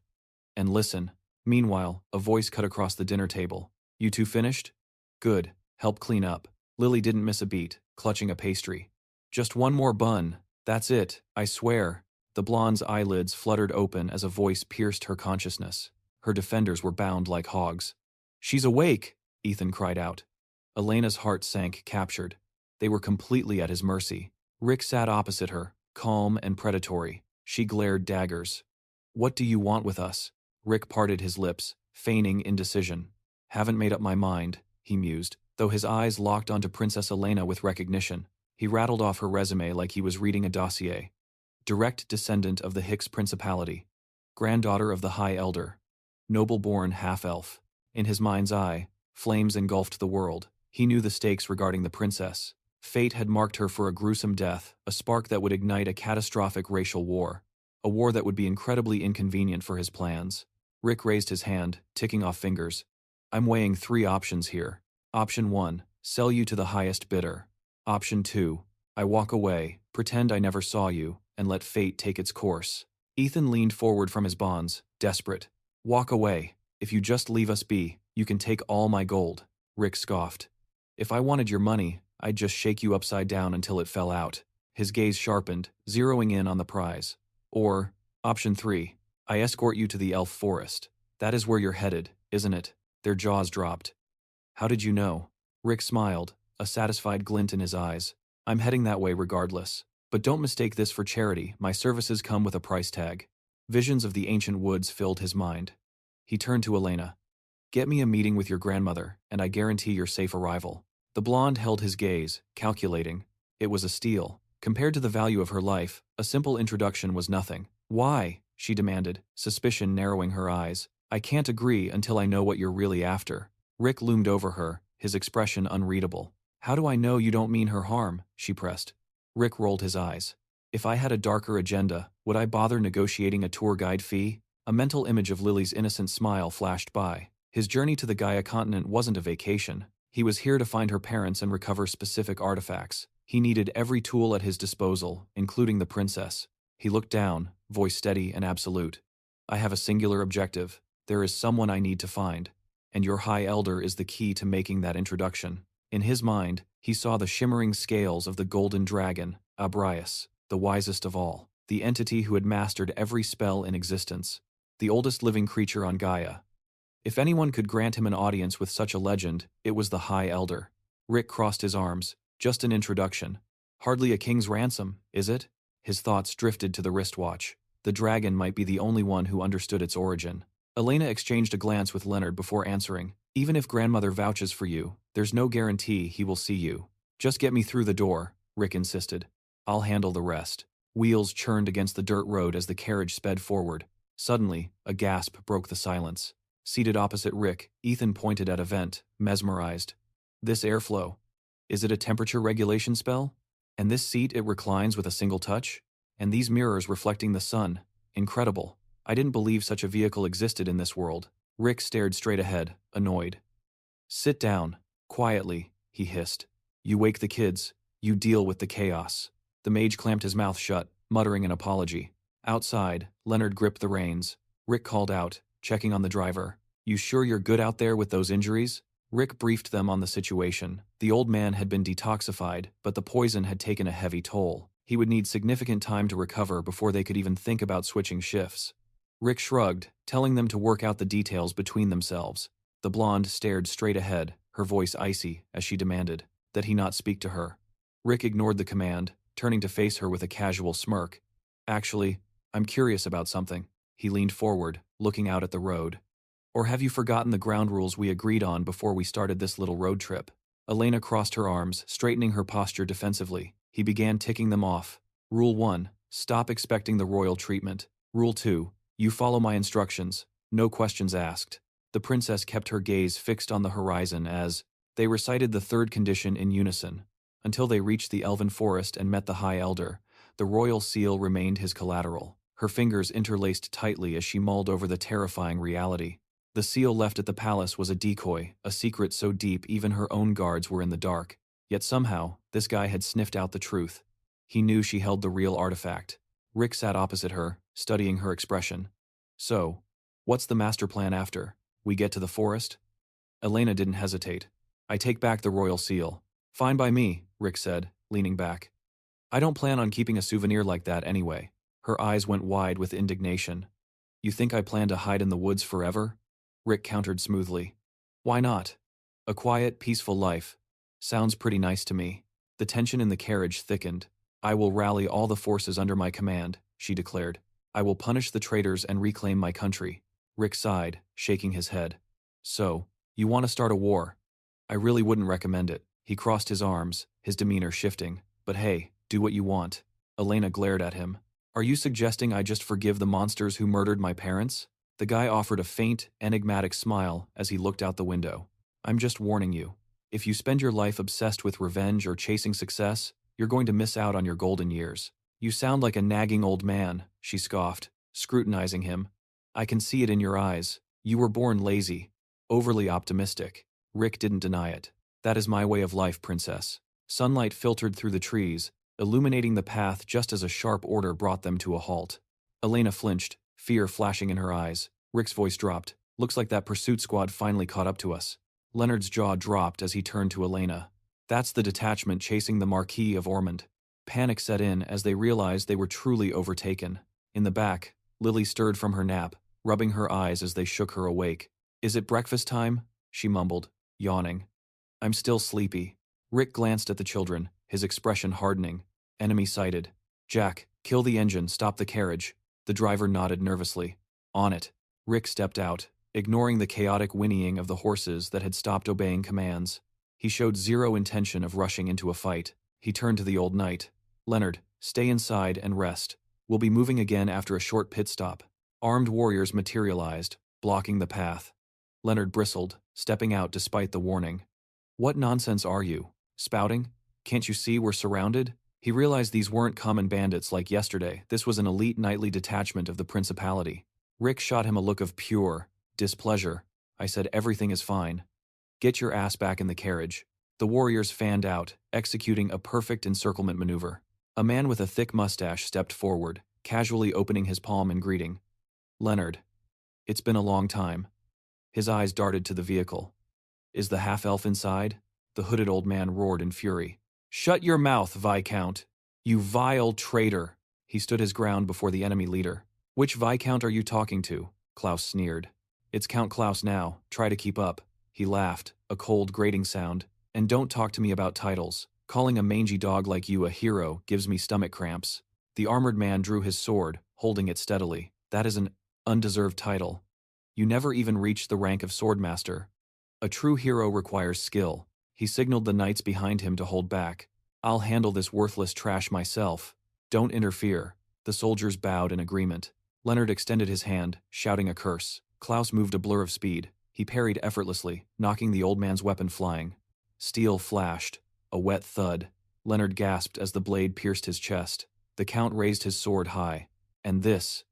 And listen. Meanwhile, a voice cut across the dinner table. You two finished? Good. Help clean up. Lily didn't miss a beat, clutching a pastry. Just one more bun. That's it, I swear. The blonde's eyelids fluttered open as a voice pierced her consciousness. Her defenders were bound like hogs. She's awake, Ethan cried out. Elena's heart sank, captured. They were completely at his mercy. Rick sat opposite her, calm and predatory. She glared daggers. What do you want with us? Rick parted his lips, feigning indecision. Haven't made up my mind, he mused, though his eyes locked onto Princess Elena with recognition. He rattled off her resume like he was reading a dossier. Direct descendant of the Hicks Principality. Granddaughter of the High Elder. Noble-born half-elf. In his mind's eye, flames engulfed the world. He knew the stakes regarding the princess. Fate had marked her for a gruesome death, a spark that would ignite a catastrophic racial war. A war that would be incredibly inconvenient for his plans. Rick raised his hand, ticking off fingers. I'm weighing 3 options here. Option 1, sell you to the highest bidder. Option 2, I walk away, pretend I never saw you, and let fate take its course. Ethan leaned forward from his bonds, desperate. Walk away. If you just leave us be, you can take all my gold. Rick scoffed. If I wanted your money, I'd just shake you upside down until it fell out. His gaze sharpened, zeroing in on the prize. Or, option 3, I escort you to the elf forest. That is where you're headed, isn't it? Their jaws dropped. How did you know? Rick smiled, a satisfied glint in his eyes. I'm heading that way regardless. But don't mistake this for charity, my services come with a price tag. Visions of the ancient woods filled his mind. He turned to Elena. Get me a meeting with your grandmother, and I guarantee your safe arrival. The blonde held his gaze, calculating. It was a steal. Compared to the value of her life, a simple introduction was nothing. Why? She demanded, suspicion narrowing her eyes. I can't agree until I know what you're really after. Rick loomed over her, his expression unreadable. How do I know you don't mean her harm? She pressed. Rick rolled his eyes. If I had a darker agenda, would I bother negotiating a tour guide fee? A mental image of Lily's innocent smile flashed by. His journey to the Gaia continent wasn't a vacation. He was here to find her parents and recover specific artifacts. He needed every tool at his disposal, including the princess. He looked down, voice steady and absolute. I have a singular objective. There is someone I need to find. And your High Elder is the key to making that introduction. In his mind, he saw the shimmering scales of the golden dragon, Abrias, the wisest of all, the entity who had mastered every spell in existence, the oldest living creature on Gaia. If anyone could grant him an audience with such a legend, it was the High Elder. Rick crossed his arms. Just an introduction. Hardly a king's ransom, is it? His thoughts drifted to the wristwatch. The dragon might be the only one who understood its origin. Elena exchanged a glance with Leonard before answering. Even if grandmother vouches for you, there's no guarantee he will see you. Just get me through the door, Rick insisted. I'll handle the rest. Wheels churned against the dirt road as the carriage sped forward. Suddenly, a gasp broke the silence. Seated opposite Rick, Ethan pointed at a vent, mesmerized. This airflow. Is it a temperature regulation spell? And this seat it reclines with a single touch? And these mirrors reflecting the sun. Incredible. I didn't believe such a vehicle existed in this world. Rick stared straight ahead, annoyed. Sit down. Quietly, he hissed. You wake the kids. You deal with the chaos. The mage clamped his mouth shut, muttering an apology. Outside, Leonard gripped the reins. Rick called out, checking on the driver. You sure you're good out there with those injuries? Rick briefed them on the situation. The old man had been detoxified, but the poison had taken a heavy toll. He would need significant time to recover before they could even think about switching shifts. Rick shrugged, telling them to work out the details between themselves. The blonde stared straight ahead, her voice icy, as she demanded that he not speak to her. Rick ignored the command, turning to face her with a casual smirk. Actually, I'm curious about something. He leaned forward, looking out at the road. Or have you forgotten the ground rules we agreed on before we started this little road trip? Elena crossed her arms, straightening her posture defensively. He began ticking them off. Rule 1, stop expecting the royal treatment. Rule 2, you follow my instructions, no questions asked. The princess kept her gaze fixed on the horizon as they recited the third condition in unison. Until they reached the elven forest and met the High Elder, the royal seal remained his collateral. Her fingers interlaced tightly as she mulled over the terrifying reality. The seal left at the palace was a decoy, a secret so deep even her own guards were in the dark. Yet somehow, this guy had sniffed out the truth. He knew she held the real artifact. Rick sat opposite her, studying her expression. So, what's the master plan after we get to the forest? Elena didn't hesitate. I take back the royal seal. Fine by me, Rick said, leaning back. I don't plan on keeping a souvenir like that anyway. Her eyes went wide with indignation. You think I plan to hide in the woods forever? Rick countered smoothly. Why not? A quiet, peaceful life. Sounds pretty nice to me. The tension in the carriage thickened. I will rally all the forces under my command, she declared. I will punish the traitors and reclaim my country. Rick sighed, shaking his head. So, you want to start a war? I really wouldn't recommend it. He crossed his arms, his demeanor shifting. But hey, do what you want. Elena glared at him. Are you suggesting I just forgive the monsters who murdered my parents? The guy offered a faint, enigmatic smile as he looked out the window. I'm just warning you. If you spend your life obsessed with revenge or chasing success, you're going to miss out on your golden years. You sound like a nagging old man, she scoffed, scrutinizing him. I can see it in your eyes. You were born lazy, overly optimistic. Rick didn't deny it. That is my way of life, princess. Sunlight filtered through the trees, illuminating the path just as a sharp order brought them to a halt. Elena flinched, fear flashing in her eyes. Rick's voice dropped. Looks like that pursuit squad finally caught up to us. Leonard's jaw dropped as he turned to Elena. That's the detachment chasing the Marquis of Ormond. Panic set in as they realized they were truly overtaken. In the back, Lily stirred from her nap, rubbing her eyes as they shook her awake. Is it breakfast time? She mumbled, yawning. I'm still sleepy. Rick glanced at the children, his expression hardening. Enemy sighted. Jack, kill the engine, stop the carriage. The driver nodded nervously. On it. Rick stepped out, ignoring the chaotic whinnying of the horses that had stopped obeying commands. He showed zero intention of rushing into a fight. He turned to the old knight. "Leonard, stay inside and rest. We'll be moving again after a short pit stop." Armed warriors materialized, blocking the path. Leonard bristled, stepping out despite the warning. "What nonsense are you spouting? Can't you see we're surrounded?" He realized these weren't common bandits like yesterday. This was an elite knightly detachment of the principality. Rick shot him a look of pure displeasure. "I said everything is fine. Get your ass back in the carriage." The warriors fanned out, executing a perfect encirclement maneuver. A man with a thick mustache stepped forward, casually opening his palm in greeting. "Leonard. It's been a long time." His eyes darted to the vehicle. "Is the half-elf inside?" The hooded old man roared in fury. "Shut your mouth, Viscount! You vile traitor!" He stood his ground before the enemy leader. "Which Viscount are you talking to?" Klaus sneered. "It's Count Klaus now. Try to keep up." He laughed, a cold, grating sound. "And don't talk to me about titles. Calling a mangy dog like you a hero gives me stomach cramps." The armored man drew his sword, holding it steadily. "That is an undeserved title. You never even reached the rank of swordmaster. A true hero requires skill." He signaled the knights behind him to hold back. "I'll handle this worthless trash myself. Don't interfere." The soldiers bowed in agreement. Leonard extended his hand, shouting a curse. Klaus moved a blur of speed. He parried effortlessly, knocking the old man's weapon flying. Steel flashed. A wet thud. Leonard gasped as the blade pierced his chest. The Count raised his sword high. "And this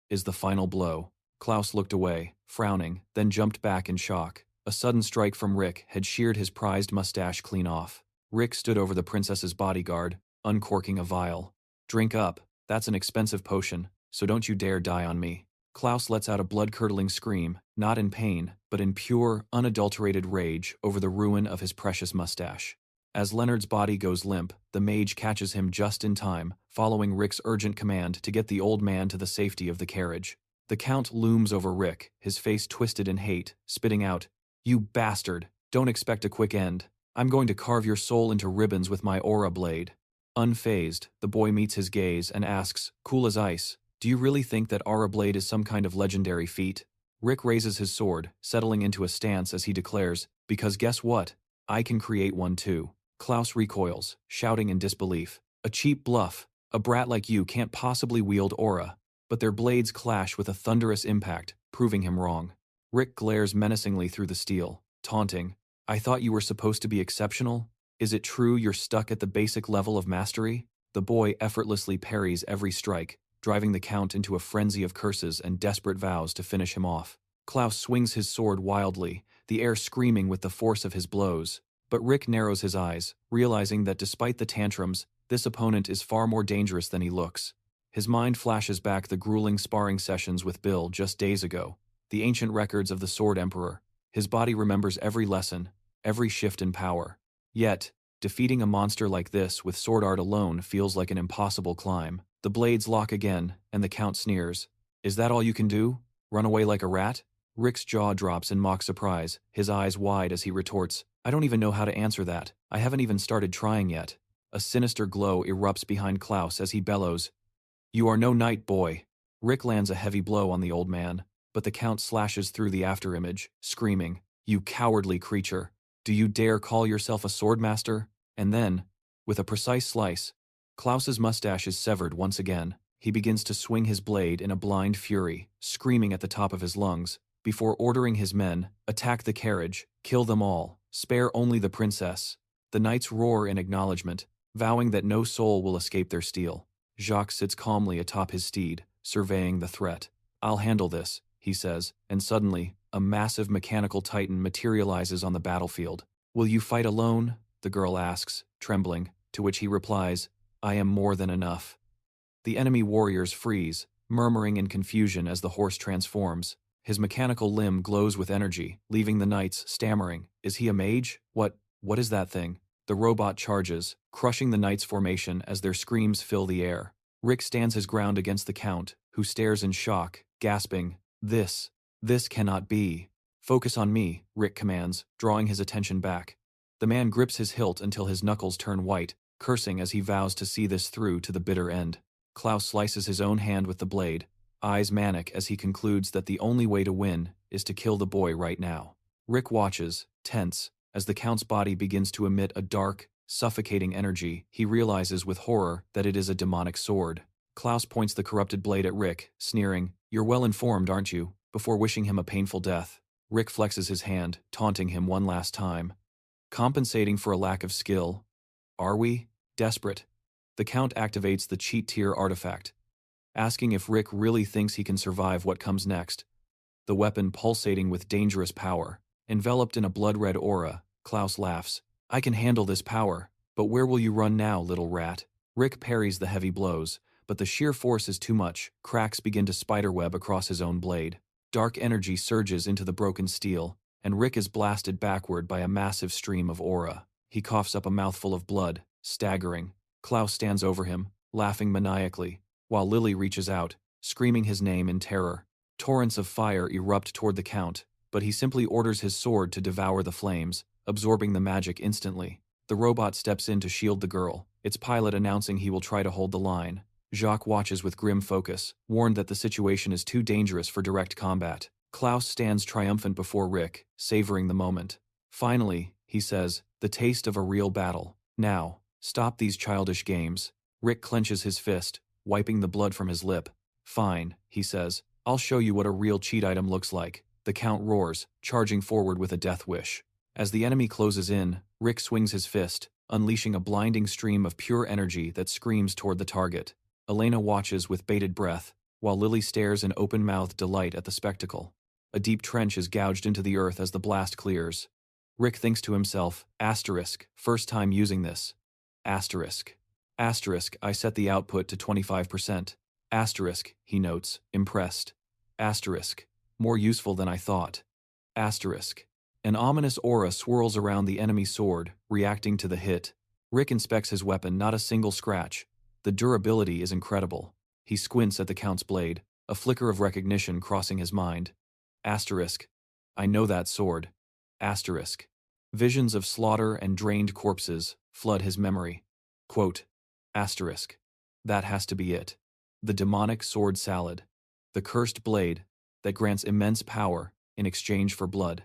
is the final blow." Klaus looked away, frowning, then jumped back in shock. A sudden strike from Rick had sheared his prized mustache clean off. Rick stood over the princess's bodyguard, uncorking a vial. "Drink up. That's an expensive potion, so don't you dare die on me." Klaus lets out a blood-curdling scream, not in pain, but in pure, unadulterated rage over the ruin of his precious mustache. As Leonard's body goes limp, the mage catches him just in time, following Rick's urgent command to get the old man to the safety of the carriage. The Count looms over Rick, his face twisted in hate, spitting out, "You bastard! Don't expect a quick end. I'm going to carve your soul into ribbons with my aura blade." Unfazed, the boy meets his gaze and asks, cool as ice, "Do you really think that aura blade is some kind of legendary feat?" Rick raises his sword, settling into a stance as he declares, "Because guess what? I can create one too." Klaus recoils, shouting in disbelief, "A cheap bluff. A brat like you can't possibly wield aura." But their blades clash with a thunderous impact, proving him wrong. Rick glares menacingly through the steel, taunting, "I thought you were supposed to be exceptional? Is it true you're stuck at the basic level of mastery?" The boy effortlessly parries every strike, driving the Count into a frenzy of curses and desperate vows to finish him off. Klaus swings his sword wildly, the air screaming with the force of his blows. But Rick narrows his eyes, realizing that despite the tantrums, this opponent is far more dangerous than he looks. His mind flashes back the grueling sparring sessions with Bill just days ago, the ancient records of the Sword Emperor. His body remembers every lesson, every shift in power. Yet, defeating a monster like this with sword art alone feels like an impossible climb. The blades lock again, and the Count sneers. "Is that all you can do? Run away like a rat?" Rick's jaw drops in mock surprise, his eyes wide as he retorts, "I don't even know how to answer that. I haven't even started trying yet." A sinister glow erupts behind Klaus as he bellows, "You are no knight, boy." Rick lands a heavy blow on the old man, but the Count slashes through the afterimage, screaming, "You cowardly creature! Do you dare call yourself a swordmaster?" And then, with a precise slice, Klaus's mustache is severed once again. He begins to swing his blade in a blind fury, screaming at the top of his lungs, before ordering his men, "Attack the carriage, kill them all, spare only the princess." The knights roar in acknowledgement, vowing that no soul will escape their steel. Jacques sits calmly atop his steed, surveying the threat. "I'll handle this," he says, and suddenly, a massive mechanical titan materializes on the battlefield. "Will you fight alone?" the girl asks, trembling, to which he replies, "I am more than enough." The enemy warriors freeze, murmuring in confusion as the horse transforms. His mechanical limb glows with energy, leaving the knights stammering, "Is he a mage? What is that thing?" The robot charges, crushing the knights' formation as their screams fill the air. Rick stands his ground against the Count, who stares in shock, gasping, This cannot be." "Focus on me," Rick commands, drawing his attention back. The man grips his hilt until his knuckles turn white, cursing as he vows to see this through to the bitter end. Klaus slices his own hand with the blade. eyes manic as he concludes that the only way to win is to kill the boy right now. Rick watches, tense, as the Count's body begins to emit a dark, suffocating energy. He realizes with horror that it is a demonic sword. Klaus points the corrupted blade at Rick, sneering, "You're well informed, aren't you?" before wishing him a painful death. Rick flexes his hand, taunting him one last time. Compensating for a lack of skill. Are we? Desperate. The Count activates the cheat tier artifact, asking if Rick really thinks he can survive what comes next. The weapon pulsating with dangerous power. Enveloped in a blood-red aura, Klaus laughs. "I can handle this power, but where will you run now, little rat?" Rick parries the heavy blows, but the sheer force is too much. Cracks begin to spiderweb across his own blade. Dark energy surges into the broken steel, and Rick is blasted backward by a massive stream of aura. He coughs up a mouthful of blood, staggering. Klaus stands over him, laughing maniacally, while Lily reaches out, screaming his name in terror. Torrents of fire erupt toward the Count, but he simply orders his sword to devour the flames, absorbing the magic instantly. The robot steps in to shield the girl, its pilot announcing he will try to hold the line. Jacques watches with grim focus, warned that the situation is too dangerous for direct combat. Klaus stands triumphant before Rick, savoring the moment. "Finally," he says, "the taste of a real battle. Now, stop these childish games." Rick clenches his fist, wiping the blood from his lip. "Fine," he says, "I'll show you what a real cheat item looks like." The Count roars, charging forward with a death wish. As the enemy closes in, Rick swings his fist, unleashing a blinding stream of pure energy that screams toward the target. Elena watches with bated breath, while Lily stares in open-mouthed delight at the spectacle. A deep trench is gouged into the earth as the blast clears. Rick thinks to himself, first time using this. I set the output to 25%. He notes, impressed. More useful than I thought. An ominous aura swirls around the enemy sword, reacting to the hit. Rick inspects his weapon, not a single scratch. The durability is incredible. He squints at the Count's blade, a flicker of recognition crossing his mind. I know that sword. Visions of slaughter and drained corpses flood his memory. Quote, that has to be it. The demonic sword salad. The cursed blade that grants immense power in exchange for blood.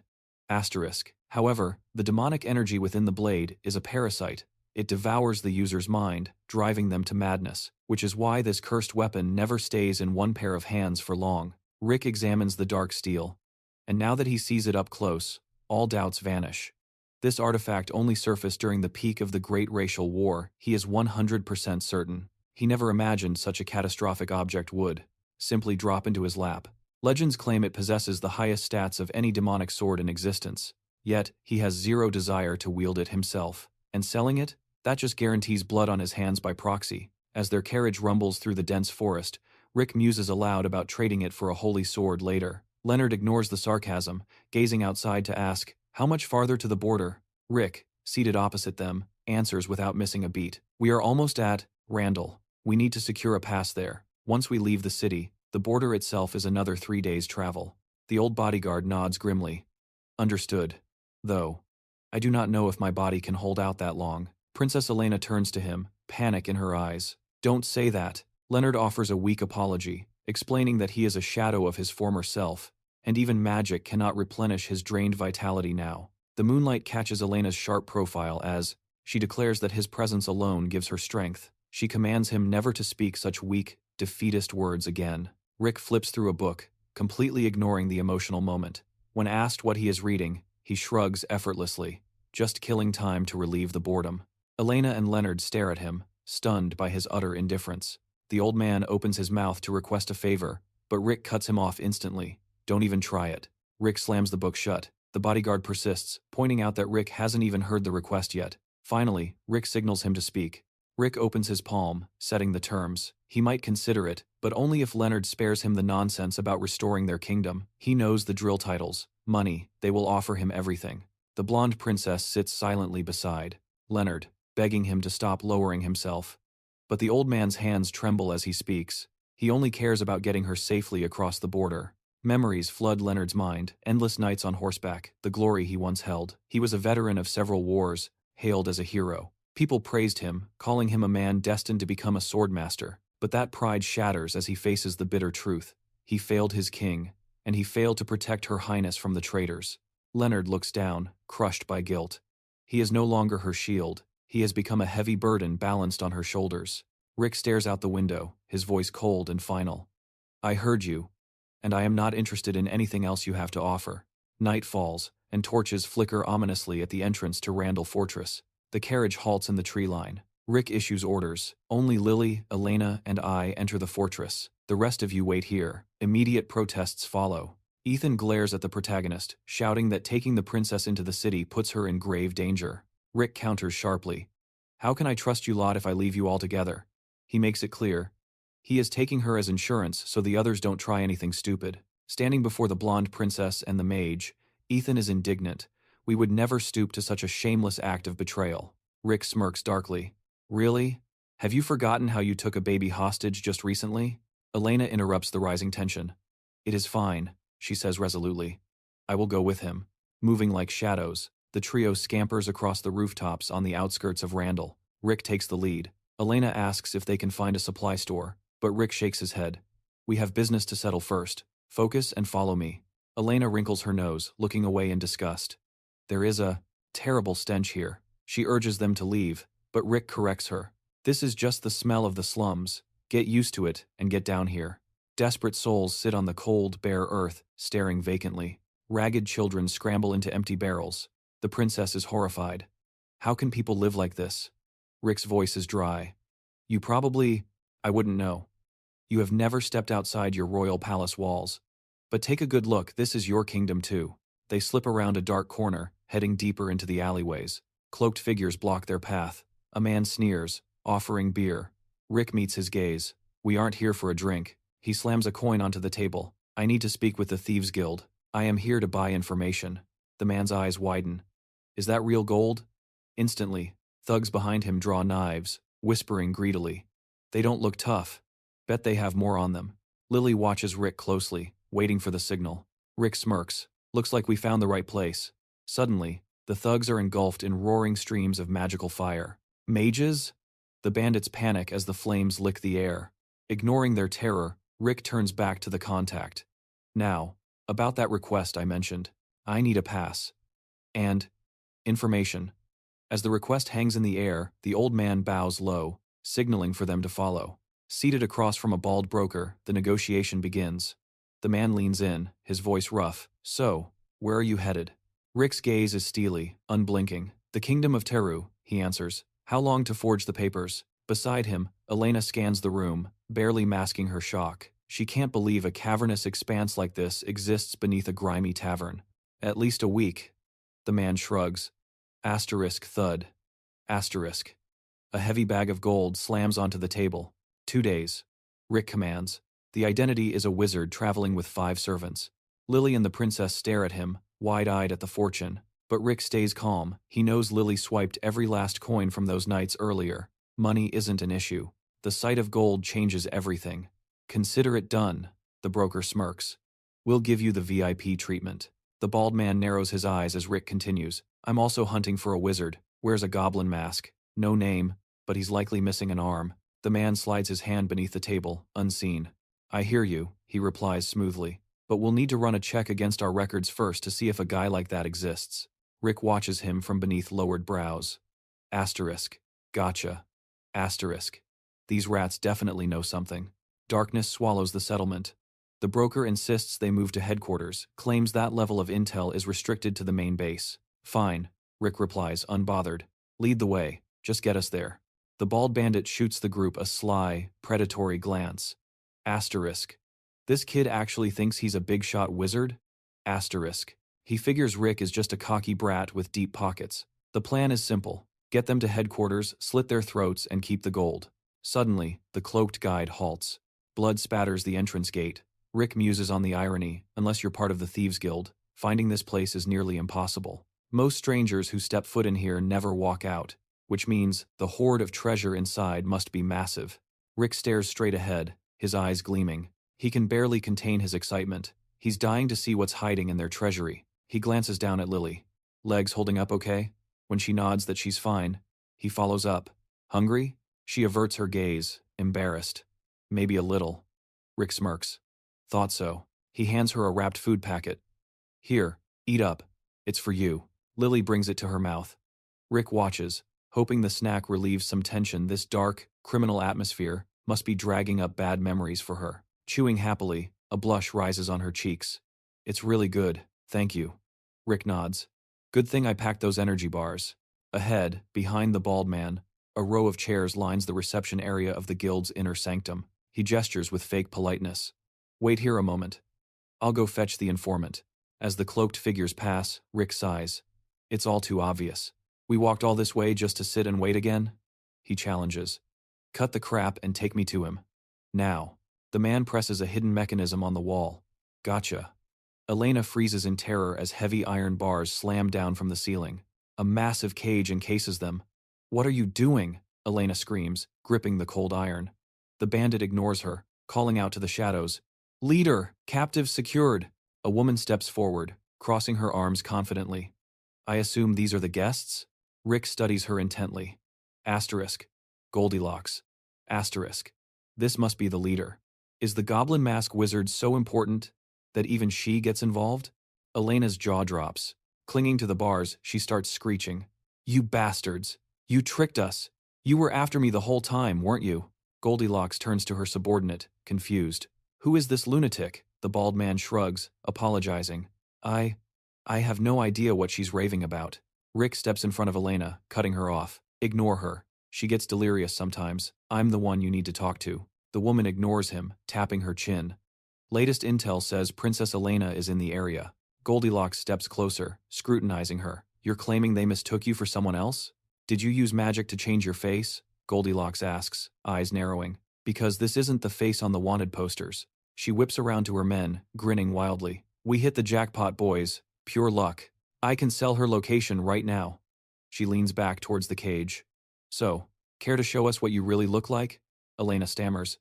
However, the demonic energy within the blade is a parasite. It devours the user's mind, driving them to madness, which is why this cursed weapon never stays in one pair of hands for long. Rick examines the dark steel, and now that he sees it up close, all doubts vanish. This artifact only surfaced during the peak of the Great Racial War. He is 100% certain. He never imagined such a catastrophic object would simply drop into his lap. Legends claim it possesses the highest stats of any demonic sword in existence, yet he has zero desire to wield it himself. And selling it? That just guarantees blood on his hands by proxy. As their carriage rumbles through the dense forest, Rick muses aloud about trading it for a holy sword later. Leonard ignores the sarcasm, gazing outside to ask, "How much farther to the border?" Rick, seated opposite them, answers without missing a beat. "We are almost at Randall. We need to secure a pass there. Once we leave the city, the border itself is another 3 days' travel." The old bodyguard nods grimly. "Understood. Though, I do not know if my body can hold out that long." Princess Elena turns to him, panic in her eyes. "Don't say that." Leonard offers a weak apology, explaining that he is a shadow of his former self, and even magic cannot replenish his drained vitality now. The moonlight catches Elena's sharp profile as she declares that his presence alone gives her strength. She commands him never to speak such weak, defeatist words again. Rick flips through a book, completely ignoring the emotional moment. When asked what he is reading, he shrugs effortlessly, just killing time to relieve the boredom. Elena and Leonard stare at him, stunned by his utter indifference. The old man opens his mouth to request a favor, but Rick cuts him off instantly. "Don't even try it." Rick slams the book shut. The bodyguard persists, pointing out that Rick hasn't even heard the request yet. Finally, Rick signals him to speak. Rick opens his palm, setting the terms. He might consider it, but only if Leonard spares him the nonsense about restoring their kingdom. He knows the drill titles. Money. They will offer him everything. The blonde princess sits silently beside Leonard, begging him to stop lowering himself. But the old man's hands tremble as he speaks. He only cares about getting her safely across the border. Memories flood Leonard's mind, endless nights on horseback, the glory he once held. He was a veteran of several wars, hailed as a hero. People praised him, calling him a man destined to become a swordmaster. But that pride shatters as he faces the bitter truth. He failed his king, and he failed to protect Her Highness from the traitors. Leonard looks down, crushed by guilt. He is no longer her shield. He has become a heavy burden balanced on her shoulders. Rick stares out the window, his voice cold and final. I heard you, and I am not interested in anything else you have to offer. Night falls, and torches flicker ominously at the entrance to Randall Fortress. The carriage halts in the tree line. Rick issues orders. Only Lily, Elena, and I enter the fortress. The rest of you wait here. Immediate protests follow. Ethan glares at the protagonist, shouting that taking the princess into the city puts her in grave danger. Rick counters sharply. How can I trust you lot if I leave you all together? He makes it clear. He is taking her as insurance so the others don't try anything stupid. Standing before the blonde princess and the mage, Ethan is indignant. We would never stoop to such a shameless act of betrayal. Rick smirks darkly. Really? Have you forgotten how you took a baby hostage just recently? Elena interrupts the rising tension. It is fine, she says resolutely. I will go with him. Moving like shadows, the trio scampers across the rooftops on the outskirts of Randall. Rick takes the lead. Elena asks if they can find a supply store, but Rick shakes his head. We have business to settle first. Focus and follow me. Elena wrinkles her nose, looking away in disgust. There is a terrible stench here. She urges them to leave, but Rick corrects her. This is just the smell of the slums. Get used to it and get down here. Desperate souls sit on the cold, bare earth, staring vacantly. Ragged children scramble into empty barrels. The princess is horrified. How can people live like this? Rick's voice is dry. I wouldn't know. You have never stepped outside your royal palace walls. But take a good look, this is your kingdom too. They slip around a dark corner, heading deeper into the alleyways. Cloaked figures block their path. A man sneers, offering beer. Rick meets his gaze. We aren't here for a drink. He slams a coin onto the table. I need to speak with the Thieves Guild. I am here to buy information. The man's eyes widen. Is that real gold? Instantly, thugs behind him draw knives, whispering greedily. They don't look tough. Bet they have more on them. Lily watches Rick closely, waiting for the signal. Rick smirks. Looks like we found the right place. Suddenly, the thugs are engulfed in roaring streams of magical fire. Mages? The bandits panic as the flames lick the air. Ignoring their terror, Rick turns back to the contact. Now, about that request I mentioned. I need a pass. And information. As the request hangs in the air, the old man bows low, signaling for them to follow. Seated across from a bald broker, the negotiation begins. The man leans in, his voice rough. So, where are you headed? Rick's gaze is steely, unblinking. The kingdom of Teru, he answers. How long to forge the papers? Beside him, Elena scans the room, barely masking her shock. She can't believe a cavernous expanse like this exists beneath a grimy tavern. At least a week. The man shrugs. Asterisk thud. Asterisk. A heavy bag of gold slams onto the table. 2 days. Rick commands. The identity is a wizard traveling with 5 servants. Lily and the princess stare at him, wide-eyed at the fortune. But Rick stays calm. He knows Lily swiped every last coin from those nights earlier. Money isn't an issue. The sight of gold changes everything. Consider it done, the broker smirks. We'll give you the VIP treatment. The bald man narrows his eyes as Rick continues. I'm also hunting for a wizard. Wears a goblin mask. No name, but he's likely missing an arm. The man slides his hand beneath the table, unseen. I hear you, he replies smoothly. But we'll need to run a check against our records first to see if a guy like that exists. Rick watches him from beneath lowered brows. Asterisk. Gotcha. Asterisk. These rats definitely know something. Darkness swallows the settlement. The broker insists they move to headquarters, claims that level of intel is restricted to the main base. Fine, Rick replies, unbothered. Lead the way, just get us there. The bald bandit shoots the group a sly, predatory glance. Asterisk. This kid actually thinks he's a big-shot wizard? Asterisk. He figures Rick is just a cocky brat with deep pockets. The plan is simple. Get them to headquarters, slit their throats, and keep the gold. Suddenly, the cloaked guide halts. Blood spatters the entrance gate. Rick muses on the irony. Unless you're part of the Thieves Guild, finding this place is nearly impossible. Most strangers who step foot in here never walk out, which means the hoard of treasure inside must be massive. Rick stares straight ahead, his eyes gleaming. He can barely contain his excitement. He's dying to see what's hiding in their treasury. He glances down at Lily. Legs holding up okay? When she nods that she's fine, he follows up. Hungry? She averts her gaze, embarrassed. Maybe a little. Rick smirks. Thought so. He hands her a wrapped food packet. Here, eat up. It's for you. Lily brings it to her mouth. Rick watches, hoping the snack relieves some tension. This dark, criminal atmosphere must be dragging up bad memories for her. Chewing happily, a blush rises on her cheeks. It's really good, thank you. Rick nods. Good thing I packed those energy bars. Ahead, behind the bald man, a row of chairs lines the reception area of the guild's inner sanctum. He gestures with fake politeness. Wait here a moment. I'll go fetch the informant. As the cloaked figures pass, Rick sighs. It's all too obvious. We walked all this way just to sit and wait again? He challenges. Cut the crap and take me to him. Now. The man presses a hidden mechanism on the wall. Gotcha. Elena freezes in terror as heavy iron bars slam down from the ceiling. A massive cage encases them. What are you doing? Elena screams, gripping the cold iron. The bandit ignores her, calling out to the shadows. Leader, captive secured. A woman steps forward, crossing her arms confidently. I assume these are the guests? Rick studies her intently. Asterisk. Goldilocks. Asterisk. This must be the leader. Is the goblin mask wizard so important that even she gets involved? Elena's jaw drops. Clinging to the bars, she starts screeching. You bastards! You tricked us! You were after me the whole time, weren't you? Goldilocks turns to her subordinate, confused. Who is this lunatic? The bald man shrugs, apologizing. I have no idea what she's raving about. Rick steps in front of Elena, cutting her off. Ignore her. She gets delirious sometimes. I'm the one you need to talk to. The woman ignores him, tapping her chin. Latest intel says Princess Elena is in the area. Goldilocks steps closer, scrutinizing her. You're claiming they mistook you for someone else? Did you use magic to change your face? Goldilocks asks, eyes narrowing. Because this isn't the face on the wanted posters. She whips around to her men, grinning wildly. We hit the jackpot, boys. Pure luck. I can sell her location right now. She leans back towards the cage. So, care to show us what you really look like? Elena stammers.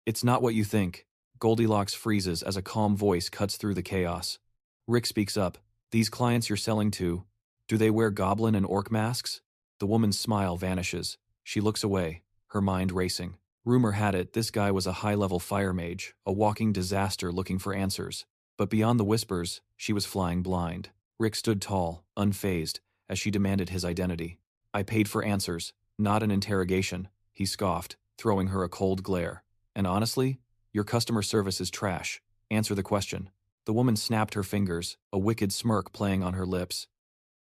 It's not what you think. Goldilocks freezes as a calm voice cuts through the chaos. Rick speaks up. These clients you're selling to, do they wear goblin and orc masks? The woman's smile vanishes. She looks away, her mind racing. Rumor had it this guy was a high-level fire mage, a walking disaster looking for answers. But beyond the whispers, she was flying blind. Rick stood tall, unfazed, as she demanded his identity. I paid for answers, not an interrogation, he scoffed, throwing her a cold glare. And honestly, your customer service is trash. Answer the question. The woman snapped her fingers, a wicked smirk playing on her lips.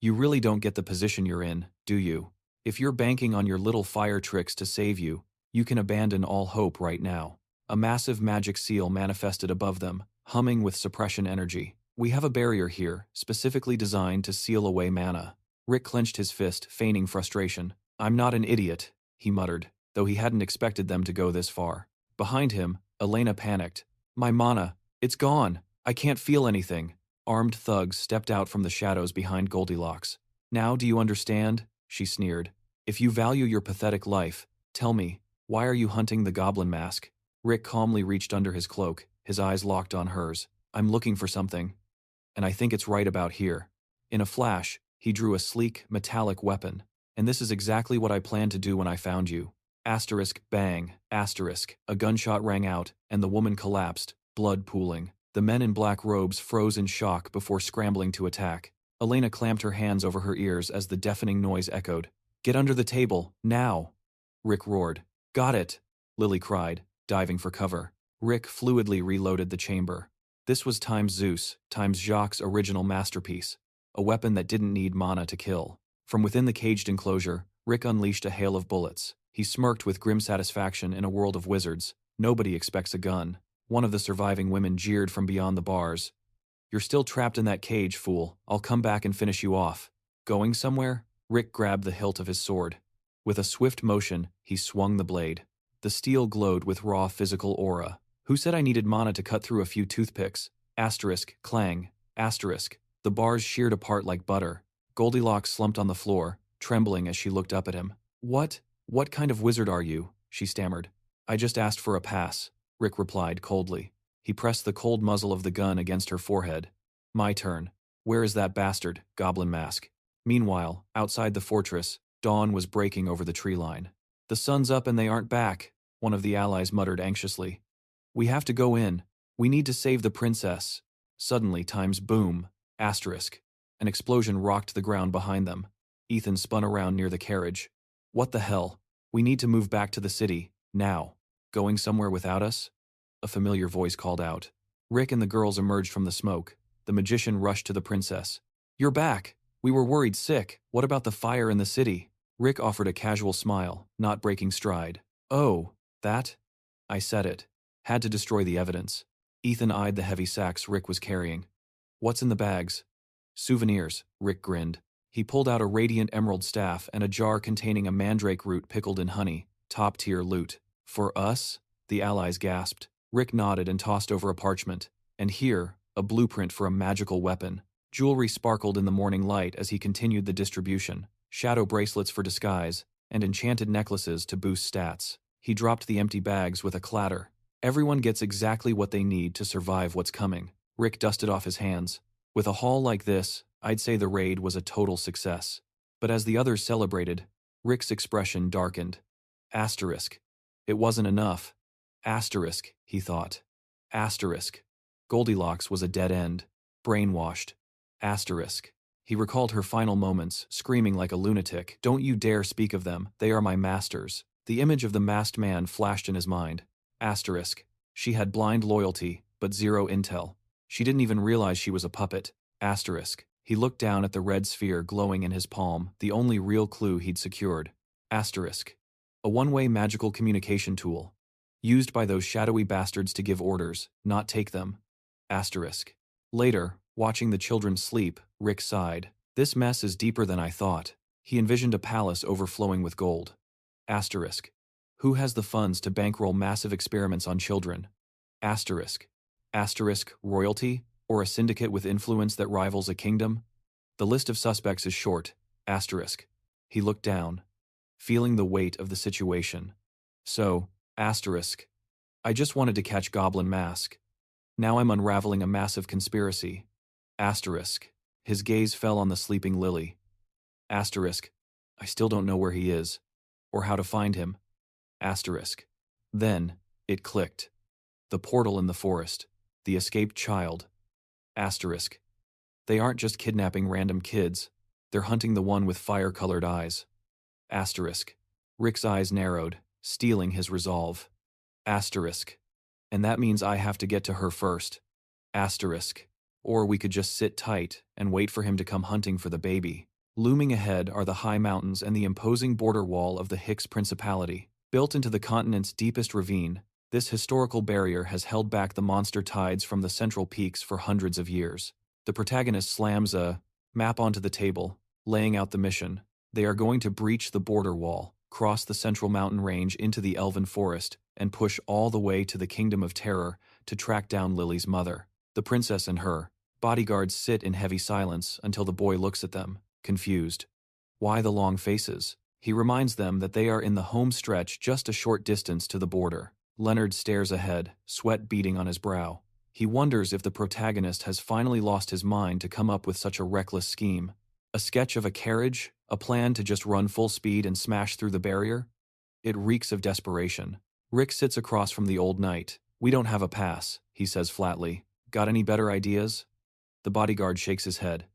You really don't get the position you're in, do you? If you're banking on your little fire tricks to save you, you can abandon all hope right now. A massive magic seal manifested above them, humming with suppression energy. We have a barrier here, specifically designed to seal away mana. Rick clenched his fist, feigning frustration. I'm not an idiot, he muttered, though he hadn't expected them to go this far. Behind him, Elena panicked. My mana, it's gone. I can't feel anything. Armed thugs stepped out from the shadows behind Goldilocks. Now do you understand? She sneered. If you value your pathetic life, tell me, why are you hunting the goblin mask? Rick calmly reached under his cloak, his eyes locked on hers. I'm looking for something. And I think it's right about here. In a flash, he drew a sleek, metallic weapon. And this is exactly what I planned to do when I found you. Asterisk, bang, asterisk. A gunshot rang out, and the woman collapsed, blood pooling. The men in black robes froze in shock before scrambling to attack. Elena clamped her hands over her ears as the deafening noise echoed. Get under the table, now! Rick roared. Got it! Lily cried, diving for cover. Rick fluidly reloaded the chamber. This was times Zeus, times Jacques' original masterpiece. A weapon that didn't need mana to kill. From within the caged enclosure, Rick unleashed a hail of bullets. He smirked with grim satisfaction in a world of wizards. Nobody expects a gun. One of the surviving women jeered from beyond the bars. You're still trapped in that cage, fool. I'll come back and finish you off. Going somewhere? Rick grabbed the hilt of his sword. With a swift motion, he swung the blade. The steel glowed with raw physical aura. Who said I needed mana to cut through a few toothpicks? Asterisk, clang, asterisk. The bars sheared apart like butter. Goldilocks slumped on the floor, trembling as she looked up at him. What kind of wizard are you? She stammered. I just asked for a pass, Rick replied coldly. He pressed the cold muzzle of the gun against her forehead. My turn. Where is that bastard, goblin mask? Meanwhile, outside the fortress, dawn was breaking over the tree line. The sun's up and they aren't back, one of the allies muttered anxiously. We have to go in. We need to save the princess. Suddenly, times boom. Asterisk. An explosion rocked the ground behind them. Ethan spun around near the carriage. What the hell? We need to move back to the city, now. Going somewhere without us? A familiar voice called out. Rick and the girls emerged from the smoke. The magician rushed to the princess. You're back. We were worried sick. What about the fire in the city? Rick offered a casual smile, not breaking stride. Oh, that? I said it. Had to destroy the evidence. Ethan eyed the heavy sacks Rick was carrying. What's in the bags? Souvenirs, Rick grinned. He pulled out a radiant emerald staff and a jar containing a mandrake root pickled in honey, top-tier loot. For us? The allies gasped. Rick nodded and tossed over a parchment. And here, a blueprint for a magical weapon. Jewelry sparkled in the morning light as he continued the distribution. Shadow bracelets for disguise, and enchanted necklaces to boost stats. He dropped the empty bags with a clatter. Everyone gets exactly what they need to survive what's coming. Rick dusted off his hands. With a haul like this, I'd say the raid was a total success. But as the others celebrated, Rick's expression darkened. Asterisk. It wasn't enough. Asterisk, he thought. Asterisk. Goldilocks was a dead end. Brainwashed. Asterisk. He recalled her final moments, screaming like a lunatic, "Don't you dare speak of them, they are my masters." The image of the masked man flashed in his mind. Asterisk. She had blind loyalty, but zero intel. She didn't even realize she was a puppet. Asterisk. He looked down at the red sphere glowing in his palm, the only real clue he'd secured. Asterisk. A one-way magical communication tool. Used by those shadowy bastards to give orders, not take them. Asterisk. Later, watching the children sleep, Rick sighed. This mess is deeper than I thought. He envisioned a palace overflowing with gold. Asterisk. Who has the funds to bankroll massive experiments on children? Asterisk. Asterisk, royalty, or a syndicate with influence that rivals a kingdom? The list of suspects is short. Asterisk. He looked down, feeling the weight of the situation. So, asterisk. I just wanted to catch Goblin Mask. Now I'm unraveling a massive conspiracy. Asterisk. His gaze fell on the sleeping Lily. Asterisk. I still don't know where he is, or how to find him. Asterisk. Then, it clicked. The portal in the forest. The escaped child. Asterisk. They aren't just kidnapping random kids. They're hunting the one with fire-colored eyes. Asterisk. Rick's eyes narrowed, stealing his resolve. Asterisk. And that means I have to get to her first. Asterisk. Or we could just sit tight and wait for him to come hunting for the baby. Looming ahead are the high mountains and the imposing border wall of the Hicks Principality. Built into the continent's deepest ravine, this historical barrier has held back the monster tides from the central peaks for hundreds of years. The protagonist slams a map onto the table, laying out the mission. They are going to breach the border wall, cross the central mountain range into the elven forest, and push all the way to the Kingdom of Terror to track down Lily's mother. The princess and her bodyguards sit in heavy silence until the boy looks at them, confused. Why the long faces? He reminds them that they are in the home stretch just a short distance to the border. Leonard stares ahead, sweat beading on his brow. He wonders if the protagonist has finally lost his mind to come up with such a reckless scheme. A sketch of a carriage? A plan to just run full speed and smash through the barrier? It reeks of desperation. Rick sits across from the old knight. We don't have a pass, he says flatly. Got any better ideas? The bodyguard shakes his head.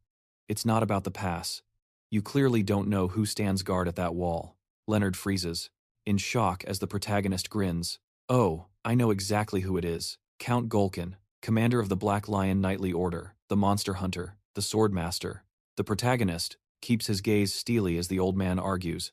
It's not about the pass. You clearly don't know who stands guard at that wall. Leonard freezes, in shock as the protagonist grins. Oh, I know exactly who it is. Count Golkin, commander of the Black Lion Knightly Order, the monster hunter, the sword master. The protagonist keeps his gaze steely as the old man argues.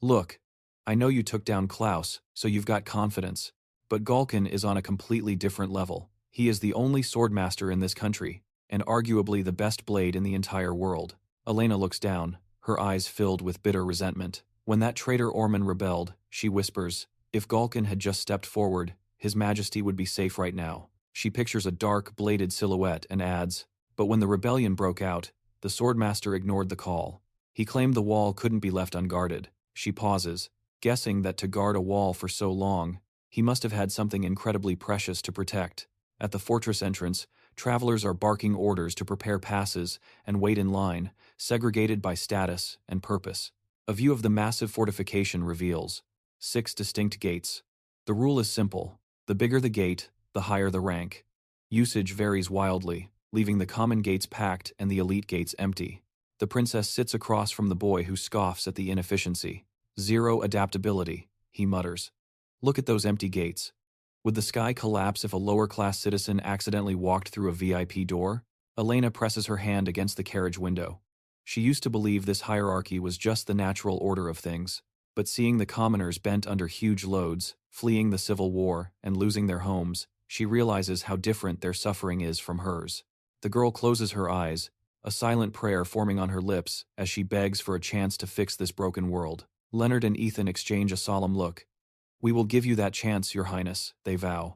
Look, I know you took down Klaus, so you've got confidence. But Golkin is on a completely different level. He is the only swordmaster in this country, and arguably the best blade in the entire world. Elena looks down, her eyes filled with bitter resentment. When that traitor Orman rebelled, she whispers, if Golkin had just stepped forward, His Majesty would be safe right now. She pictures a dark, bladed silhouette and adds, but when the rebellion broke out, the swordmaster ignored the call. He claimed the wall couldn't be left unguarded. She pauses, guessing that to guard a wall for so long, he must have had something incredibly precious to protect. At the fortress entrance, travelers are barking orders to prepare passes and wait in line, segregated by status and purpose. A view of the massive fortification reveals 6 distinct gates. The rule is simple. The bigger the gate, the higher the rank. Usage varies wildly, leaving the common gates packed and the elite gates empty. The princess sits across from the boy who scoffs at the inefficiency. Zero adaptability, he mutters. Look at those empty gates. Would the sky collapse if a lower-class citizen accidentally walked through a VIP door? Elena presses her hand against the carriage window. She used to believe this hierarchy was just the natural order of things, but seeing the commoners bent under huge loads, fleeing the civil war, and losing their homes, she realizes how different their suffering is from hers. The girl closes her eyes, a silent prayer forming on her lips as she begs for a chance to fix this broken world. Leonard and Ethan exchange a solemn look. We will give you that chance, Your Highness, they vow.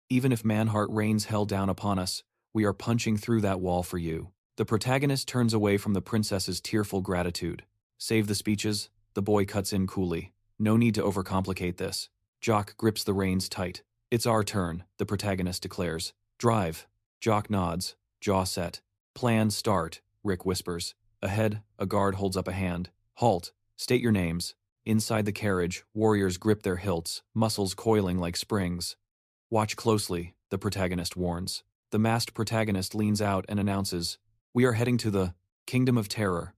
Even if Manhart rains hell down upon us, we are punching through that wall for you. The protagonist turns away from the princess's tearful gratitude. Save the speeches, the boy cuts in coolly. No need to overcomplicate this. Jock grips the reins tight. It's our turn, the protagonist declares. Drive. Jock nods, jaw set. Plan start, Rick whispers. Ahead, a guard holds up a hand. Halt. State your names. Inside the carriage, warriors grip their hilts, muscles coiling like springs. Watch closely, the protagonist warns. The masked protagonist leans out and announces, We are heading to the Kingdom of Terror.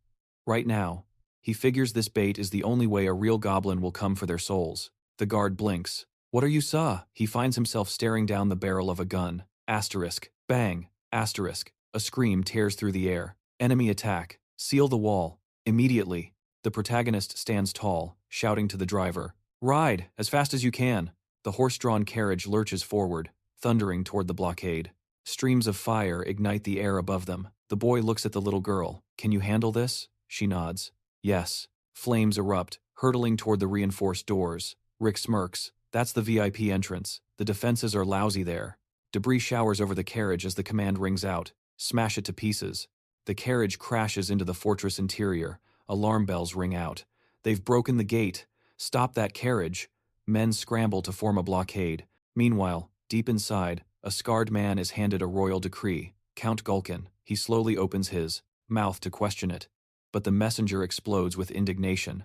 Right now. He figures this bait is the only way a real goblin will come for their souls. The guard blinks. What are you saw? He finds himself staring down the barrel of a gun. Asterisk. Bang. Asterisk. A scream tears through the air. Enemy attack. Seal the wall. Immediately. The protagonist stands tall, shouting to the driver. Ride, as fast as you can. The horse-drawn carriage lurches forward, thundering toward the blockade. Streams of fire ignite the air above them. The boy looks at the little girl. Can you handle this? She nods. Yes. Flames erupt, hurtling toward the reinforced doors. Rick smirks. That's the VIP entrance. The defenses are lousy there. Debris showers over the carriage as the command rings out. Smash it to pieces. The carriage crashes into the fortress interior. Alarm bells ring out. They've broken the gate. Stop that carriage. Men scramble to form a blockade. Meanwhile, deep inside, a scarred man is handed a royal decree. Count Gulkin. He slowly opens his mouth to question it. But the messenger explodes with indignation.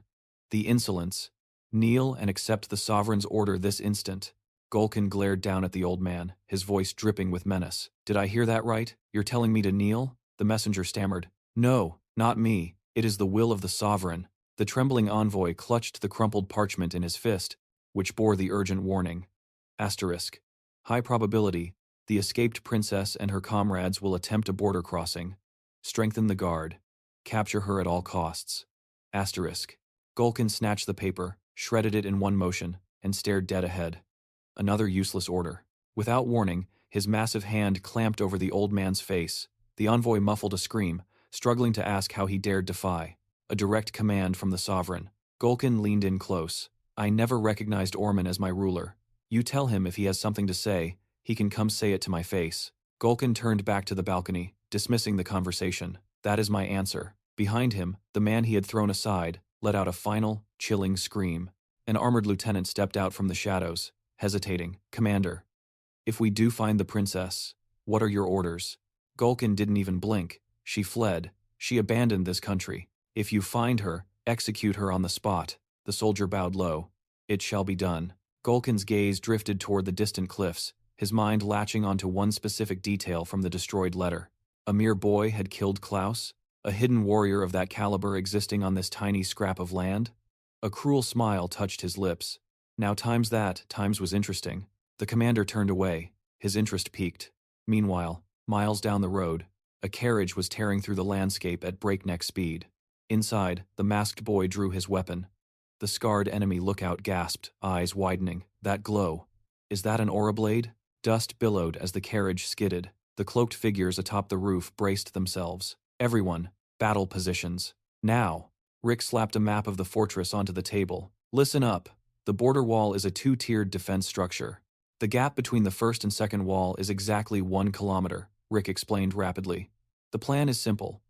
The insolence. Kneel and accept the sovereign's order this instant. Gulkin glared down at the old man, his voice dripping with menace. Did I hear that right? You're telling me to kneel? The messenger stammered. No, not me. It is the will of the sovereign. The trembling envoy clutched the crumpled parchment in his fist, which bore the urgent warning. Asterisk. High probability, the escaped princess and her comrades will attempt a border crossing. Strengthen the guard. Capture her at all costs. Asterisk. Gulkin snatched the paper, shredded it in one motion, and stared dead ahead. Another useless order. Without warning, his massive hand clamped over the old man's face. The envoy muffled a scream, struggling to ask how he dared defy. A direct command from the sovereign. Gulkin leaned in close. I never recognized Orman as my ruler. You tell him if he has something to say, he can come say it to my face. Gulkin turned back to the balcony, dismissing the conversation. That is my answer. Behind him, the man he had thrown aside let out a final, chilling scream. An armored lieutenant stepped out from the shadows, hesitating. Commander, if we do find the princess, what are your orders? Gulkin didn't even blink. She fled. She abandoned this country. If you find her, execute her on the spot. The soldier bowed low. It shall be done. Gulkin's gaze drifted toward the distant cliffs, his mind latching onto one specific detail from the destroyed letter. A mere boy had killed Klaus? A hidden warrior of that caliber existing on this tiny scrap of land? A cruel smile touched his lips. Now times was interesting. The commander turned away, his interest piqued. Meanwhile, miles down the road, a carriage was tearing through the landscape at breakneck speed. Inside, the masked boy drew his weapon. The scarred enemy lookout gasped, eyes widening. That glow. Is that an aura blade? Dust billowed as the carriage skidded. The cloaked figures atop the roof braced themselves. Everyone, battle positions. Now. Rick slapped a map of the fortress onto the table. Listen up. The border wall is a two-tiered defense structure. The gap between the first and second wall is exactly 1 kilometer, Rick explained rapidly. The plan is simple.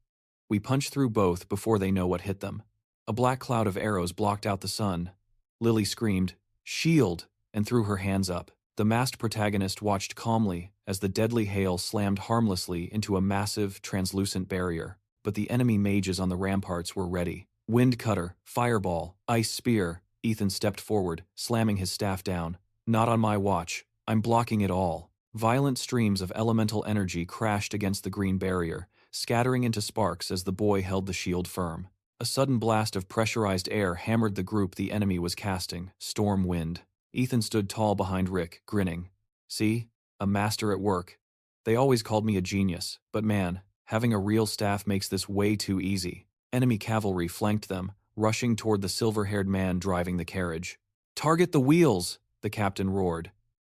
We punch through both before they know what hit them. A black cloud of arrows blocked out the sun. Lily screamed, "Shield!" and threw her hands up. The masked protagonist watched calmly as the deadly hail slammed harmlessly into a massive, translucent barrier. But the enemy mages on the ramparts were ready. Wind cutter, fireball, ice spear. Ethan stepped forward, slamming his staff down. Not on my watch. I'm blocking it all. Violent streams of elemental energy crashed against the green barrier, scattering into sparks as the boy held the shield firm. A sudden blast of pressurized air hammered the group the enemy was casting, storm wind. Ethan stood tall behind Rick, grinning. See? A master at work. They always called me a genius, but man, having a real staff makes this way too easy. Enemy cavalry flanked them, rushing toward the silver-haired man driving the carriage. Target the wheels! The captain roared.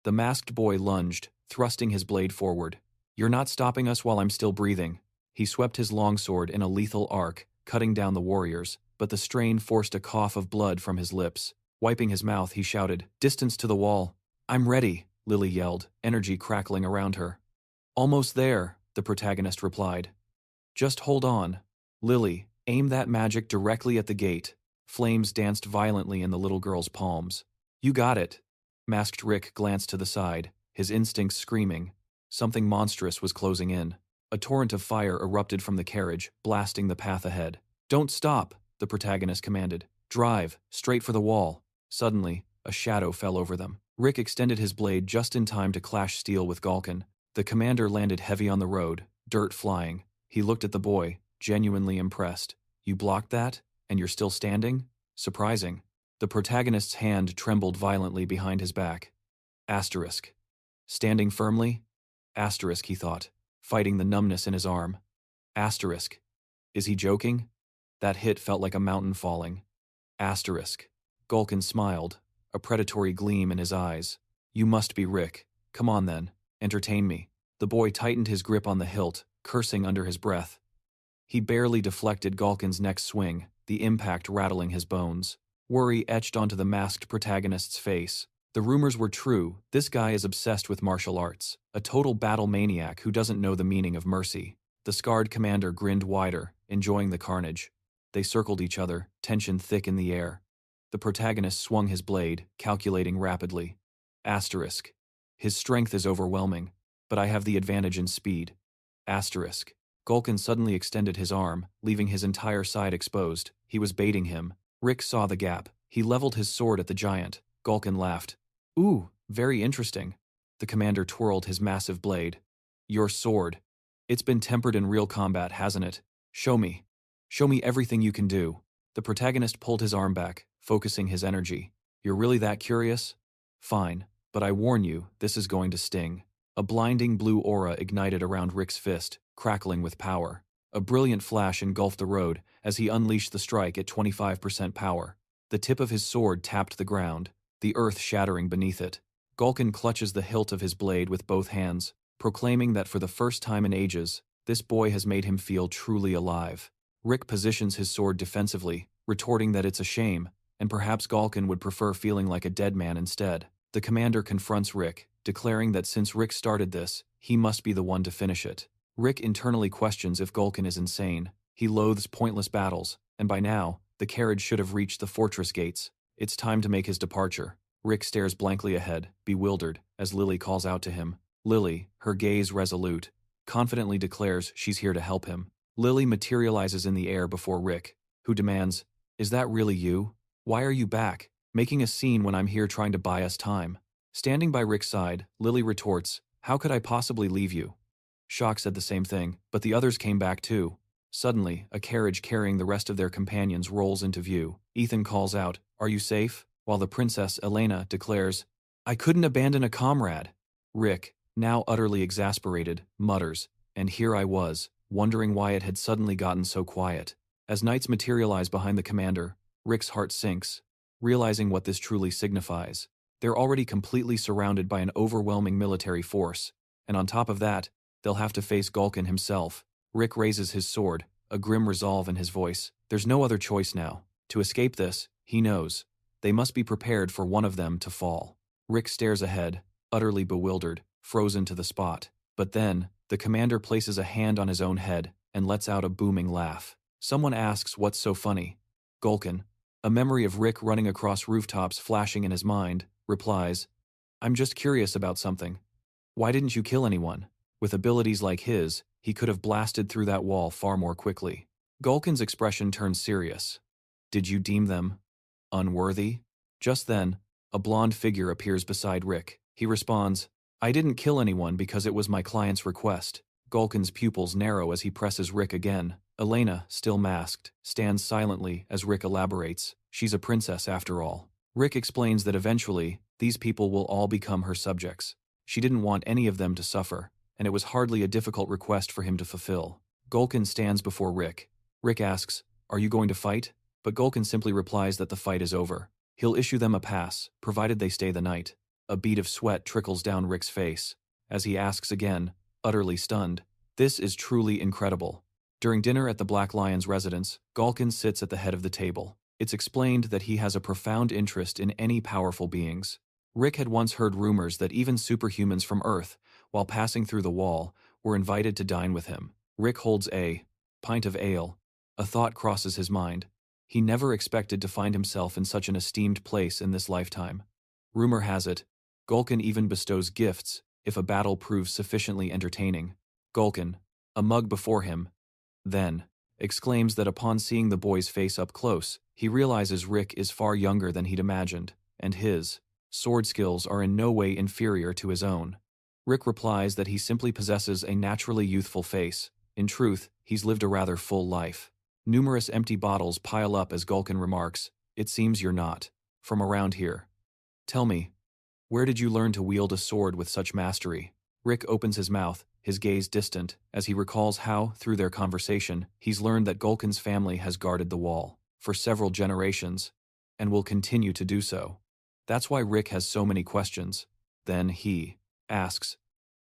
The masked boy lunged, thrusting his blade forward. You're not stopping us while I'm still breathing. He swept his longsword in a lethal arc, cutting down the warriors, but the strain forced a cough of blood from his lips. Wiping his mouth, he shouted, "Distance to the wall." "I'm ready," Lily yelled, energy crackling around her. "Almost there," the protagonist replied. "Just hold on." "Lily, aim that magic directly at the gate." Flames danced violently in the little girl's palms. "You got it." Masked Rick glanced to the side, his instincts screaming. Something monstrous was closing in. A torrent of fire erupted from the carriage, blasting the path ahead. "Don't stop," the protagonist commanded. "Drive, straight for the wall." Suddenly, a shadow fell over them. Rick extended his blade just in time to clash steel with Galkin. The commander landed heavy on the road, dirt flying. He looked at the boy, genuinely impressed. "You blocked that? And you're still standing? Surprising." The protagonist's hand trembled violently behind his back. Asterisk. Standing firmly? Asterisk, he thought, fighting the numbness in his arm. Asterisk. Is he joking? That hit felt like a mountain falling. Asterisk. Galkin smiled, a predatory gleam in his eyes. "You must be Rick. Come on then, entertain me." The boy tightened his grip on the hilt, cursing under his breath. He barely deflected Galkin's next swing, the impact rattling his bones. Worry etched onto the masked protagonist's face. The rumors were true. This guy is obsessed with martial arts, a total battle maniac who doesn't know the meaning of mercy. The scarred commander grinned wider, enjoying the carnage. They circled each other, tension thick in the air. The protagonist swung his blade, calculating rapidly. Asterisk. His strength is overwhelming, but I have the advantage in speed. Asterisk. Galkin suddenly extended his arm, leaving his entire side exposed. He was baiting him. Rick saw the gap. He leveled his sword at the giant. Galkin laughed. "Ooh, very interesting." The commander twirled his massive blade. "Your sword. It's been tempered in real combat, hasn't it? Show me. Show me everything you can do." The protagonist pulled his arm back, focusing his energy. "You're really that curious? Fine, but I warn you, this is going to sting." A blinding blue aura ignited around Rick's fist, crackling with power. A brilliant flash engulfed the road as he unleashed the strike at 25% power. The tip of his sword tapped the ground, the earth shattering beneath it. Galkin clutches the hilt of his blade with both hands, proclaiming that for the first time in ages, this boy has made him feel truly alive. Rick positions his sword defensively, retorting that it's a shame, and perhaps Galkin would prefer feeling like a dead man instead. The commander confronts Rick, declaring that since Rick started this, he must be the one to finish it. Rick internally questions if Galkin is insane. He loathes pointless battles, and by now, the carriage should have reached the fortress gates. It's time to make his departure. Rick stares blankly ahead, bewildered, as Lily calls out to him. Lily, her gaze resolute, confidently declares she's here to help him. Lily materializes in the air before Rick, who demands, "Is that really you? Why are you back, making a scene when I'm here trying to buy us time?" Standing by Rick's side, Lily retorts, "How could I possibly leave you?" Shock said the same thing, but the others came back too. Suddenly, a carriage carrying the rest of their companions rolls into view. Ethan calls out, "Are you safe?" while the princess, Elena, declares, "I couldn't abandon a comrade." Rick, now utterly exasperated, mutters, "And here I was, wondering why it had suddenly gotten so quiet." As knights materialize behind the commander, Rick's heart sinks, realizing what this truly signifies. They're already completely surrounded by an overwhelming military force, and on top of that, they'll have to face Galkin himself. Rick raises his sword, a grim resolve in his voice. There's no other choice now. To escape this, he knows, they must be prepared for one of them to fall. Rick stares ahead, utterly bewildered, frozen to the spot. But then, the commander places a hand on his own head and lets out a booming laugh. Someone asks what's so funny. Galkin, a memory of Rick running across rooftops flashing in his mind, replies, "I'm just curious about something. Why didn't you kill anyone? With abilities like his, he could have blasted through that wall far more quickly." Galkin's expression turns serious. "Did you deem them unworthy?" Just then, a blonde figure appears beside Rick. He responds, I didn't kill anyone because it was my client's request. Gulkin's pupils narrow as he presses Rick again. Elena, still masked, stands silently as Rick elaborates. She's a princess after all. Rick explains that eventually, these people will all become her subjects. She didn't want any of them to suffer, and it was hardly a difficult request for him to fulfill. Gulkin stands before Rick. Rick asks, "Are you going to fight?" But Gulkin simply replies that the fight is over. He'll issue them a pass, provided they stay the night. A bead of sweat trickles down Rick's face, as he asks again, utterly stunned. This is truly incredible. During dinner at the Black Lion's residence, Gulkin sits at the head of the table. It's explained that he has a profound interest in any powerful beings. Rick had once heard rumors that even superhumans from Earth, while passing through the wall, were invited to dine with him. Rick holds a pint of ale. A thought crosses his mind. He never expected to find himself in such an esteemed place in this lifetime. Rumor has it, Gulkin even bestows gifts if a battle proves sufficiently entertaining. Gulkin, a mug before him, then exclaims that upon seeing the boy's face up close, he realizes Rick is far younger than he'd imagined, and his sword skills are in no way inferior to his own. Rick replies that he simply possesses a naturally youthful face. In truth, he's lived a rather full life. Numerous empty bottles pile up as Gulkin remarks, "It seems you're not from around here. Tell me, where did you learn to wield a sword with such mastery?" Rick opens his mouth, his gaze distant, as he recalls how, through their conversation, he's learned that Gulkin's family has guarded the wall for several generations, and will continue to do so. That's why Rick has so many questions. Then he asks,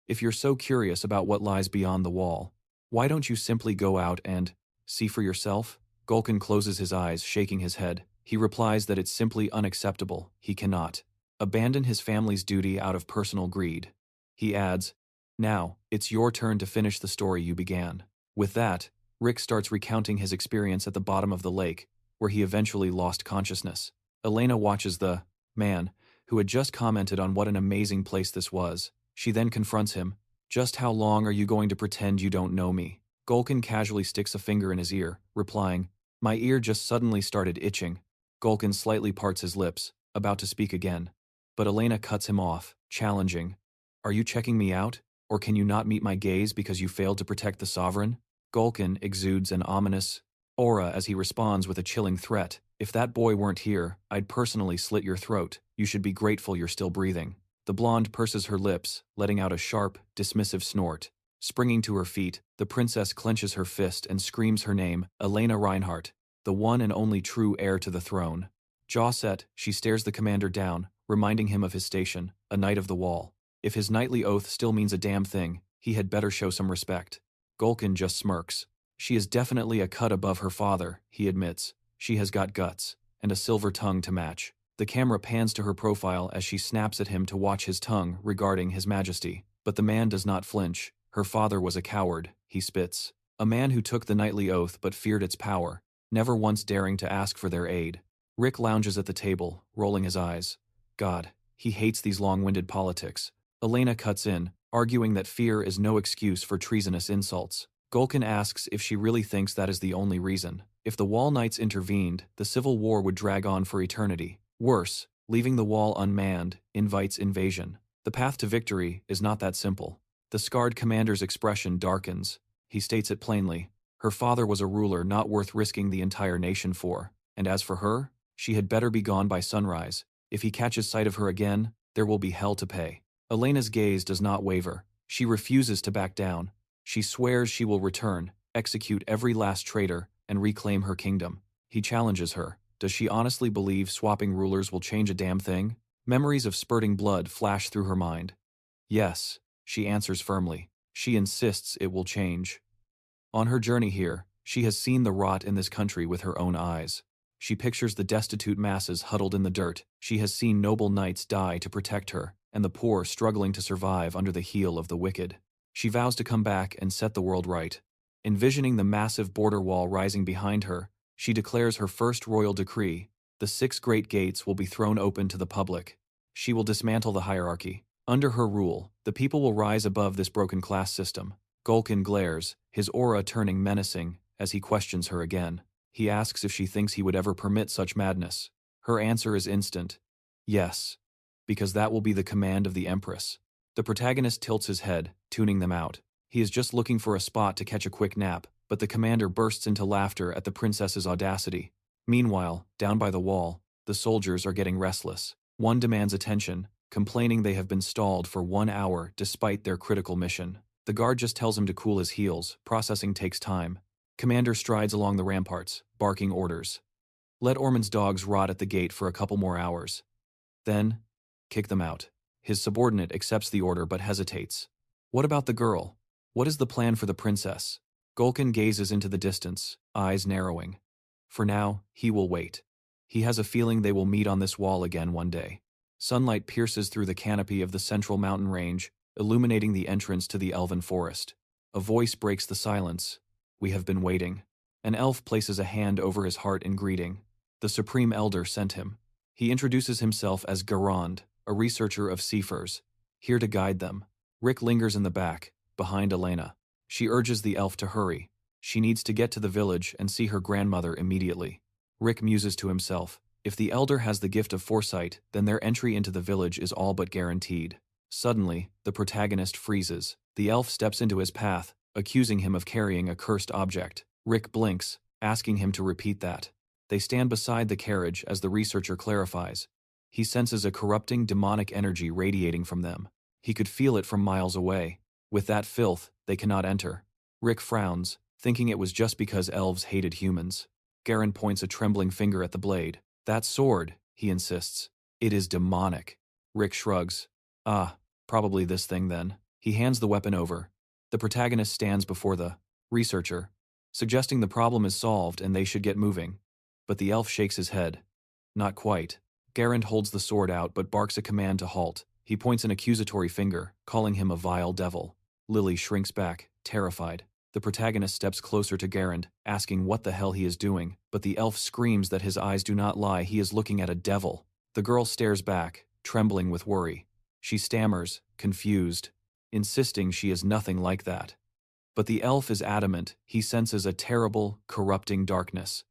"If you're so curious about what lies beyond the wall, why don't you simply go out and see for yourself?" Gulkin closes his eyes, shaking his head. He replies that it's simply unacceptable. He cannot abandon his family's duty out of personal greed. He adds, "Now, it's your turn to finish the story you began." With that, Rick starts recounting his experience at the bottom of the lake, where he eventually lost consciousness. Elena watches the man, who had just commented on what an amazing place this was. She then confronts him. "Just how long are you going to pretend you don't know me?" Gulkin casually sticks a finger in his ear, replying, "My ear just suddenly started itching." Gulkin slightly parts his lips, about to speak again. But Elena cuts him off, challenging, "Are you checking me out? Or can you not meet my gaze because you failed to protect the sovereign?" Gulkin exudes an ominous aura as he responds with a chilling threat. "If that boy weren't here, I'd personally slit your throat. You should be grateful you're still breathing." The blonde purses her lips, letting out a sharp, dismissive snort. Springing to her feet, the princess clenches her fist and screams her name, Elena Reinhardt, the one and only true heir to the throne. Jaw set, she stares the commander down, reminding him of his station, a knight of the wall. If his knightly oath still means a damn thing, he had better show some respect. Gulkin just smirks. "She is definitely a cut above her father," he admits. "She has got guts, and a silver tongue to match." The camera pans to her profile as she snaps at him to watch his tongue regarding His Majesty. But the man does not flinch. "Her father was a coward," he spits. "A man who took the knightly oath but feared its power, never once daring to ask for their aid." Rick lounges at the table, rolling his eyes. God, he hates these long-winded politics. Elena cuts in, arguing that fear is no excuse for treasonous insults. Gulkin asks if she really thinks that is the only reason. If the Wall Knights intervened, the civil war would drag on for eternity. Worse, leaving the wall unmanned invites invasion. The path to victory is not that simple. The scarred commander's expression darkens. He states it plainly. Her father was a ruler not worth risking the entire nation for. And as for her, she had better be gone by sunrise. If he catches sight of her again, there will be hell to pay. Elena's gaze does not waver. She refuses to back down. She swears she will return, execute every last traitor, and reclaim her kingdom. He challenges her. Does she honestly believe swapping rulers will change a damn thing? Memories of spurting blood flash through her mind. Yes, she answers firmly. She insists it will change. On her journey here, she has seen the rot in this country with her own eyes. She pictures the destitute masses huddled in the dirt. She has seen noble knights die to protect her, and the poor struggling to survive under the heel of the wicked. She vows to come back and set the world right. Envisioning the massive border wall rising behind her, she declares her first royal decree. The 6 great gates will be thrown open to the public. She will dismantle the hierarchy. Under her rule, the people will rise above this broken class system. Gulkin glares, his aura turning menacing, as he questions her again. He asks if she thinks he would ever permit such madness. Her answer is instant. Yes, because that will be the command of the Empress. The protagonist tilts his head, tuning them out. He is just looking for a spot to catch a quick nap, but the commander bursts into laughter at the princess's audacity. Meanwhile, down by the wall, the soldiers are getting restless. One demands attention, complaining they have been stalled for 1 hour despite their critical mission. The guard just tells him to cool his heels. Processing takes time. Commander strides along the ramparts, barking orders. Let Ormond's dogs rot at the gate for a couple more hours. Then, kick them out. His subordinate accepts the order but hesitates. What about the girl? What is the plan for the princess? Golkin gazes into the distance, eyes narrowing. For now, he will wait. He has a feeling they will meet on this wall again one day. Sunlight pierces through the canopy of the central mountain range, illuminating the entrance to the elven forest. A voice breaks the silence. We have been waiting. An elf places a hand over his heart in greeting. The Supreme Elder sent him. He introduces himself as Garand, a researcher of Seafers, here to guide them. Rick lingers in the back, behind Elena. She urges the elf to hurry. She needs to get to the village and see her grandmother immediately. Rick muses to himself, if the elder has the gift of foresight, then their entry into the village is all but guaranteed. Suddenly, the protagonist freezes. The elf steps into his path, accusing him of carrying a cursed object. Rick blinks, asking him to repeat that. They stand beside the carriage as the researcher clarifies. He senses a corrupting demonic energy radiating from them. He could feel it from miles away. With that filth, they cannot enter. Rick frowns, thinking it was just because elves hated humans. Garen points a trembling finger at the blade. That sword, he insists. It is demonic. Rick shrugs. Ah, probably this thing then. He hands the weapon over. The protagonist stands before the researcher, suggesting the problem is solved and they should get moving. But the elf shakes his head. Not quite. Garand holds the sword out but barks a command to halt. He points an accusatory finger, calling him a vile devil. Lily shrinks back, terrified. The protagonist steps closer to Garand, asking what the hell he is doing, but the elf screams that his eyes do not lie, he is looking at a devil. The girl stares back, trembling with worry. She stammers, confused, insisting she is nothing like that. But the elf is adamant, he senses a terrible, corrupting darkness.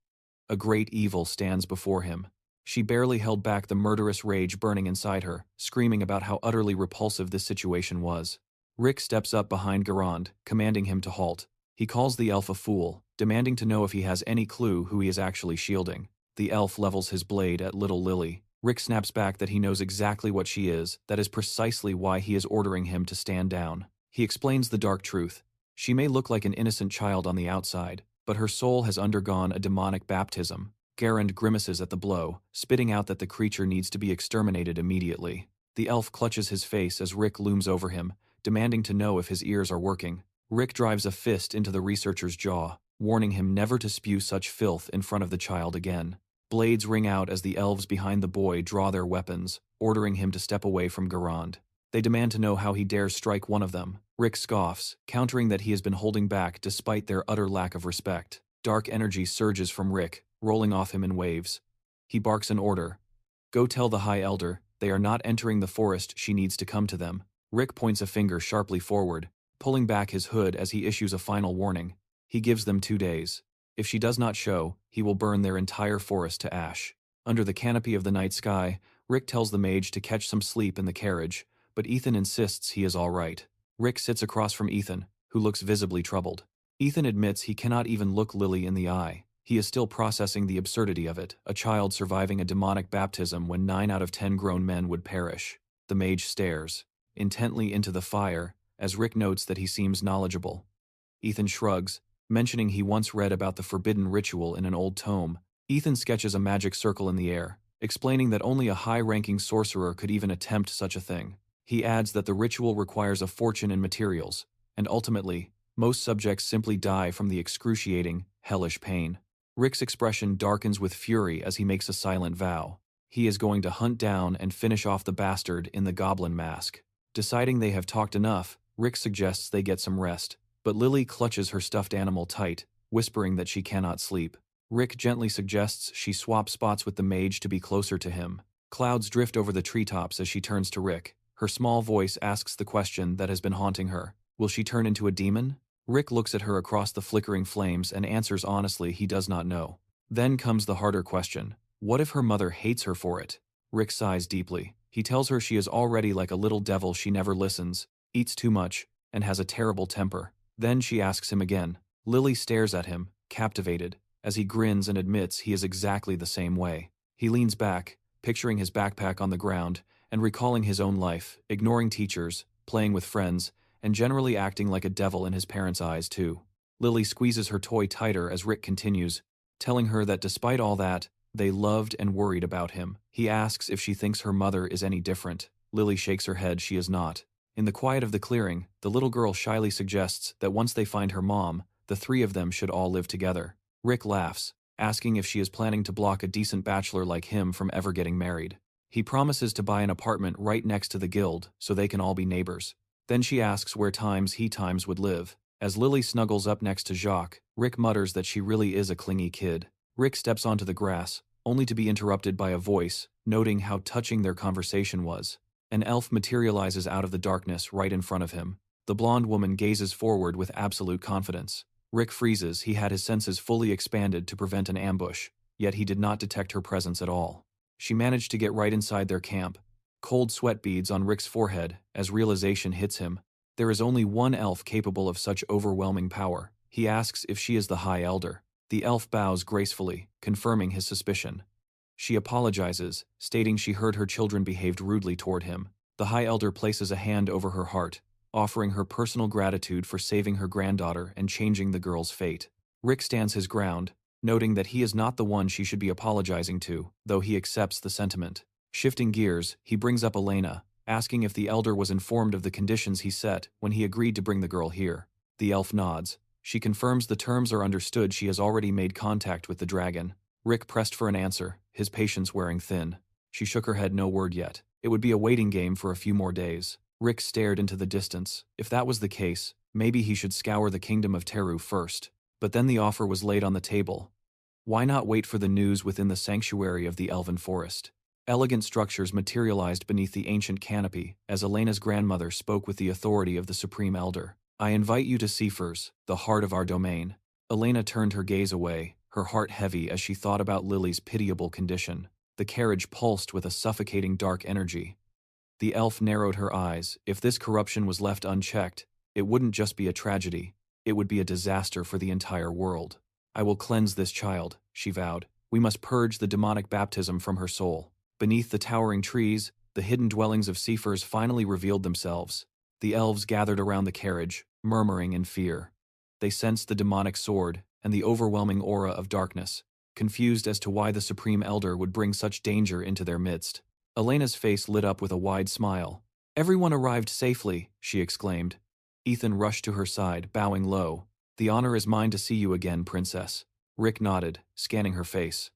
A great evil stands before him. She barely held back the murderous rage burning inside her, screaming about how utterly repulsive this situation was. Rick steps up behind Garand, commanding him to halt. He calls the elf a fool, demanding to know if he has any clue who he is actually shielding. The elf levels his blade at little Lily. Rick snaps back that he knows exactly what she is, that is precisely why he is ordering him to stand down. He explains the dark truth. She may look like an innocent child on the outside, but her soul has undergone a demonic baptism. Garand grimaces at the blow, spitting out that the creature needs to be exterminated immediately. The elf clutches his face as Rick looms over him, demanding to know if his ears are working. Rick drives a fist into the researcher's jaw, warning him never to spew such filth in front of the child again. Blades ring out as the elves behind the boy draw their weapons, ordering him to step away from Garand. They demand to know how he dares strike one of them. Rick scoffs, countering that he has been holding back despite their utter lack of respect. Dark energy surges from Rick, rolling off him in waves. He barks an order. Go tell the High Elder, they are not entering the forest, she needs to come to them. Rick points a finger sharply forward, pulling back his hood as he issues a final warning. He gives them 2 days. If she does not show, he will burn their entire forest to ash. Under the canopy of the night sky, Rick tells the mage to catch some sleep in the carriage, but Ethan insists he is all right. Rick sits across from Ethan, who looks visibly troubled. Ethan admits he cannot even look Lily in the eye. He is still processing the absurdity of it, a child surviving a demonic baptism when 9 out of 10 grown men would perish. The mage stares intently into the fire, as Rick notes that he seems knowledgeable. Ethan shrugs, mentioning he once read about the forbidden ritual in an old tome. Ethan sketches a magic circle in the air, explaining that only a high-ranking sorcerer could even attempt such a thing. He adds that the ritual requires a fortune in materials, and ultimately, most subjects simply die from the excruciating, hellish pain. Rick's expression darkens with fury as he makes a silent vow. He is going to hunt down and finish off the bastard in the goblin mask. Deciding they have talked enough, Rick suggests they get some rest, but Lily clutches her stuffed animal tight, whispering that she cannot sleep. Rick gently suggests she swap spots with the mage to be closer to him. Clouds drift over the treetops as she turns to Rick. Her small voice asks the question that has been haunting her. Will she turn into a demon? Rick looks at her across the flickering flames and answers honestly he does not know. Then comes the harder question. What if her mother hates her for it? Rick sighs deeply. He tells her she is already like a little devil. She never listens, eats too much, and has a terrible temper. Then she asks him again. Lily stares at him, captivated, as he grins and admits he is exactly the same way. He leans back, picturing his backpack on the ground, and recalling his own life, ignoring teachers, playing with friends, and generally acting like a devil in his parents' eyes too. Lily squeezes her toy tighter as Rick continues, telling her that despite all that, they loved and worried about him. He asks if she thinks her mother is any different. Lily shakes her head. She is not. In the quiet of the clearing, the little girl shyly suggests that once they find her mom, the three of them should all live together. Rick laughs, asking if she is planning to block a decent bachelor like him from ever getting married. He promises to buy an apartment right next to the guild so they can all be neighbors. Then she asks where he would live. As Lily snuggles up next to Jacques, Rick mutters that she really is a clingy kid. Rick steps onto the grass, only to be interrupted by a voice, noting how touching their conversation was. An elf materializes out of the darkness right in front of him. The blonde woman gazes forward with absolute confidence. Rick freezes. He had his senses fully expanded to prevent an ambush, yet he did not detect her presence at all. She managed to get right inside their camp. Cold sweat beads on Rick's forehead as realization hits him. There is only one elf capable of such overwhelming power. He asks if she is the High Elder. The elf bows gracefully, confirming his suspicion. She apologizes, stating she heard her children behaved rudely toward him. The High Elder places a hand over her heart, offering her personal gratitude for saving her granddaughter and changing the girl's fate. Rick stands his ground, noting that he is not the one she should be apologizing to, though he accepts the sentiment. Shifting gears, he brings up Elena, asking if the elder was informed of the conditions he set when he agreed to bring the girl here. The elf nods. She confirms the terms are understood. She has already made contact with the dragon. Rick pressed for an answer, his patience wearing thin. She shook her head. No word yet. It would be a waiting game for a few more days. Rick stared into the distance. If that was the case, maybe he should scour the kingdom of Teru first. But then the offer was laid on the table. Why not wait for the news within the sanctuary of the elven forest? Elegant structures materialized beneath the ancient canopy as Elena's grandmother spoke with the authority of the Supreme Elder. I invite you to Sephers, the heart of our domain. Elena turned her gaze away, her heart heavy as she thought about Lily's pitiable condition. The carriage pulsed with a suffocating dark energy. The elf narrowed her eyes. If this corruption was left unchecked, it wouldn't just be a tragedy, it would be a disaster for the entire world. I will cleanse this child, she vowed. We must purge the demonic baptism from her soul. Beneath the towering trees, the hidden dwellings of Sephers finally revealed themselves. The elves gathered around the carriage, murmuring in fear. They sensed the demonic sword and the overwhelming aura of darkness, confused as to why the Supreme Elder would bring such danger into their midst. Elena's face lit up with a wide smile. Everyone arrived safely, she exclaimed. Ethan rushed to her side, bowing low. The honor is mine to see you again, Princess. Rick nodded, scanning her face.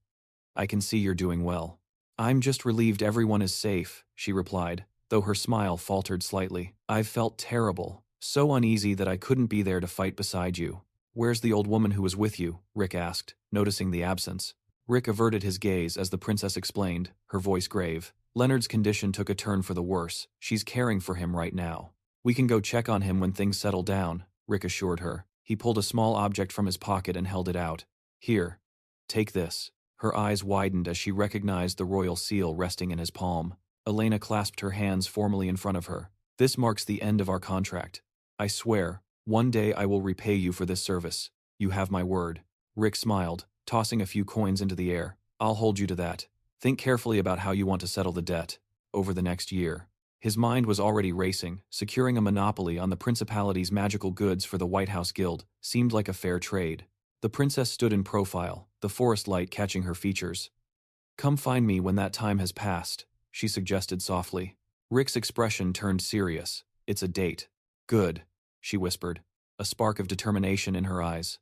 I can see you're doing well. I'm just relieved everyone is safe, she replied, though her smile faltered slightly. I've felt terrible, so uneasy that I couldn't be there to fight beside you. Where's the old woman who was with you? Rick asked, noticing the absence. Rick averted his gaze as the princess explained, her voice grave. Leonard's condition took a turn for the worse. She's caring for him right now. We can go check on him when things settle down, Rick assured her. He pulled a small object from his pocket and held it out. Here. Take this. Her eyes widened as she recognized the royal seal resting in his palm. Elena clasped her hands formally in front of her. This marks the end of our contract. I swear, one day I will repay you for this service. You have my word. Rick smiled, tossing a few coins into the air. I'll hold you to that. Think carefully about how you want to settle the debt over the next year. His mind was already racing. Securing a monopoly on the principality's magical goods for the White House Guild seemed like a fair trade. The princess stood in profile, the forest light catching her features. Come find me when that time has passed, she suggested softly. Rick's expression turned serious. It's a date. Good, she whispered, a spark of determination in her eyes.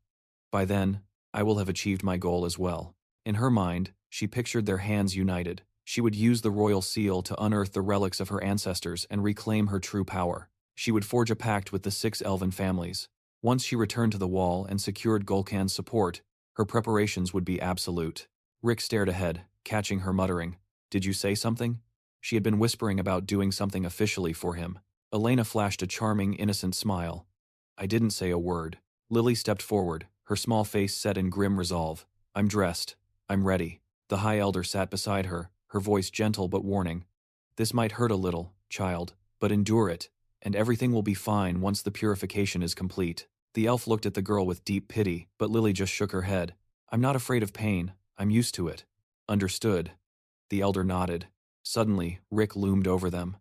By then, I will have achieved my goal as well. In her mind, she pictured their hands united. She would use the royal seal to unearth the relics of her ancestors and reclaim her true power. She would forge a pact with the 6 elven families. Once she returned to the wall and secured Golkan's support, her preparations would be absolute. Rick stared ahead, catching her muttering. Did you say something? She had been whispering about doing something officially for him. Elena flashed a charming, innocent smile. I didn't say a word. Lily stepped forward, her small face set in grim resolve. I'm dressed. I'm ready. The High Elder sat beside her, her voice gentle but warning. This might hurt a little, child, but endure it, and everything will be fine once the purification is complete. The elf looked at the girl with deep pity, but Lily just shook her head. I'm not afraid of pain, I'm used to it. Understood. The elder nodded. Suddenly, Rick loomed over them.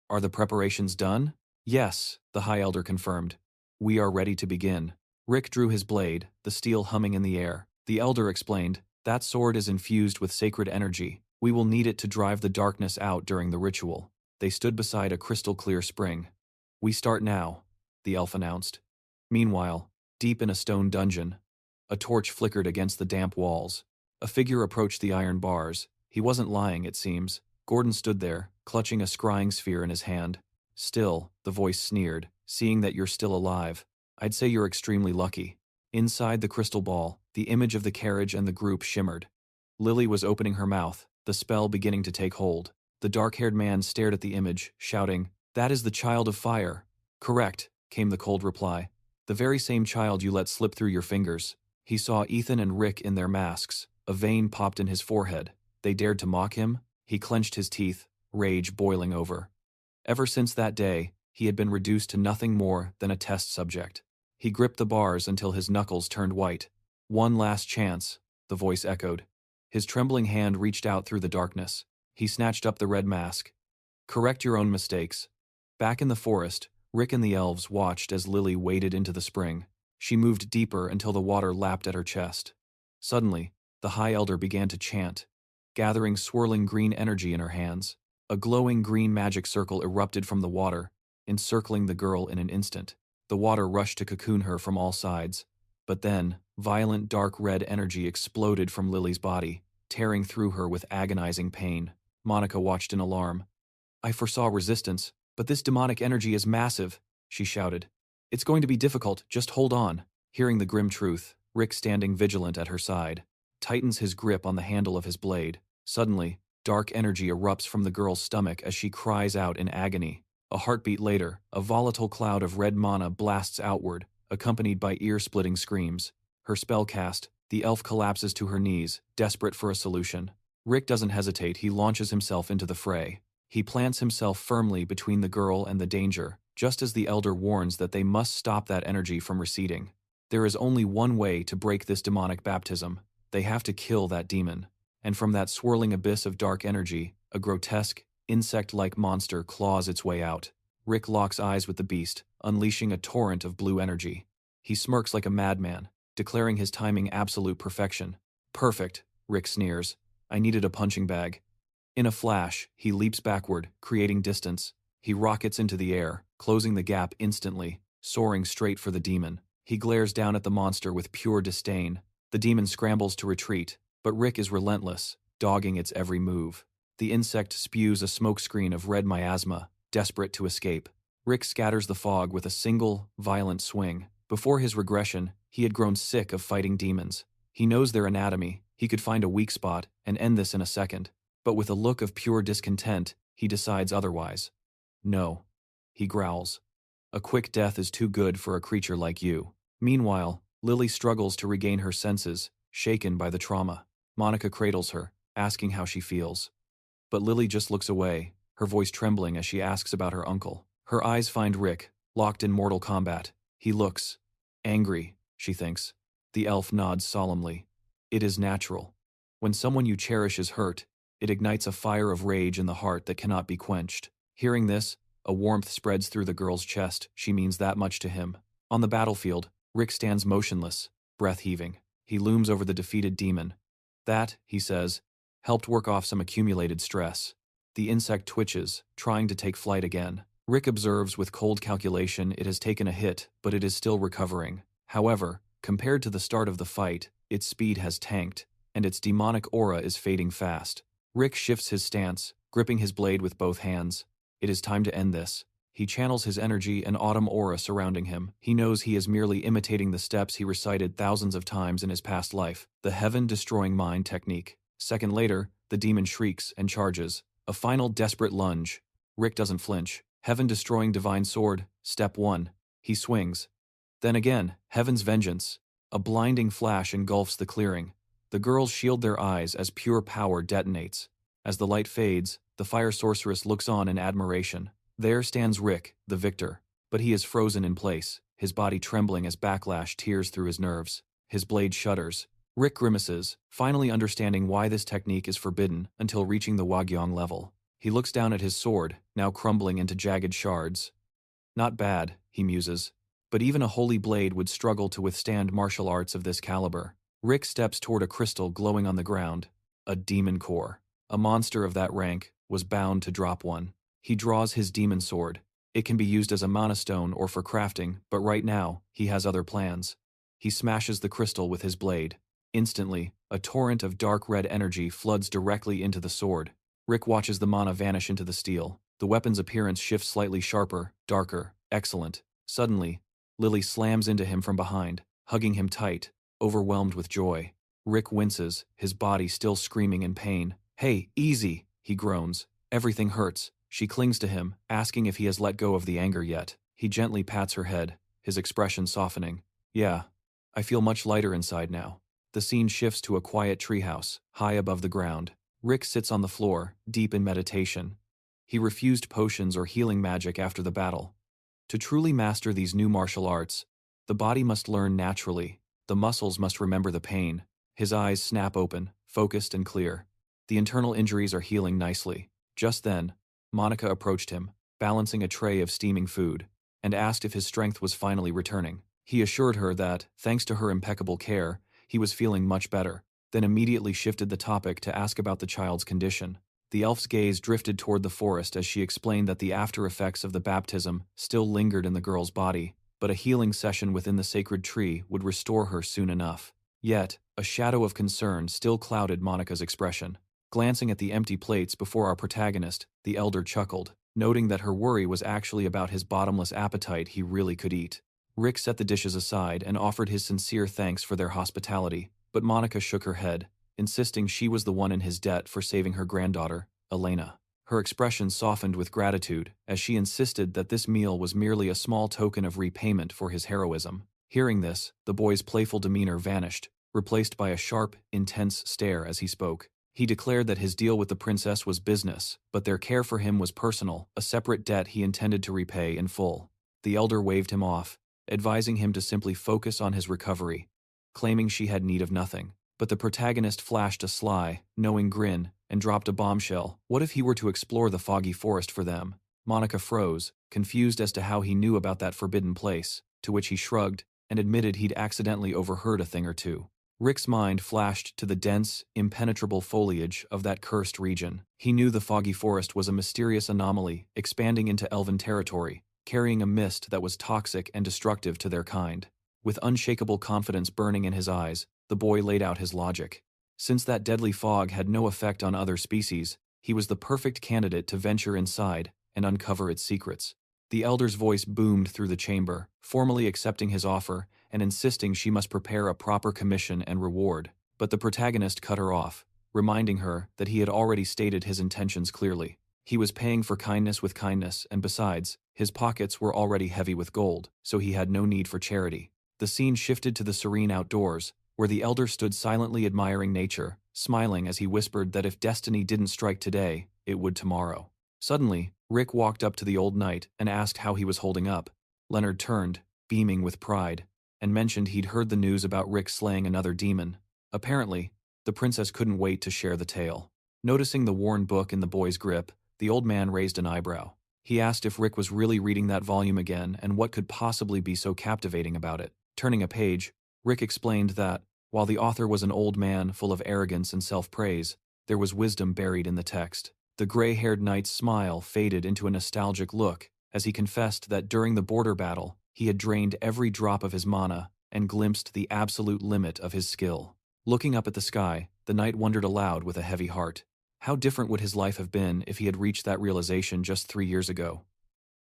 Are the preparations done? Yes, the High Elder confirmed. We are ready to begin. Rick drew his blade, the steel humming in the air. The elder explained, that sword is infused with sacred energy. We will need it to drive the darkness out during the ritual. They stood beside a crystal-clear spring. We start now, the elf announced. Meanwhile, deep in a stone dungeon, a torch flickered against the damp walls. A figure approached the iron bars. He wasn't lying, it seems. Gordon stood there, clutching a scrying sphere in his hand. Still, the voice sneered, seeing that you're still alive. I'd say you're extremely lucky. Inside the crystal ball, the image of the carriage and the group shimmered. Lily was opening her mouth, the spell beginning to take hold. The dark-haired man stared at the image, shouting, That is the child of fire. Correct, came the cold reply. The very same child you let slip through your fingers. He saw Ethan and Rick in their masks. A vein popped in his forehead. They dared to mock him? He clenched his teeth, rage boiling over. Ever since that day, he had been reduced to nothing more than a test subject. He gripped the bars until his knuckles turned white. One last chance, the voice echoed. His trembling hand reached out through the darkness. He snatched up the red mask. Correct your own mistakes. Back in the forest, Rick and the elves watched as Lily waded into the spring. She moved deeper until the water lapped at her chest. Suddenly, the High Elder began to chant, gathering swirling green energy in her hands. A glowing green magic circle erupted from the water, encircling the girl in an instant. The water rushed to cocoon her from all sides. But then, violent dark red energy exploded from Lily's body, tearing through her with agonizing pain. Monica watched in alarm. I foresaw resistance, but this demonic energy is massive, she shouted. It's going to be difficult, just hold on. Hearing the grim truth, Rick standing vigilant at her side, tightens his grip on the handle of his blade. Suddenly, dark energy erupts from the girl's stomach as she cries out in agony. A heartbeat later, a volatile cloud of red mana blasts outward, accompanied by ear-splitting screams. Her spell cast, the elf collapses to her knees, desperate for a solution. Rick doesn't hesitate, he launches himself into the fray. He plants himself firmly between the girl and the danger, just as the elder warns that they must stop that energy from receding. There is only one way to break this demonic baptism. They have to kill that demon. And from that swirling abyss of dark energy, a grotesque, insect-like monster claws its way out. Rick locks eyes with the beast, unleashing a torrent of blue energy. He smirks like a madman, declaring his timing absolute perfection. Perfect, Rick sneers. I needed a punching bag. In a flash, he leaps backward, creating distance. He rockets into the air, closing the gap instantly, soaring straight for the demon. He glares down at the monster with pure disdain. The demon scrambles to retreat, but Rick is relentless, dogging its every move. The insect spews a smokescreen of red miasma, desperate to escape. Rick scatters the fog with a single, violent swing. Before his regression, he had grown sick of fighting demons. He knows their anatomy, he could find a weak spot and end this in a second. But with a look of pure discontent, he decides otherwise. No, he growls. A quick death is too good for a creature like you. Meanwhile, Lily struggles to regain her senses, shaken by the trauma. Monica cradles her, asking how she feels. But Lily just looks away, her voice trembling as she asks about her uncle. Her eyes find Rick, locked in mortal combat. He looks angry, she thinks. The elf nods solemnly. It is natural. When someone you cherish is hurt, it ignites a fire of rage in the heart that cannot be quenched. Hearing this, a warmth spreads through the girl's chest. She means that much to him. On the battlefield, Rick stands motionless, breath heaving. He looms over the defeated demon. That, he says, helped work off some accumulated stress. The insect twitches, trying to take flight again. Rick observes with cold calculation it has taken a hit, but it is still recovering. However, compared to the start of the fight, its speed has tanked, and its demonic aura is fading fast. Rick shifts his stance, gripping his blade with both hands. It is time to end this. He channels his energy and autumn aura surrounding him. He knows he is merely imitating the steps he recited thousands of times in his past life, the heaven-destroying mind technique. Second later, the demon shrieks and charges. A final desperate lunge. Rick doesn't flinch. Heaven-destroying divine sword, step 1. He swings. Then again, heaven's vengeance. A blinding flash engulfs the clearing. The girls shield their eyes as pure power detonates. As the light fades, The fire sorceress looks on in admiration. There stands Rick, the victor, but he is frozen in place, his body trembling as backlash tears through his nerves. His blade shudders. Rick grimaces, finally understanding why this technique is forbidden until reaching the Wagyong level. He looks down at his sword, now crumbling into jagged shards. Not bad, he muses, but even a holy blade would struggle to withstand martial arts of this caliber. Rick steps toward a crystal glowing on the ground. A demon core. A monster of that rank was bound to drop one. He draws his demon sword. It can be used as a mana stone or for crafting, but right now, he has other plans. He smashes the crystal with his blade. Instantly, a torrent of dark red energy floods directly into the sword. Rick watches the mana vanish into the steel. The weapon's appearance shifts slightly sharper, darker. Excellent. Suddenly, Lily slams into him from behind, hugging him tight, overwhelmed with joy. Rick winces, his body still screaming in pain. "Hey, easy," he groans. "Everything hurts." She clings to him, asking if he has let go of the anger yet. He gently pats her head, his expression softening. "Yeah, I feel much lighter inside now." The scene shifts to a quiet treehouse, high above the ground. Rick sits on the floor, deep in meditation. He refused potions or healing magic after the battle. To truly master these new martial arts, the body must learn naturally. The muscles must remember the pain. His eyes snap open, focused and clear. The internal injuries are healing nicely. Just then, Monica approached him, balancing a tray of steaming food, and asked if his strength was finally returning. He assured her that, thanks to her impeccable care, he was feeling much better, then immediately shifted the topic to ask about the child's condition. The elf's gaze drifted toward the forest as she explained that the after effects of the baptism still lingered in the girl's body, but a healing session within the sacred tree would restore her soon enough. Yet, a shadow of concern still clouded Monica's expression. Glancing at the empty plates before our protagonist, the elder chuckled, noting that her worry was actually about his bottomless appetite he really could eat. Rick set the dishes aside and offered his sincere thanks for their hospitality, but Monica shook her head, insisting she was the one in his debt for saving her granddaughter, Elena. Her expression softened with gratitude as she insisted that this meal was merely a small token of repayment for his heroism. Hearing this, the boy's playful demeanor vanished, replaced by a sharp, intense stare as he spoke. He declared that his deal with the princess was business, but their care for him was personal, a separate debt he intended to repay in full. The elder waved him off, advising him to simply focus on his recovery, claiming she had need of nothing. But the protagonist flashed a sly, knowing grin and dropped a bombshell. What if he were to explore the foggy forest for them? Monica froze, confused as to how he knew about that forbidden place, to which he shrugged and admitted he'd accidentally overheard a thing or two. Rick's mind flashed to the dense, impenetrable foliage of that cursed region. He knew the foggy forest was a mysterious anomaly, expanding into elven territory, carrying a mist that was toxic and destructive to their kind. With unshakable confidence burning in his eyes, the boy laid out his logic. Since that deadly fog had no effect on other species, he was the perfect candidate to venture inside and uncover its secrets. The elder's voice boomed through the chamber, formally accepting his offer and insisting she must prepare a proper commission and reward. But the protagonist cut her off, reminding her that he had already stated his intentions clearly. He was paying for kindness with kindness, and besides, his pockets were already heavy with gold, so he had no need for charity. The scene shifted to the serene outdoors, where the elder stood silently admiring nature, smiling as he whispered that if destiny didn't strike today, it would tomorrow. Suddenly, Rick walked up to the old knight and asked how he was holding up. Leonard turned, beaming with pride, and mentioned he'd heard the news about Rick slaying another demon. Apparently, the princess couldn't wait to share the tale. Noticing the worn book in the boy's grip, the old man raised an eyebrow. He asked if Rick was really reading that volume again and what could possibly be so captivating about it. Turning a page, Rick explained that, while the author was an old man full of arrogance and self-praise, there was wisdom buried in the text. The gray-haired knight's smile faded into a nostalgic look as he confessed that during the border battle, he had drained every drop of his mana and glimpsed the absolute limit of his skill. Looking up at the sky, the knight wondered aloud with a heavy heart. How different would his life have been if he had reached that realization just 3 years ago?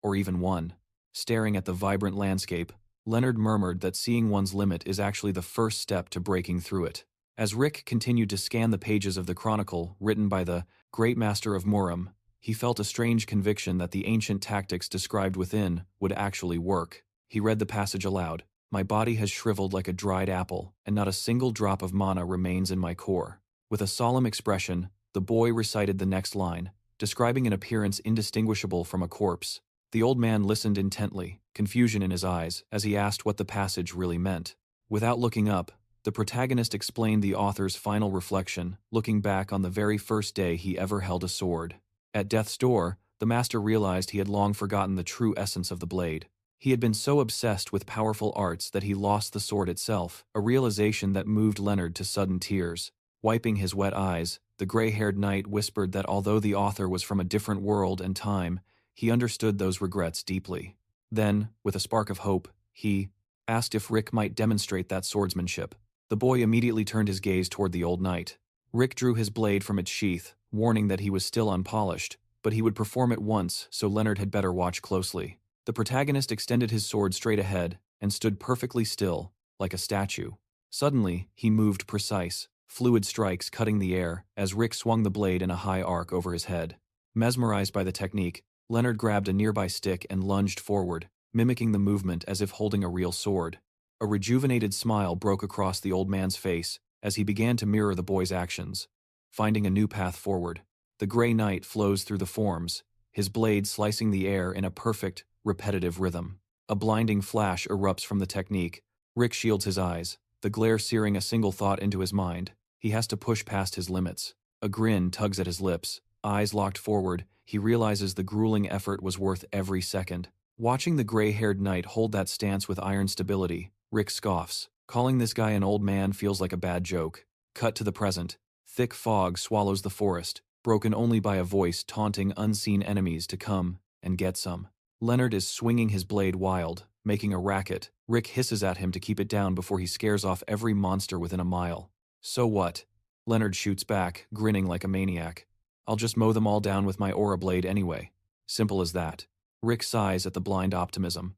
Or even one. Staring at the vibrant landscape, Leonard murmured that seeing one's limit is actually the first step to breaking through it. As Rick continued to scan the pages of the chronicle written by the Great Master of Muram, he felt a strange conviction that the ancient tactics described within would actually work. He read the passage aloud. "My body has shriveled like a dried apple, and not a single drop of mana remains in my core." With a solemn expression, the boy recited the next line, describing an appearance indistinguishable from a corpse. The old man listened intently, confusion in his eyes, as he asked what the passage really meant. Without looking up, the protagonist explained the author's final reflection, looking back on the very first day he ever held a sword. At death's door, the master realized he had long forgotten the true essence of the blade. He had been so obsessed with powerful arts that he lost the sword itself, a realization that moved Leonard to sudden tears. Wiping his wet eyes, the gray-haired knight whispered that although the author was from a different world and time, he understood those regrets deeply. Then, with a spark of hope, he asked if Rick might demonstrate that swordsmanship. The boy immediately turned his gaze toward the old knight. Rick drew his blade from its sheath, warning that he was still unpolished, but he would perform it once, so Leonard had better watch closely. The protagonist extended his sword straight ahead and stood perfectly still, like a statue. Suddenly, he moved precise, fluid strikes cutting the air as Rick swung the blade in a high arc over his head. Mesmerized by the technique, Leonard grabbed a nearby stick and lunged forward, mimicking the movement as if holding a real sword. A rejuvenated smile broke across the old man's face as he began to mirror the boy's actions. Finding a new path forward, the gray knight flows through the forms, his blade slicing the air in a perfect, repetitive rhythm. A blinding flash erupts from the technique. Rick shields his eyes, the glare searing a single thought into his mind. He has to push past his limits. A grin tugs at his lips. Eyes locked forward, he realizes the grueling effort was worth every second. Watching the gray-haired knight hold that stance with iron stability, Rick scoffs. Calling this guy an old man feels like a bad joke. Cut to the present. Thick fog swallows the forest, broken only by a voice taunting unseen enemies to come and get some. Leonard is swinging his blade wild, making a racket. Rick hisses at him to keep it down before he scares off every monster within a mile. So what? Leonard shoots back, grinning like a maniac. I'll just mow them all down with my aura blade anyway. Simple as that. Rick sighs at the blind optimism.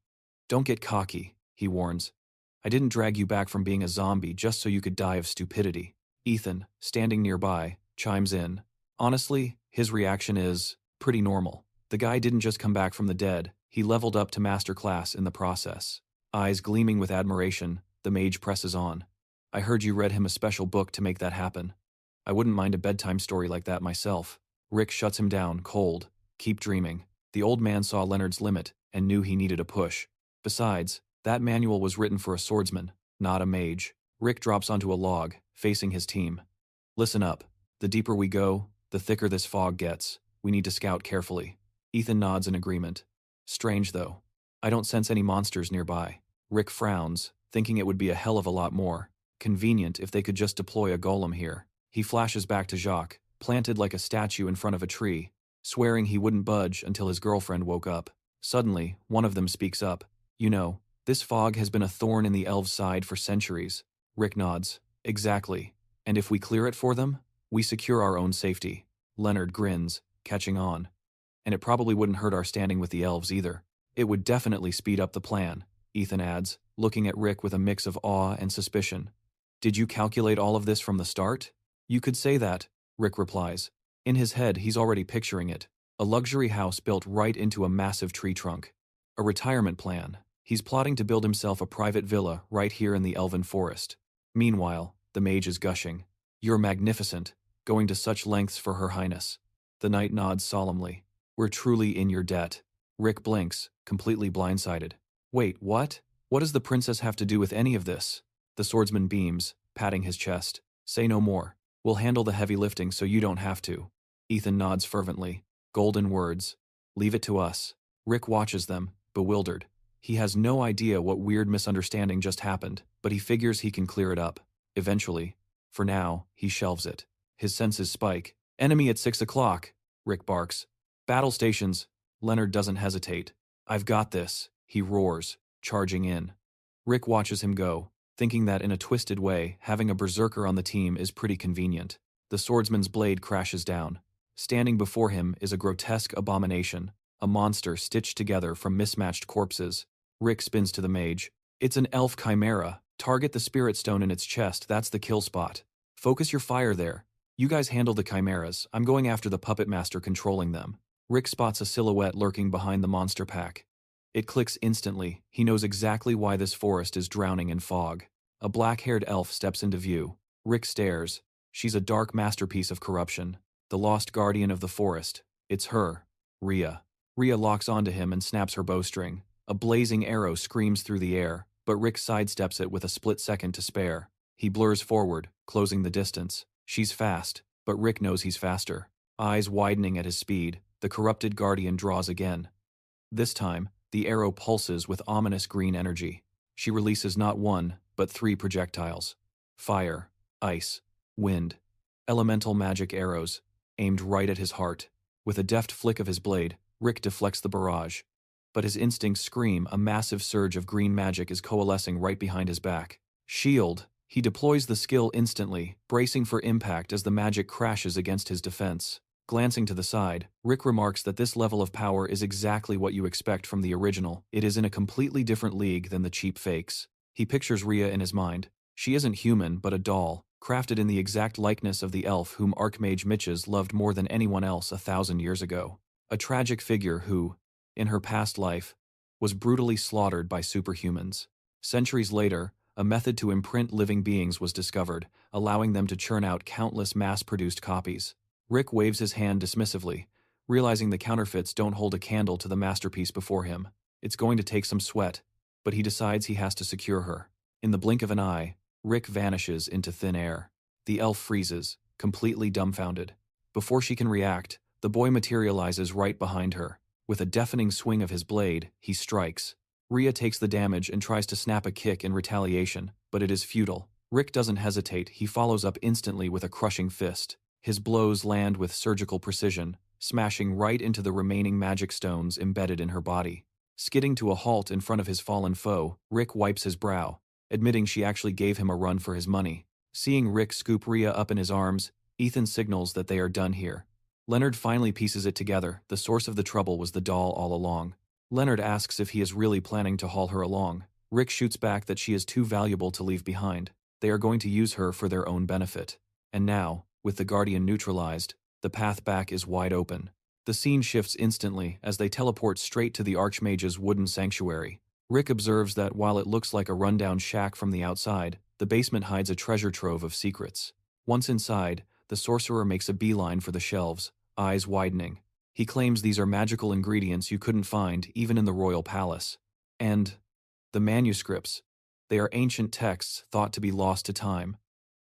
Don't get cocky, he warns. I didn't drag you back from being a zombie just so you could die of stupidity. Ethan, standing nearby, chimes in. Honestly, his reaction is pretty normal. The guy didn't just come back from the dead, he leveled up to master class in the process. Eyes gleaming with admiration, the mage presses on. I heard you read him a special book to make that happen. I wouldn't mind a bedtime story like that myself. Rick shuts him down, cold. Keep dreaming. The old man saw Leonard's limit and knew he needed a push. Besides, that manual was written for a swordsman, not a mage. Rick drops onto a log, facing his team. Listen up. The deeper we go, the thicker this fog gets. We need to scout carefully. Ethan nods in agreement. Strange, though. I don't sense any monsters nearby. Rick frowns, thinking it would be a hell of a lot more convenient if they could just deploy a golem here. He flashes back to Jacques, planted like a statue in front of a tree, swearing he wouldn't budge until his girlfriend woke up. Suddenly, one of them speaks up. You know, this fog has been a thorn in the elves' side for centuries. Rick nods. Exactly. And if we clear it for them, we secure our own safety. Leonard grins, catching on. And it probably wouldn't hurt our standing with the elves either. It would definitely speed up the plan, Ethan adds, looking at Rick with a mix of awe and suspicion. Did you calculate all of this from the start? You could say that, Rick replies. In his head, he's already picturing it. A luxury house built right into a massive tree trunk. A retirement plan. He's plotting to build himself a private villa right here in the elven forest. Meanwhile, the mage is gushing. You're magnificent, going to such lengths for Her Highness. The knight nods solemnly. We're truly in your debt. Rick blinks, completely blindsided. Wait, what? What does the princess have to do with any of this? The swordsman beams, patting his chest. Say no more. We'll handle the heavy lifting so you don't have to. Ethan nods fervently. Golden words. Leave it to us. Rick watches them, bewildered. He has no idea what weird misunderstanding just happened, but he figures he can clear it up. Eventually. For now, he shelves it. His senses spike. Enemy at 6 o'clock, Rick barks. Battle stations. Leonard doesn't hesitate. I've got this, he roars, charging in. Rick watches him go, thinking that in a twisted way, having a berserker on the team is pretty convenient. The swordsman's blade crashes down. Standing before him is a grotesque abomination, a monster stitched together from mismatched corpses. Rick spins to the mage. It's an elf chimera. Target the spirit stone in its chest, that's the kill spot. Focus your fire there. You guys handle the chimeras, I'm going after the puppet master controlling them. Rick spots a silhouette lurking behind the monster pack. It clicks instantly, he knows exactly why this forest is drowning in fog. A black-haired elf steps into view. Rick stares. She's a dark masterpiece of corruption, the lost guardian of the forest, It's her. Rhea. Rhea locks onto him and snaps her bowstring. A blazing arrow screams through the air, but Rick sidesteps it with a split second to spare. He blurs forward, closing the distance. She's fast, but Rick knows he's faster. Eyes widening at his speed, the corrupted guardian draws again. This time, the arrow pulses with ominous green energy. She releases not one, but 3 projectiles. Fire, ice, wind. Elemental magic arrows, aimed right at his heart. With a deft flick of his blade, Rick deflects the barrage. But his instincts scream a massive surge of green magic is coalescing right behind his back. Shield. He deploys the skill instantly, bracing for impact as the magic crashes against his defense. Glancing to the side, Rick remarks that this level of power is exactly what you expect from the original. It is in a completely different league than the cheap fakes. He pictures Rhea in his mind. She isn't human, but a doll, crafted in the exact likeness of the elf whom Archmage Mitches loved more than anyone else 1,000 years ago. A tragic figure who, in her past life, was brutally slaughtered by superhumans. Centuries later, a method to imprint living beings was discovered, allowing them to churn out countless mass-produced copies. Rick waves his hand dismissively, realizing the counterfeits don't hold a candle to the masterpiece before him. It's going to take some sweat, but he decides he has to secure her. In the blink of an eye, Rick vanishes into thin air. The elf freezes, completely dumbfounded. Before she can react, the boy materializes right behind her. With a deafening swing of his blade, he strikes. Rhea takes the damage and tries to snap a kick in retaliation, but it is futile. Rick doesn't hesitate, he follows up instantly with a crushing fist. His blows land with surgical precision, smashing right into the remaining magic stones embedded in her body. Skidding to a halt in front of his fallen foe, Rick wipes his brow, admitting she actually gave him a run for his money. Seeing Rick scoop Rhea up in his arms, Ethan signals that they are done here. Leonard finally pieces it together. The source of the trouble was the doll all along. Leonard asks if he is really planning to haul her along. Rick shoots back that she is too valuable to leave behind. They are going to use her for their own benefit. And now, with the Guardian neutralized, the path back is wide open. The scene shifts instantly as they teleport straight to the Archmage's wooden sanctuary. Rick observes that while it looks like a rundown shack from the outside, the basement hides a treasure trove of secrets. Once inside, the sorcerer makes a beeline for the shelves, eyes widening. He claims these are magical ingredients you couldn't find even in the royal palace. And the manuscripts. They are ancient texts thought to be lost to time.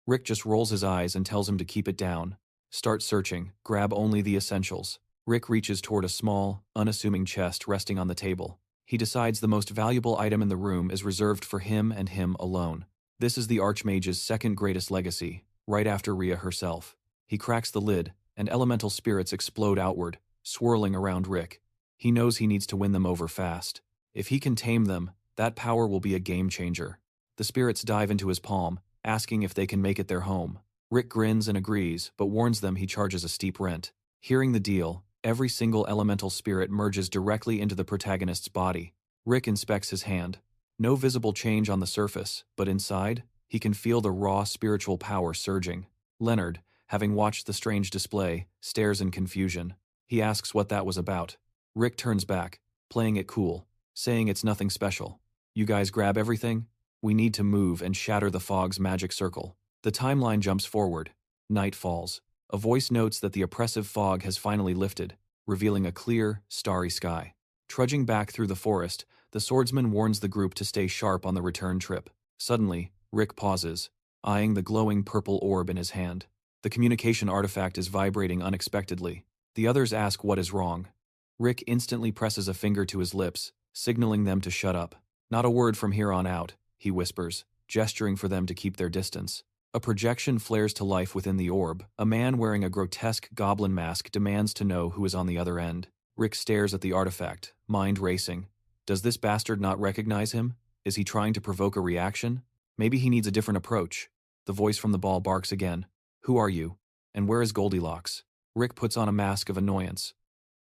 Rick just rolls his eyes and tells him to keep it down. Start searching, grab only the essentials. Rick reaches toward a small, unassuming chest resting on the table. He decides the most valuable item in the room is reserved for him and him alone. This is the Archmage's second greatest legacy, right after Rhea herself. He cracks the lid, and elemental spirits explode outward, swirling around Rick. He knows he needs to win them over fast. If he can tame them, that power will be a game changer. The spirits dive into his palm, asking if they can make it their home. Rick grins and agrees, but warns them he charges a steep rent. Hearing the deal, every single elemental spirit merges directly into the protagonist's body. Rick inspects his hand. No visible change on the surface, but inside, he can feel the raw spiritual power surging. Leonard, having watched the strange display, stares in confusion. He asks what that was about. Rick turns back, playing it cool, saying it's nothing special. You guys grab everything? We need to move and shatter the fog's magic circle. The timeline jumps forward. Night falls. A voice notes that the oppressive fog has finally lifted, revealing a clear, starry sky. Trudging back through the forest, the swordsman warns the group to stay sharp on the return trip. Suddenly, Rick pauses, eyeing the glowing purple orb in his hand. The communication artifact is vibrating unexpectedly. The others ask what is wrong. Rick instantly presses a finger to his lips, signaling them to shut up. Not a word from here on out, he whispers, gesturing for them to keep their distance. A projection flares to life within the orb. A man wearing a grotesque goblin mask demands to know who is on the other end. Rick stares at the artifact, mind racing. Does this bastard not recognize him? Is he trying to provoke a reaction? Maybe he needs a different approach. The voice from the ball barks again. Who are you? And where is Goldilocks? Rick puts on a mask of annoyance.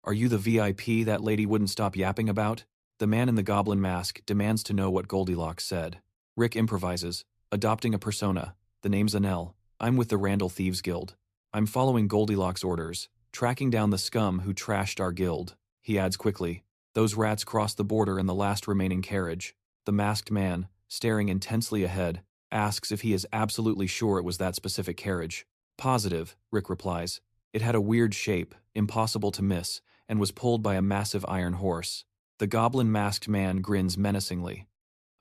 Are you the VIP that lady wouldn't stop yapping about? The man in the goblin mask demands to know what Goldilocks said. Rick improvises, adopting a persona. The name's Anel. I'm with the Randall Thieves Guild. I'm following Goldilocks' orders, tracking down the scum who trashed our guild. He adds quickly, those rats crossed the border in the last remaining carriage. The masked man, staring intensely ahead, asks if he is absolutely sure it was that specific carriage. Positive, Rick replies. It had a weird shape, impossible to miss, and was pulled by a massive iron horse. The goblin-masked man grins menacingly.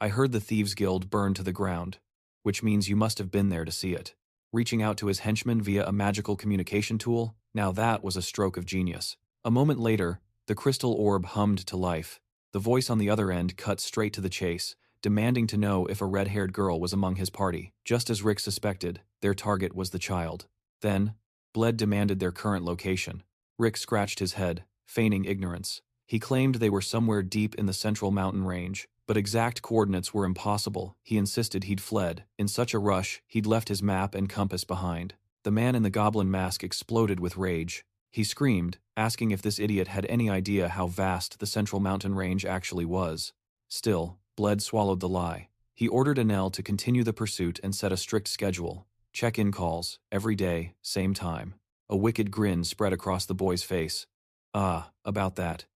I heard the Thieves' Guild burn to the ground, which means you must have been there to see it. Reaching out to his henchman via a magical communication tool, now that was a stroke of genius. A moment later, the crystal orb hummed to life. The voice on the other end cut straight to the chase, demanding to know if a red-haired girl was among his party. Just as Rick suspected, their target was the child. Then, Bled demanded their current location. Rick scratched his head, feigning ignorance. He claimed they were somewhere deep in the central mountain range, but exact coordinates were impossible. He insisted he'd fled. In such a rush, he'd left his map and compass behind. The man in the goblin mask exploded with rage. He screamed, asking if this idiot had any idea how vast the central mountain range actually was. Still, Bled swallowed the lie. He ordered Anel to continue the pursuit and set a strict schedule. Check-in calls, every day, same time. A wicked grin spread across the boy's face. Ah, about that.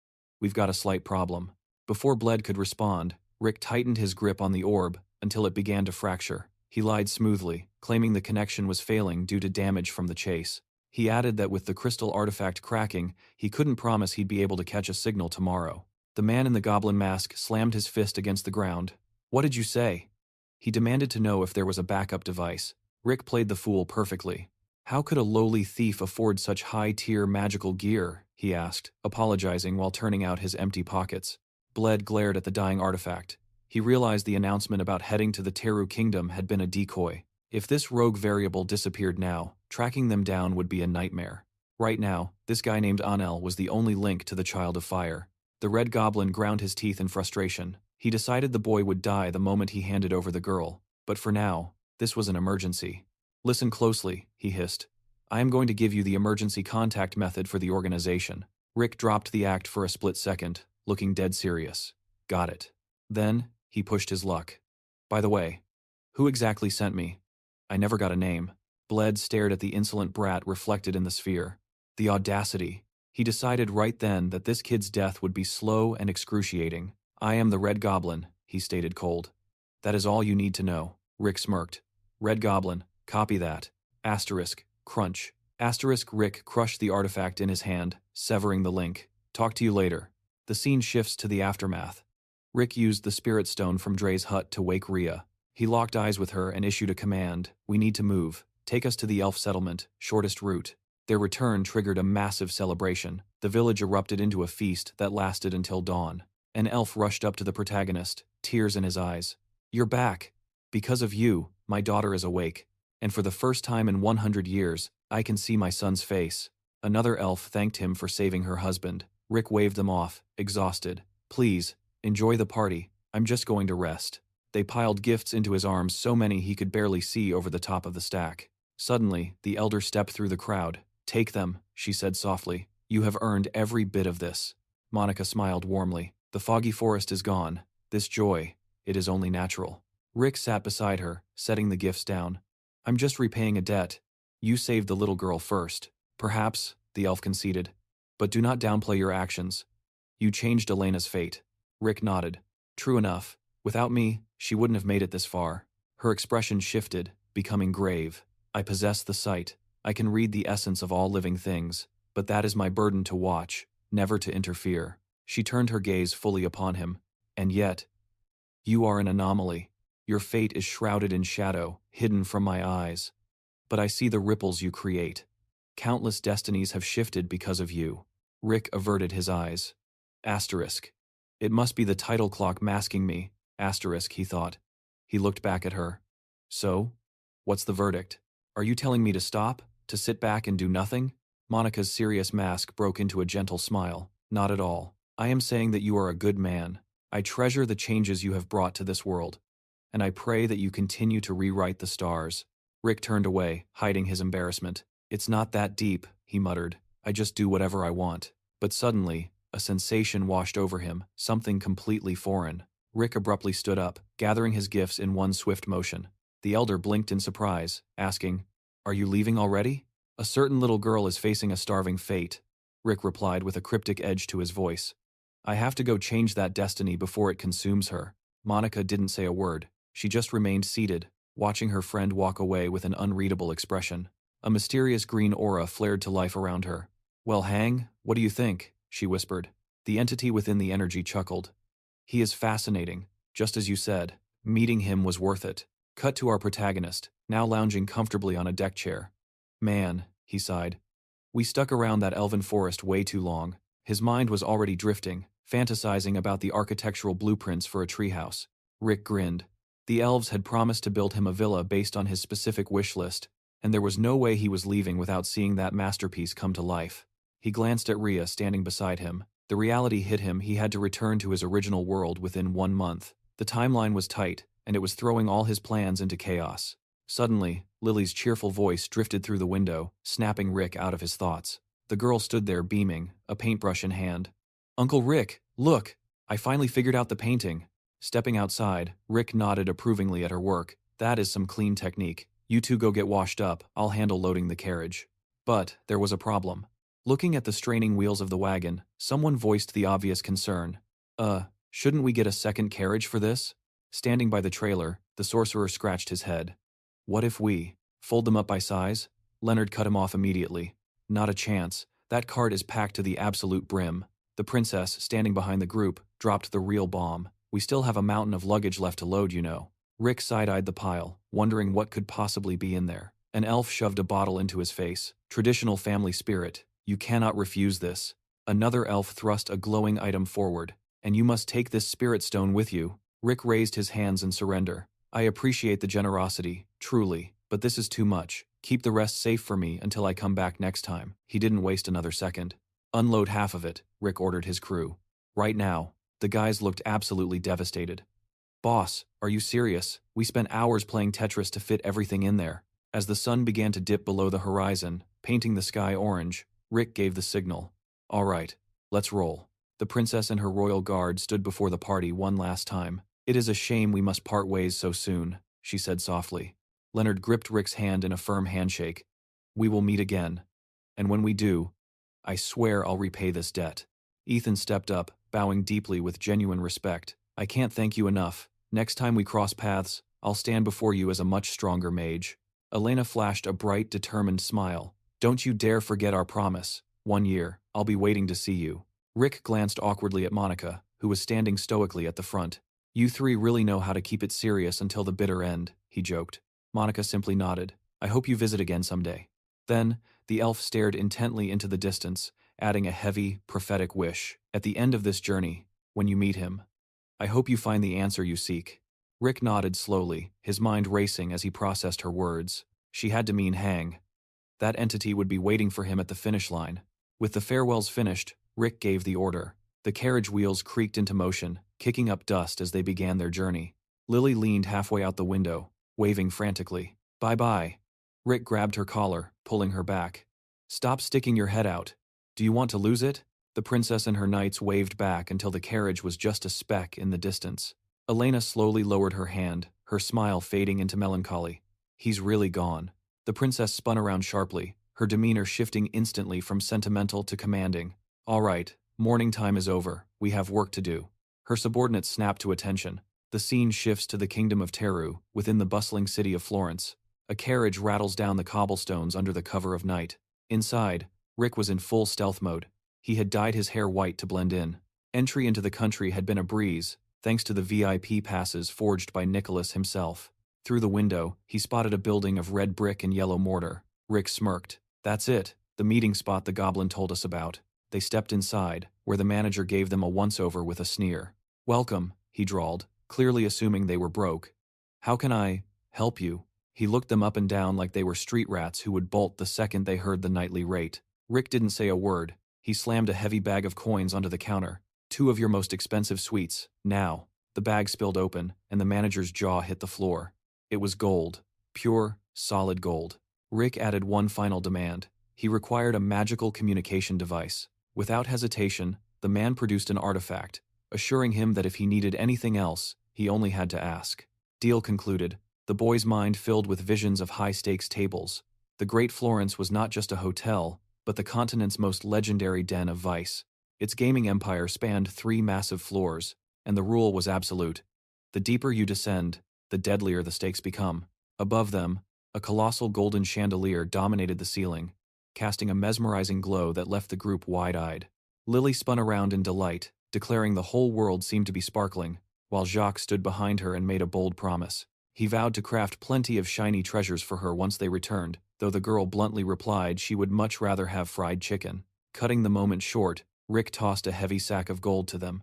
We've got a slight problem. Before Bled could respond, Rick tightened his grip on the orb until it began to fracture. He lied smoothly, claiming the connection was failing due to damage from the chase. He added that with the crystal artifact cracking, he couldn't promise he'd be able to catch a signal tomorrow. The man in the goblin mask slammed his fist against the ground. What did you say? He demanded to know if there was a backup device. Rick played the fool perfectly. How could a lowly thief afford such high-tier magical gear? He asked, apologizing while turning out his empty pockets. Bled glared at the dying artifact. He realized the announcement about heading to the Teru Kingdom had been a decoy. If this rogue variable disappeared now, tracking them down would be a nightmare. Right now, this guy named Anel was the only link to the Child of Fire. The Red Goblin ground his teeth in frustration. He decided the boy would die the moment he handed over the girl. But for now, this was an emergency. Listen closely, he hissed. I am going to give you the emergency contact method for the organization. Rick dropped the act for a split second, looking dead serious. Got it. Then, he pushed his luck. By the way, who exactly sent me? I never got a name. Bled stared at the insolent brat reflected in the sphere. The audacity. He decided right then that this kid's death would be slow and excruciating. I am the Red Goblin, he stated cold. That is all you need to know. Rick smirked. Red Goblin, copy that. Asterisk, crunch. Asterisk. Rick crushed the artifact in his hand, severing the link. Talk to you later. The scene shifts to the aftermath. Rick used the spirit stone from Dre's hut to wake Rhea. He locked eyes with her and issued a command. We need to move. Take us to the elf settlement, shortest route. Their return triggered a massive celebration. The village erupted into a feast that lasted until dawn. An elf rushed up to the protagonist, tears in his eyes. You're back. Because of you, my daughter is awake. And for the first time in 100 years, I can see my son's face. Another elf thanked him for saving her husband. Rick waved them off, exhausted. Please, enjoy the party. I'm just going to rest. They piled gifts into his arms, so many he could barely see over the top of the stack. Suddenly, the elder stepped through the crowd. Take them, she said softly. You have earned every bit of this. Monica smiled warmly. The foggy forest is gone. This joy, it is only natural. Rick sat beside her, setting the gifts down. I'm just repaying a debt. You saved the little girl first. Perhaps, the elf conceded. But do not downplay your actions. You changed Elena's fate. Rick nodded. True enough. Without me, she wouldn't have made it this far. Her expression shifted, becoming grave. I possess the sight. I can read the essence of all living things. But that is my burden to watch, never to interfere. She turned her gaze fully upon him. And yet, you are an anomaly. Your fate is shrouded in shadow, hidden from my eyes. But I see the ripples you create. Countless destinies have shifted because of you. Rick averted his eyes. Asterisk. It must be the title clock masking me. Asterisk, he thought. He looked back at her. So? What's the verdict? Are you telling me to stop? To sit back and do nothing? Monica's serious mask broke into a gentle smile. Not at all. I am saying that you are a good man. I treasure the changes you have brought to this world. And I pray that you continue to rewrite the stars. Rick turned away, hiding his embarrassment. It's not that deep, he muttered. I just do whatever I want. But suddenly, a sensation washed over him, something completely foreign. Rick abruptly stood up, gathering his gifts in one swift motion. The elder blinked in surprise, asking, Are you leaving already? A certain little girl is facing a starving fate, Rick replied with a cryptic edge to his voice. I have to go change that destiny before it consumes her. Monica didn't say a word. She just remained seated, watching her friend walk away with an unreadable expression. A mysterious green aura flared to life around her. "Well, Hang, what do you think?" she whispered. The entity within the energy chuckled. "He is fascinating, just as you said. Meeting him was worth it." Cut to our protagonist, now lounging comfortably on a deck chair. "Man," he sighed. "We stuck around that elven forest way too long." His mind was already drifting, fantasizing about the architectural blueprints for a treehouse. Rick grinned. The elves had promised to build him a villa based on his specific wish list, and there was no way he was leaving without seeing that masterpiece come to life. He glanced at Rhea standing beside him. The reality hit him. He had to return to his original world within 1 month. The timeline was tight, and it was throwing all his plans into chaos. Suddenly, Lily's cheerful voice drifted through the window, snapping Rick out of his thoughts. The girl stood there beaming, a paintbrush in hand. "Uncle Rick, look! I finally figured out the painting." Stepping outside, Rick nodded approvingly at her work. "That is some clean technique. You two go get washed up, I'll handle loading the carriage." But there was a problem. Looking at the straining wheels of the wagon, someone voiced the obvious concern. Shouldn't we get a second carriage for this?" Standing by the trailer, the sorcerer scratched his head. "What if we fold them up by size?" Leonard cut him off immediately. "Not a chance. That cart is packed to the absolute brim." The princess, standing behind the group, dropped the real bomb. "We still have a mountain of luggage left to load, you know." Rick side-eyed the pile, wondering what could possibly be in there. An elf shoved a bottle into his face. "Traditional family spirit. You cannot refuse this." Another elf thrust a glowing item forward. "And you must take this spirit stone with you." Rick raised his hands in surrender. "I appreciate the generosity, truly, but this is too much. Keep the rest safe for me until I come back next time." He didn't waste another second. "Unload half of it," Rick ordered his crew. "Right now." The guys looked absolutely devastated. "Boss, are you serious? We spent hours playing Tetris to fit everything in there." As the sun began to dip below the horizon, painting the sky orange, Rick gave the signal. "All right, let's roll." The princess and her royal guard stood before the party one last time. "It is a shame we must part ways so soon," she said softly. Leonard gripped Rick's hand in a firm handshake. "We will meet again. And when we do, I swear I'll repay this debt." Ethan stepped up, bowing deeply with genuine respect. "I can't thank you enough. Next time we cross paths, I'll stand before you as a much stronger mage." Elena flashed a bright, determined smile. "Don't you dare forget our promise. 1 year, I'll be waiting to see you." Rick glanced awkwardly at Monica, who was standing stoically at the front. "You three really know how to keep it serious until the bitter end," he joked. Monica simply nodded. "I hope you visit again someday." Then, the elf stared intently into the distance, adding a heavy, prophetic wish. "At the end of this journey, when you meet him, I hope you find the answer you seek." Rick nodded slowly, his mind racing as he processed her words. She had to mean Hang. That entity would be waiting for him at the finish line. With the farewells finished, Rick gave the order. The carriage wheels creaked into motion, kicking up dust as they began their journey. Lily leaned halfway out the window, waving frantically. "Bye-bye." Rick grabbed her collar, pulling her back. "Stop sticking your head out. Do you want to lose it?" The princess and her knights waved back until the carriage was just a speck in the distance. Elena slowly lowered her hand, her smile fading into melancholy. "He's really gone." The princess spun around sharply, her demeanor shifting instantly from sentimental to commanding. "All right, morning time is over. We have work to do." Her subordinates snapped to attention. The scene shifts to the kingdom of Teru, within the bustling city of Florence. A carriage rattles down the cobblestones under the cover of night. Inside, Rick was in full stealth mode. He had dyed his hair white to blend in. Entry into the country had been a breeze, thanks to the VIP passes forged by Nicholas himself. Through the window, he spotted a building of red brick and yellow mortar. Rick smirked. "That's it, the meeting spot the goblin told us about." They stepped inside, where the manager gave them a once-over with a sneer. "Welcome," he drawled, clearly assuming they were broke. "How can I help you?" He looked them up and down like they were street rats who would bolt the second they heard the nightly rate. Rick didn't say a word. He slammed a heavy bag of coins onto the counter. "2 of your most expensive sweets, now." The bag spilled open, and the manager's jaw hit the floor. It was gold. Pure, solid gold. Rick added one final demand. He required a magical communication device. Without hesitation, the man produced an artifact, assuring him that if he needed anything else, he only had to ask. Deal concluded. The boy's mind filled with visions of high-stakes tables. The Great Florence was not just a hotel, but the continent's most legendary den of vice. Its gaming empire spanned 3 massive floors, and the rule was absolute. The deeper you descend, the deadlier the stakes become. Above them, A colossal golden chandelier dominated the ceiling, casting a mesmerizing glow that left the group wide-eyed. Lily spun around in delight, declaring the whole world seemed to be sparkling, while Jacques stood behind her and made a bold promise. He vowed to craft plenty of shiny treasures for her once they returned, though the girl bluntly replied she would much rather have fried chicken. Cutting the moment short, Rick tossed a heavy sack of gold to them.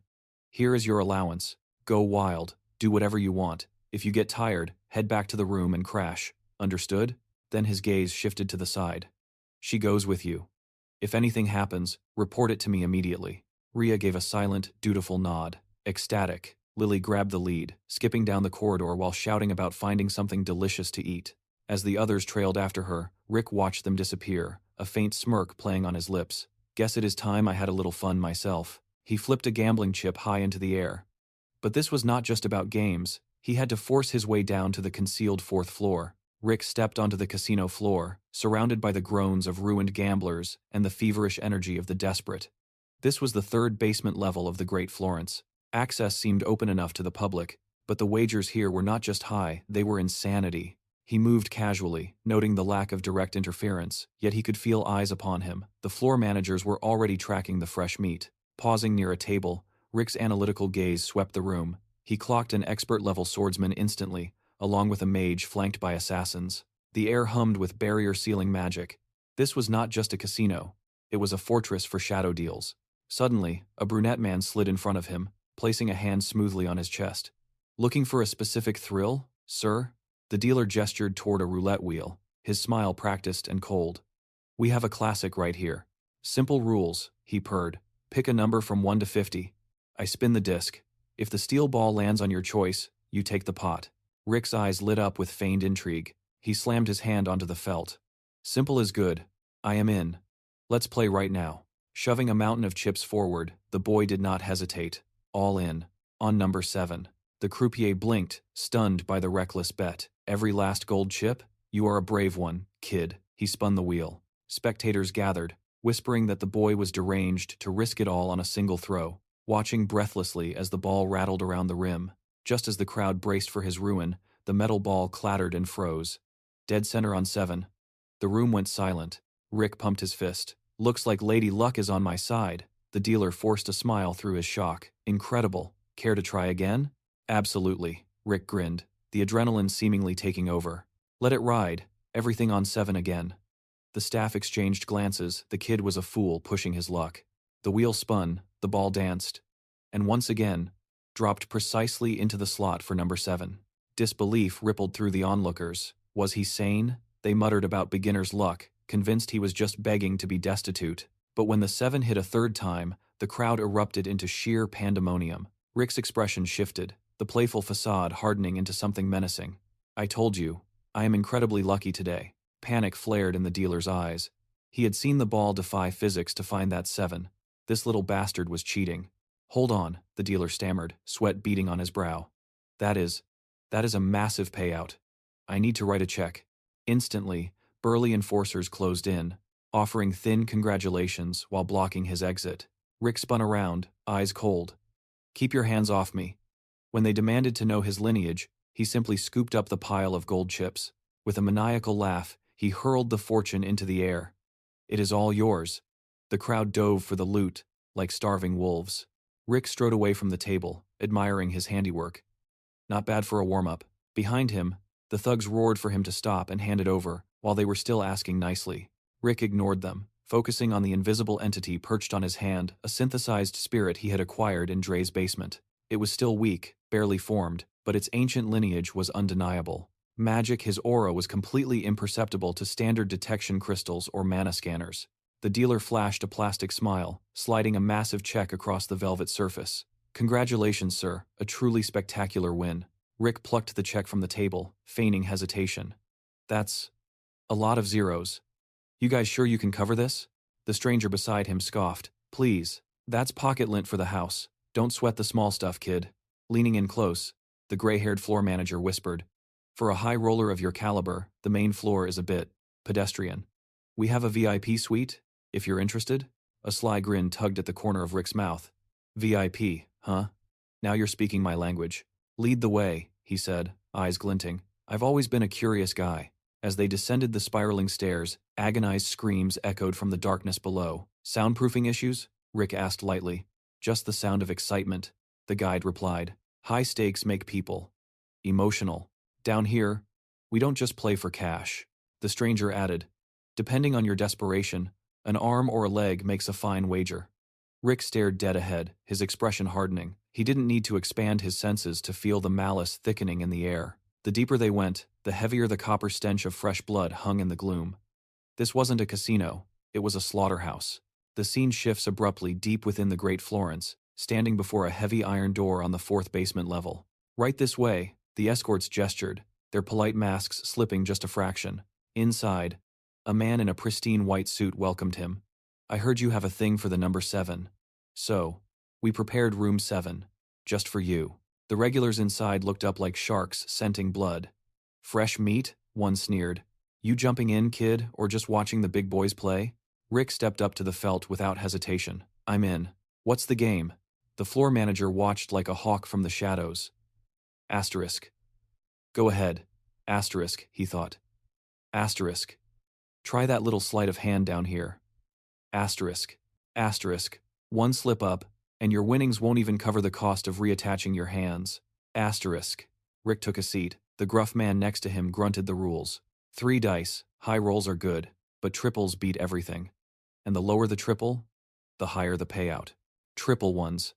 "Here is your allowance. Go wild, do whatever you want. If you get tired, head back to the room and crash. Understood?" Then his gaze shifted to the side. "She goes with you. If anything happens, report it to me immediately." Rhea gave a silent, dutiful nod. Ecstatic, Lily grabbed the lead, skipping down the corridor while shouting about finding something delicious to eat. As the others trailed after her, Rick watched them disappear, a faint smirk playing on his lips. "Guess it is time I had a little fun myself." He flipped a gambling chip high into the air. But this was not just about games. He had to force his way down to the concealed fourth floor. Rick stepped onto the casino floor, surrounded by the groans of ruined gamblers and the feverish energy of the desperate. This was the third basement level of the Great Florence. Access seemed open enough to the public, but the wagers here were not just high, they were insanity. He moved casually, noting the lack of direct interference, yet he could feel eyes upon him. The floor managers were already tracking the fresh meat. Pausing near a table, Rick's analytical gaze swept the room. He clocked an expert-level swordsman instantly, along with a mage flanked by assassins. The air hummed with barrier-sealing magic. This was not just a casino. It was a fortress for shadow deals. Suddenly, a brunette man slid in front of him, placing a hand smoothly on his chest. "Looking for a specific thrill, sir?" The dealer gestured toward a roulette wheel, his smile practiced and cold. "We have a classic right here. Simple rules," he purred. "Pick a number from 1 to 50. I spin the disc. If the steel ball lands on your choice, you take the pot." Rick's eyes lit up with feigned intrigue. He slammed his hand onto the felt. "Simple is good. I am in. Let's play right now." Shoving a mountain of chips forward, the boy did not hesitate. All in. On number 7. The croupier blinked, stunned by the reckless bet. "Every last gold chip? You are a brave one, kid." He spun the wheel. Spectators gathered, whispering that the boy was deranged to risk it all on a single throw, watching breathlessly as the ball rattled around the rim. Just as the crowd braced for his ruin, the metal ball clattered and froze. Dead center on 7. The room went silent. Rick pumped his fist. "Looks like Lady Luck is on my side." The dealer forced a smile through his shock. "Incredible. Care to try again?" "Absolutely," Rick grinned, the adrenaline seemingly taking over. "Let it ride. Everything on 7 again." The staff exchanged glances. The kid was a fool pushing his luck. The wheel spun, the ball danced, and once again, dropped precisely into the slot for number 7. Disbelief rippled through the onlookers. Was he sane? They muttered about beginner's luck, convinced he was just begging to be destitute. But when the 7 hit a third time, the crowd erupted into sheer pandemonium. Rick's expression shifted, the playful facade hardening into something menacing. "I told you, I am incredibly lucky today." Panic flared in the dealer's eyes. He had seen the ball defy physics to find that 7. This little bastard was cheating. "Hold on," the dealer stammered, sweat beading on his brow. That is a massive payout. I need to write a check." Instantly, burly enforcers closed in, offering thin congratulations while blocking his exit. Rick spun around, eyes cold. "Keep your hands off me." When they demanded to know his lineage, he simply scooped up the pile of gold chips. With a maniacal laugh, he hurled the fortune into the air. "It is all yours." The crowd dove for the loot, like starving wolves. Rick strode away from the table, admiring his handiwork. Not bad for a warm-up. Behind him, the thugs roared for him to stop and hand it over, while they were still asking nicely. Rick ignored them, focusing on the invisible entity perched on his hand, a synthesized spirit he had acquired in Dre's basement. It was still weak, barely formed, but its ancient lineage was undeniable. Magic, his aura was completely imperceptible to standard detection crystals or mana scanners. The dealer flashed a plastic smile, sliding a massive check across the velvet surface. "Congratulations, sir, a truly spectacular win." Rick plucked the check from the table, feigning hesitation. "That's a lot of zeros. You guys sure you can cover this?" The stranger beside him scoffed. "Please, that's pocket lint for the house. Don't sweat the small stuff, kid." Leaning in close, the gray-haired floor manager whispered, "For a high roller of your caliber, the main floor is a bit pedestrian. We have a VIP suite, if you're interested." A sly grin tugged at the corner of Rick's mouth. "VIP, huh? Now you're speaking my language." "Lead the way," he said, eyes glinting. "I've always been a curious guy. As they descended the spiraling stairs, agonized screams echoed from the darkness below. Soundproofing issues? Rick asked lightly. Just the sound of excitement, the guide replied. High stakes make people emotional. Down here, we don't just play for cash. The stranger added. Depending on your desperation, an arm or a leg makes a fine wager. Rick stared dead ahead, his expression hardening. He didn't need to expand his senses to feel the malice thickening in the air. The deeper they went, the heavier the copper stench of fresh blood hung in the gloom. This wasn't a casino, it was a slaughterhouse. The scene shifts abruptly deep within the Great Florence, standing before a heavy iron door on the 4th basement level. Right this way, the escorts gestured, their polite masks slipping just a fraction. Inside, a man in a pristine white suit welcomed him. I heard you have a thing for the number 7. So, we prepared room 7. Just for you. The regulars inside looked up like sharks scenting blood. Fresh meat? One sneered. You jumping in, kid, or just watching the big boys play? Rick stepped up to the felt without hesitation. I'm in. What's the game? The floor manager watched like a hawk from the shadows. Asterisk. Go ahead. Asterisk, he thought. Asterisk. Try that little sleight of hand down here. Asterisk. Asterisk. One slip up, and your winnings won't even cover the cost of reattaching your hands. Asterisk. Rick took a seat. The gruff man next to him grunted the rules. 3 dice, high rolls are good, but triples beat everything. And the lower the triple, the higher the payout. Triple ones.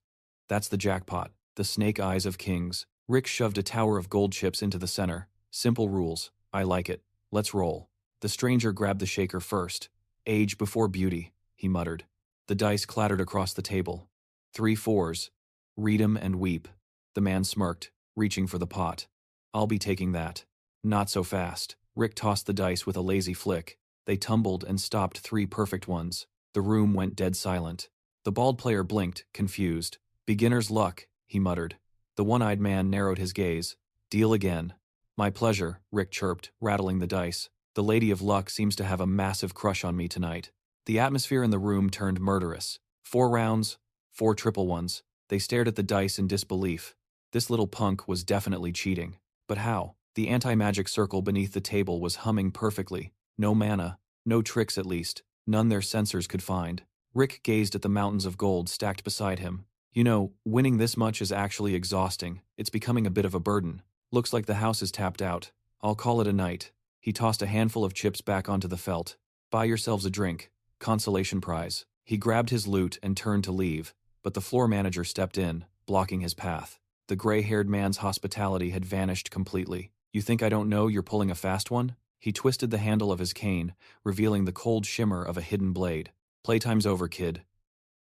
That's the jackpot, the snake eyes of kings. Rick shoved a tower of gold chips into the center. Simple rules. I like it. Let's roll. The stranger grabbed the shaker first. Age before beauty, he muttered. The dice clattered across the table. 3 4s. Read 'em and weep. The man smirked, reaching for the pot. I'll be taking that. Not so fast. Rick tossed the dice with a lazy flick. They tumbled and stopped 3 perfect ones. The room went dead silent. The bald player blinked, confused. Beginner's luck, he muttered. The one-eyed man narrowed his gaze. Deal again. My pleasure, Rick chirped, rattling the dice. The lady of luck seems to have a massive crush on me tonight. The atmosphere in the room turned murderous. 4 rounds, 4 triple ones. They stared at the dice in disbelief. This little punk was definitely cheating. But how? The anti-magic circle beneath the table was humming perfectly. No mana, no tricks at least, none their sensors could find. Rick gazed at the mountains of gold stacked beside him. You know, winning this much is actually exhausting. It's becoming a bit of a burden. Looks like the house is tapped out. I'll call it a night. He tossed a handful of chips back onto the felt. Buy yourselves a drink. Consolation prize. He grabbed his loot and turned to leave, but the floor manager stepped in, blocking his path. The gray-haired man's hospitality had vanished completely. You think I don't know you're pulling a fast one? He twisted the handle of his cane, revealing the cold shimmer of a hidden blade. Playtime's over, kid.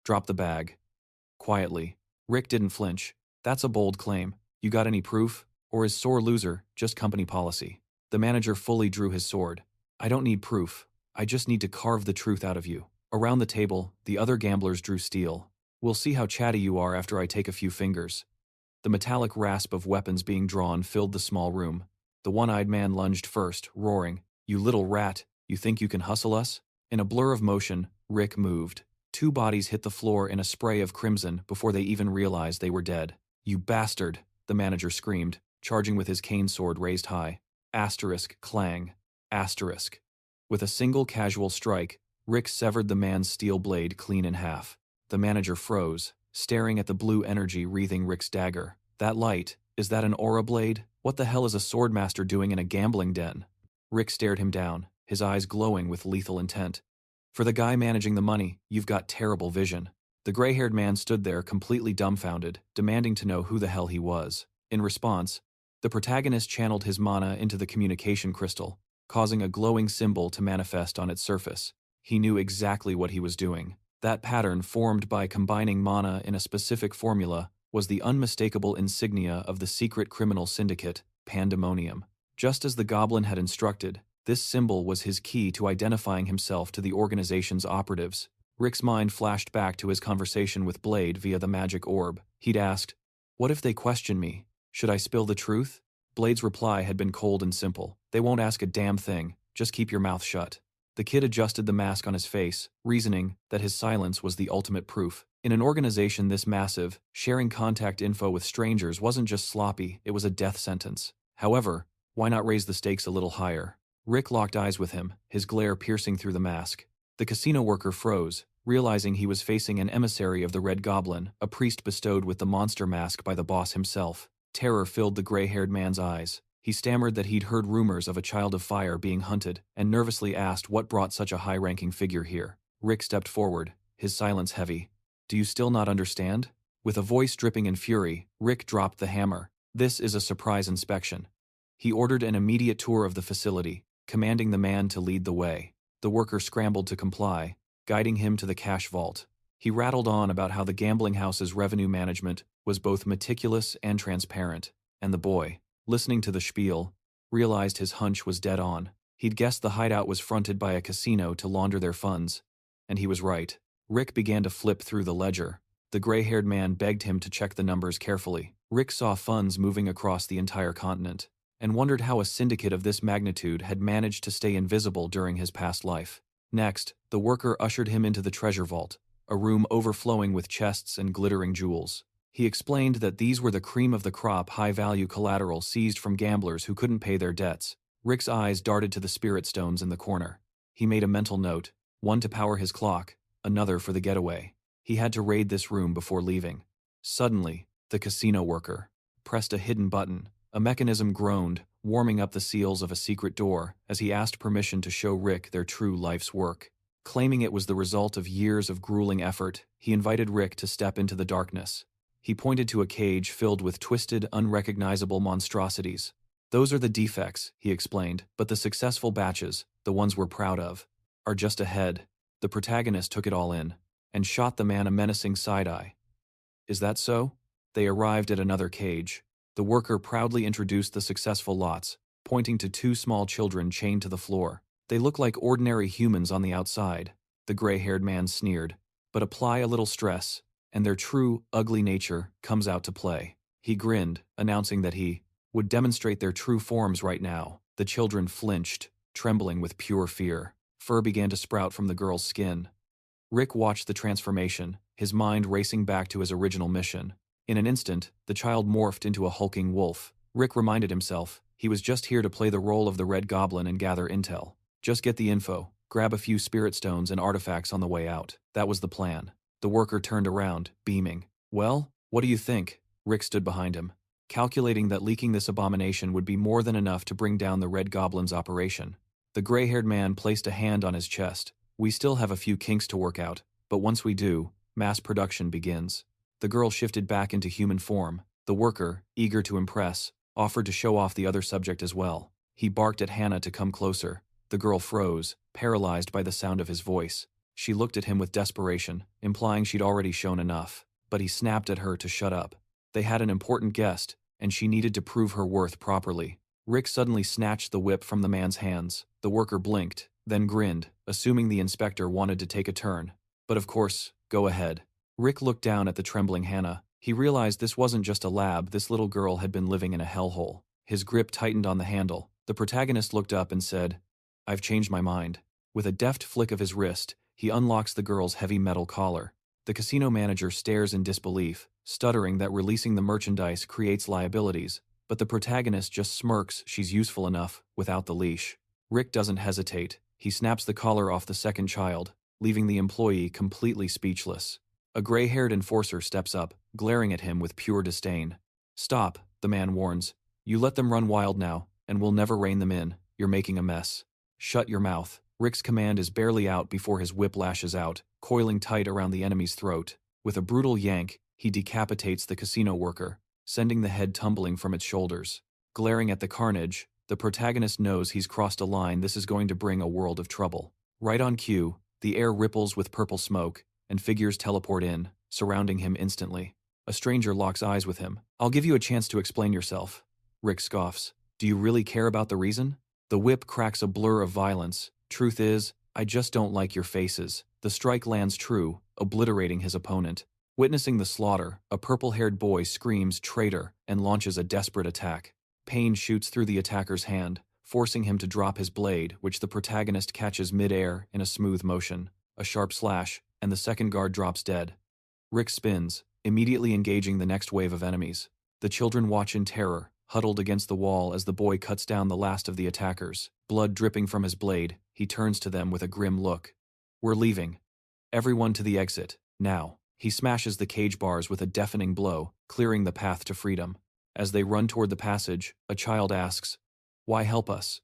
Drop the bag. Quietly. Rick didn't flinch. That's a bold claim. You got any proof? Or is sore loser just company policy? The manager fully drew his sword. I don't need proof. I just need to carve the truth out of you. Around the table, the other gamblers drew steel. We'll see how chatty you are after I take a few fingers. The metallic rasp of weapons being drawn filled the small room. The one-eyed man lunged first, roaring, You little rat, you think you can hustle us? In a blur of motion, Rick moved. 2 bodies hit the floor in a spray of crimson before they even realized they were dead. You bastard, the manager screamed, charging with his cane sword raised high. Asterisk, clang. Asterisk. With a single casual strike, Rick severed the man's steel blade clean in half. The manager froze, staring at the blue energy wreathing Rick's dagger. That light, is that an aura blade? What the hell is a swordmaster doing in a gambling den? Rick stared him down, his eyes glowing with lethal intent. For the guy managing the money, you've got terrible vision. The gray-haired man stood there completely dumbfounded, demanding to know who the hell he was. In response, the protagonist channeled his mana into the communication crystal, causing a glowing symbol to manifest on its surface. He knew exactly what he was doing. That pattern, formed by combining mana in a specific formula, was the unmistakable insignia of the secret criminal syndicate, Pandemonium. Just as the goblin had instructed, this symbol was his key to identifying himself to the organization's operatives. Rick's mind flashed back to his conversation with Blade via the magic orb. He'd asked, "What if they question me? Should I spill the truth?" Blade's reply had been cold and simple. "They won't ask a damn thing. Just keep your mouth shut." The kid adjusted the mask on his face, reasoning that his silence was the ultimate proof. In an organization this massive, sharing contact info with strangers wasn't just sloppy, it was a death sentence. However, why not raise the stakes a little higher? Rick locked eyes with him, his glare piercing through the mask. The casino worker froze, realizing he was facing an emissary of the Red Goblin, a priest bestowed with the monster mask by the boss himself. Terror filled the gray-haired man's eyes. He stammered that he'd heard rumors of a child of fire being hunted, and nervously asked what brought such a high-ranking figure here. Rick stepped forward, his silence heavy. "Do you still not understand?" With a voice dripping in fury, Rick dropped the hammer. "This is a surprise inspection." He ordered an immediate tour of the facility, commanding the man to lead the way. The worker scrambled to comply, guiding him to the cash vault. He rattled on about how the gambling house's revenue management was both meticulous and transparent, and the boy, listening to the spiel, realized his hunch was dead on. He'd guessed the hideout was fronted by a casino to launder their funds, and he was right. Rick began to flip through the ledger. The gray-haired man begged him to check the numbers carefully. Rick saw funds moving across the entire continent, and wondered how a syndicate of this magnitude had managed to stay invisible during his past life. Next, the worker ushered him into the treasure vault, a room overflowing with chests and glittering jewels. He explained that these were the cream of the crop high-value collateral seized from gamblers who couldn't pay their debts. Rick's eyes darted to the spirit stones in the corner. He made a mental note, one to power his clock, another for the getaway. He had to raid this room before leaving. Suddenly, the casino worker pressed a hidden button. A mechanism groaned, warming up the seals of a secret door as he asked permission to show Rick their true life's work. Claiming it was the result of years of grueling effort, he invited Rick to step into the darkness. He pointed to a cage filled with twisted, unrecognizable monstrosities. "Those are the defects," he explained, "but the successful batches, the ones we're proud of, are just ahead." The protagonist took it all in, and shot the man a menacing side-eye. "Is that so?" They arrived at another cage. The worker proudly introduced the successful lots, pointing to two small children chained to the floor. "They look like ordinary humans on the outside," the gray-haired man sneered, "but apply a little stress, and their true, ugly nature comes out to play." He grinned, announcing that he would demonstrate their true forms right now. The children flinched, trembling with pure fear. Fur began to sprout from the girl's skin. Rick watched the transformation, his mind racing back to his original mission. In an instant, the child morphed into a hulking wolf. Rick reminded himself, he was just here to play the role of the Red Goblin and gather intel. Just get the info, grab a few spirit stones and artifacts on the way out. That was the plan. The worker turned around, beaming. "Well, what do you think?" Rick stood behind him, calculating that leaking this abomination would be more than enough to bring down the Red Goblin's operation. The gray-haired man placed a hand on his chest. "We still have a few kinks to work out, but once we do, mass production begins." The girl shifted back into human form. The worker, eager to impress, offered to show off the other subject as well. He barked at Hannah to come closer. The girl froze, paralyzed by the sound of his voice. She looked at him with desperation, implying she'd already shown enough, but he snapped at her to shut up. They had an important guest, and she needed to prove her worth properly. Rick suddenly snatched the whip from the man's hands. The worker blinked, then grinned, assuming the inspector wanted to take a turn. But of course, go ahead. Rick looked down at the trembling Hannah. He realized this wasn't just a lab, this little girl had been living in a hellhole. His grip tightened on the handle. The protagonist looked up and said, "I've changed my mind." With a deft flick of his wrist, he unlocks the girl's heavy metal collar. The casino manager stares in disbelief, stuttering that releasing the merchandise creates liabilities, but the protagonist just smirks, she's useful enough, without the leash. Rick doesn't hesitate. He snaps the collar off the second child, leaving the employee completely speechless. A gray-haired enforcer steps up, glaring at him with pure disdain. "Stop," the man warns. "You let them run wild now, and we'll never rein them in. You're making a mess." "Shut your mouth." Rick's command is barely out before his whip lashes out, coiling tight around the enemy's throat. With a brutal yank, he decapitates the casino worker, sending the head tumbling from its shoulders. Glaring at the carnage, the protagonist knows he's crossed a line. This is going to bring a world of trouble. Right on cue, the air ripples with purple smoke, and figures teleport in, surrounding him instantly. A stranger locks eyes with him. "I'll give you a chance to explain yourself." Rick scoffs. "Do you really care about the reason?" The whip cracks a blur of violence. "Truth is, I just don't like your faces." The strike lands true, obliterating his opponent. Witnessing the slaughter, a purple-haired boy screams "traitor" and launches a desperate attack. Pain shoots through the attacker's hand, forcing him to drop his blade, which the protagonist catches mid-air in a smooth motion. A sharp slash, and the second guard drops dead. Rick spins, immediately engaging the next wave of enemies. The children watch in terror, huddled against the wall as the boy cuts down the last of the attackers. Blood dripping from his blade, he turns to them with a grim look. "We're leaving. Everyone to the exit, now." He smashes the cage bars with a deafening blow, clearing the path to freedom. As they run toward the passage, a child asks, "Why help us?"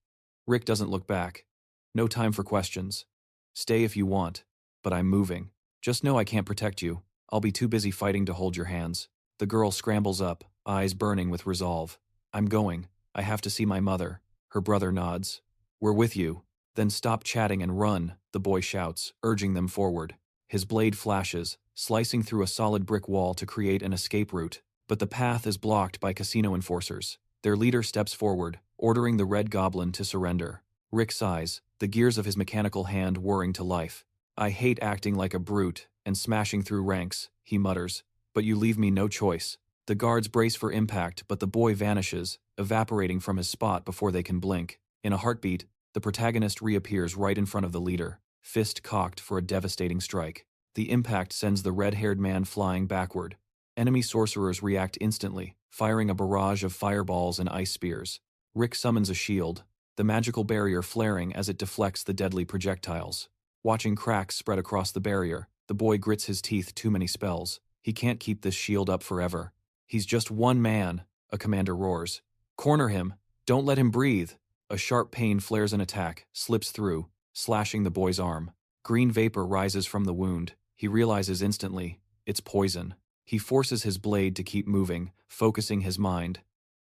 Rick doesn't look back. "No time for questions. Stay if you want, but I'm moving. Just know I can't protect you. I'll be too busy fighting to hold your hands." The girl scrambles up, eyes burning with resolve. "I'm going. I have to see my mother." Her brother nods. "We're with you." "Then stop chatting and run," the boy shouts, urging them forward. His blade flashes, slicing through a solid brick wall to create an escape route, but the path is blocked by casino enforcers. Their leader steps forward, ordering the Red Goblin to surrender. Rick sighs, the gears of his mechanical hand whirring to life. "I hate acting like a brute and smashing through ranks," he mutters, "but you leave me no choice." The guards brace for impact, but the boy vanishes, evaporating from his spot before they can blink. In a heartbeat, the protagonist reappears right in front of the leader, fist cocked for a devastating strike. The impact sends the red-haired man flying backward. Enemy sorcerers react instantly, firing a barrage of fireballs and ice spears. Rick summons a shield, the magical barrier flaring as it deflects the deadly projectiles. Watching cracks spread across the barrier, the boy grits his teeth. Too many spells. He can't keep this shield up forever. "He's just one man," a commander roars. "Corner him. Don't let him breathe." A sharp pain flares an attack, slips through, slashing the boy's arm. Green vapor rises from the wound. He realizes instantly, it's poison. He forces his blade to keep moving, focusing his mind.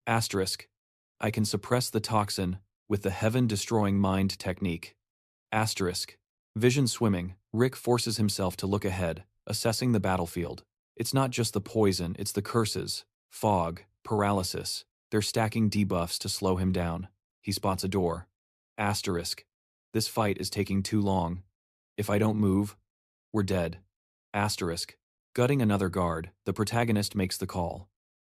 Asterisk. I can suppress the toxin with the heaven-destroying mind technique. Asterisk. Vision swimming, Rick forces himself to look ahead, assessing the battlefield. It's not just the poison, it's the curses, fog, paralysis. They're stacking debuffs to slow him down. He spots a door. Asterisk. This fight is taking too long. If I don't move, we're dead. Asterisk. Gutting another guard, the protagonist makes the call.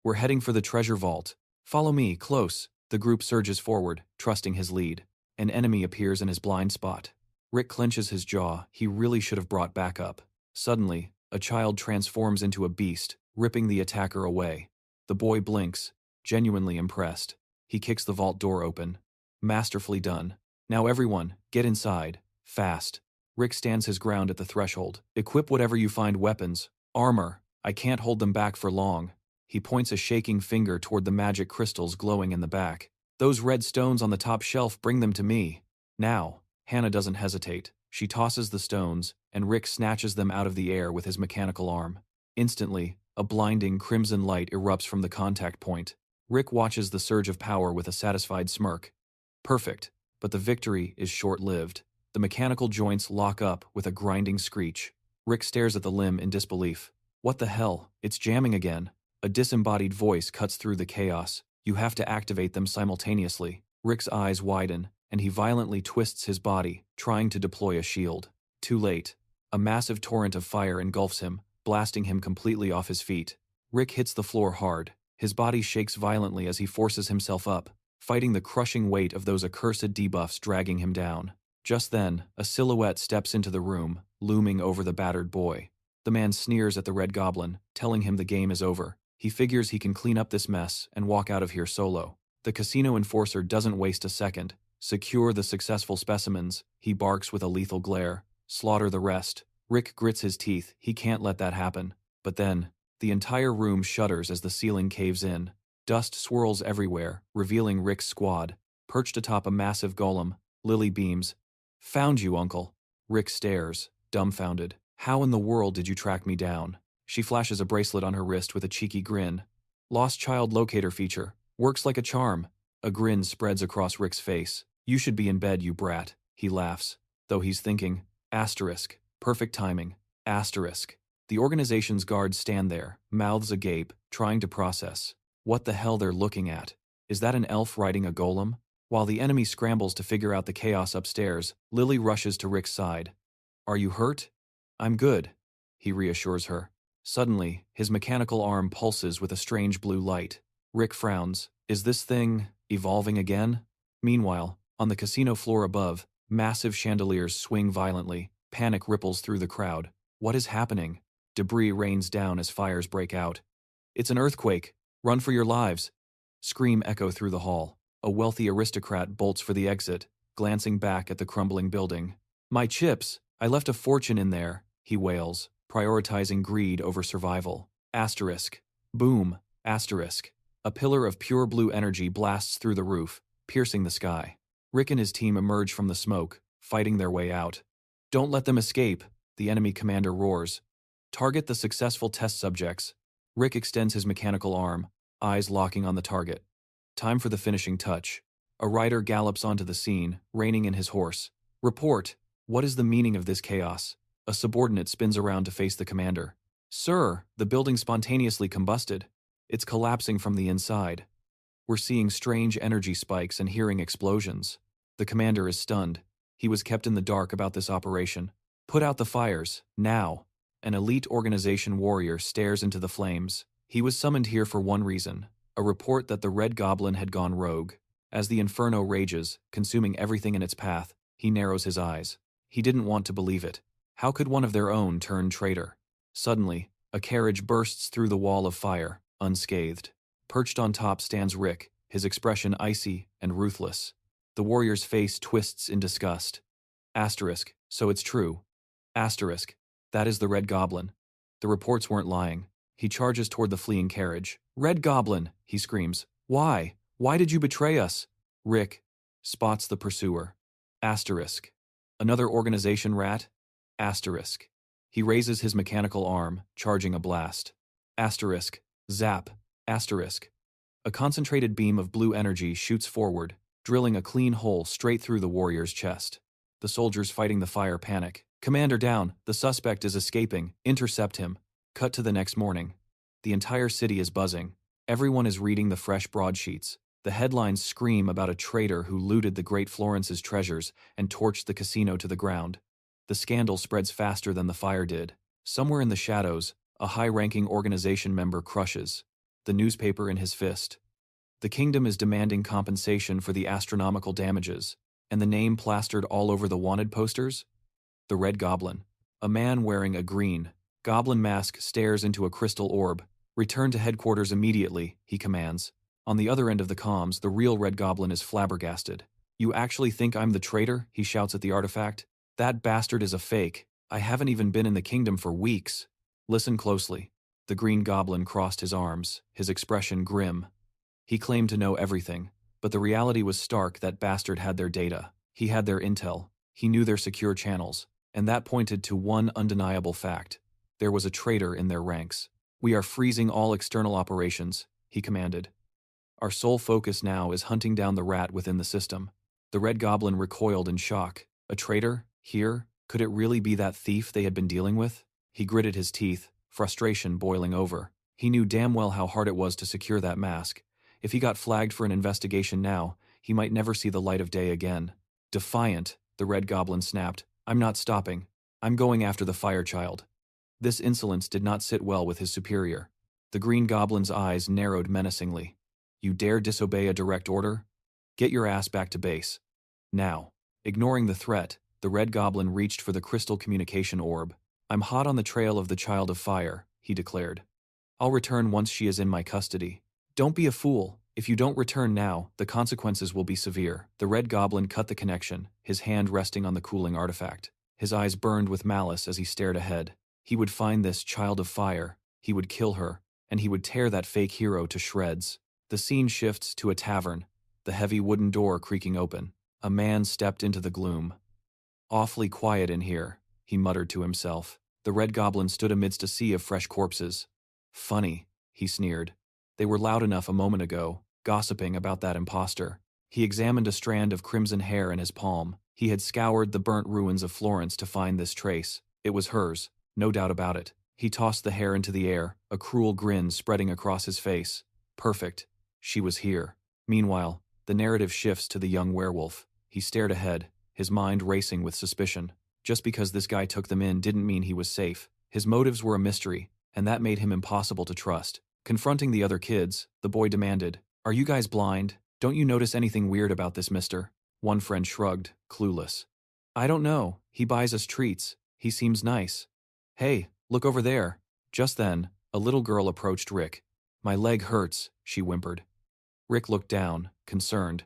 "We're heading for the treasure vault. Follow me, close." The group surges forward, trusting his lead. An enemy appears in his blind spot. Rick clenches his jaw. He really should have brought backup. Suddenly, a child transforms into a beast, ripping the attacker away. The boy blinks, genuinely impressed. He kicks the vault door open. Masterfully done. "Now everyone, get inside. Fast." Rick stands his ground at the threshold. "Equip whatever you find: weapons, armor. I can't hold them back for long." He points a shaking finger toward the magic crystals glowing in the back. "Those red stones on the top shelf, bring them to me. Now." Hannah doesn't hesitate. She tosses the stones, and Rick snatches them out of the air with his mechanical arm. Instantly, a blinding crimson light erupts from the contact point. Rick watches the surge of power with a satisfied smirk. Perfect, but the victory is short-lived. The mechanical joints lock up with a grinding screech. Rick stares at the limb in disbelief. "What the hell? It's jamming again." A disembodied voice cuts through the chaos. "You have to activate them simultaneously." Rick's eyes widen, and he violently twists his body, trying to deploy a shield. Too late. A massive torrent of fire engulfs him, blasting him completely off his feet. Rick hits the floor hard. His body shakes violently as he forces himself up, fighting the crushing weight of those accursed debuffs dragging him down. Just then, a silhouette steps into the room, looming over the battered boy. The man sneers at the Red Goblin, telling him the game is over. He figures he can clean up this mess and walk out of here solo. The casino enforcer doesn't waste a second. "Secure the successful specimens," he barks with a lethal glare. "Slaughter the rest." Rick grits his teeth. He can't let that happen. But then, the entire room shudders as the ceiling caves in. Dust swirls everywhere, revealing Rick's squad. Perched atop a massive golem, Lily beams. "Found you, Uncle." Rick stares, dumbfounded. "How in the world did you track me down?" She flashes a bracelet on her wrist with a cheeky grin. "Lost child locator feature. Works like a charm." A grin spreads across Rick's face. "You should be in bed, you brat." He laughs, though he's thinking, asterisk, perfect timing, asterisk. The organization's guards stand there, mouths agape, trying to process what the hell they're looking at. Is that an elf riding a golem? While the enemy scrambles to figure out the chaos upstairs, Lily rushes to Rick's side. "Are you hurt?" "I'm good," he reassures her. Suddenly, his mechanical arm pulses with a strange blue light. Rick frowns. Is this thing evolving again? Meanwhile, on the casino floor above, massive chandeliers swing violently. Panic ripples through the crowd. What is happening? Debris rains down as fires break out. "It's an earthquake. Run for your lives." Scream echo through the hall. A wealthy aristocrat bolts for the exit, glancing back at the crumbling building. My chips! I left a fortune in there, he wails, prioritizing greed over survival. Asterisk. Boom. Asterisk. A pillar of pure blue energy blasts through the roof, piercing the sky. Rick and his team emerge from the smoke, fighting their way out. Don't let them escape, the enemy commander roars. Target the successful test subjects. Rick extends his mechanical arm, eyes locking on the target. Time for the finishing touch. A rider gallops onto the scene, reining in his horse. Report. What is the meaning of this chaos? A subordinate spins around to face the commander. Sir, the building spontaneously combusted. It's collapsing from the inside. We're seeing strange energy spikes and hearing explosions. The commander is stunned. He was kept in the dark about this operation. Put out the fires, now. An elite organization warrior stares into the flames. He was summoned here for one reason, a report that the Red Goblin had gone rogue. As the inferno rages, consuming everything in its path, he narrows his eyes. He didn't want to believe it. How could one of their own turn traitor? Suddenly, a carriage bursts through the wall of fire, unscathed. Perched on top stands Rick, his expression icy and ruthless. The warrior's face twists in disgust. Asterisk, so it's true. Asterisk, that is the Red Goblin. The reports weren't lying. He charges toward the fleeing carriage. Red Goblin, he screams. Why? Why did you betray us? Rick spots the pursuer. Asterisk. Another organization rat? Asterisk. He raises his mechanical arm, charging a blast. Asterisk. Zap. Asterisk. A concentrated beam of blue energy shoots forward, drilling a clean hole straight through the warrior's chest. The soldiers fighting the fire panic. Commander down, the suspect is escaping, intercept him. Cut to the next morning. The entire city is buzzing. Everyone is reading the fresh broadsheets. The headlines scream about a traitor who looted the great Florence's treasures and torched the casino to the ground. The scandal spreads faster than the fire did. Somewhere in the shadows, a high-ranking organization member crushes the newspaper in his fist. The kingdom is demanding compensation for the astronomical damages, and the name plastered all over the wanted posters? The Red Goblin. A man wearing a green goblin mask stares into a crystal orb. Return to headquarters immediately, he commands. On the other end of the comms, the real Red Goblin is flabbergasted. You actually think I'm the traitor? He shouts at the artifact. That bastard is a fake. I haven't even been in the kingdom for weeks. Listen closely. The Green Goblin crossed his arms, his expression grim. He claimed to know everything, but the reality was stark. That bastard had their data. He had their intel. He knew their secure channels, and that pointed to one undeniable fact. There was a traitor in their ranks. We are freezing all external operations, he commanded. Our sole focus now is hunting down the rat within the system. The Red Goblin recoiled in shock. A traitor? Here? Could it really be that thief they had been dealing with? He gritted his teeth, frustration boiling over. He knew damn well how hard it was to secure that mask. If he got flagged for an investigation now, he might never see the light of day again. Defiant, the Red Goblin snapped. I'm not stopping. I'm going after the Firechild. This insolence did not sit well with his superior. The Green Goblin's eyes narrowed menacingly. You dare disobey a direct order? Get your ass back to base. Now. Ignoring the threat, the Red Goblin reached for the crystal communication orb. I'm hot on the trail of the Child of Fire, he declared. I'll return once she is in my custody. Don't be a fool. If you don't return now, the consequences will be severe. The Red Goblin cut the connection, his hand resting on the cooling artifact. His eyes burned with malice as he stared ahead. He would find this Child of Fire, he would kill her, and he would tear that fake hero to shreds. The scene shifts to a tavern, the heavy wooden door creaking open. A man stepped into the gloom. Awfully quiet in here, he muttered to himself. The Red Goblin stood amidst a sea of fresh corpses. Funny, he sneered. They were loud enough a moment ago, gossiping about that imposter. He examined a strand of crimson hair in his palm. He had scoured the burnt ruins of Florence to find this trace. It was hers, no doubt about it. He tossed the hair into the air, a cruel grin spreading across his face. Perfect. She was here. Meanwhile, the narrative shifts to the young werewolf. He stared ahead, his mind racing with suspicion. Just because this guy took them in didn't mean he was safe. His motives were a mystery, and that made him impossible to trust. Confronting the other kids, the boy demanded, Are you guys blind? Don't you notice anything weird about this mister? One friend shrugged, clueless. I don't know. He buys us treats. He seems nice. Hey, look over there. Just then, a little girl approached Rick. My leg hurts, she whimpered. Rick looked down, concerned.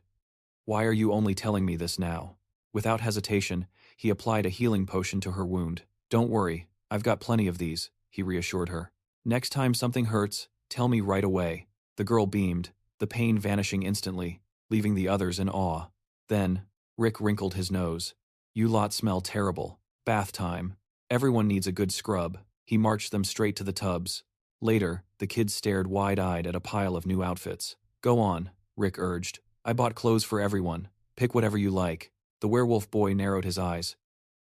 Why are you only telling me this now? Without hesitation, he applied a healing potion to her wound. Don't worry, I've got plenty of these, he reassured her. Next time something hurts, tell me right away. The girl beamed, the pain vanishing instantly, leaving the others in awe. Then, Rick wrinkled his nose. You lot smell terrible. Bath time. Everyone needs a good scrub. He marched them straight to the tubs. Later, the kids stared wide-eyed at a pile of new outfits. Go on, Rick urged. I bought clothes for everyone. Pick whatever you like. The werewolf boy narrowed his eyes.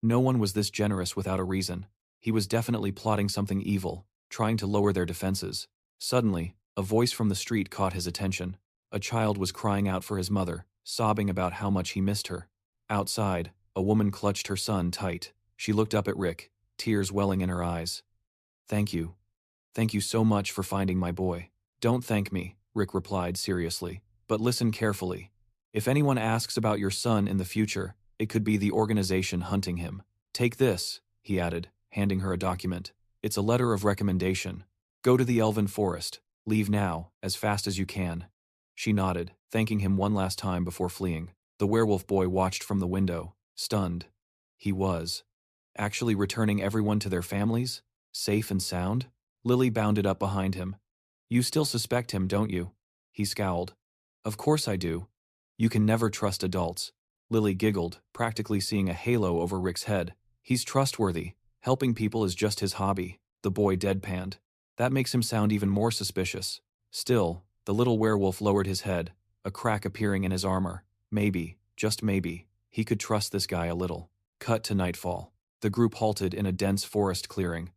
No one was this generous without a reason. He was definitely plotting something evil, trying to lower their defenses. Suddenly, a voice from the street caught his attention. A child was crying out for his mother, sobbing about how much he missed her. Outside, a woman clutched her son tight. She looked up at Rick, tears welling in her eyes. Thank you. Thank you so much for finding my boy. Don't thank me, Rick replied seriously, but listen carefully. If anyone asks about your son in the future, it could be the organization hunting him. Take this, he added, handing her a document. It's a letter of recommendation. Go to the Elven Forest. Leave now, as fast as you can. She nodded, thanking him one last time before fleeing. The werewolf boy watched from the window, stunned. He was actually returning everyone to their families? Safe and sound? Lily bounded up behind him. You still suspect him, don't you? He scowled. Of course I do. You can never trust adults. Lily giggled, practically seeing a halo over Rick's head. He's trustworthy. Helping people is just his hobby. The boy deadpanned. That makes him sound even more suspicious. Still, the little werewolf lowered his head, a crack appearing in his armor. Maybe, just maybe, he could trust this guy a little. Cut to nightfall. The group halted in a dense forest clearing.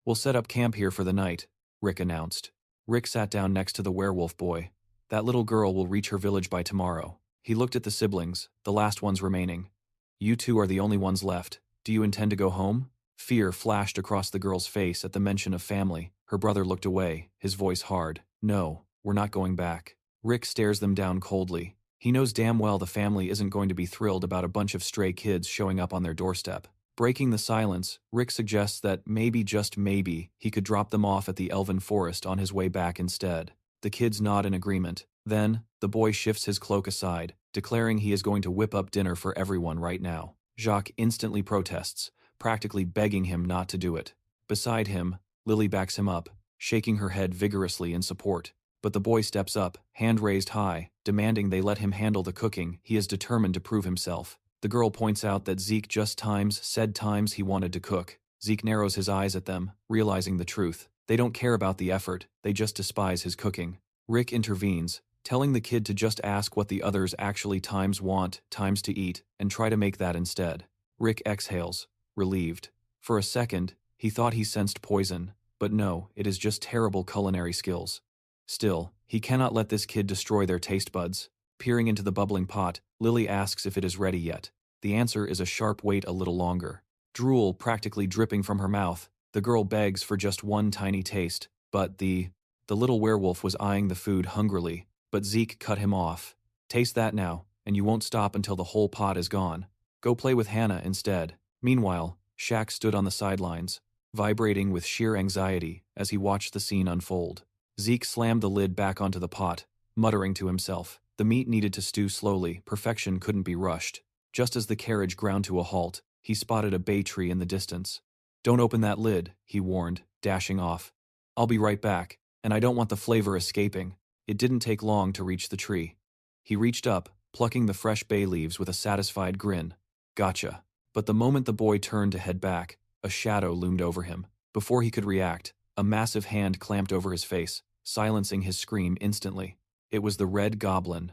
We'll set up camp here for the night, Rick announced. Rick sat down next to the werewolf boy. That little girl will reach her village by tomorrow. He looked at the siblings, the last ones remaining. You two are the only ones left. Do you intend to go home? Fear flashed across the girl's face at the mention of family. Her brother looked away, his voice hard. No, we're not going back. Rick stares them down coldly. He knows damn well the family isn't going to be thrilled about a bunch of stray kids showing up on their doorstep. Breaking the silence, Rick suggests that maybe, just maybe, he could drop them off at the Elven Forest on his way back instead. The kids nod in agreement. Then, the boy shifts his cloak aside, declaring he is going to whip up dinner for everyone right now. Jacques instantly protests, practically begging him not to do it. Beside him, Lily backs him up, shaking her head vigorously in support. But the boy steps up, hand raised high, demanding they let him handle the cooking. He is determined to prove himself. The girl points out that Zeke just said times he wanted to cook. Zeke narrows his eyes at them, realizing the truth. They don't care about the effort, they just despise his cooking. Rick intervenes, telling the kid to just ask what the others actually want, times to eat, and try to make that instead. Rick exhales, relieved. For a second, he thought he sensed poison, but no, it is just terrible culinary skills. Still, he cannot let this kid destroy their taste buds. Peering into the bubbling pot, Lily asks if it is ready yet. The answer is a sharp wait a little longer. Drool practically dripping from her mouth, the girl begs for just one tiny taste, but the little werewolf was eyeing the food hungrily, but Zeke cut him off. Taste that now, and you won't stop until the whole pot is gone. Go play with Hannah instead. Meanwhile, Shaq stood on the sidelines, vibrating with sheer anxiety as he watched the scene unfold. Zeke slammed the lid back onto the pot, muttering to himself. The meat needed to stew slowly, perfection couldn't be rushed. Just as the carriage ground to a halt, he spotted a bay tree in the distance. Don't open that lid, he warned, dashing off. I'll be right back, and I don't want the flavor escaping. It didn't take long to reach the tree. He reached up, plucking the fresh bay leaves with a satisfied grin. Gotcha. But the moment the boy turned to head back, a shadow loomed over him. Before he could react, a massive hand clamped over his face, silencing his scream instantly. It was the Red Goblin.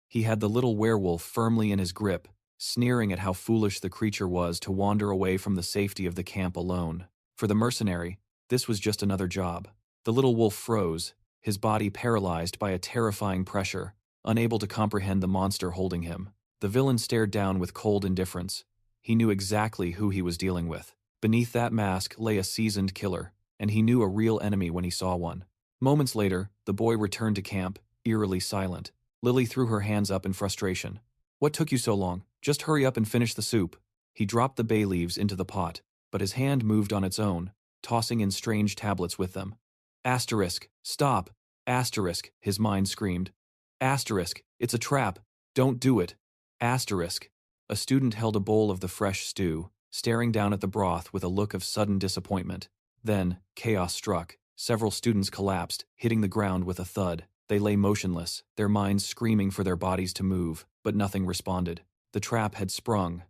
He had the little werewolf firmly in his grip, sneering at how foolish the creature was to wander away from the safety of the camp alone. For the mercenary, this was just another job. The little wolf froze, his body paralyzed by a terrifying pressure, unable to comprehend the monster holding him. The villain stared down with cold indifference. He knew exactly who he was dealing with. Beneath that mask lay a seasoned killer, and he knew a real enemy when he saw one. Moments later, the boy returned to camp, eerily silent. Lily threw her hands up in frustration. What took you so long? Just hurry up and finish the soup. He dropped the bay leaves into the pot, but his hand moved on its own, tossing in strange tablets with them. Asterisk, stop! Asterisk, his mind screamed. Asterisk, it's a trap. Don't do it. Asterisk. A student held a bowl of the fresh stew, staring down at the broth with a look of sudden disappointment. Then, chaos struck. Several students collapsed, hitting the ground with a thud. They lay motionless, their minds screaming for their bodies to move, but nothing responded. The trap had sprung.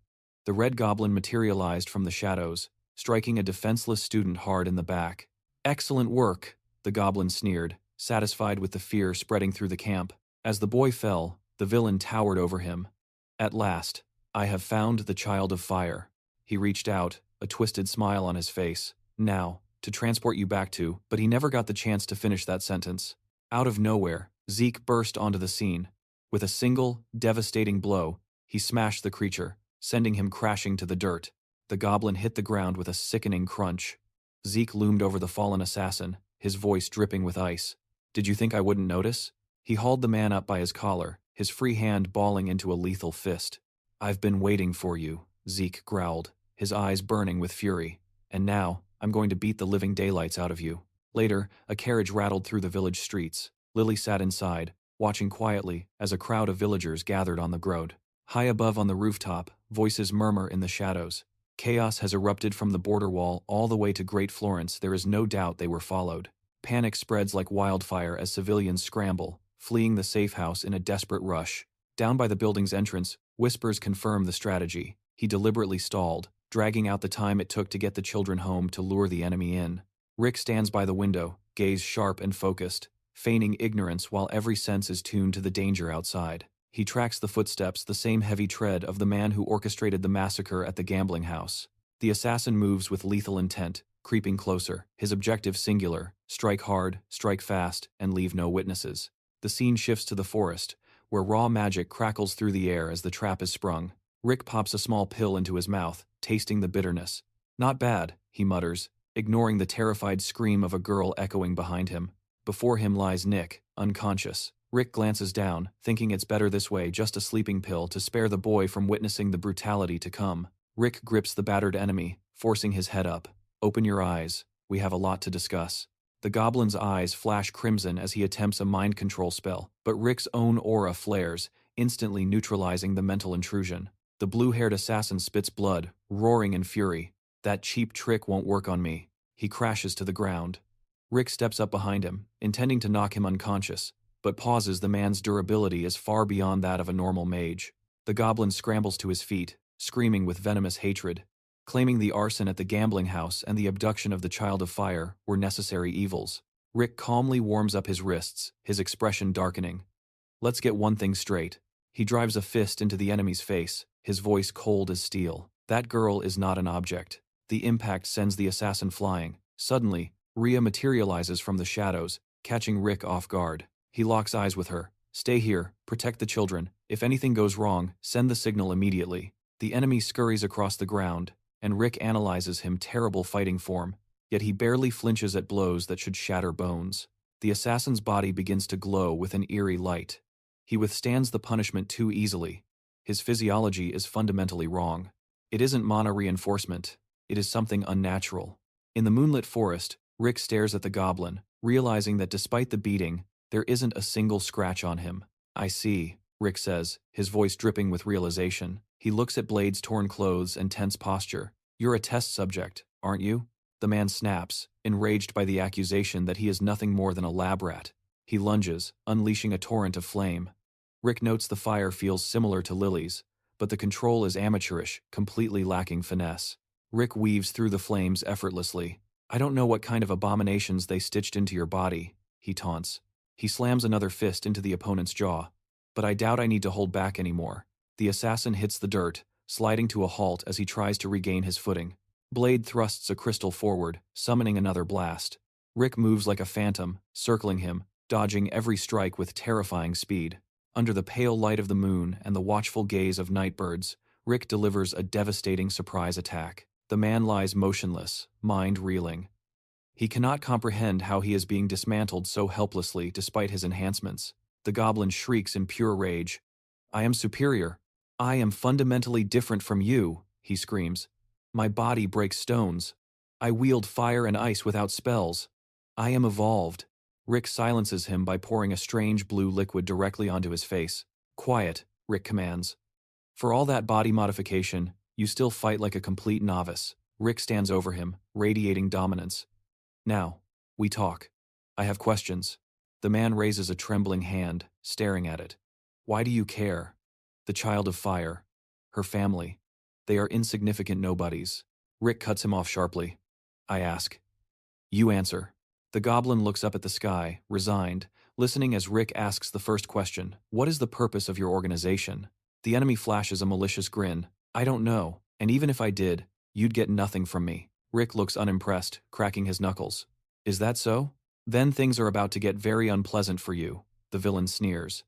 The red goblin materialized from the shadows, striking a defenseless student hard in the back. Excellent work, the goblin sneered, satisfied with the fear spreading through the camp. As the boy fell, the villain towered over him. At last, I have found the child of fire. He reached out, a twisted smile on his face. Now, to transport you back to, but he never got the chance to finish that sentence. Out of nowhere, Zeke burst onto the scene. With a single, devastating blow, he smashed the creature, sending him crashing to the dirt. The goblin hit the ground with a sickening crunch. Zeke loomed over the fallen assassin, his voice dripping with ice. Did you think I wouldn't notice? He hauled the man up by his collar, his free hand balling into a lethal fist. I've been waiting for you, Zeke growled, his eyes burning with fury. And now, I'm going to beat the living daylights out of you. Later, a carriage rattled through the village streets. Lily sat inside, watching quietly as a crowd of villagers gathered on the road. High above on the rooftop, voices murmur in the shadows. Chaos has erupted from the border wall all the way to Great Florence. There is no doubt they were followed. Panic spreads like wildfire as civilians scramble, fleeing the safe house in a desperate rush. Down by the building's entrance, whispers confirm the strategy. He deliberately stalled, dragging out the time it took to get the children home to lure the enemy in. Rick stands by the window, gaze sharp and focused, feigning ignorance while every sense is tuned to the danger outside. He tracks the footsteps, the same heavy tread of the man who orchestrated the massacre at the gambling house. The assassin moves with lethal intent, creeping closer, his objective singular: strike hard, strike fast, and leave no witnesses. The scene shifts to the forest, where raw magic crackles through the air as the trap is sprung. Rick pops a small pill into his mouth, tasting the bitterness. Not bad, he mutters, ignoring the terrified scream of a girl echoing behind him. Before him lies Nick, unconscious. Rick glances down, thinking it's better this way, just a sleeping pill to spare the boy from witnessing the brutality to come. Rick grips the battered enemy, forcing his head up. Open your eyes, we have a lot to discuss. The goblin's eyes flash crimson as he attempts a mind control spell, but Rick's own aura flares, instantly neutralizing the mental intrusion. The blue-haired assassin spits blood, roaring in fury. That cheap trick won't work on me. He crashes to the ground. Rick steps up behind him, intending to knock him unconscious, but pauses. The man's durability is far beyond that of a normal mage. The goblin scrambles to his feet, screaming with venomous hatred, claiming the arson at the gambling house and the abduction of the Child of Fire were necessary evils. Rick calmly warms up his wrists, his expression darkening. Let's get one thing straight. He drives a fist into the enemy's face, his voice cold as steel. That girl is not an object. The impact sends the assassin flying. Suddenly, Rhea materializes from the shadows, catching Rick off guard. He locks eyes with her. Stay here, protect the children. If anything goes wrong, send the signal immediately. The enemy scurries across the ground, and Rick analyzes him terrible fighting form, yet he barely flinches at blows that should shatter bones. The assassin's body begins to glow with an eerie light. He withstands the punishment too easily. His physiology is fundamentally wrong. It isn't mana reinforcement. It is something unnatural. In the moonlit forest, Rick stares at the goblin, realizing that despite the beating, there isn't a single scratch on him. I see, Rick says, his voice dripping with realization. He looks at Blade's torn clothes and tense posture. You're a test subject, aren't you? The man snaps, enraged by the accusation that he is nothing more than a lab rat. He lunges, unleashing a torrent of flame. Rick notes the fire feels similar to Lily's, but the control is amateurish, completely lacking finesse. Rick weaves through the flames effortlessly. I don't know what kind of abominations they stitched into your body, he taunts. He slams another fist into the opponent's jaw. But I doubt I need to hold back anymore. The assassin hits the dirt, sliding to a halt as he tries to regain his footing. Blade thrusts a crystal forward, summoning another blast. Rick moves like a phantom, circling him, dodging every strike with terrifying speed. Under the pale light of the moon and the watchful gaze of nightbirds, Rick delivers a devastating surprise attack. The man lies motionless, mind reeling. He cannot comprehend how he is being dismantled so helplessly despite his enhancements. The goblin shrieks in pure rage. I am superior. I am fundamentally different from you, he screams. My body breaks stones. I wield fire and ice without spells. I am evolved. Rick silences him by pouring a strange blue liquid directly onto his face. Quiet, Rick commands. For all that body modification, you still fight like a complete novice. Rick stands over him, radiating dominance. Now, we talk. I have questions. The man raises a trembling hand, staring at it. Why do you care? The child of fire. Her family. They are insignificant nobodies. Rick cuts him off sharply. I ask. You answer. The goblin looks up at the sky, resigned, listening as Rick asks the first question. What is the purpose of your organization? The enemy flashes a malicious grin. I don't know, and even if I did, you'd get nothing from me. Rick looks unimpressed, cracking his knuckles. Is that so? Then things are about to get very unpleasant for you, the villain sneers.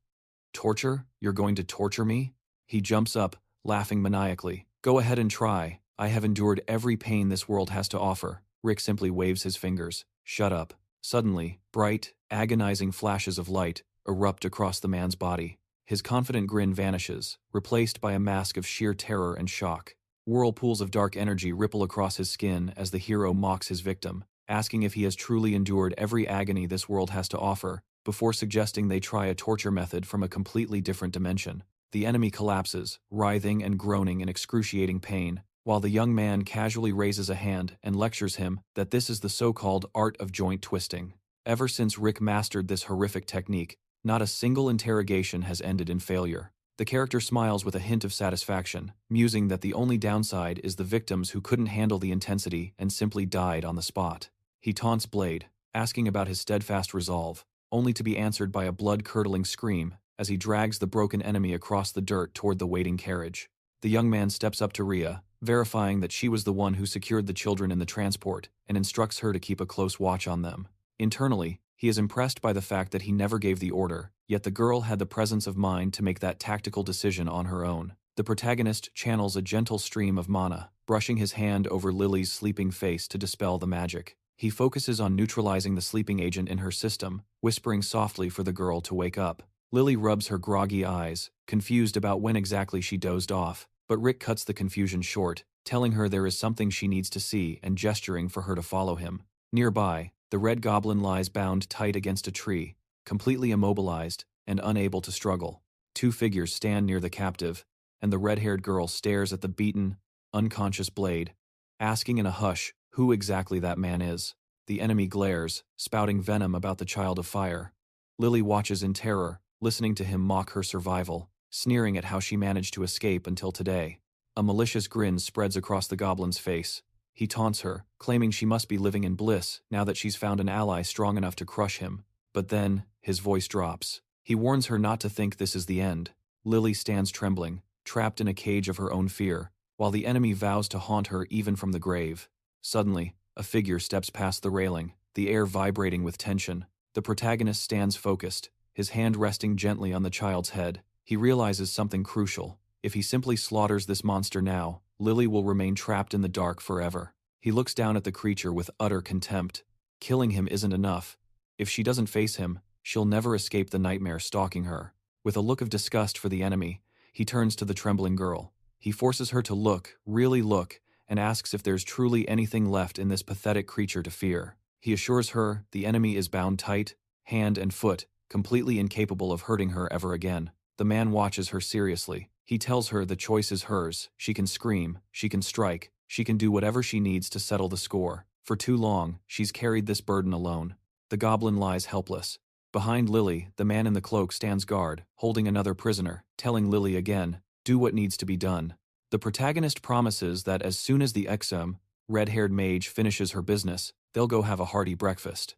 Torture? You're going to torture me? He jumps up, laughing maniacally. Go ahead and try. I have endured every pain this world has to offer. Rick simply waves his fingers. Shut up. Suddenly, bright, agonizing flashes of light erupt across the man's body. His confident grin vanishes, replaced by a mask of sheer terror and shock. Whirlpools of dark energy ripple across his skin as the hero mocks his victim, asking if he has truly endured every agony this world has to offer, before suggesting they try a torture method from a completely different dimension. The enemy collapses, writhing and groaning in excruciating pain, while the young man casually raises a hand and lectures him that this is the so-called art of joint twisting. Ever since Rick mastered this horrific technique, not a single interrogation has ended in failure. The character smiles with a hint of satisfaction, musing that the only downside is the victims who couldn't handle the intensity and simply died on the spot. He taunts Blade, asking about his steadfast resolve, only to be answered by a blood-curdling scream as he drags the broken enemy across the dirt toward the waiting carriage. The young man steps up to Rhea, verifying that she was the one who secured the children in the transport, and instructs her to keep a close watch on them. Internally, he is impressed by the fact that he never gave the order, yet the girl had the presence of mind to make that tactical decision on her own. The protagonist channels a gentle stream of mana, brushing his hand over Lily's sleeping face to dispel the magic. He focuses on neutralizing the sleeping agent in her system, whispering softly for the girl to wake up. Lily rubs her groggy eyes, confused about when exactly she dozed off, but Rick cuts the confusion short, telling her there is something she needs to see and gesturing for her to follow him. Nearby, the red goblin lies bound tight against a tree, completely immobilized and unable to struggle. Two figures stand near the captive, and the red-haired girl stares at the beaten, unconscious Blade, asking in a hush who exactly that man is. The enemy glares, spouting venom about the child of fire. Lily watches in terror, listening to him mock her survival, sneering at how she managed to escape until today. A malicious grin spreads across the goblin's face. He taunts her, claiming she must be living in bliss now that she's found an ally strong enough to crush him. But then, his voice drops. He warns her not to think this is the end. Lily stands trembling, trapped in a cage of her own fear, while the enemy vows to haunt her even from the grave. Suddenly, a figure steps past the railing, the air vibrating with tension. The protagonist stands focused, his hand resting gently on the child's head. He realizes something crucial. If he simply slaughters this monster now, Lily will remain trapped in the dark forever. He looks down at the creature with utter contempt. Killing him isn't enough. If she doesn't face him, she'll never escape the nightmare stalking her. With a look of disgust for the enemy, he turns to the trembling girl. He forces her to look, really look, and asks if there's truly anything left in this pathetic creature to fear. He assures her the enemy is bound tight, hand and foot, completely incapable of hurting her ever again. The man watches her seriously. He tells her the choice is hers. She can scream, she can strike, she can do whatever she needs to settle the score. For too long, she's carried this burden alone. The goblin lies helpless. Behind Lily, the man in the cloak stands guard, holding another prisoner, telling Lily again, do what needs to be done. The protagonist promises that as soon as the XM, red-haired mage finishes her business, they'll go have a hearty breakfast.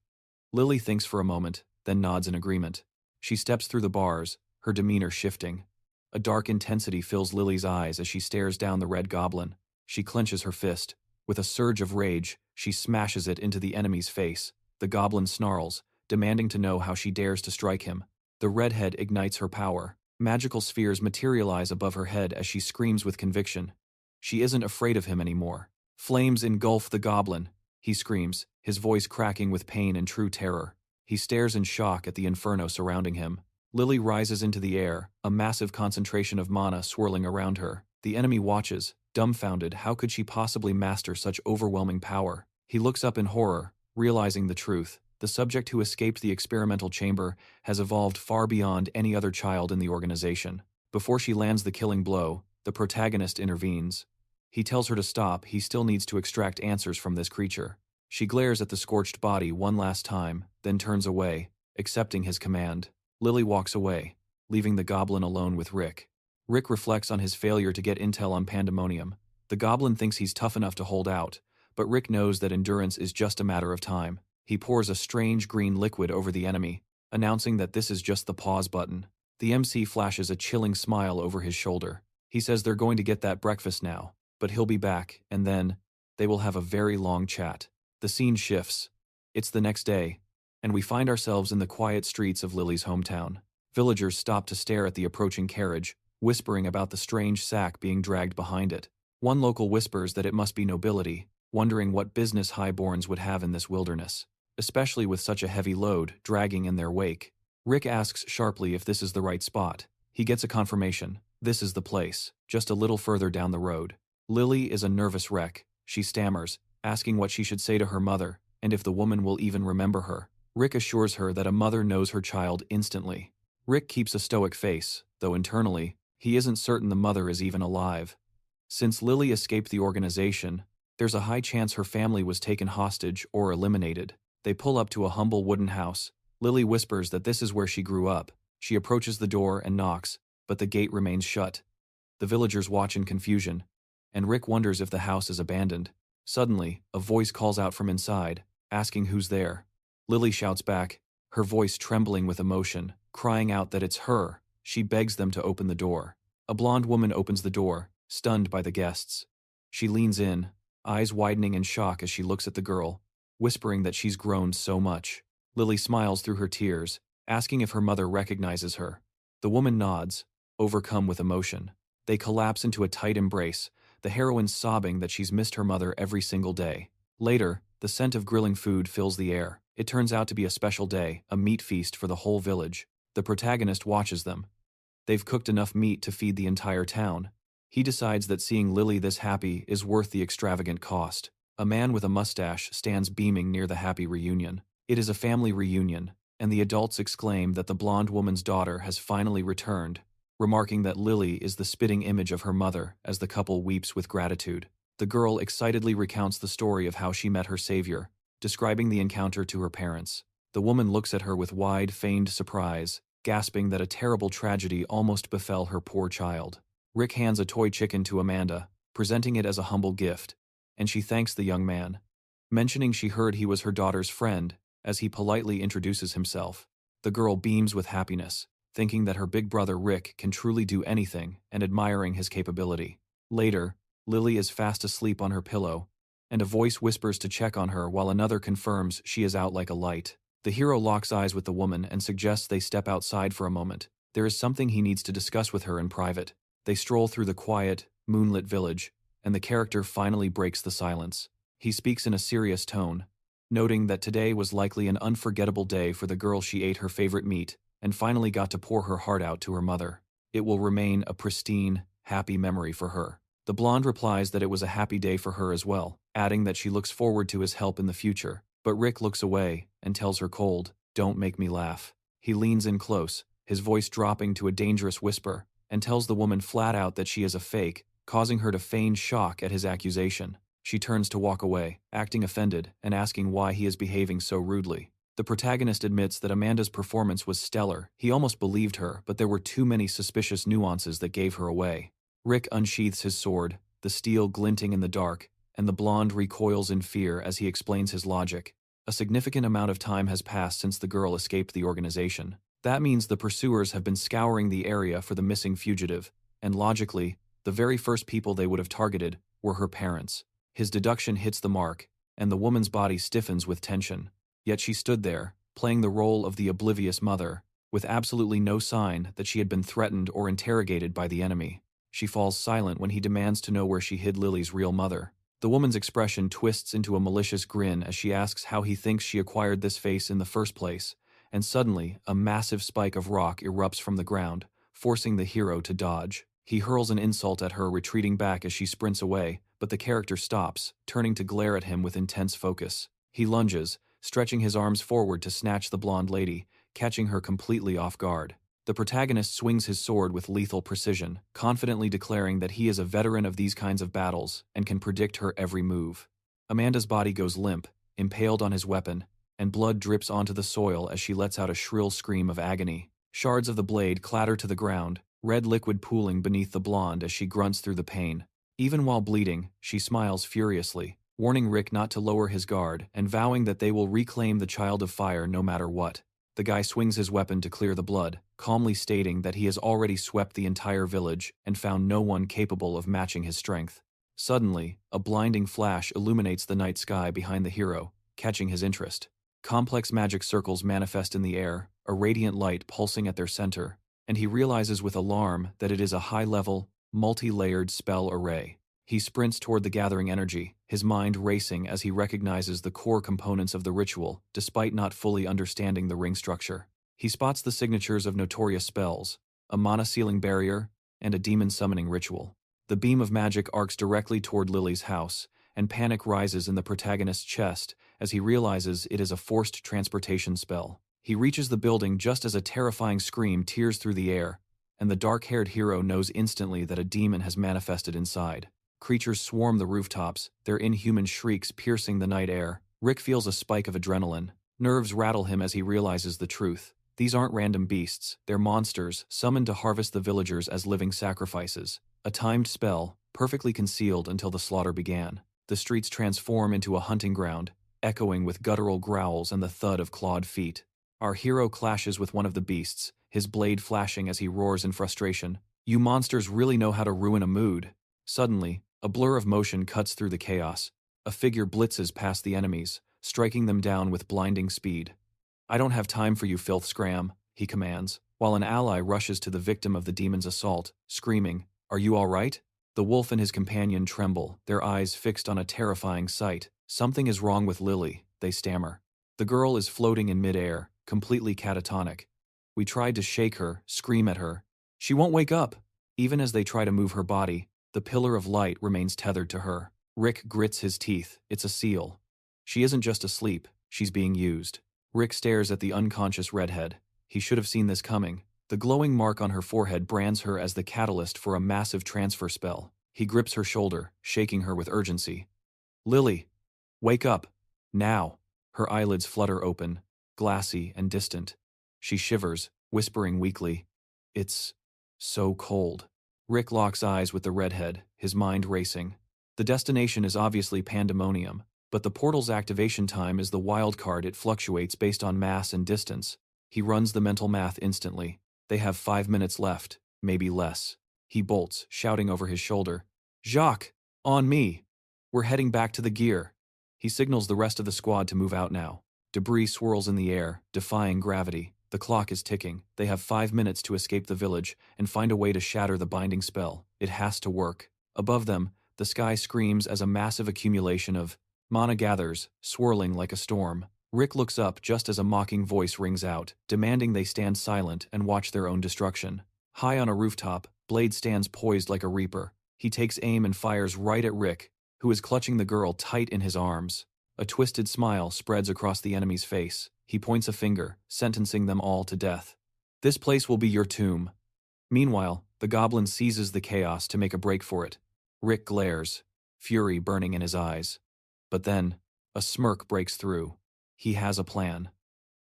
Lily thinks for a moment, then nods in agreement. She steps through the bars, her demeanor shifting. A dark intensity fills Lily's eyes as she stares down the red goblin. She clenches her fist. With a surge of rage, she smashes it into the enemy's face. The goblin snarls, demanding to know how she dares to strike him. The redhead ignites her power. Magical spheres materialize above her head as she screams with conviction. She isn't afraid of him anymore. Flames engulf the goblin, he screams, his voice cracking with pain and true terror. He stares in shock at the inferno surrounding him. Lily rises into the air, a massive concentration of mana swirling around her. The enemy watches, dumbfounded. How could she possibly master such overwhelming power? He looks up in horror, realizing the truth. The subject who escaped the experimental chamber has evolved far beyond any other child in the organization. Before she lands the killing blow, the protagonist intervenes. He tells her to stop, he still needs to extract answers from this creature. She glares at the scorched body one last time, then turns away, accepting his command. Lily walks away, leaving the goblin alone with Rick. Rick reflects on his failure to get intel on Pandemonium. The goblin thinks he's tough enough to hold out, but Rick knows that endurance is just a matter of time. He pours a strange green liquid over the enemy, announcing that this is just the pause button. The MC flashes a chilling smile over his shoulder. He says they're going to get that breakfast now, but he'll be back, and then they will have a very long chat. The scene shifts. It's the next day, and we find ourselves in the quiet streets of Lily's hometown. Villagers stop to stare at the approaching carriage, whispering about the strange sack being dragged behind it. One local whispers that it must be nobility, wondering what business highborns would have in this wilderness, especially with such a heavy load dragging in their wake. Rick asks sharply if this is the right spot. He gets a confirmation. This is the place, just a little further down the road. Lily is a nervous wreck. She stammers, asking what she should say to her mother, and if the woman will even remember her. Rick assures her that a mother knows her child instantly. Rick keeps a stoic face, though internally, he isn't certain the mother is even alive. Since Lily escaped the organization, there's a high chance her family was taken hostage or eliminated. They pull up to a humble wooden house. Lily whispers that this is where she grew up. She approaches the door and knocks, but the gate remains shut. The villagers watch in confusion, and Rick wonders if the house is abandoned. Suddenly, a voice calls out from inside, asking who's there. Lily shouts back, her voice trembling with emotion, crying out that it's her. She begs them to open the door. A blonde woman opens the door, stunned by the guests. She leans in, eyes widening in shock as she looks at the girl, whispering that she's grown so much. Lily smiles through her tears, asking if her mother recognizes her. The woman nods, overcome with emotion. They collapse into a tight embrace, the heroine sobbing that she's missed her mother every single day. Later, the scent of grilling food fills the air. It turns out to be a special day, a meat feast for the whole village. The protagonist watches them. They've cooked enough meat to feed the entire town. He decides that seeing Lily this happy is worth the extravagant cost. A man with a mustache stands beaming near the happy reunion. It is a family reunion, and the adults exclaim that the blonde woman's daughter has finally returned, remarking that Lily is the spitting image of her mother as the couple weeps with gratitude. The girl excitedly recounts the story of how she met her savior, describing the encounter to her parents. The woman looks at her with wide, feigned surprise, gasping that a terrible tragedy almost befell her poor child. Rick hands a toy chicken to Amanda, presenting it as a humble gift, and she thanks the young man, mentioning she heard he was her daughter's friend as he politely introduces himself. The girl beams with happiness, thinking that her big brother Rick can truly do anything and admiring his capability. Later, Lily is fast asleep on her pillow, and a voice whispers to check on her while another confirms she is out like a light. The hero locks eyes with the woman and suggests they step outside for a moment. There is something he needs to discuss with her in private. They stroll through the quiet, moonlit village, and the character finally breaks the silence. He speaks in a serious tone, noting that today was likely an unforgettable day for the girl she ate her favorite meat and finally got to pour her heart out to her mother. It will remain a pristine, happy memory for her. The blonde replies that it was a happy day for her as well, adding that she looks forward to his help in the future. But Rick looks away and tells her cold, "Don't make me laugh." He leans in close, his voice dropping to a dangerous whisper, and tells the woman flat out that she is a fake, causing her to feign shock at his accusation. She turns to walk away, acting offended and asking why he is behaving so rudely. The protagonist admits that Amanda's performance was stellar. He almost believed her, but there were too many suspicious nuances that gave her away. Rick unsheaths his sword, the steel glinting in the dark, and the blonde recoils in fear as he explains his logic. A significant amount of time has passed since the girl escaped the organization. That means the pursuers have been scouring the area for the missing fugitive, and logically, the very first people they would have targeted were her parents. His deduction hits the mark, and the woman's body stiffens with tension. Yet she stood there, playing the role of the oblivious mother, with absolutely no sign that she had been threatened or interrogated by the enemy. She falls silent when he demands to know where she hid Lily's real mother. The woman's expression twists into a malicious grin as she asks how he thinks she acquired this face in the first place, and suddenly, a massive spike of rock erupts from the ground, forcing the hero to dodge. He hurls an insult at her, retreating back as she sprints away, but the character stops, turning to glare at him with intense focus. He lunges, stretching his arms forward to snatch the blonde lady, catching her completely off guard. The protagonist swings his sword with lethal precision, confidently declaring that he is a veteran of these kinds of battles and can predict her every move. Amanda's body goes limp, impaled on his weapon, and blood drips onto the soil as she lets out a shrill scream of agony. Shards of the blade clatter to the ground, red liquid pooling beneath the blonde as she grunts through the pain. Even while bleeding, she smiles furiously, warning Rick not to lower his guard and vowing that they will reclaim the Child of Fire no matter what. The guy swings his weapon to clear the blood, calmly stating that he has already swept the entire village and found no one capable of matching his strength. Suddenly, a blinding flash illuminates the night sky behind the hero, catching his interest. Complex magic circles manifest in the air, a radiant light pulsing at their center, and he realizes with alarm that it is a high-level, multi-layered spell array. He sprints toward the gathering energy, his mind racing as he recognizes the core components of the ritual, despite not fully understanding the ring structure. He spots the signatures of notorious spells, a mana-sealing barrier, and a demon-summoning ritual. The beam of magic arcs directly toward Lily's house, and panic rises in the protagonist's chest as he realizes it is a forced transportation spell. He reaches the building just as a terrifying scream tears through the air, and the dark-haired hero knows instantly that a demon has manifested inside. Creatures swarm the rooftops, their inhuman shrieks piercing the night air. Rick feels a spike of adrenaline. Nerves rattle him as he realizes the truth. These aren't random beasts, they're monsters, summoned to harvest the villagers as living sacrifices. A timed spell, perfectly concealed until the slaughter began. The streets transform into a hunting ground, echoing with guttural growls and the thud of clawed feet. Our hero clashes with one of the beasts, his blade flashing as he roars in frustration. "You monsters really know how to ruin a mood." Suddenly, a blur of motion cuts through the chaos. A figure blitzes past the enemies, striking them down with blinding speed. "I don't have time for you, filth scram," he commands, while an ally rushes to the victim of the demon's assault, screaming, "Are you all right?" The wolf and his companion tremble, their eyes fixed on a terrifying sight. "Something is wrong with Lily," they stammer. The girl is floating in midair, completely catatonic. "We tried to shake her, scream at her. She won't wake up." Even as they try to move her body, the pillar of light remains tethered to her. Rick grits his teeth. It's a seal. She isn't just asleep, she's being used. Rick stares at the unconscious redhead. He should have seen this coming. The glowing mark on her forehead brands her as the catalyst for a massive transfer spell. He grips her shoulder, shaking her with urgency. "Lily, wake up. Now." Her eyelids flutter open, glassy and distant. She shivers, whispering weakly, "It's so cold." Rick locks eyes with the redhead, his mind racing. The destination is obviously Pandemonium, but the portal's activation time is the wild card. It fluctuates based on mass and distance. He runs the mental math instantly. They have 5 minutes left, maybe less. He bolts, shouting over his shoulder, "Jacques, on me! We're heading back to the gear." He signals the rest of the squad to move out now. Debris swirls in the air, defying gravity. The clock is ticking. They have 5 minutes to escape the village and find a way to shatter the binding spell. It has to work. Above them, the sky screams as a massive accumulation of mana gathers, swirling like a storm. Rick looks up just as a mocking voice rings out, demanding they stand silent and watch their own destruction. High on a rooftop, Blade stands poised like a reaper. He takes aim and fires right at Rick, who is clutching the girl tight in his arms. A twisted smile spreads across the enemy's face. He points a finger, sentencing them all to death. "This place will be your tomb." Meanwhile, the goblin seizes the chaos to make a break for it. Rick glares, fury burning in his eyes. But then, a smirk breaks through. He has a plan.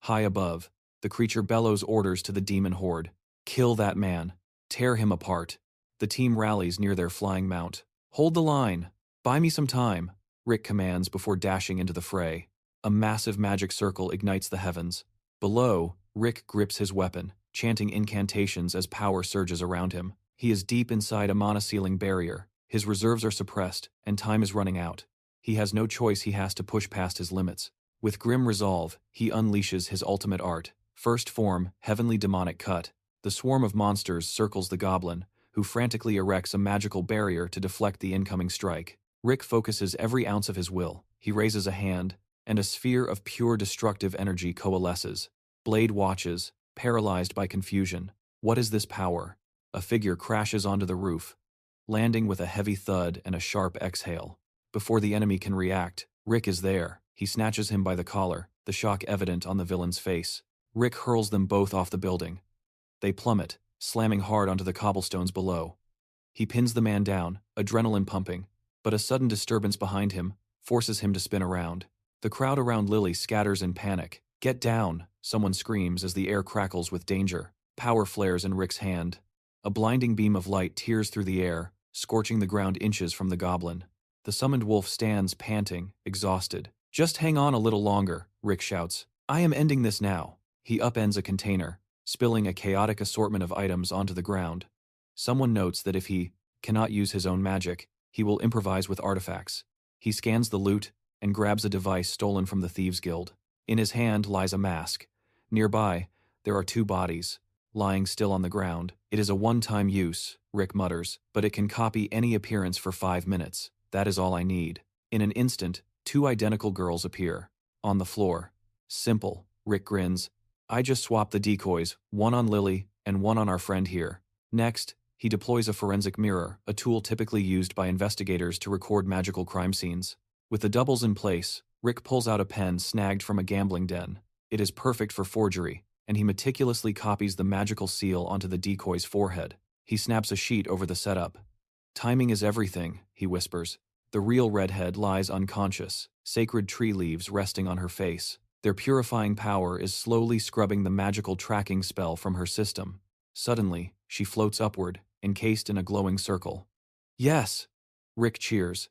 High above, the creature bellows orders to the demon horde. "Kill that man. Tear him apart." The team rallies near their flying mount. "Hold the line. Buy me some time," Rick commands before dashing into the fray. A massive magic circle ignites the heavens. Below, Rick grips his weapon, chanting incantations as power surges around him. He is deep inside a mana-sealing barrier. His reserves are suppressed, and time is running out. He has no choice. He has to push past his limits. With grim resolve, he unleashes his ultimate art. First form, Heavenly Demonic Cut. The swarm of monsters circles the goblin, who frantically erects a magical barrier to deflect the incoming strike. Rick focuses every ounce of his will. He raises a hand, and a sphere of pure destructive energy coalesces. Blade watches, paralyzed by confusion. What is this power? A figure crashes onto the roof, landing with a heavy thud and a sharp exhale. Before the enemy can react, Rick is there. He snatches him by the collar, the shock evident on the villain's face. Rick hurls them both off the building. They plummet, slamming hard onto the cobblestones below. He pins the man down, adrenaline pumping, but a sudden disturbance behind him forces him to spin around. The crowd around Lily scatters in panic. "Get down!" someone screams as the air crackles with danger. Power flares in Rick's hand. A blinding beam of light tears through the air, scorching the ground inches from the goblin. The summoned wolf stands panting, exhausted. "Just hang on a little longer," Rick shouts. "I am ending this now." He upends a container, spilling a chaotic assortment of items onto the ground. Someone notes that if he cannot use his own magic, he will improvise with artifacts. He scans the loot and grabs a device stolen from the Thieves' Guild. In his hand lies a mask. Nearby, there are 2 bodies, lying still on the ground. "It is a one-time use," Rick mutters, "but it can copy any appearance for 5 minutes. That is all I need." In an instant, 2 identical girls appear. On the floor. "Simple," Rick grins. "I just swapped the decoys, one on Lily and one on our friend here." Next, he deploys a forensic mirror, a tool typically used by investigators to record magical crime scenes. With the doubles in place, Rick pulls out a pen snagged from a gambling den. It is perfect for forgery, and he meticulously copies the magical seal onto the decoy's forehead. He snaps a sheet over the setup. "Timing is everything," he whispers. The real redhead lies unconscious, sacred tree leaves resting on her face. Their purifying power is slowly scrubbing the magical tracking spell from her system. Suddenly, she floats upward, encased in a glowing circle. "Yes!" Rick cheers.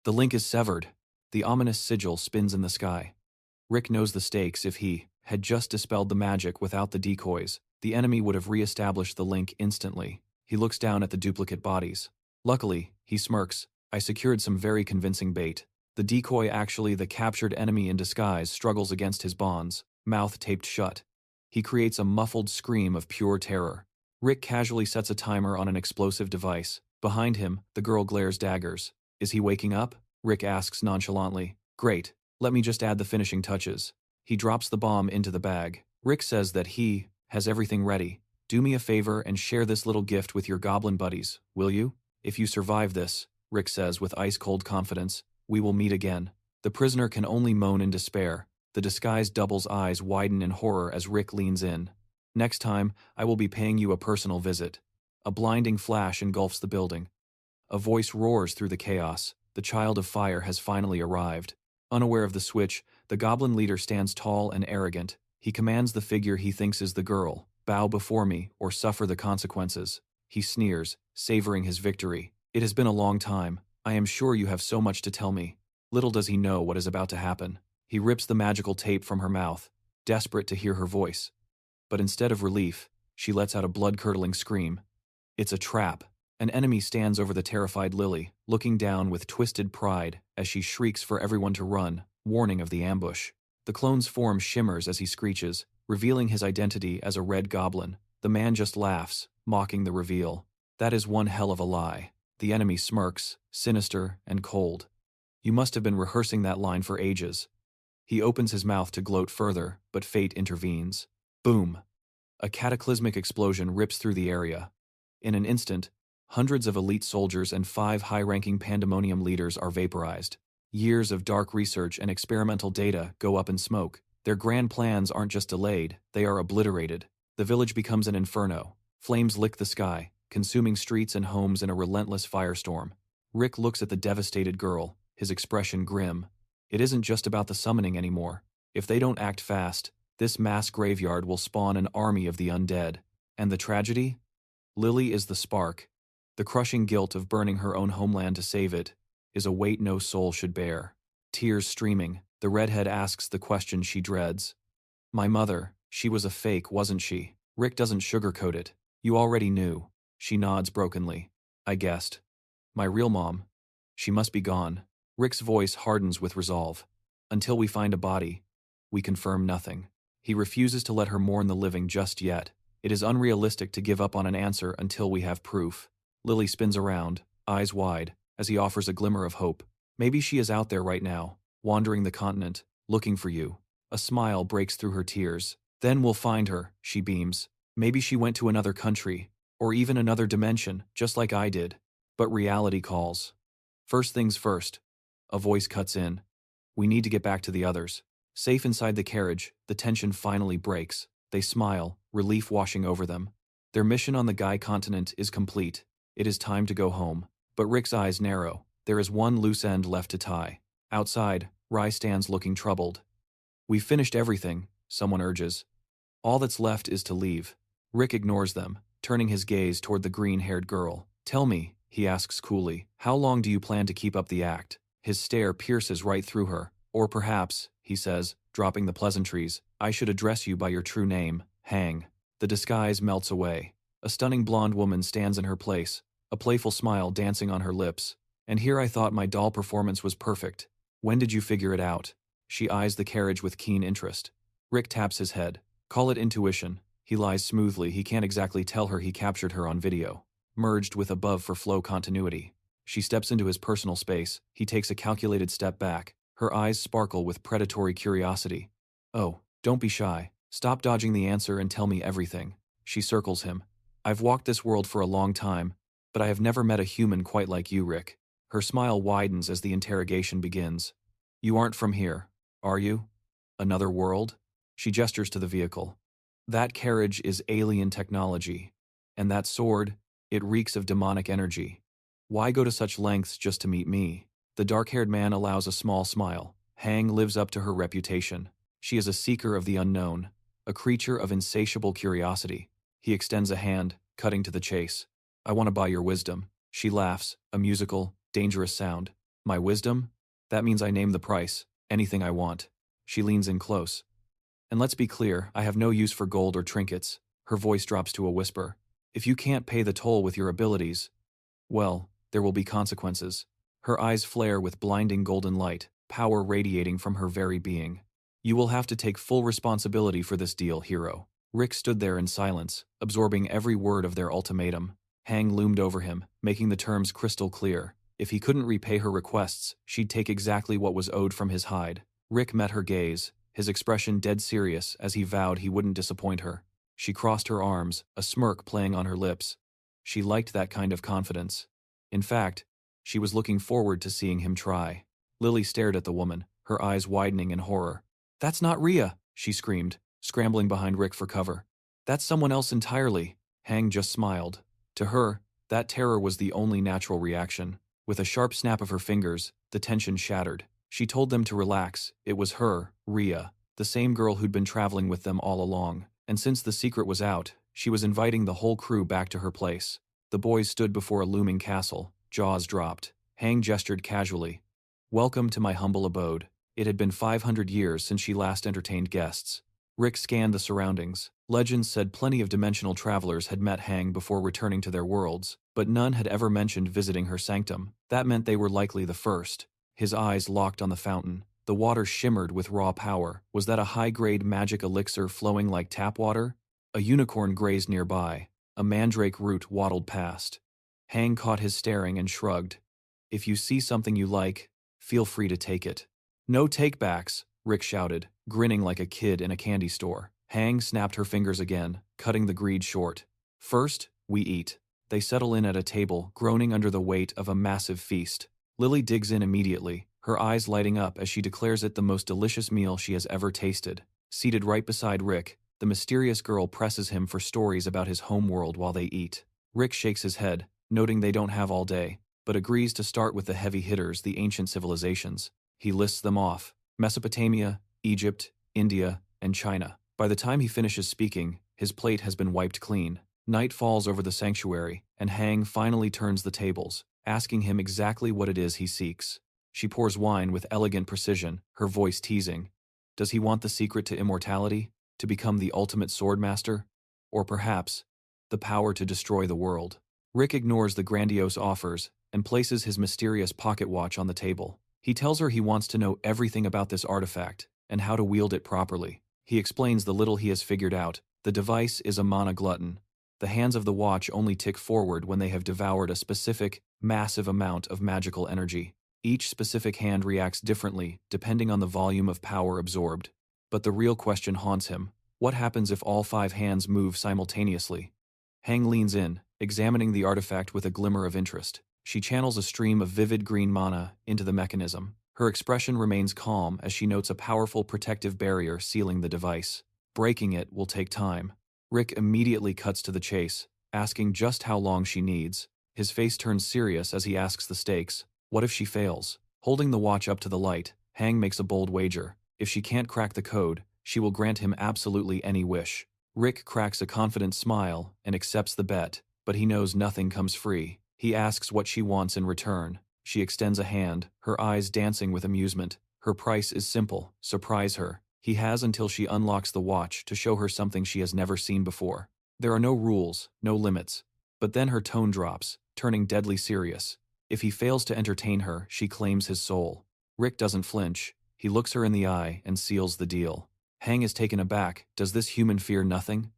The link is severed. The ominous sigil spins in the sky. Rick knows the stakes. If he had just dispelled the magic without the decoys, the enemy would have re-established the link instantly. He looks down at the duplicate bodies. Luckily, he smirks, "I secured some very convincing bait." The decoy, actually the captured enemy in disguise, struggles against his bonds, mouth taped shut. He creates a muffled scream of pure terror. Rick casually sets a timer on an explosive device. Behind him, the girl glares daggers. "Is he waking up?" Rick asks nonchalantly. "Great. Let me just add the finishing touches." He drops the bomb into the bag. Rick says that he has everything ready. "Do me a favor and share this little gift with your goblin buddies, will you? If you survive this," Rick says with ice-cold confidence, "we will meet again." The prisoner can only moan in despair. The disguised double's eyes widen in horror as Rick leans in. "Next time, I will be paying you a personal visit." A blinding flash engulfs the building. A voice roars through the chaos. The child of fire has finally arrived. Unaware of the switch, the goblin leader stands tall and arrogant. He commands the figure he thinks is the girl, "Bow before me, or suffer the consequences." He sneers, savoring his victory. "It has been a long time. I am sure you have so much to tell me." Little does he know what is about to happen. He rips the magical tape from her mouth, desperate to hear her voice. But instead of relief, she lets out a blood-curdling scream. It's a trap. An enemy stands over the terrified Lily, looking down with twisted pride as she shrieks for everyone to run, warning of the ambush. The clone's form shimmers as he screeches, revealing his identity as a red goblin. The man just laughs, mocking the reveal. "That is one hell of a lie." The enemy smirks, sinister and cold. "You must have been rehearsing that line for ages." He opens his mouth to gloat further, but fate intervenes. Boom! A cataclysmic explosion rips through the area. In an instant, hundreds of elite soldiers and 5 high-ranking pandemonium leaders are vaporized. Years of dark research and experimental data go up in smoke. Their grand plans aren't just delayed, they are obliterated. The village becomes an inferno. Flames lick the sky, consuming streets and homes in a relentless firestorm. Rick looks at the devastated girl, his expression grim. It isn't just about the summoning anymore. If they don't act fast, this mass graveyard will spawn an army of the undead. And the tragedy? Lily is the spark. The crushing guilt of burning her own homeland to save it is a weight no soul should bear. Tears streaming, the redhead asks the question she dreads. "My mother, she was a fake, wasn't she?" Rick doesn't sugarcoat it. "You already knew." She nods brokenly. "I guessed." "My real mom? She must be gone." Rick's voice hardens with resolve. "Until we find a body, we confirm nothing." He refuses to let her mourn the living just yet. It is unrealistic to give up on an answer until we have proof. Lily spins around, eyes wide, as he offers a glimmer of hope. "Maybe she is out there right now, wandering the continent, looking for you." A smile breaks through her tears. "Then we'll find her," she beams. "Maybe she went to another country, or even another dimension, just like I did." But reality calls. "First things first." A voice cuts in. "We need to get back to the others." Safe inside the carriage, the tension finally breaks. They smile, relief washing over them. Their mission on the Guy continent is complete. It is time to go home. But Rick's eyes narrow. There is one loose end left to tie. Outside, Rye stands looking troubled. "We've finished everything," someone urges. "All that's left is to leave." Rick ignores them, turning his gaze toward the green-haired girl. "Tell me," he asks coolly, "how long do you plan to keep up the act?" His stare pierces right through her. "Or perhaps," he says, dropping the pleasantries, "I should address you by your true name, Hang." The disguise melts away. A stunning blonde woman stands in her place, a playful smile dancing on her lips. "And here I thought my doll performance was perfect. When did you figure it out?" She eyes the carriage with keen interest. Rick taps his head. "Call it intuition." He lies smoothly. He can't exactly tell her he captured her on video. Merged with above for flow continuity. She steps into his personal space. He takes a calculated step back. Her eyes sparkle with predatory curiosity. "Oh, don't be shy. Stop dodging the answer and tell me everything." She circles him. "I've walked this world for a long time, but I have never met a human quite like you, Rick." Her smile widens as the interrogation begins. "You aren't from here, are you? Another world?" She gestures to the vehicle. "That carriage is alien technology. And that sword, it reeks of demonic energy. Why go to such lengths just to meet me?" The dark-haired man allows a small smile. Hang lives up to her reputation. She is a seeker of the unknown, a creature of insatiable curiosity. He extends a hand, cutting to the chase. "I want to buy your wisdom." She laughs, a musical, dangerous sound. "My wisdom? That means I name the price, anything I want." She leans in close. "And let's be clear, I have no use for gold or trinkets." Her voice drops to a whisper. "If you can't pay the toll with your abilities, well, there will be consequences." Her eyes flare with blinding golden light, power radiating from her very being. "You will have to take full responsibility for this deal, hero." Rick stood there in silence, absorbing every word of their ultimatum. Hang loomed over him, making the terms crystal clear. If he couldn't repay her requests, she'd take exactly what was owed from his hide. Rick met her gaze, his expression dead serious as he vowed he wouldn't disappoint her. She crossed her arms, a smirk playing on her lips. She liked that kind of confidence. In fact, she was looking forward to seeing him try. Lily stared at the woman, her eyes widening in horror. "That's not Rhea," she screamed, scrambling behind Rick for cover. "That's someone else entirely." Hang just smiled. To her, that terror was the only natural reaction. With a sharp snap of her fingers, the tension shattered. She told them to relax. It was her, Rhea, the same girl who'd been traveling with them all along. And since the secret was out, she was inviting the whole crew back to her place. The boys stood before a looming castle, jaws dropped. Hang gestured casually. "Welcome to my humble abode." It had been 500 years since she last entertained guests. Rick scanned the surroundings. Legends said plenty of dimensional travelers had met Hang before returning to their worlds, but none had ever mentioned visiting her sanctum. That meant they were likely the first. His eyes locked on the fountain. The water shimmered with raw power. Was that a high-grade magic elixir flowing like tap water? A unicorn grazed nearby. A mandrake root waddled past. Hang caught his staring and shrugged. "If you see something you like, feel free to take it." "No takebacks," Rick shouted, grinning like a kid in a candy store. Hang snapped her fingers again, cutting the greed short. "First, we eat." They settle in at a table, groaning under the weight of a massive feast. Lily digs in immediately, her eyes lighting up as she declares it the most delicious meal she has ever tasted. Seated right beside Rick, the mysterious girl presses him for stories about his homeworld while they eat. Rick shakes his head, noting they don't have all day, but agrees to start with the heavy hitters, the ancient civilizations. He lists them off: Mesopotamia, Egypt, India, and China. By the time he finishes speaking, his plate has been wiped clean. Night falls over the sanctuary, and Hang finally turns the tables, asking him exactly what it is he seeks. She pours wine with elegant precision, her voice teasing. Does he want the secret to immortality? To become the ultimate swordmaster? Or perhaps, the power to destroy the world? Rick ignores the grandiose offers and places his mysterious pocket watch on the table. He tells her he wants to know everything about this artifact and how to wield it properly. He explains the little he has figured out. The device is a mana glutton. The hands of the watch only tick forward when they have devoured a specific, massive amount of magical energy. Each specific hand reacts differently, depending on the volume of power absorbed. But the real question haunts him. What happens if all 5 hands move simultaneously? Hang leans in, examining the artifact with a glimmer of interest. She channels a stream of vivid green mana into the mechanism. Her expression remains calm as she notes a powerful protective barrier sealing the device. Breaking it will take time. Rick immediately cuts to the chase, asking just how long she needs. His face turns serious as he asks the stakes. What if she fails? Holding the watch up to the light, Hang makes a bold wager. If she can't crack the code, she will grant him absolutely any wish. Rick cracks a confident smile and accepts the bet, but he knows nothing comes free. He asks what she wants in return. She extends a hand, her eyes dancing with amusement. Her price is simple: surprise her. He has until she unlocks the watch to show her something she has never seen before. There are no rules, no limits. But then her tone drops, turning deadly serious. If he fails to entertain her, she claims his soul. Rick doesn't flinch. He looks her in the eye and seals the deal. Hang is taken aback. Does this human fear nothing?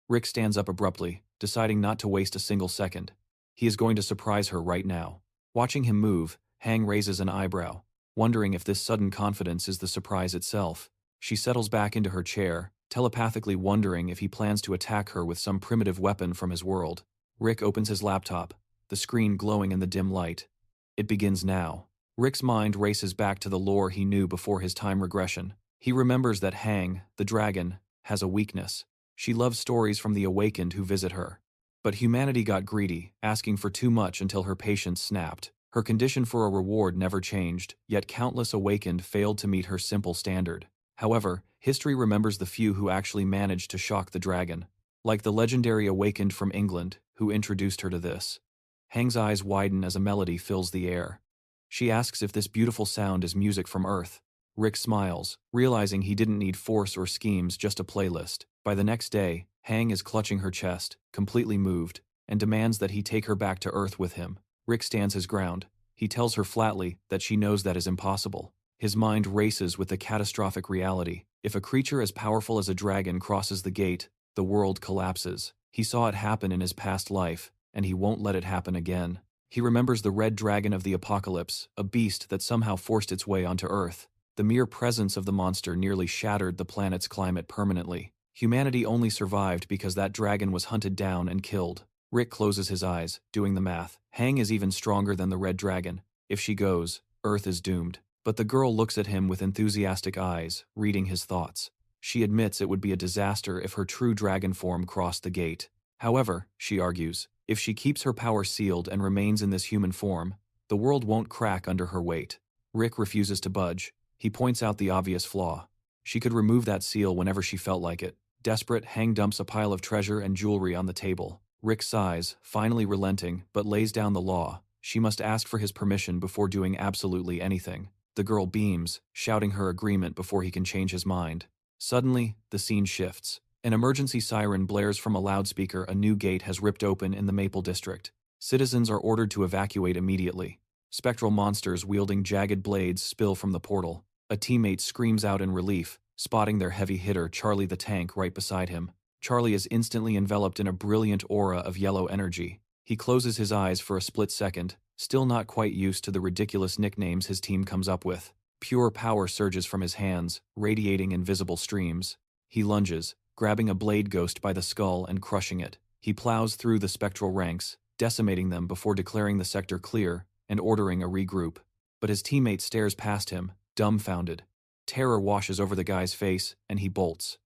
Rick stands up abruptly, deciding not to waste a single second. He is going to surprise her right now. Watching him move, Hang raises an eyebrow, wondering if this sudden confidence is the surprise itself. She settles back into her chair, telepathically wondering if he plans to attack her with some primitive weapon from his world. Rick opens his laptop, the screen glowing in the dim light. It begins now. Rick's mind races back to the lore he knew before his time regression. He remembers that Hang, the dragon, has a weakness. She loves stories from the awakened who visit her. But humanity got greedy, asking for too much until her patience snapped. Her condition for a reward never changed, yet countless awakened failed to meet her simple standard. However, history remembers the few who actually managed to shock the dragon, like the legendary awakened from England, who introduced her to this. Hang's eyes widen as a melody fills the air. She asks if this beautiful sound is music from Earth. Rick smiles, realizing he didn't need force or schemes, just a playlist. By the next day, Hang is clutching her chest, completely moved, and demands that he take her back to Earth with him. Rick stands his ground. He tells her flatly that she knows that is impossible. His mind races with the catastrophic reality. If a creature as powerful as a dragon crosses the gate, the world collapses. He saw it happen in his past life, and he won't let it happen again. He remembers the red dragon of the apocalypse, a beast that somehow forced its way onto Earth. The mere presence of the monster nearly shattered the planet's climate permanently. Humanity only survived because that dragon was hunted down and killed. Rick closes his eyes, doing the math. Hang is even stronger than the red dragon. If she goes, Earth is doomed. But the girl looks at him with enthusiastic eyes, reading his thoughts. She admits it would be a disaster if her true dragon form crossed the gate. However, she argues, if she keeps her power sealed and remains in this human form, the world won't crack under her weight. Rick refuses to budge. He points out the obvious flaw. She could remove that seal whenever she felt like it. Desperate, Hang dumps a pile of treasure and jewelry on the table. Rick sighs, finally relenting, but lays down the law. She must ask for his permission before doing absolutely anything. The girl beams, shouting her agreement before he can change his mind. Suddenly, the scene shifts. An emergency siren blares from a loudspeaker. A new gate has ripped open in the Maple District. Citizens are ordered to evacuate immediately. Spectral monsters wielding jagged blades spill from the portal. A teammate screams out in relief, spotting their heavy hitter Charlie the tank right beside him. Charlie is instantly enveloped in a brilliant aura of yellow energy. He closes his eyes for a split second, still not quite used to the ridiculous nicknames his team comes up with. Pure power surges from his hands, radiating invisible streams. He lunges, grabbing a blade ghost by the skull and crushing it. He plows through the spectral ranks, decimating them before declaring the sector clear and ordering a regroup. But his teammate stares past him, dumbfounded. Terror washes over the guy's face, and he bolts.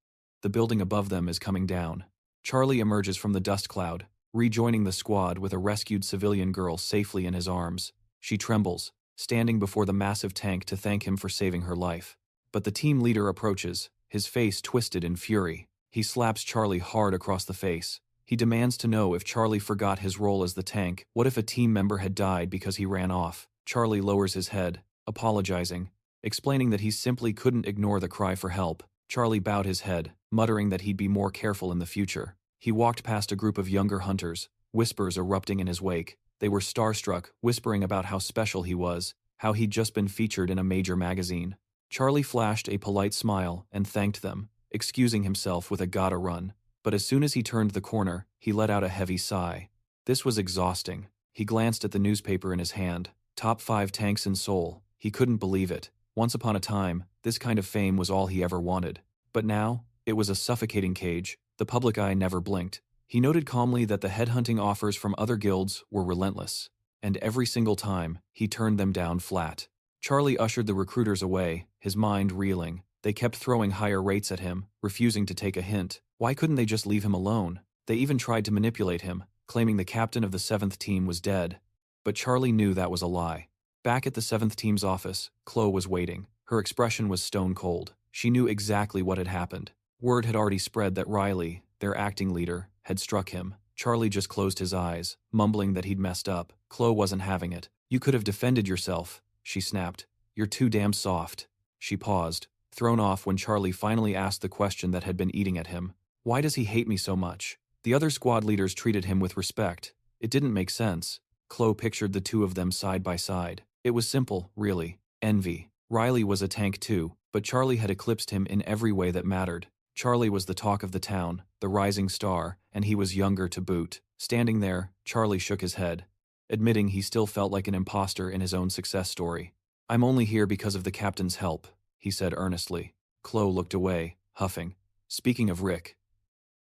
The building above them is coming down. Charlie emerges from the dust cloud, rejoining the squad with a rescued civilian girl safely in his arms. She trembles, standing before the massive tank to thank him for saving her life. But the team leader approaches, his face twisted in fury. He slaps Charlie hard across the face. He demands to know if Charlie forgot his role as the tank. What if a team member had died because he ran off? Charlie lowers his head, apologizing, explaining that he simply couldn't ignore the cry for help. Charlie bowed his head, muttering that he'd be more careful in the future. He walked past a group of younger hunters, whispers erupting in his wake. They were starstruck, whispering about how special he was, how he'd just been featured in a major magazine. Charlie flashed a polite smile and thanked them, excusing himself with a gotta run. But as soon as he turned the corner, he let out a heavy sigh. This was exhausting. He glanced at the newspaper in his hand. Top 5 tanks in Seoul. He couldn't believe it. Once upon a time, this kind of fame was all he ever wanted. But now, it was a suffocating cage. The public eye never blinked. He noted calmly that the headhunting offers from other guilds were relentless. And every single time, he turned them down flat. Charlie ushered the recruiters away, his mind reeling. They kept throwing higher rates at him, refusing to take a hint. Why couldn't they just leave him alone? They even tried to manipulate him, claiming the captain of the 7th team was dead. But Charlie knew that was a lie. Back at the 7th team's office, Chloe was waiting. Her expression was stone cold. She knew exactly what had happened. Word had already spread that Riley, their acting leader, had struck him. Charlie just closed his eyes, mumbling that he'd messed up. Chloe wasn't having it. "You could have defended yourself," she snapped. "You're too damn soft." She paused, thrown off when Charlie finally asked the question that had been eating at him. Why does he hate me so much? The other squad leaders treated him with respect. It didn't make sense. Chloe pictured the two of them side by side. It was simple, really. Envy. Riley was a tank too, but Charlie had eclipsed him in every way that mattered. Charlie was the talk of the town, the rising star, and he was younger to boot. Standing there, Charlie shook his head, admitting he still felt like an imposter in his own success story. "I'm only here because of the captain's help," he said earnestly. Chloe looked away, huffing. "Speaking of Rick,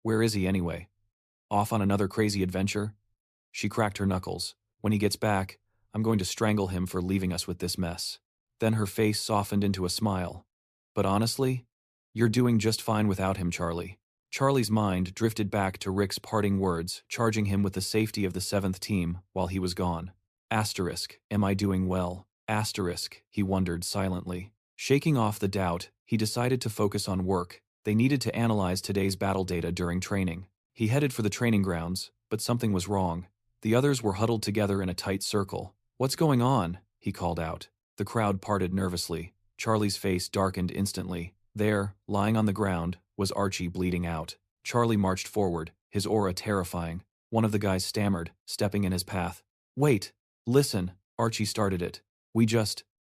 where is he anyway? Off on another crazy adventure?" She cracked her knuckles. "When he gets back, I'm going to strangle him for leaving us with this mess." Then her face softened into a smile. "But honestly, you're doing just fine without him, Charlie." Charlie's mind drifted back to Rick's parting words, charging him with the safety of the 7th team while he was gone. Asterisk, am I doing well? Asterisk, he wondered silently. Shaking off the doubt, he decided to focus on work. They needed to analyze today's battle data during training. He headed for the training grounds, but something was wrong. The others were huddled together in a tight circle. "What's going on?" he called out. The crowd parted nervously. Charlie's face darkened instantly. There, lying on the ground, was Archie bleeding out. Charlie marched forward, his aura terrifying. One of the guys stammered, stepping in his path. "Wait, listen," Archie started it.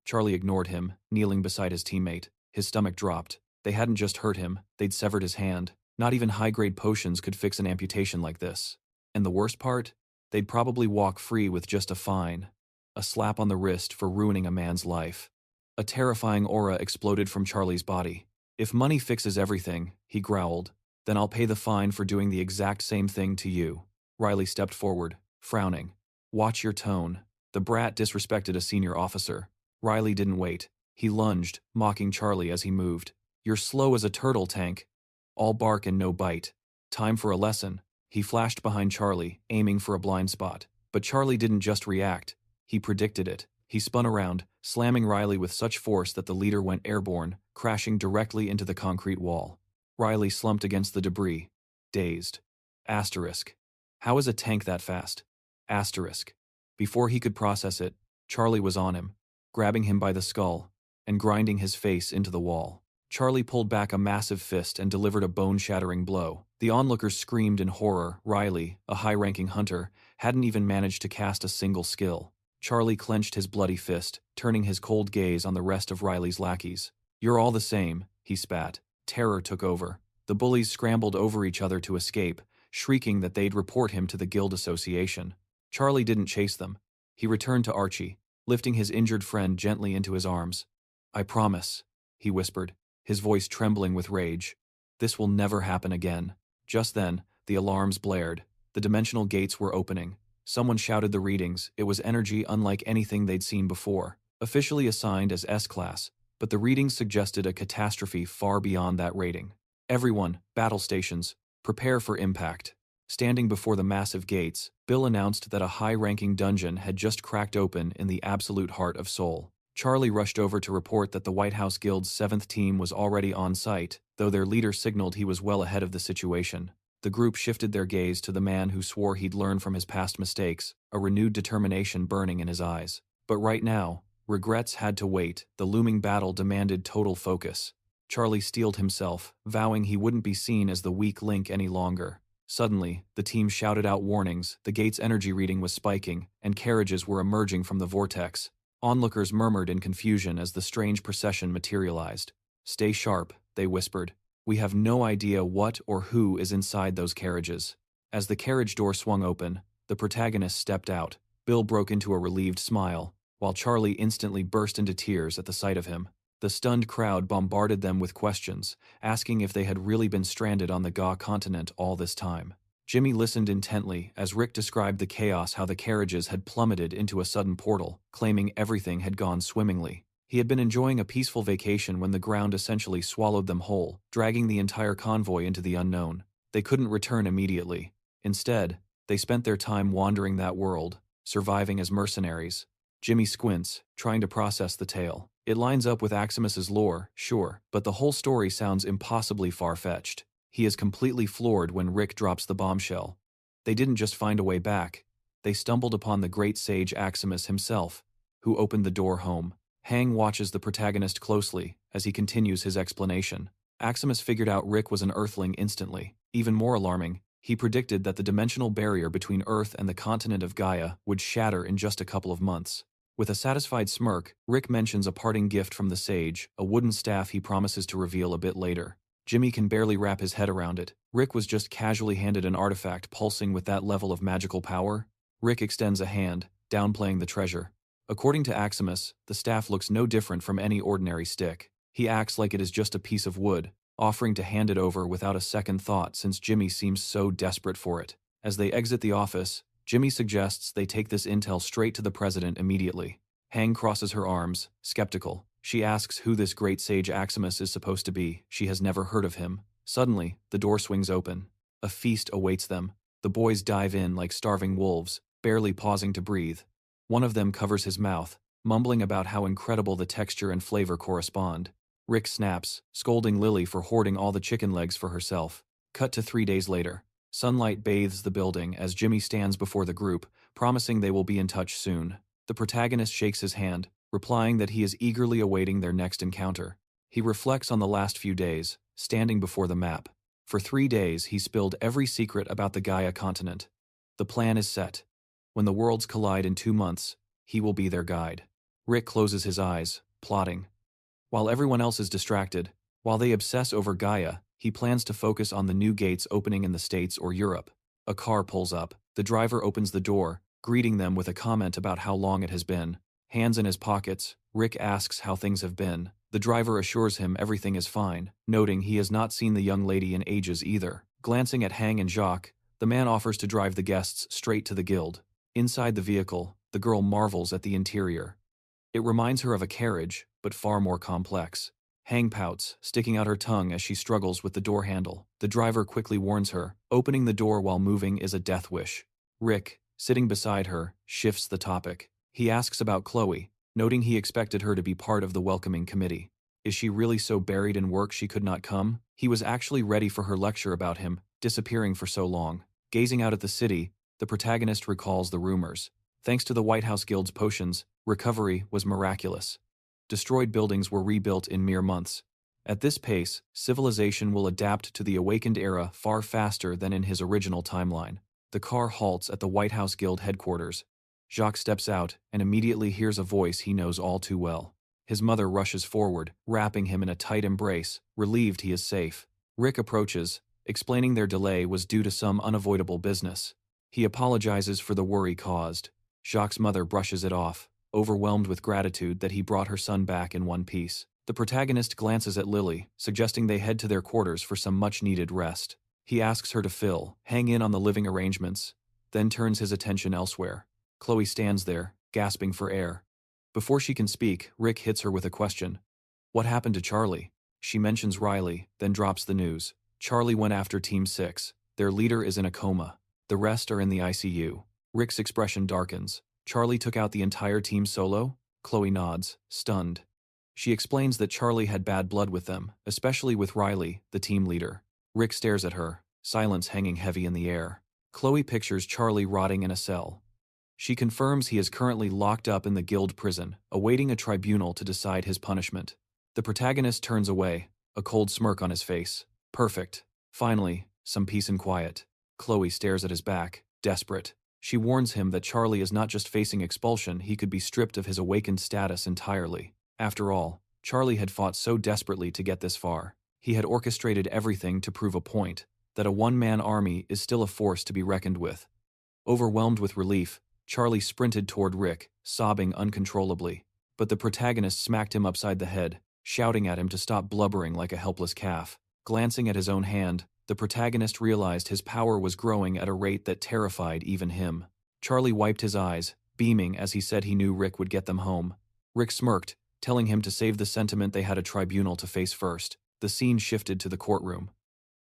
Charlie ignored him, kneeling beside his teammate. His stomach dropped. They hadn't just hurt him, they'd severed his hand. Not even high-grade potions could fix an amputation like this. And the worst part? They'd probably walk free with just a fine. A slap on the wrist for ruining a man's life. A terrifying aura exploded from Charlie's body. "If money fixes everything," he growled, "then I'll pay the fine for doing the exact same thing to you." Riley stepped forward, frowning. "Watch your tone." The brat disrespected a senior officer. Riley didn't wait. He lunged, mocking Charlie as he moved. "You're slow as a turtle, tank. All bark and no bite. Time for a lesson." He flashed behind Charlie, aiming for a blind spot. But Charlie didn't just react. He predicted it. He spun around, slamming Riley with such force that the leader went airborne, crashing directly into the concrete wall. Riley slumped against the debris, dazed. Asterisk. How is a tank that fast? Asterisk. Before he could process it, Charlie was on him, grabbing him by the skull, and grinding his face into the wall. Charlie pulled back a massive fist and delivered a bone-shattering blow. The onlookers screamed in horror. Riley, a high-ranking hunter, hadn't even managed to cast a single skill. Charlie clenched his bloody fist, turning his cold gaze on the rest of Riley's lackeys. "You're all the same," he spat. Terror took over. The bullies scrambled over each other to escape, shrieking that they'd report him to the guild association. Charlie didn't chase them. He returned to Archie, lifting his injured friend gently into his arms. "I promise," he whispered, his voice trembling with rage. "This will never happen again." Just then, the alarms blared. The dimensional gates were opening. Someone shouted the readings. It was energy unlike anything they'd seen before. Officially assigned as S-Class, but the readings suggested a catastrophe far beyond that rating. "Everyone, battle stations, prepare for impact." Standing before the massive gates, Bill announced that a high-ranking dungeon had just cracked open in the absolute heart of Seoul. Charlie rushed over to report that the White House Guild's 7th team was already on site, though their leader signaled he was well ahead of the situation. The group shifted their gaze to the man who swore he'd learned from his past mistakes, a renewed determination burning in his eyes. But right now, regrets had to wait. The looming battle demanded total focus. Charlie steeled himself, vowing he wouldn't be seen as the weak link any longer. Suddenly, the team shouted out warnings. The gate's energy reading was spiking, and carriages were emerging from the vortex. Onlookers murmured in confusion as the strange procession materialized. "Stay sharp," they whispered. "We have no idea what or who is inside those carriages." As the carriage door swung open, the protagonist stepped out. Bill broke into a relieved smile, while Charlie instantly burst into tears at the sight of him. The stunned crowd bombarded them with questions, asking if they had really been stranded on the Ga continent all this time. Jimmy listened intently as Rick described the chaos, how the carriages had plummeted into a sudden portal, claiming everything had gone swimmingly. He had been enjoying a peaceful vacation when the ground essentially swallowed them whole, dragging the entire convoy into the unknown. They couldn't return immediately. Instead, they spent their time wandering that world, surviving as mercenaries. Jimmy squints, trying to process the tale. It lines up with Aximus's lore, sure, but the whole story sounds impossibly far-fetched. He is completely floored when Rick drops the bombshell. They didn't just find a way back. They stumbled upon the great sage Aximus himself, who opened the door home. Hang watches the protagonist closely as he continues his explanation. Aximus figured out Rick was an Earthling instantly. Even more alarming, he predicted that the dimensional barrier between Earth and the continent of Gaia would shatter in just a couple of months. With a satisfied smirk, Rick mentions a parting gift from the sage, a wooden staff he promises to reveal a bit later. Jimmy can barely wrap his head around it. Rick was just casually handed an artifact pulsing with that level of magical power? Rick extends a hand, downplaying the treasure. According to Aximus, the staff looks no different from any ordinary stick. He acts like it is just a piece of wood, offering to hand it over without a second thought since Jimmy seems so desperate for it. As they exit the office, Jimmy suggests they take this intel straight to the president immediately. Hang crosses her arms, skeptical. She asks who this great sage Aximus is supposed to be. She has never heard of him. Suddenly, the door swings open. A feast awaits them. The boys dive in like starving wolves, barely pausing to breathe. One of them covers his mouth, mumbling about how incredible the texture and flavor correspond. Rick snaps, scolding Lily for hoarding all the chicken legs for herself. Cut to 3 days later. Sunlight bathes the building as Jimmy stands before the group, promising they will be in touch soon. The protagonist shakes his hand, replying that he is eagerly awaiting their next encounter. He reflects on the last few days, standing before the map. For 3 days, he spilled every secret about the Gaia continent. The plan is set. When the worlds collide in 2 months, he will be their guide. Rick closes his eyes, plotting. While everyone else is distracted, while they obsess over Gaia, he plans to focus on the new gates opening in the States or Europe. A car pulls up. The driver opens the door, greeting them with a comment about how long it has been. Hands in his pockets, Rick asks how things have been. The driver assures him everything is fine, noting he has not seen the young lady in ages either. Glancing at Hang and Jacques, the man offers to drive the guests straight to the guild. Inside the vehicle, the girl marvels at the interior. It reminds her of a carriage, but far more complex. Hang pouts, sticking out her tongue as she struggles with the door handle. The driver quickly warns her, opening the door while moving is a death wish. Rick, sitting beside her, shifts the topic. He asks about Chloe, noting he expected her to be part of the welcoming committee. Is she really so buried in work she could not come? He was actually ready for her lecture about him, disappearing for so long. Gazing out at the city, the protagonist recalls the rumors. Thanks to the White House Guild's potions, recovery was miraculous. Destroyed buildings were rebuilt in mere months. At this pace, civilization will adapt to the awakened era far faster than in his original timeline. The car halts at the White House Guild headquarters. Jacques steps out and immediately hears a voice he knows all too well. His mother rushes forward, wrapping him in a tight embrace, relieved he is safe. Rick approaches, explaining their delay was due to some unavoidable business. He apologizes for the worry caused. Jacques' mother brushes it off, overwhelmed with gratitude that he brought her son back in one piece. The protagonist glances at Lily, suggesting they head to their quarters for some much-needed rest. He asks her to hang in on the living arrangements, then turns his attention elsewhere. Chloe stands there, gasping for air. Before she can speak, Rick hits her with a question. What happened to Charlie? She mentions Riley, then drops the news. Charlie went after Team 6. Their leader is in a coma. The rest are in the ICU. Rick's expression darkens. Charlie took out the entire team solo? Chloe nods, stunned. She explains that Charlie had bad blood with them, especially with Riley, the team leader. Rick stares at her, silence hanging heavy in the air. Chloe pictures Charlie rotting in a cell. She confirms he is currently locked up in the guild prison, awaiting a tribunal to decide his punishment. The protagonist turns away, a cold smirk on his face. Perfect. Finally, some peace and quiet. Chloe stares at his back, desperate. She warns him that Charlie is not just facing expulsion, he could be stripped of his awakened status entirely. After all, Charlie had fought so desperately to get this far. He had orchestrated everything to prove a point, that a one-man army is still a force to be reckoned with. Overwhelmed with relief, Charlie sprinted toward Rick, sobbing uncontrollably. But the protagonist smacked him upside the head, shouting at him to stop blubbering like a helpless calf. Glancing at his own hand, the protagonist realized his power was growing at a rate that terrified even him. Charlie wiped his eyes, beaming as he said he knew Rick would get them home. Rick smirked, telling him to save the sentiment they had a tribunal to face first. The scene shifted to the courtroom.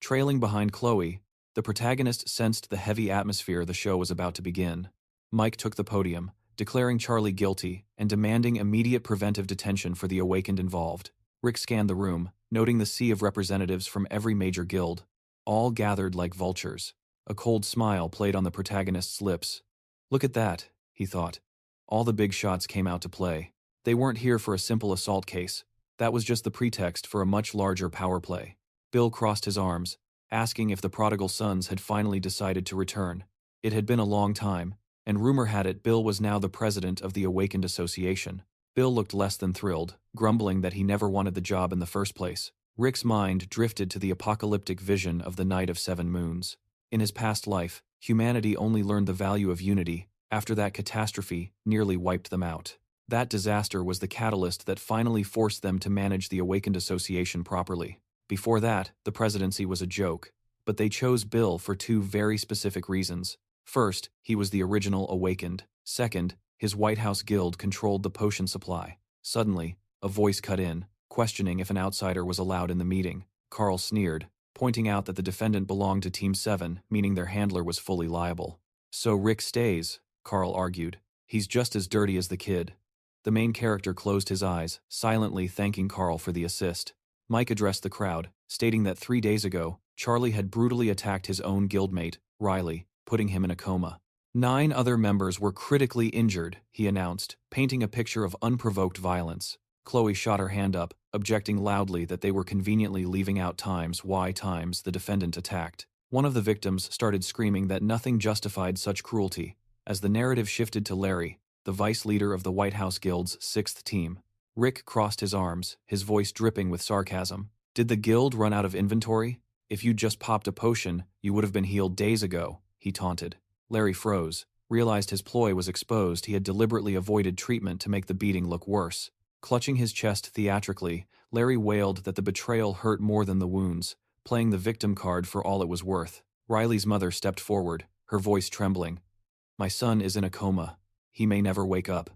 Trailing behind Chloe, the protagonist sensed the heavy atmosphere the show was about to begin. Mike took the podium, declaring Charlie guilty and demanding immediate preventive detention for the awakened involved. Rick scanned the room, noting the sea of representatives from every major guild, all gathered like vultures. A cold smile played on the protagonist's lips. Look at that, he thought. All the big shots came out to play. They weren't here for a simple assault case. That was just the pretext for a much larger power play. Bill crossed his arms, asking if the prodigal sons had finally decided to return. It had been a long time, and rumor had it Bill was now the president of the Awakened Association. Bill looked less than thrilled, grumbling that he never wanted the job in the first place. Rick's mind drifted to the apocalyptic vision of the Night of Seven Moons. In his past life, humanity only learned the value of unity after that catastrophe nearly wiped them out. That disaster was the catalyst that finally forced them to manage the Awakened Association properly. Before that, the presidency was a joke, but they chose Bill for two very specific reasons. First, he was the original Awakened. Second, his White House guild controlled the potion supply. Suddenly, a voice cut in, questioning if an outsider was allowed in the meeting. Carl sneered, pointing out that the defendant belonged to Team 7, meaning their handler was fully liable. So Rick stays, Carl argued. He's just as dirty as the kid. The main character closed his eyes, silently thanking Carl for the assist. Mike addressed the crowd, stating that 3 days ago, Charlie had brutally attacked his own guildmate, Riley, putting him in a coma. 9 other members were critically injured, he announced, painting a picture of unprovoked violence. Chloe shot her hand up, objecting loudly that they were conveniently leaving out times the defendant attacked. One of the victims started screaming that nothing justified such cruelty. As the narrative shifted to Larry, the vice leader of the White House Guild's 6th team, Rick crossed his arms, his voice dripping with sarcasm. Did the guild run out of inventory? If you'd just popped a potion, you would have been healed days ago, he taunted. Larry froze, realized his ploy was exposed. He had deliberately avoided treatment to make the beating look worse. Clutching his chest theatrically, Larry wailed that the betrayal hurt more than the wounds, playing the victim card for all it was worth. Riley's mother stepped forward, her voice trembling. My son is in a coma. He may never wake up.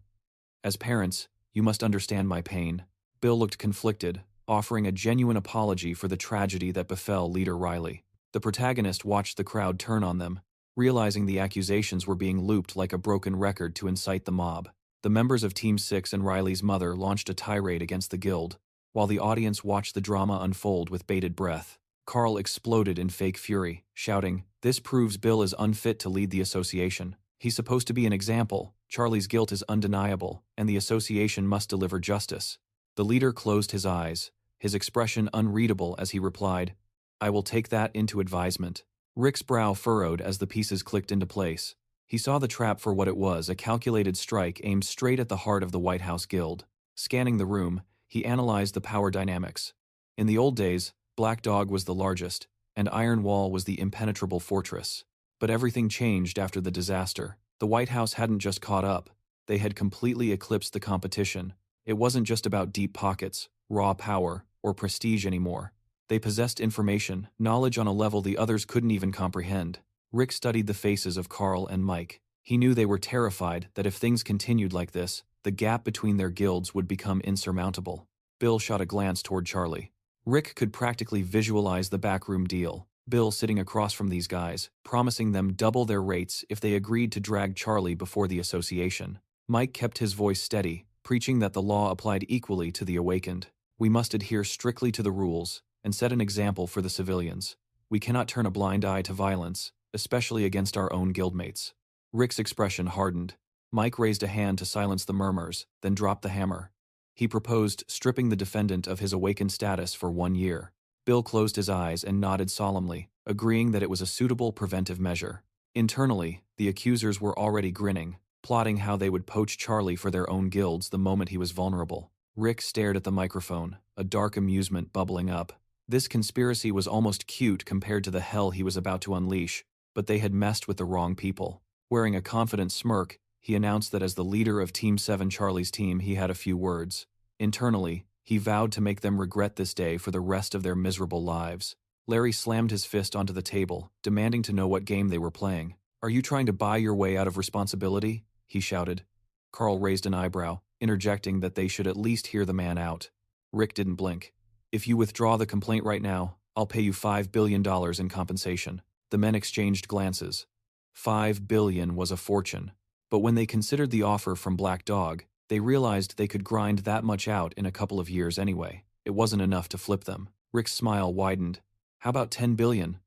As parents, you must understand my pain. Bill looked conflicted, offering a genuine apology for the tragedy that befell Leader Riley. The protagonist watched the crowd turn on them, realizing the accusations were being looped like a broken record to incite the mob. The members of Team 6 and Riley's mother launched a tirade against the guild, while the audience watched the drama unfold with bated breath. Carl exploded in fake fury, shouting, "This proves Bill is unfit to lead the association. He's supposed to be an example. Charlie's guilt is undeniable, and the association must deliver justice." The leader closed his eyes, his expression unreadable as he replied, "I will take that into advisement." Rick's brow furrowed as the pieces clicked into place. He saw the trap for what it was, a calculated strike aimed straight at the heart of the White House Guild. Scanning the room, he analyzed the power dynamics. In the old days, Black Dog was the largest, and Iron Wall was the impenetrable fortress. But everything changed after the disaster. The White House hadn't just caught up. They had completely eclipsed the competition. It wasn't just about deep pockets, raw power, or prestige anymore. They possessed information, knowledge on a level the others couldn't even comprehend. Rick studied the faces of Carl and Mike. He knew they were terrified that if things continued like this, the gap between their guilds would become insurmountable. Bill shot a glance toward Charlie. Rick could practically visualize the backroom deal. Bill sitting across from these guys, promising them double their rates if they agreed to drag Charlie before the association. Mike kept his voice steady, preaching that the law applied equally to the awakened. We must adhere strictly to the rules and set an example for the civilians. We cannot turn a blind eye to violence, especially against our own guildmates. Rick's expression hardened. Mike raised a hand to silence the murmurs, then dropped the hammer. He proposed stripping the defendant of his awakened status for 1 year. Bill closed his eyes and nodded solemnly, agreeing that it was a suitable preventive measure. Internally, the accusers were already grinning, plotting how they would poach Charlie for their own guilds the moment he was vulnerable. Rick stared at the microphone, a dark amusement bubbling up. This conspiracy was almost cute compared to the hell he was about to unleash, but they had messed with the wrong people. Wearing a confident smirk, he announced that as the leader of Team 7 Charlie's team he had a few words. Internally, he vowed to make them regret this day for the rest of their miserable lives. Larry slammed his fist onto the table, demanding to know what game they were playing. "Are you trying to buy your way out of responsibility?" he shouted. Carl raised an eyebrow, interjecting that they should at least hear the man out. Rick didn't blink. "If you withdraw the complaint right now, I'll pay you $5 billion in compensation." The men exchanged glances. $5 billion was a fortune. But when they considered the offer from Black Dog, they realized they could grind that much out in a couple of years anyway. It wasn't enough to flip them. Rick's smile widened. "How about $10 billion?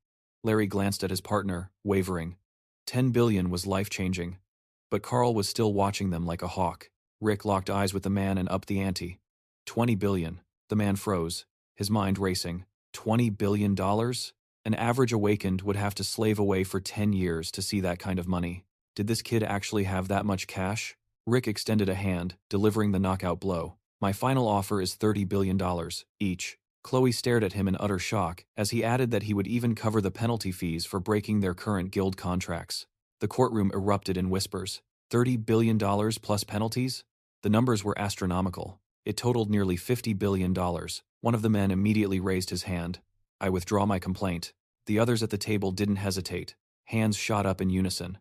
Larry glanced at his partner, wavering. $10 billion was life-changing. But Carl was still watching them like a hawk. Rick locked eyes with the man and upped the ante. $20 billion. The man froze, his mind racing. $20 billion? An average awakened would have to slave away for 10 years to see that kind of money. Did this kid actually have that much cash? Rick extended a hand, delivering the knockout blow. "My final offer is $30 billion each." Chloe stared at him in utter shock, as he added that he would even cover the penalty fees for breaking their current guild contracts. The courtroom erupted in whispers. $30 billion plus penalties? The numbers were astronomical. It totaled nearly $50 billion. One of the men immediately raised his hand. "I withdraw my complaint." The others at the table didn't hesitate. Hands shot up in unison.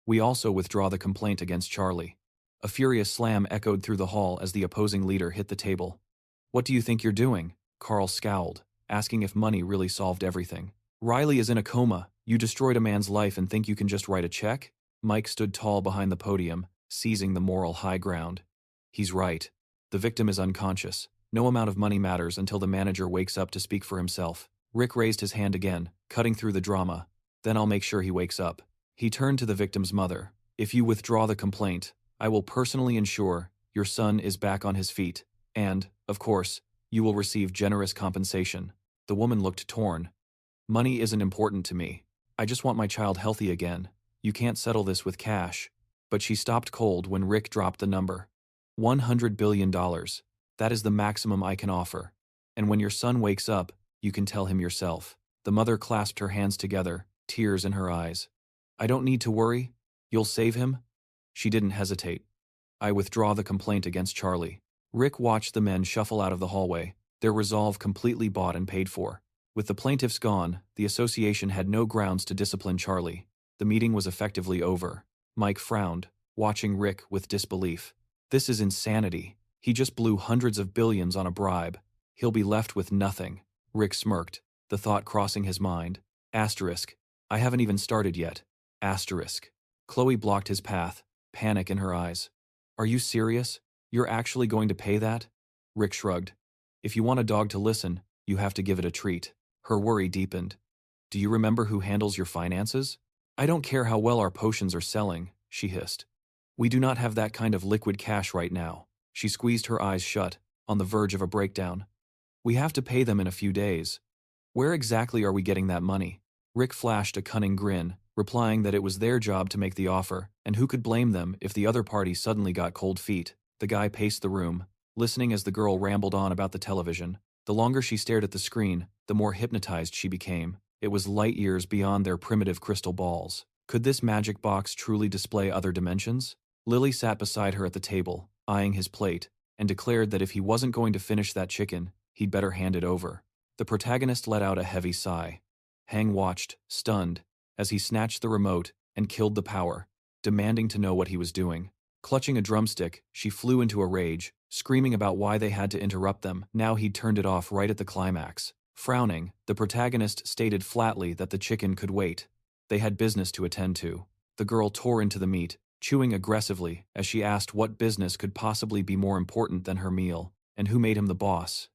"We also withdraw the complaint against Charlie." A furious slam echoed through the hall as the opposing leader hit the table. "What do you think you're doing?" Carl scowled, asking if money really solved everything. "Riley is in a coma. You destroyed a man's life and think you can just write a check?" Mike stood tall behind the podium, seizing the moral high ground. "He's right. The victim is unconscious. No amount of money matters until the manager wakes up to speak for himself." Rick raised his hand again, cutting through the drama. "Then I'll make sure he wakes up." He turned to the victim's mother. "If you withdraw the complaint, I will personally ensure your son is back on his feet, and, of course, you will receive generous compensation." The woman looked torn. "Money isn't important to me. I just want my child healthy again. You can't settle this with cash." But she stopped cold when Rick dropped the number. $100 billion. That is the maximum I can offer. And when your son wakes up, you can tell him yourself. The mother clasped her hands together, tears in her eyes. "I don't need to worry. You'll save him?" She didn't hesitate. "I withdraw the complaint against Charlie." Rick watched the men shuffle out of the hallway, their resolve completely bought and paid for. With the plaintiffs gone, the association had no grounds to discipline Charlie. The meeting was effectively over. Mike frowned, watching Rick with disbelief. "This is insanity. He just blew hundreds of billions on a bribe. He'll be left with nothing." Rick smirked, the thought crossing his mind. Asterisk. "I haven't even started yet." Asterisk. Chloe blocked his path, panic in her eyes. "Are you serious? You're actually going to pay that?" Rick shrugged. "If you want a dog to listen, you have to give it a treat." Her worry deepened. "Do you remember who handles your finances?" "I don't care how well our potions are selling," she hissed. "We do not have that kind of liquid cash right now." She squeezed her eyes shut, on the verge of a breakdown. "We have to pay them in a few days. Where exactly are we getting that money?" Rick flashed a cunning grin, replying that it was their job to make the offer, and who could blame them if the other party suddenly got cold feet. The guy paced the room, listening as the girl rambled on about the television. The longer she stared at the screen, the more hypnotized she became. It was light years beyond their primitive crystal balls. Could this magic box truly display other dimensions? Lily sat beside her at the table, eyeing his plate, and declared that if he wasn't going to finish that chicken, he'd better hand it over. The protagonist let out a heavy sigh. Hang watched, stunned, as he snatched the remote and killed the power, demanding to know what he was doing. Clutching a drumstick, she flew into a rage, screaming about why they had to interrupt them. Now he'd turned it off right at the climax. Frowning, the protagonist stated flatly that the chicken could wait. They had business to attend to. The girl tore into the meat, chewing aggressively as she asked what business could possibly be more important than her meal, and who made him the boss.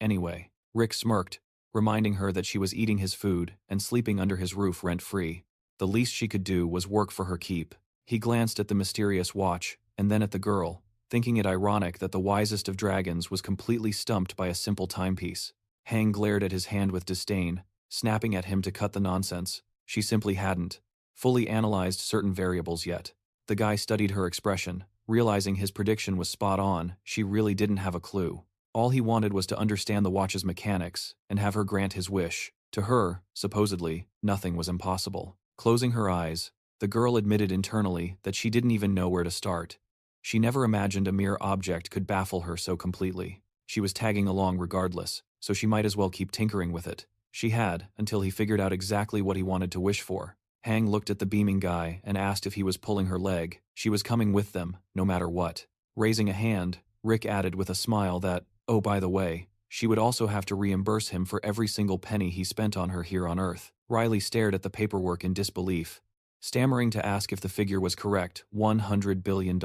Anyway, Rick smirked, reminding her that she was eating his food and sleeping under his roof rent-free. The least she could do was work for her keep. He glanced at the mysterious watch, and then at the girl, thinking it ironic that the wisest of dragons was completely stumped by a simple timepiece. Hang glared at his hand with disdain, snapping at him to cut the nonsense. She simply hadn't fully analyzed certain variables yet. The guy studied her expression, realizing his prediction was spot on. She really didn't have a clue. All he wanted was to understand the watch's mechanics and have her grant his wish. To her, supposedly, nothing was impossible. Closing her eyes, the girl admitted internally that she didn't even know where to start. She never imagined a mere object could baffle her so completely. She was tagging along regardless, so she might as well keep tinkering with it. She had, until he figured out exactly what he wanted to wish for. Hang looked at the beaming guy and asked if he was pulling her leg. She was coming with them, no matter what. Raising a hand, Rick added with a smile that, oh by the way, she would also have to reimburse him for every single penny he spent on her here on Earth. Riley stared at the paperwork in disbelief, stammering to ask if the figure was correct, $100 billion.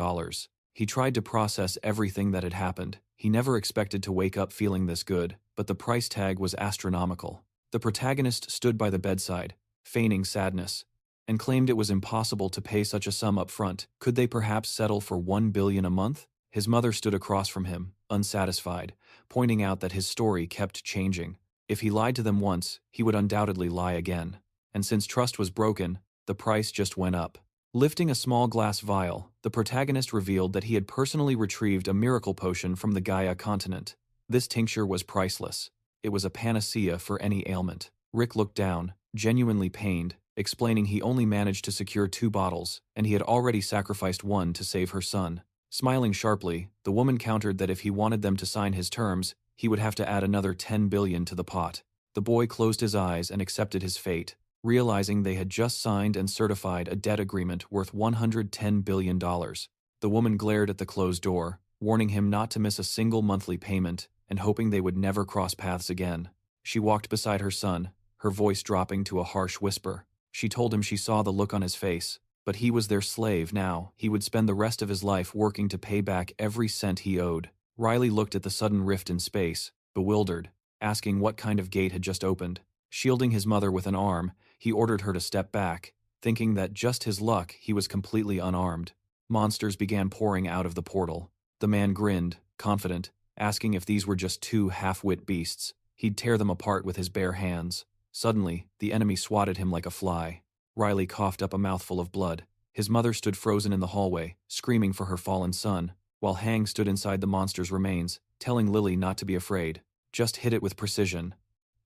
He tried to process everything that had happened. He never expected to wake up feeling this good, but the price tag was astronomical. The protagonist stood by the bedside, feigning sadness, and claimed it was impossible to pay such a sum up front. Could they perhaps settle for $1 billion a month? His mother stood across from him, unsatisfied, pointing out that his story kept changing. If he lied to them once, he would undoubtedly lie again. And since trust was broken, the price just went up. Lifting a small glass vial, the protagonist revealed that he had personally retrieved a miracle potion from the Gaia continent. This tincture was priceless. It was a panacea for any ailment. Rick looked down, genuinely pained, explaining he only managed to secure 2 bottles, and he had already sacrificed one to save her son. Smiling sharply, the woman countered that if he wanted them to sign his terms, he would have to add another $10 billion to the pot. The boy closed his eyes and accepted his fate, realizing they had just signed and certified a debt agreement worth $110 billion. The woman glared at the closed door, warning him not to miss a single monthly payment and hoping they would never cross paths again. She walked beside her son, her voice dropping to a harsh whisper. She told him she saw the look on his face, but he was their slave now. He would spend the rest of his life working to pay back every cent he owed. Riley looked at the sudden rift in space, bewildered, asking what kind of gate had just opened. Shielding his mother with an arm, he ordered her to step back, thinking that just his luck he was completely unarmed. Monsters began pouring out of the portal. The man grinned, confident, asking if these were just 2 half-wit beasts. He'd tear them apart with his bare hands. Suddenly, the enemy swatted him like a fly. Riley coughed up a mouthful of blood. His mother stood frozen in the hallway, screaming for her fallen son, while Hang stood inside the monster's remains, telling Lily not to be afraid. Just hit it with precision.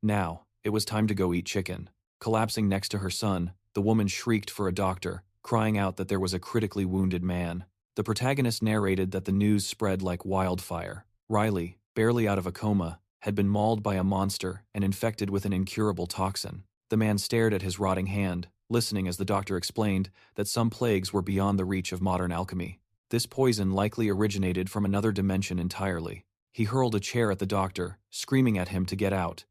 Now, it was time to go eat chicken. Collapsing next to her son, the woman shrieked for a doctor, crying out that there was a critically wounded man. The protagonist narrated that the news spread like wildfire. Riley, barely out of a coma, had been mauled by a monster and infected with an incurable toxin. The man stared at his rotting hand, listening as the doctor explained that some plagues were beyond the reach of modern alchemy. This poison likely originated from another dimension entirely. He hurled a chair at the doctor, screaming at him to get out.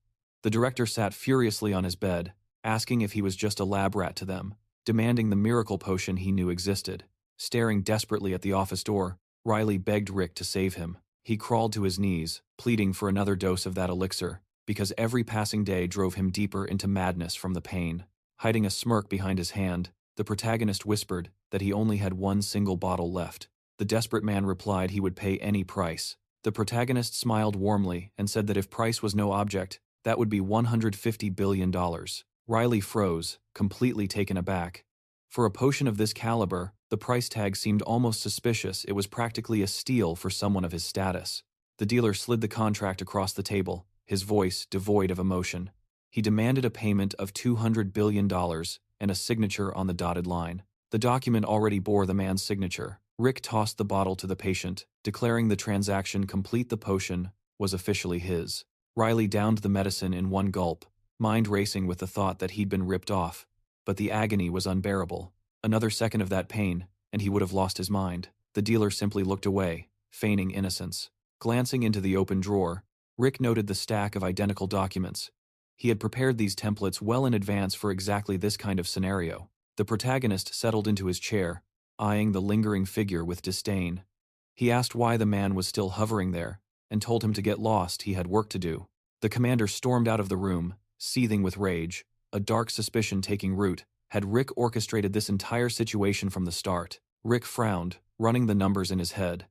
The director sat furiously on his bed, asking if he was just a lab rat to them, demanding the miracle potion he knew existed. Staring desperately at the office door, Riley begged Rick to save him. He crawled to his knees, pleading for another dose of that elixir, because every passing day drove him deeper into madness from the pain. Hiding a smirk behind his hand, the protagonist whispered that he only had 1 single bottle left. The desperate man replied he would pay any price. The protagonist smiled warmly and said that if price was no object, that would be $150 billion. Riley froze, completely taken aback. For a potion of this caliber, the price tag seemed almost suspicious. It was practically a steal for someone of his status. The dealer slid the contract across the table, his voice devoid of emotion. He demanded a payment of $200 billion and a signature on the dotted line. The document already bore the man's signature. Rick tossed the bottle to the patient, declaring the transaction complete. The potion was officially his. Riley downed the medicine in one gulp, mind racing with the thought that he'd been ripped off. But the agony was unbearable. Another second of that pain, and he would have lost his mind. The dealer simply looked away, feigning innocence. Glancing into the open drawer, Rick noted the stack of identical documents. He had prepared these templates well in advance for exactly this kind of scenario. The protagonist settled into his chair, eyeing the lingering figure with disdain. He asked why the man was still hovering there, and told him to get lost. He had work to do. The commander stormed out of the room, seething with rage, a dark suspicion taking root. Had Rick orchestrated this entire situation from the start? Rick frowned, running the numbers in his head.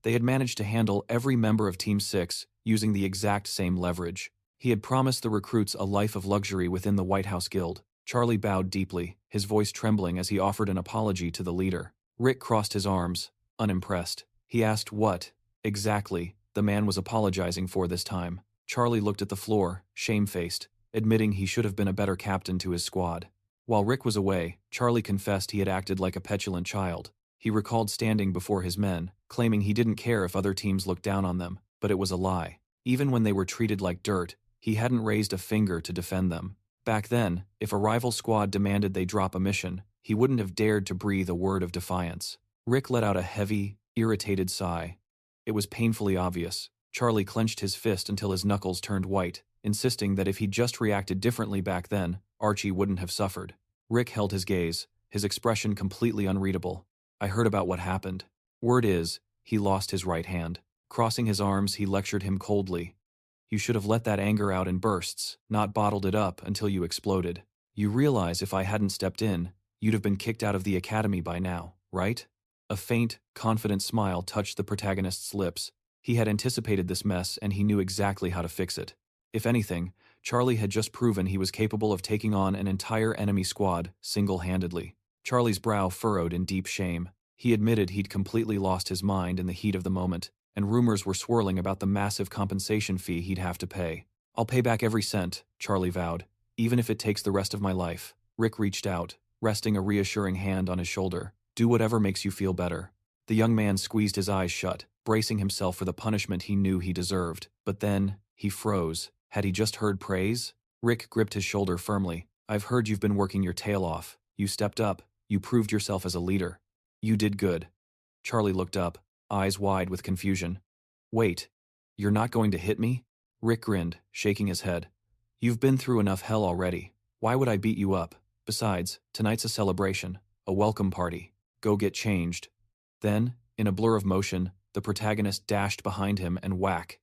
They had managed to handle every member of Team 6 using the exact same leverage. He had promised the recruits a life of luxury within the White House Guild. Charlie bowed deeply, his voice trembling as he offered an apology to the leader. Rick crossed his arms, unimpressed. He asked what, exactly, the man was apologizing for this time. Charlie looked at the floor, shamefaced, admitting he should have been a better captain to his squad. While Rick was away, Charlie confessed he had acted like a petulant child. He recalled standing before his men, claiming he didn't care if other teams looked down on them, but it was a lie. Even when they were treated like dirt, he hadn't raised a finger to defend them. Back then, if a rival squad demanded they drop a mission, he wouldn't have dared to breathe a word of defiance. Rick let out a heavy, Irritated sigh. It was painfully obvious. Charlie clenched his fist until his knuckles turned white, insisting that if he'd just reacted differently back then, Archie wouldn't have suffered. Rick held his gaze, his expression completely unreadable. I heard about what happened. Word is, he lost his right hand. Crossing his arms, he lectured him coldly. You should have let that anger out in bursts, not bottled it up until you exploded. You realize if I hadn't stepped in, you'd have been kicked out of the academy by now, right? A faint, confident smile touched the protagonist's lips. He had anticipated this mess and he knew exactly how to fix it. If anything, Charlie had just proven he was capable of taking on an entire enemy squad single-handedly. Charlie's brow furrowed in deep shame. He admitted he'd completely lost his mind in the heat of the moment, and rumors were swirling about the massive compensation fee he'd have to pay. I'll pay back every cent, Charlie vowed, even if it takes the rest of my life. Rick reached out, resting a reassuring hand on his shoulder. Do whatever makes you feel better. The young man squeezed his eyes shut, bracing himself for the punishment he knew he deserved. But then, he froze. Had he just heard praise? Rick gripped his shoulder firmly. I've heard you've been working your tail off. You stepped up. You proved yourself as a leader. You did good. Charlie looked up, eyes wide with confusion. Wait, you're not going to hit me? Rick grinned, shaking his head. You've been through enough hell already. Why would I beat you up? Besides, tonight's a celebration, a welcome party. Go get changed. Then, in a blur of motion, the protagonist dashed behind him and whack.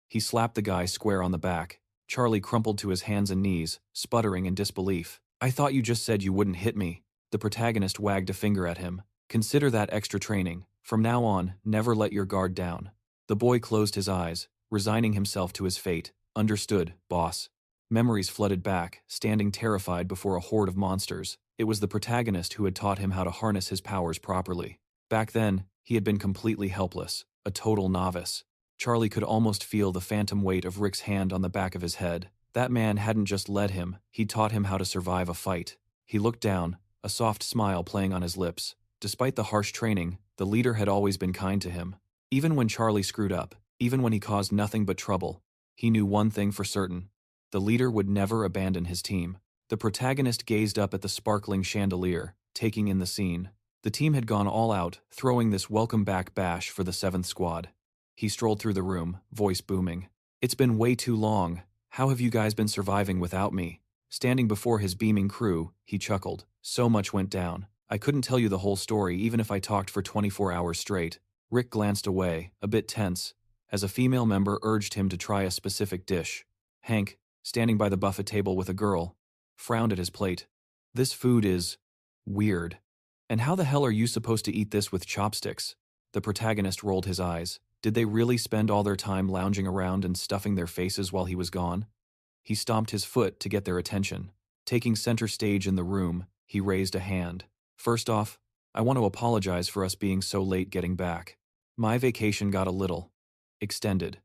He slapped the guy square on the back. Charlie crumpled to his hands and knees, sputtering in disbelief. I thought you just said you wouldn't hit me. The protagonist wagged a finger at him. Consider that extra training. From now on, never let your guard down. The boy closed his eyes, resigning himself to his fate. Understood, boss. Memories flooded back, standing terrified before a horde of monsters. It was the protagonist who had taught him how to harness his powers properly. Back then, he had been completely helpless, a total novice. Charlie could almost feel the phantom weight of Rick's hand on the back of his head. That man hadn't just led him, he'd taught him how to survive a fight. He looked down, a soft smile playing on his lips. Despite the harsh training, the leader had always been kind to him. Even when Charlie screwed up, even when he caused nothing but trouble, he knew one thing for certain. The leader would never abandon his team. The protagonist gazed up at the sparkling chandelier, taking in the scene. The team had gone all out, throwing this welcome back bash for the 7th squad. He strolled through the room, voice booming. It's been way too long. How have you guys been surviving without me? Standing before his beaming crew, he chuckled. So much went down. I couldn't tell you the whole story even if I talked for 24 hours straight. Rick glanced away, a bit tense, as a female member urged him to try a specific dish. Hank, standing by the buffet table with a girl, frowned at his plate. This food is weird. And how the hell are you supposed to eat this with chopsticks? The protagonist rolled his eyes. Did they really spend all their time lounging around and stuffing their faces while he was gone? He stomped his foot to get their attention. Taking center stage in the room, he raised a hand. First off, I want to apologize for us being so late getting back. My vacation got a little extended.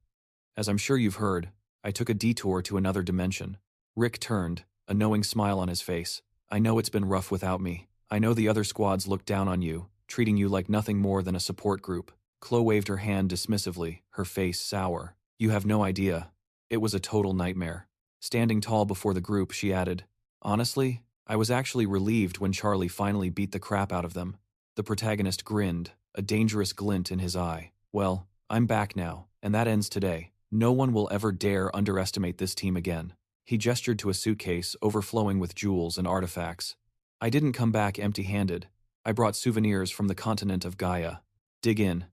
As I'm sure you've heard, I took a detour to another dimension. Rick turned, a knowing smile on his face. I know it's been rough without me. I know the other squads looked down on you, treating you like nothing more than a support group. Chloe waved her hand dismissively, her face sour. You have no idea. It was a total nightmare. Standing tall before the group, she added, honestly, I was actually relieved when Charlie finally beat the crap out of them. The protagonist grinned, a dangerous glint in his eye. Well, I'm back now, and that ends today. No one will ever dare underestimate this team again. He gestured to a suitcase overflowing with jewels and artifacts. I didn't come back empty-handed. I brought souvenirs from the continent of Gaia. Dig in.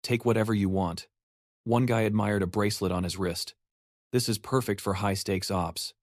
Take whatever you want. One guy admired a bracelet on his wrist. This is perfect for high-stakes ops.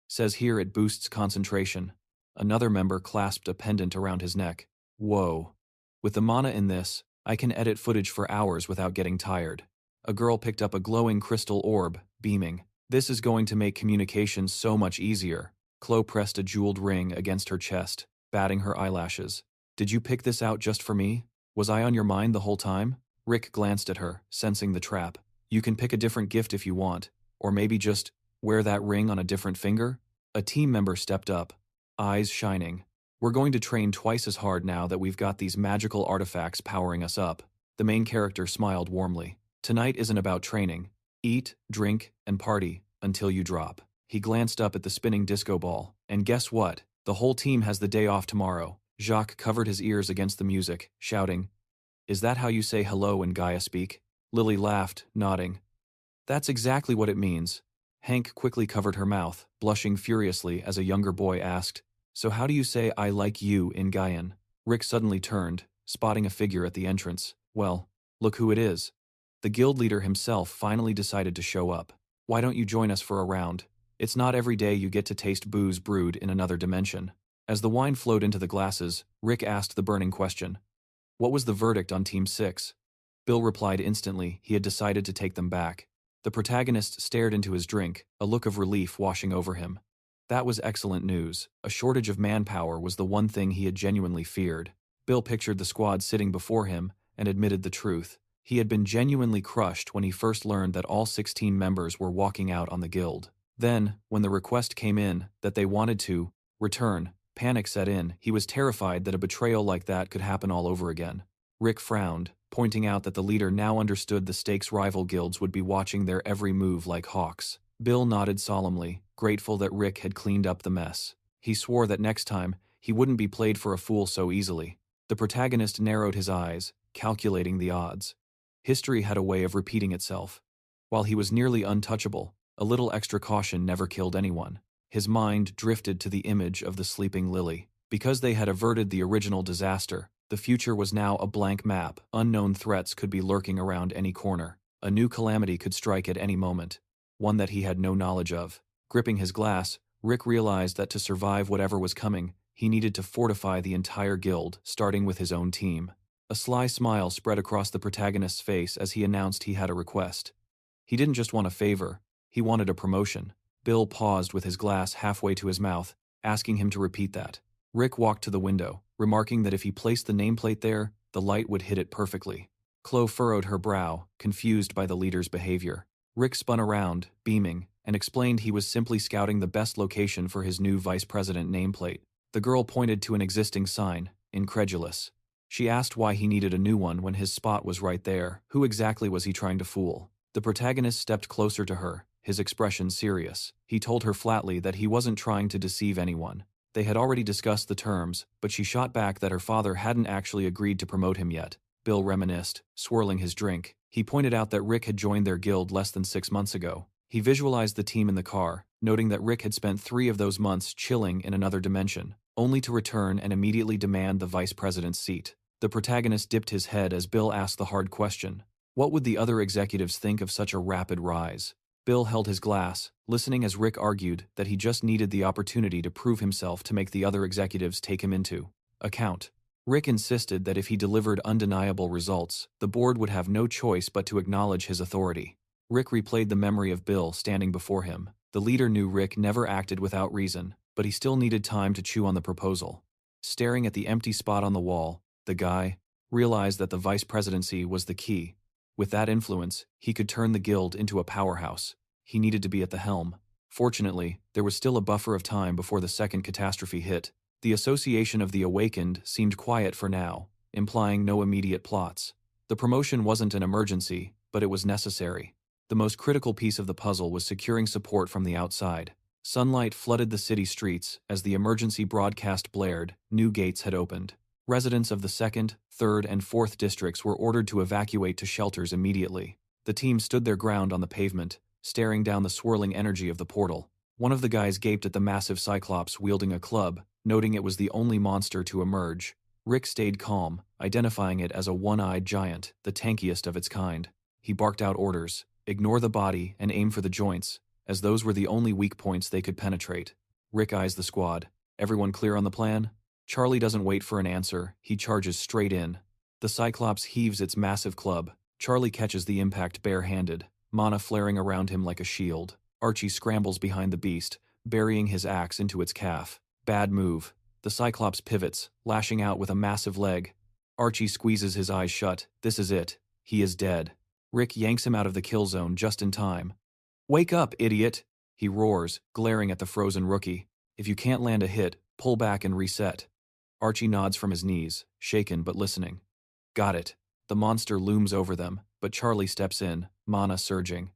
Says here it boosts concentration. Another member clasped a pendant around his neck. Whoa. With the mana in this, I can edit footage for hours without getting tired. A girl picked up a glowing crystal orb, beaming. This is going to make communication so much easier. Chloe pressed a jeweled ring against her chest, batting her eyelashes. Did you pick this out just for me? Was I on your mind the whole time? Rick glanced at her, sensing the trap. You can pick a different gift if you want, or maybe just wear that ring on a different finger? A team member stepped up, eyes shining. We're going to train twice as hard now that we've got these magical artifacts powering us up. The main character smiled warmly. Tonight isn't about training. Eat, drink, and party until you drop. He glanced up at the spinning disco ball. And guess what? The whole team has the day off tomorrow. Jacques covered his ears against the music, shouting, Is that how you say hello in Gaia speak? Lily laughed, nodding. That's exactly what it means. Hank quickly covered her mouth, blushing furiously as a younger boy asked, So how do you say I like you in Gaian? Rick suddenly turned, spotting a figure at the entrance. Well, look who it is. The guild leader himself finally decided to show up. Why don't you join us for a round? It's not every day you get to taste booze brewed in another dimension. As the wine flowed into the glasses, Rick asked the burning question. What was the verdict on Team 6? Bill replied instantly he had decided to take them back. The protagonist stared into his drink, a look of relief washing over him. That was excellent news. A shortage of manpower was the one thing he had genuinely feared. Bill pictured the squad sitting before him and admitted the truth. He had been genuinely crushed when he first learned that all 16 members were walking out on the guild. Then, when the request came in that they wanted to return, panic set in. He was terrified that a betrayal like that could happen all over again. Rick frowned, pointing out that the leader now understood the stakes rival guilds would be watching their every move like hawks. Bill nodded solemnly, grateful that Rick had cleaned up the mess. He swore that next time, he wouldn't be played for a fool so easily. The protagonist narrowed his eyes, calculating the odds. History had a way of repeating itself. While he was nearly untouchable, a little extra caution never killed anyone. His mind drifted to the image of the sleeping Lily. Because they had averted the original disaster, the future was now a blank map. Unknown threats could be lurking around any corner. A new calamity could strike at any moment, one that he had no knowledge of. Gripping his glass, Rick realized that to survive whatever was coming, he needed to fortify the entire guild, starting with his own team. A sly smile spread across the protagonist's face as he announced he had a request. He didn't just want a favor, he wanted a promotion. Bill paused with his glass halfway to his mouth, asking him to repeat that. Rick walked to the window, remarking that if he placed the nameplate there, the light would hit it perfectly. Chloe furrowed her brow, confused by the leader's behavior. Rick spun around, beaming, and explained he was simply scouting the best location for his new vice president nameplate. The girl pointed to an existing sign, incredulous. She asked why he needed a new one when his spot was right there. Who exactly was he trying to fool? The protagonist stepped closer to her, his expression serious. He told her flatly that he wasn't trying to deceive anyone. They had already discussed the terms, but she shot back that her father hadn't actually agreed to promote him yet. Bill reminisced, swirling his drink. He pointed out that Rick had joined their guild less than 6 months ago. He visualized the team in the car, noting that Rick had spent 3 of those months chilling in another dimension, only to return and immediately demand the vice president's seat. The protagonist dipped his head as Bill asked the hard question. What would the other executives think of such a rapid rise? Bill held his glass, listening as Rick argued that he just needed the opportunity to prove himself to make the other executives take him into account. Rick insisted that if he delivered undeniable results, the board would have no choice but to acknowledge his authority. Rick replayed the memory of Bill standing before him. The leader knew Rick never acted without reason, but he still needed time to chew on the proposal. Staring at the empty spot on the wall, the guy realized that the vice presidency was the key. With that influence, he could turn the guild into a powerhouse. He needed to be at the helm. Fortunately, there was still a buffer of time before the second catastrophe hit. The association of the awakened seemed quiet for now, implying no immediate plots. The promotion wasn't an emergency, but it was necessary. The most critical piece of the puzzle was securing support from the outside. Sunlight flooded the city streets as the emergency broadcast blared. New gates had opened. Residents of the 2nd, 3rd, and 4th districts were ordered to evacuate to shelters immediately. The team stood their ground on the pavement, staring down the swirling energy of the portal. One of the guys gaped at the massive cyclops wielding a club, noting it was the only monster to emerge. Rick stayed calm, identifying it as a one-eyed giant, the tankiest of its kind. He barked out orders, ignore the body and aim for the joints, as those were the only weak points they could penetrate. Rick eyes the squad. Everyone clear on the plan? Charlie doesn't wait for an answer, he charges straight in. The Cyclops heaves its massive club. Charlie catches the impact bare-handed, mana flaring around him like a shield. Archie scrambles behind the beast, burying his axe into its calf. Bad move. The Cyclops pivots, lashing out with a massive leg. Archie squeezes his eyes shut. This is it. He is dead. Rick yanks him out of the kill zone just in time. Wake up, idiot! He roars, glaring at the frozen rookie. If you can't land a hit, pull back and reset. Archie nods from his knees, shaken but listening. Got it. The monster looms over them, but Charlie steps in, mana surging.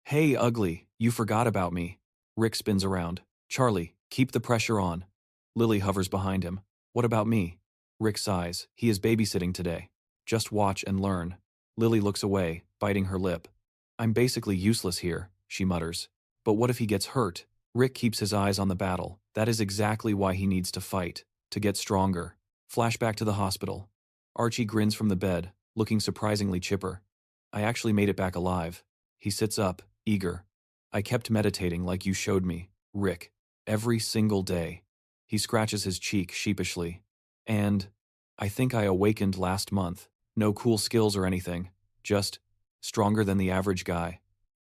Hey, ugly, you forgot about me. Rick spins around. Charlie, keep the pressure on. Lily hovers behind him. What about me? Rick sighs. He is babysitting today. Just watch and learn. Lily looks away, biting her lip. I'm basically useless here, she mutters. But what if he gets hurt? Rick keeps his eyes on the battle. That is exactly why he needs to fight. To get stronger. Flashback to the hospital. Archie grins from the bed, looking surprisingly chipper. I actually made it back alive. He sits up, eager. I kept meditating like you showed me, Rick. Every single day. He scratches his cheek sheepishly. And I think I awakened last month. No cool skills or anything. Just stronger than the average guy.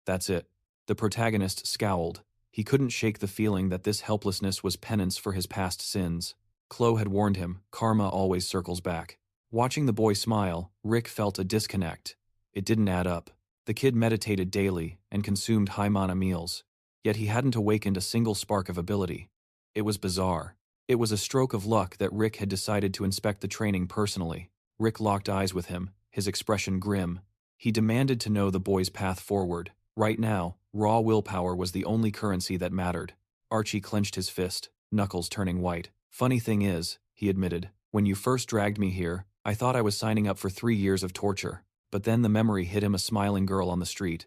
That's it. The protagonist scowled. He couldn't shake the feeling that this helplessness was penance for his past sins. Chloe had warned him, karma always circles back. Watching the boy smile, Rick felt a disconnect. It didn't add up. The kid meditated daily and consumed high-mana meals. Yet he hadn't awakened a single spark of ability. It was bizarre. It was a stroke of luck that Rick had decided to inspect the training personally. Rick locked eyes with him, his expression grim. He demanded to know the boy's path forward. Right now, raw willpower was the only currency that mattered. Archie clenched his fist, knuckles turning white. Funny thing is, he admitted, when you first dragged me here, I thought I was signing up for 3 years of torture. But then the memory hit him, a smiling girl on the street.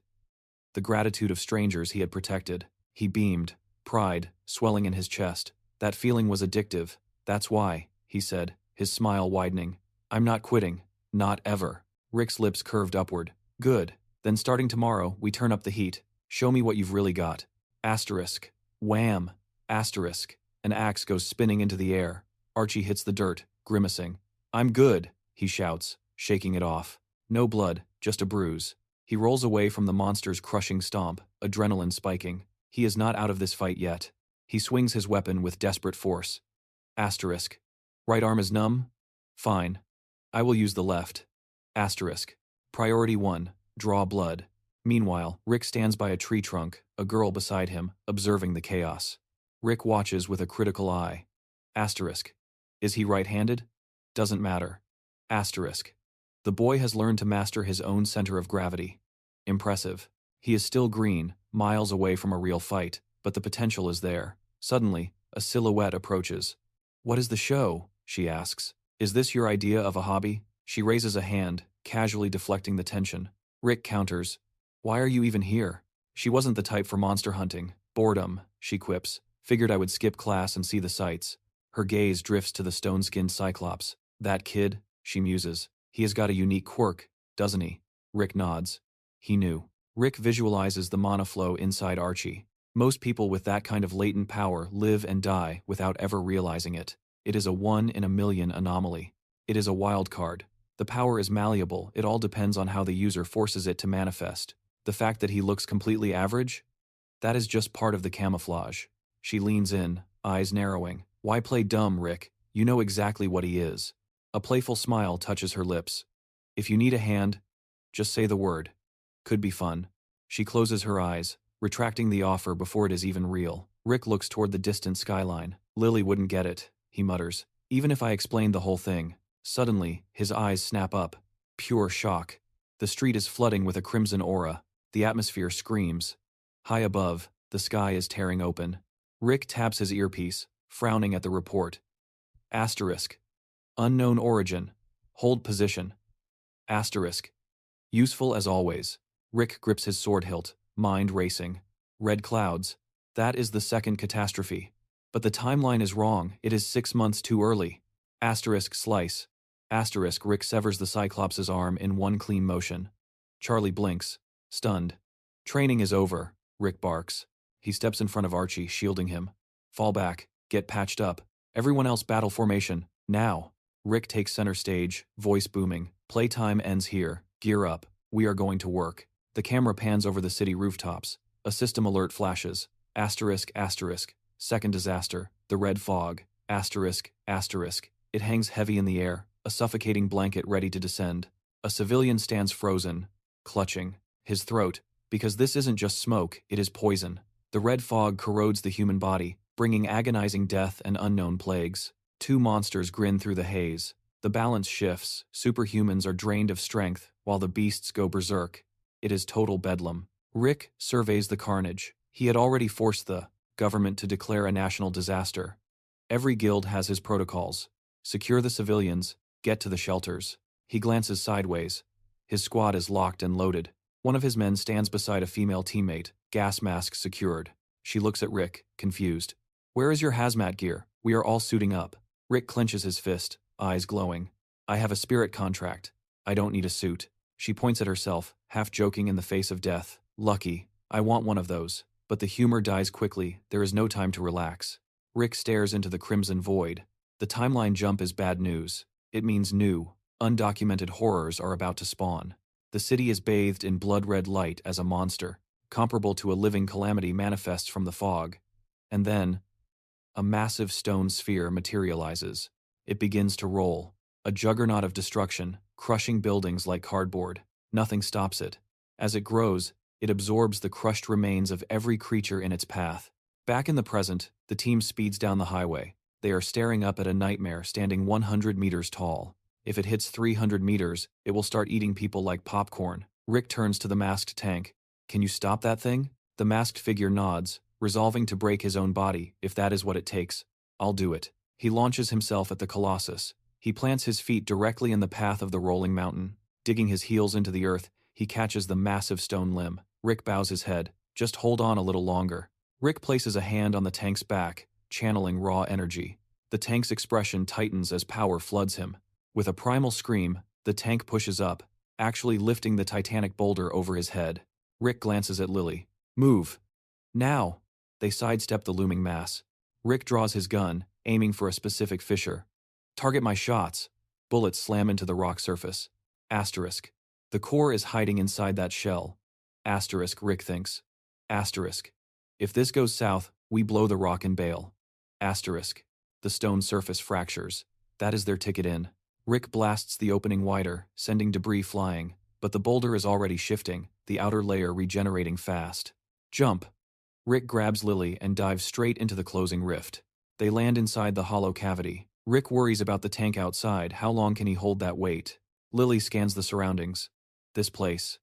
The gratitude of strangers he had protected. He beamed, pride swelling in his chest. That feeling was addictive. That's why, he said, his smile widening. I'm not quitting. Not ever. Rick's lips curved upward. Good. Then starting tomorrow, we turn up the heat. Show me what you've really got. Asterisk. Wham! Asterisk. An axe goes spinning into the air. Archie hits the dirt, grimacing. I'm good, he shouts, shaking it off. No blood, just a bruise. He rolls away from the monster's crushing stomp, adrenaline spiking. He is not out of this fight yet. He swings his weapon with desperate force. Asterisk. Right arm is numb? Fine. I will use the left. Asterisk. Priority 1. Draw blood. Meanwhile, Rick stands by a tree trunk, a girl beside him, observing the chaos. Rick watches with a critical eye. Asterisk. Is he right-handed? Doesn't matter. Asterisk. The boy has learned to master his own center of gravity. Impressive. He is still green, miles away from a real fight, but the potential is there. Suddenly, a silhouette approaches. What is the show? She asks. Is this your idea of a hobby? She raises a hand, casually deflecting the tension. Rick counters. Why are you even here? She wasn't the type for monster hunting. Boredom, she quips. Figured I would skip class and see the sights. Her gaze drifts to the stone-skinned Cyclops. That kid, she muses. He has got a unique quirk, doesn't he? Rick nods. He knew. Rick visualizes the mana flow inside Archie. Most people with that kind of latent power live and die without ever realizing it. It is a 1 in a million anomaly. It is a wild card. The power is malleable, it all depends on how the user forces it to manifest. The fact that he looks completely average? That is just part of the camouflage. She leans in, eyes narrowing. Why play dumb, Rick? You know exactly what he is. A playful smile touches her lips. If you need a hand, just say the word. Could be fun. She closes her eyes, retracting the offer before it is even real. Rick looks toward the distant skyline. Lily wouldn't get it, he mutters. Even if I explained the whole thing. Suddenly, his eyes snap up. Pure shock. The street is flooding with a crimson aura. The atmosphere screams. High above, the sky is tearing open. Rick taps his earpiece, frowning at the report. Asterisk. Unknown origin. Hold position. Asterisk. Useful as always. Rick grips his sword hilt, mind racing. Red clouds. That is the second catastrophe. But the timeline is wrong. It is 6 months too early. Asterisk slice. Asterisk. Rick severs the Cyclops' arm in one clean motion. Charlie blinks, stunned. Training is over, Rick barks. He steps in front of Archie, shielding him. Fall back. Get patched up. Everyone else battle formation. Now. Rick takes center stage, voice booming. Playtime ends here. Gear up. We are going to work. The camera pans over the city rooftops. A system alert flashes. Asterisk, asterisk. Second disaster. The red fog. Asterisk, asterisk. It hangs heavy in the air, a suffocating blanket ready to descend. A civilian stands frozen, clutching his throat, because this isn't just smoke, it is poison. The red fog corrodes the human body, bringing agonizing death and unknown plagues. 2 monsters grin through the haze. The balance shifts, superhumans are drained of strength, while the beasts go berserk. It is total bedlam. Rick surveys the carnage. He had already forced the government to declare a national disaster. Every guild has his protocols. Secure the civilians, get to the shelters. He glances sideways. His squad is locked and loaded. One of his men stands beside a female teammate, gas mask secured. She looks at Rick, confused. "Where is your hazmat gear? We are all suiting up." Rick clenches his fist, eyes glowing. "I have a spirit contract. I don't need a suit." She points at herself, half joking in the face of death. "Lucky. I want one of those." But the humor dies quickly. There is no time to relax. Rick stares into the crimson void. The timeline jump is bad news. It means new, undocumented horrors are about to spawn. The city is bathed in blood-red light as a monster, comparable to a living calamity manifests from the fog. And then, a massive stone sphere materializes. It begins to roll, a juggernaut of destruction, crushing buildings like cardboard. Nothing stops it. As it grows, it absorbs the crushed remains of every creature in its path. Back in the present, the team speeds down the highway. They are staring up at a nightmare standing 100 meters tall. If it hits 300 meters, it will start eating people like popcorn. Rick turns to the masked tank. "Can you stop that thing?" The masked figure nods, resolving to break his own body, if that is what it takes. "I'll do it." He launches himself at the Colossus. He plants his feet directly in the path of the rolling mountain. Digging his heels into the earth, he catches the massive stone limb. Rick bows his head. "Just hold on a little longer." Rick places a hand on the tank's back, channeling raw energy. The tank's expression tightens as power floods him. With a primal scream, the tank pushes up, actually lifting the titanic boulder over his head. Rick glances at Lily. "Move. Now." They sidestep the looming mass. Rick draws his gun, aiming for a specific fissure. "Target my shots." Bullets slam into the rock surface. Asterisk. The core is hiding inside that shell. Asterisk, Rick thinks. Asterisk. If this goes south, we blow the rock and bail. Asterisk. The stone surface fractures. That is their ticket in. Rick blasts the opening wider, sending debris flying, but the boulder is already shifting, the outer layer regenerating fast. "Jump." Rick grabs Lily and dives straight into the closing rift. They land inside the hollow cavity. Rick worries about the tank outside. How long can he hold that weight? Lily scans the surroundings. This place.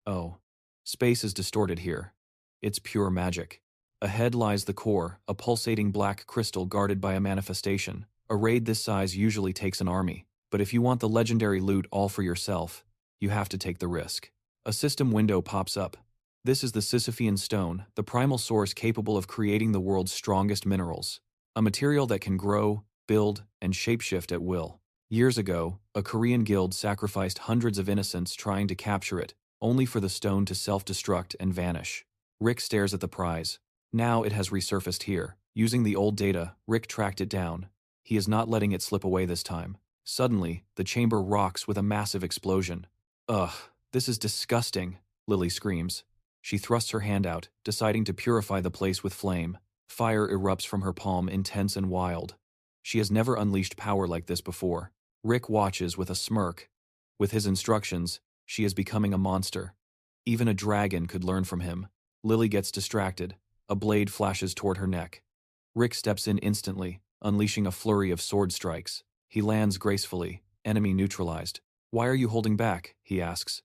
Oh. Space is distorted here. It's pure magic. Ahead lies the core, a pulsating black crystal guarded by a manifestation. A raid this size usually takes an army, but if you want the legendary loot all for yourself, you have to take the risk. A system window pops up. This is the Sisyphean stone, the primal source capable of creating the world's strongest minerals. A material that can grow, build, and shapeshift at will. Years ago, a Korean guild sacrificed hundreds of innocents trying to capture it, only for the stone to self-destruct and vanish. Rick stares at the prize. Now it has resurfaced here. Using the old data, Rick tracked it down. He is not letting it slip away this time. Suddenly, the chamber rocks with a massive explosion. "Ugh, this is disgusting," Lily screams. She thrusts her hand out, deciding to purify the place with flame. Fire erupts from her palm, intense and wild. She has never unleashed power like this before. Rick watches with a smirk. With his instructions, she is becoming a monster. Even a dragon could learn from him. Lily gets distracted. A blade flashes toward her neck. Rick steps in instantly, unleashing a flurry of sword strikes. He lands gracefully, enemy neutralized. "Why are you holding back?" he asks.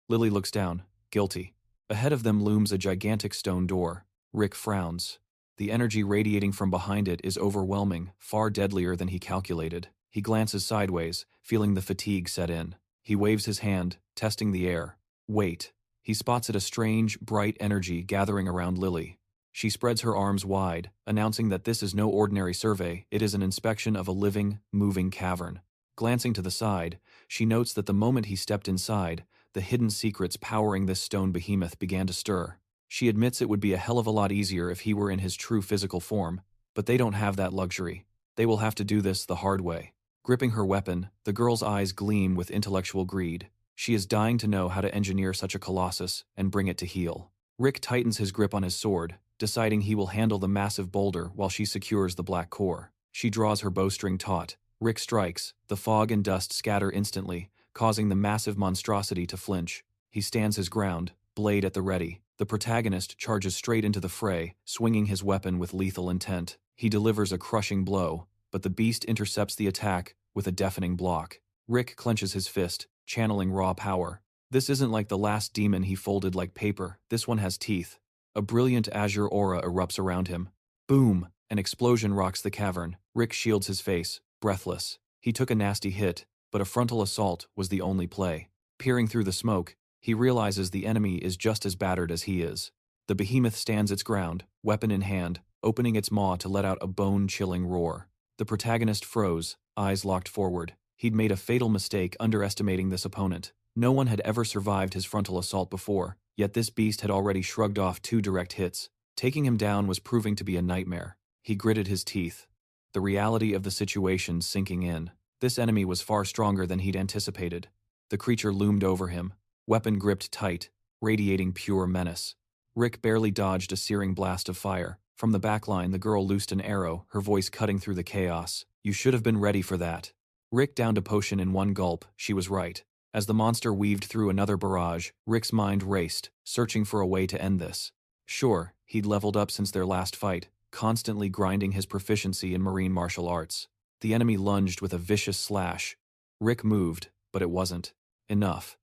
Lily looks down, guilty. Ahead of them looms a gigantic stone door. Rick frowns. The energy radiating from behind it is overwhelming, far deadlier than he calculated. He glances sideways, feeling the fatigue set in. He waves his hand, testing the air. Wait. He spots a strange, bright energy gathering around Lily. She spreads her arms wide, announcing that this is no ordinary survey, it is an inspection of a living, moving cavern. Glancing to the side, she notes that the moment he stepped inside, the hidden secrets powering this stone behemoth began to stir. She admits it would be a hell of a lot easier if he were in his true physical form, but they don't have that luxury. They will have to do this the hard way. Gripping her weapon, the girl's eyes gleam with intellectual greed. She is dying to know how to engineer such a colossus and bring it to heel. Rick tightens his grip on his sword, deciding he will handle the massive boulder while she secures the black core. She draws her bowstring taut. Rick strikes. The fog and dust scatter instantly, causing the massive monstrosity to flinch. He stands his ground, blade at the ready. The protagonist charges straight into the fray, swinging his weapon with lethal intent. He delivers a crushing blow, but the beast intercepts the attack with a deafening block. Rick clenches his fist, channeling raw power. This isn't like the last demon he folded like paper. This one has teeth. A brilliant azure aura erupts around him. Boom! An explosion rocks the cavern. Rick shields his face, breathless. He took a nasty hit, but a frontal assault was the only play. Peering through the smoke, he realizes the enemy is just as battered as he is. The behemoth stands its ground, weapon in hand, opening its maw to let out a bone-chilling roar. The protagonist froze, eyes locked forward. He'd made a fatal mistake underestimating this opponent. No one had ever survived his frontal assault before, yet this beast had already shrugged off 2 direct hits. Taking him down was proving to be a nightmare. He gritted his teeth, the reality of the situation sinking in. This enemy was far stronger than he'd anticipated. The creature loomed over him, weapon gripped tight, radiating pure menace. Rick barely dodged a searing blast of fire. From the backline, the girl loosed an arrow, her voice cutting through the chaos. "You should have been ready for that." Rick downed a potion in one gulp. She was right. As the monster weaved through another barrage, Rick's mind raced, searching for a way to end this. Sure, he'd leveled up since their last fight, constantly grinding his proficiency in marine martial arts. The enemy lunged with a vicious slash. Rick moved, but it wasn't enough.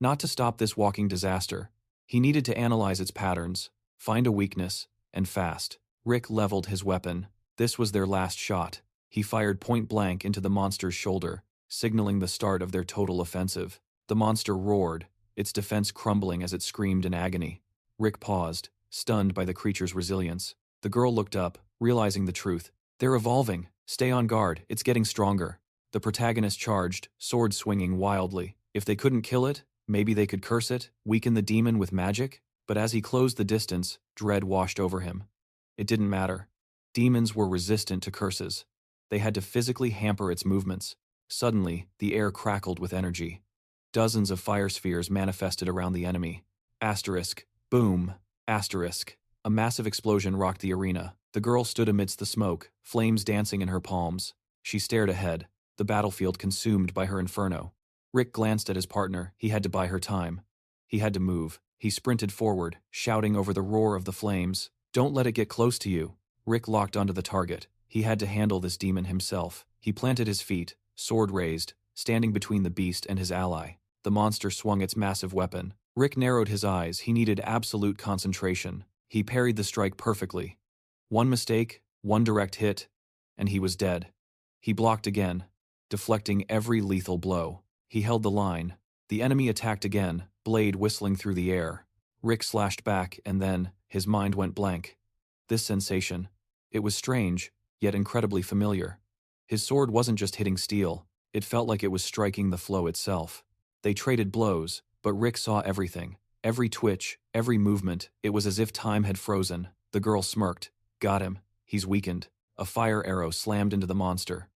Not to stop this walking disaster. He needed to analyze its patterns, find a weakness, and fast. Rick leveled his weapon. This was their last shot. He fired point blank into the monster's shoulder, signaling the start of their total offensive. The monster roared, its defense crumbling as it screamed in agony. Rick paused, stunned by the creature's resilience. The girl looked up, realizing the truth. "They're evolving. Stay on guard, it's getting stronger." The protagonist charged, sword swinging wildly. If they couldn't kill it, maybe they could curse it, weaken the demon with magic? But as he closed the distance, dread washed over him. It didn't matter. Demons were resistant to curses. They had to physically hamper its movements. Suddenly, the air crackled with energy. Dozens of fire spheres manifested around the enemy. Asterisk. Boom. Asterisk. A massive explosion rocked the arena. The girl stood amidst the smoke, flames dancing in her palms. She stared ahead, the battlefield consumed by her inferno. Rick glanced at his partner. He had to buy her time. He had to move. He sprinted forward, shouting over the roar of the flames, "Don't let it get close to you." Rick locked onto the target. He had to handle this demon himself. He planted his feet, sword raised, standing between the beast and his ally. The monster swung its massive weapon. Rick narrowed his eyes. He needed absolute concentration. He parried the strike perfectly. One mistake, one direct hit, and he was dead. He blocked again, deflecting every lethal blow. He held the line. The enemy attacked again, blade whistling through the air. Rick slashed back, and then, his mind went blank. This sensation. It was strange, yet incredibly familiar. His sword wasn't just hitting steel. It felt like it was striking the flow itself. They traded blows, but Rick saw everything. Every twitch, every movement. It was as if time had frozen. The girl smirked. "Got him. He's weakened." A fire arrow slammed into the monster.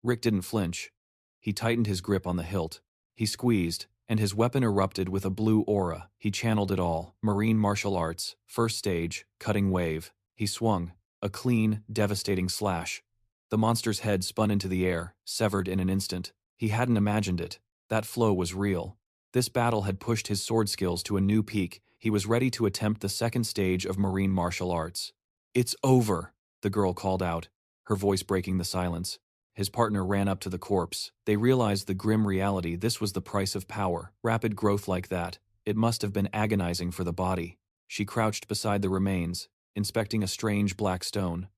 Rick didn't flinch. He tightened his grip on the hilt. He squeezed, and his weapon erupted with a blue aura. He channeled it all. Marine martial arts, first stage, cutting wave. He swung. A clean, devastating slash. The monster's head spun into the air, severed in an instant. He hadn't imagined it. That flow was real. This battle had pushed his sword skills to a new peak. He was ready to attempt the second stage of marine martial arts. "It's over," the girl called out, her voice breaking the silence. His partner ran up to the corpse. They realized the grim reality. This was the price of power. Rapid growth like that. It must have been agonizing for the body. She crouched beside the remains, inspecting a strange black stone.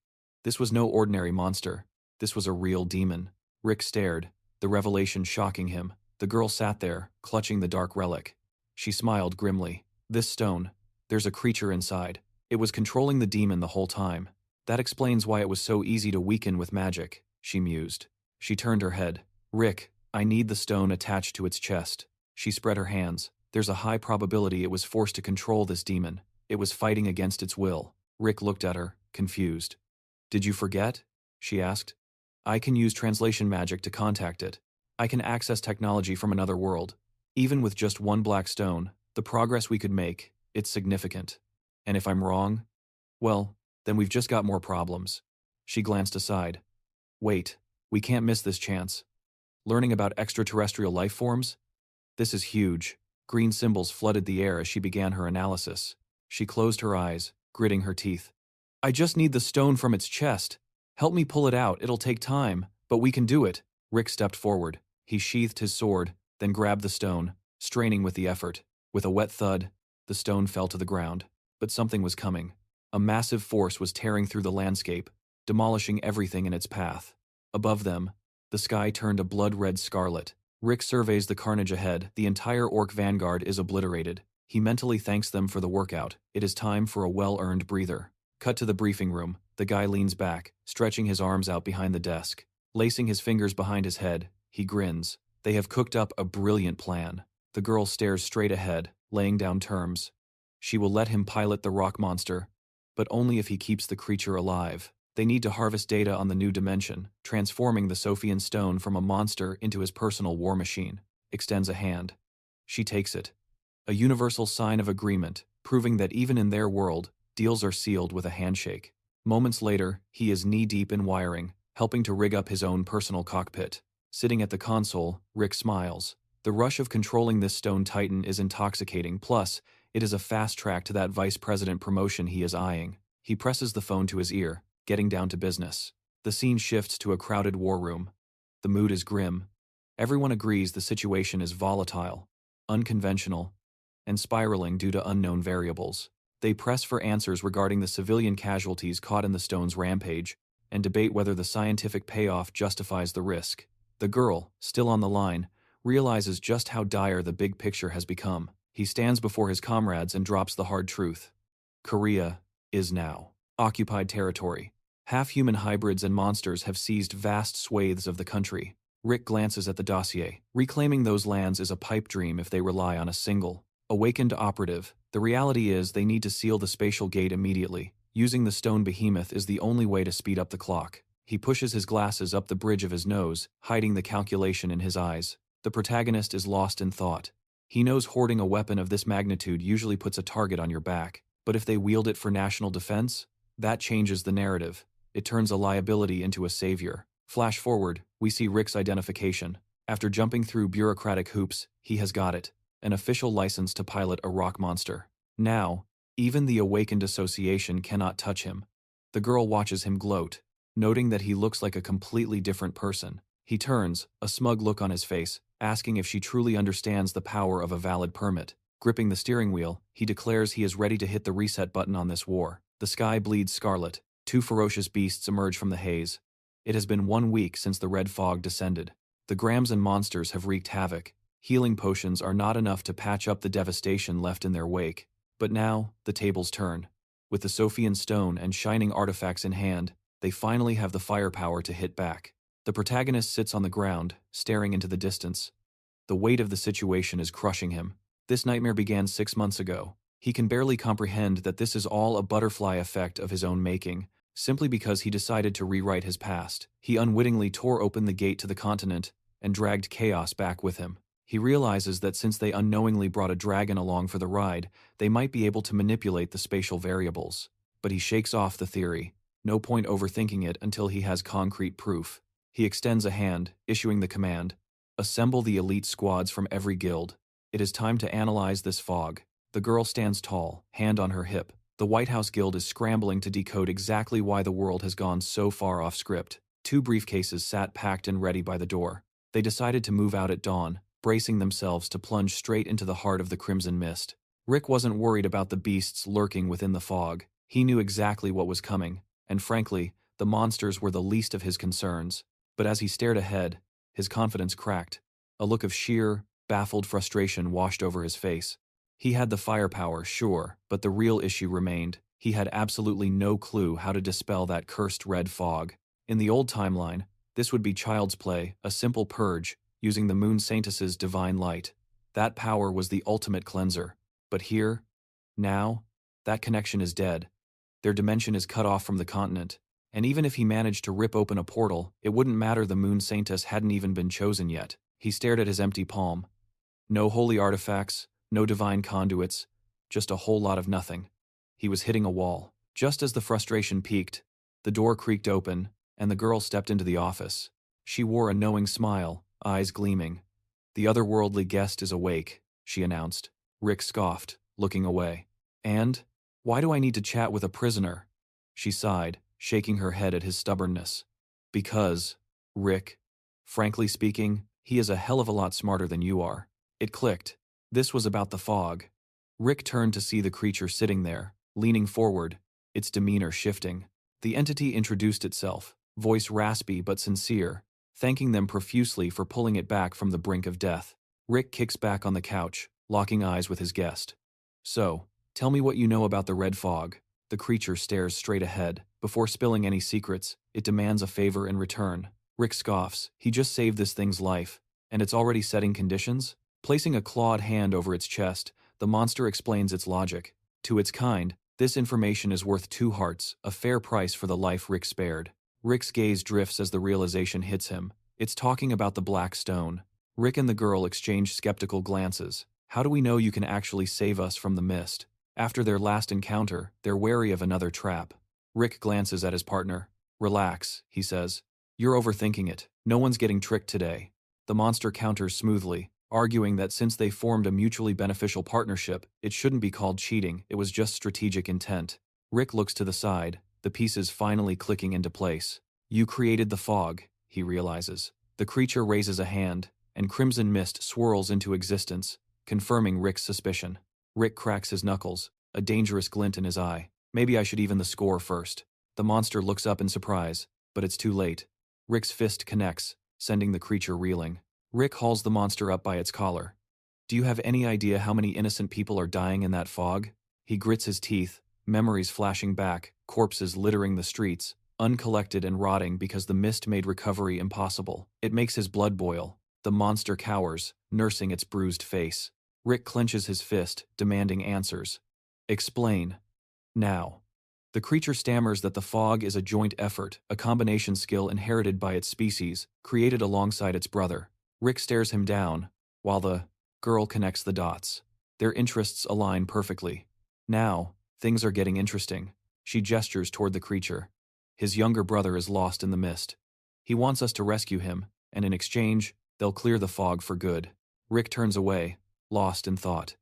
This was no ordinary monster. This was a real demon. Rick stared, the revelation shocking him. The girl sat there, clutching the dark relic. She smiled grimly. "This stone. There's a creature inside. It was controlling the demon the whole time. That explains why it was so easy to weaken with magic," she mused. She turned her head. "Rick, I need the stone attached to its chest." She spread her hands. There's a high probability it was forced to control this demon. It was fighting against its will. Rick looked at her, confused. "Did you forget?" she asked. "I can use translation magic to contact it. I can access technology from another world. Even with just one black stone, the progress we could make, it's significant. And if I'm wrong, well, then we've just got more problems." She glanced aside. "Wait, we can't miss this chance. Learning about extraterrestrial life forms? This is huge." Green symbols flooded the air as she began her analysis. She closed her eyes, gritting her teeth. "I just need the stone from its chest. Help me pull it out. It'll take time, but we can do it." Rick stepped forward. He sheathed his sword, then grabbed the stone, straining with the effort. With a wet thud, the stone fell to the ground. But something was coming. A massive force was tearing through the landscape, demolishing everything in its path. Above them, the sky turned a blood-red scarlet. Rick surveys the carnage ahead. The entire orc vanguard is obliterated. He mentally thanks them for the workout. It is time for a well-earned breather. Cut to the briefing room. The guy leans back, stretching his arms out behind the desk. Lacing his fingers behind his head, he grins. They have cooked up a brilliant plan. The girl stares straight ahead, laying down terms. She will let him pilot the rock monster, but only if he keeps the creature alive. They need to harvest data on the new dimension, transforming the Sophian stone from a monster into his personal war machine. Extends a hand. She takes it. A universal sign of agreement, proving that even in their world, deals are sealed with a handshake. Moments later, he is knee-deep in wiring, helping to rig up his own personal cockpit. Sitting at the console, Rick smiles. The rush of controlling this stone titan is intoxicating, plus, it is a fast track to that vice president promotion he is eyeing. He presses the phone to his ear, getting down to business. The scene shifts to a crowded war room. The mood is grim. Everyone agrees the situation is volatile, unconventional, and spiraling due to unknown variables. They press for answers regarding the civilian casualties caught in the stone's rampage, and debate whether the scientific payoff justifies the risk. The girl, still on the line, realizes just how dire the big picture has become. He stands before his comrades and drops the hard truth. Korea is now occupied territory. Half-human hybrids and monsters have seized vast swathes of the country. Rick glances at the dossier. Reclaiming those lands is a pipe dream if they rely on a single, awakened operative. The reality is they need to seal the spatial gate immediately. Using the stone behemoth is the only way to speed up the clock. He pushes his glasses up the bridge of his nose, hiding the calculation in his eyes. The protagonist is lost in thought. He knows hoarding a weapon of this magnitude usually puts a target on your back, but if they wield it for national defense, that changes the narrative. It turns a liability into a savior. Flash forward, we see Rick's identification. After jumping through bureaucratic hoops, he has got it. An official license to pilot a rock monster. Now, even the Awakened Association cannot touch him. The girl watches him gloat, noting that he looks like a completely different person. He turns, a smug look on his face, asking if she truly understands the power of a valid permit. Gripping the steering wheel, he declares he is ready to hit the reset button on this war. The sky bleeds scarlet. Two ferocious beasts emerge from the haze. It has been 1 week since the red fog descended. The grams and monsters have wreaked havoc. Healing potions are not enough to patch up the devastation left in their wake. But now, the tables turn. With the Sophian stone and shining artifacts in hand, they finally have the firepower to hit back. The protagonist sits on the ground, staring into the distance. The weight of the situation is crushing him. This nightmare began 6 months ago. He can barely comprehend that this is all a butterfly effect of his own making, simply because he decided to rewrite his past. He unwittingly tore open the gate to the continent and dragged chaos back with him. He realizes that since they unknowingly brought a dragon along for the ride, they might be able to manipulate the spatial variables. But he shakes off the theory. No point overthinking it until he has concrete proof. He extends a hand, issuing the command, "Assemble the elite squads from every guild. It is time to analyze this fog." The girl stands tall, hand on her hip. The White House Guild is scrambling to decode exactly why the world has gone so far off script. 2 briefcases sat packed and ready by the door. They decided to move out at dawn, bracing themselves to plunge straight into the heart of the crimson mist. Rick wasn't worried about the beasts lurking within the fog. He knew exactly what was coming, and frankly, the monsters were the least of his concerns. But as he stared ahead, his confidence cracked. A look of sheer, baffled frustration washed over his face. He had the firepower, sure, but the real issue remained. He had absolutely no clue how to dispel that cursed red fog. In the old timeline, this would be child's play, a simple purge, using the Moon Saintess's divine light. That power was the ultimate cleanser. But here, now, that connection is dead. Their dimension is cut off from the continent. And even if he managed to rip open a portal, it wouldn't matter. The Moon Saintess hadn't even been chosen yet. He stared at his empty palm. No holy artifacts, no divine conduits, just a whole lot of nothing. He was hitting a wall. Just as the frustration peaked, the door creaked open, and the girl stepped into the office. She wore a knowing smile, eyes gleaming. "The otherworldly guest is awake," she announced. Rick scoffed, looking away. "And? Why do I need to chat with a prisoner?" She sighed, shaking her head at his stubbornness. "Because, Rick, frankly speaking, he is a hell of a lot smarter than you are." It clicked. This was about the fog. Rick turned to see the creature sitting there, leaning forward, its demeanor shifting. The entity introduced itself, voice raspy but sincere. thanking them profusely for pulling it back from the brink of death. Rick kicks back on the couch, locking eyes with his guest. So, tell me what you know about the red fog. The creature stares straight ahead. Before spilling any secrets, it demands a favor in return. Rick scoffs. He just saved this thing's life. And it's already setting conditions? Placing a clawed hand over its chest, the monster explains its logic. To its kind, this information is worth 2 hearts, a fair price for the life Rick spared. Rick's gaze drifts as the realization hits him. It's talking about the black stone. Rick and the girl exchange skeptical glances. How do we know you can actually save us from the mist? After their last encounter, they're wary of another trap. Rick glances at his partner. Relax, he says. You're overthinking it. No one's getting tricked today. The monster counters smoothly, arguing that since they formed a mutually beneficial partnership, it shouldn't be called cheating, it was just strategic intent. Rick looks to the side, the pieces finally clicking into place. You created the fog, he realizes. The creature raises a hand, and crimson mist swirls into existence, confirming Rick's suspicion. Rick cracks his knuckles, a dangerous glint in his eye. Maybe I should even the score first. The monster looks up in surprise, but it's too late. Rick's fist connects, sending the creature reeling. Rick hauls the monster up by its collar. Do you have any idea how many innocent people are dying in that fog? He grits his teeth, memories flashing back, corpses littering the streets, uncollected and rotting because the mist made recovery impossible. It makes his blood boil. The monster cowers, nursing its bruised face. Rick clenches his fist, demanding answers. Explain. Now. The creature stammers that the fog is a joint effort, a combination skill inherited by its species, created alongside its brother. Rick stares him down, while the girl connects the dots. Their interests align perfectly. Now, things are getting interesting. She gestures toward the creature. His younger brother is lost in the mist. He wants us to rescue him, and in exchange, they'll clear the fog for good. Rick turns away, lost in thought.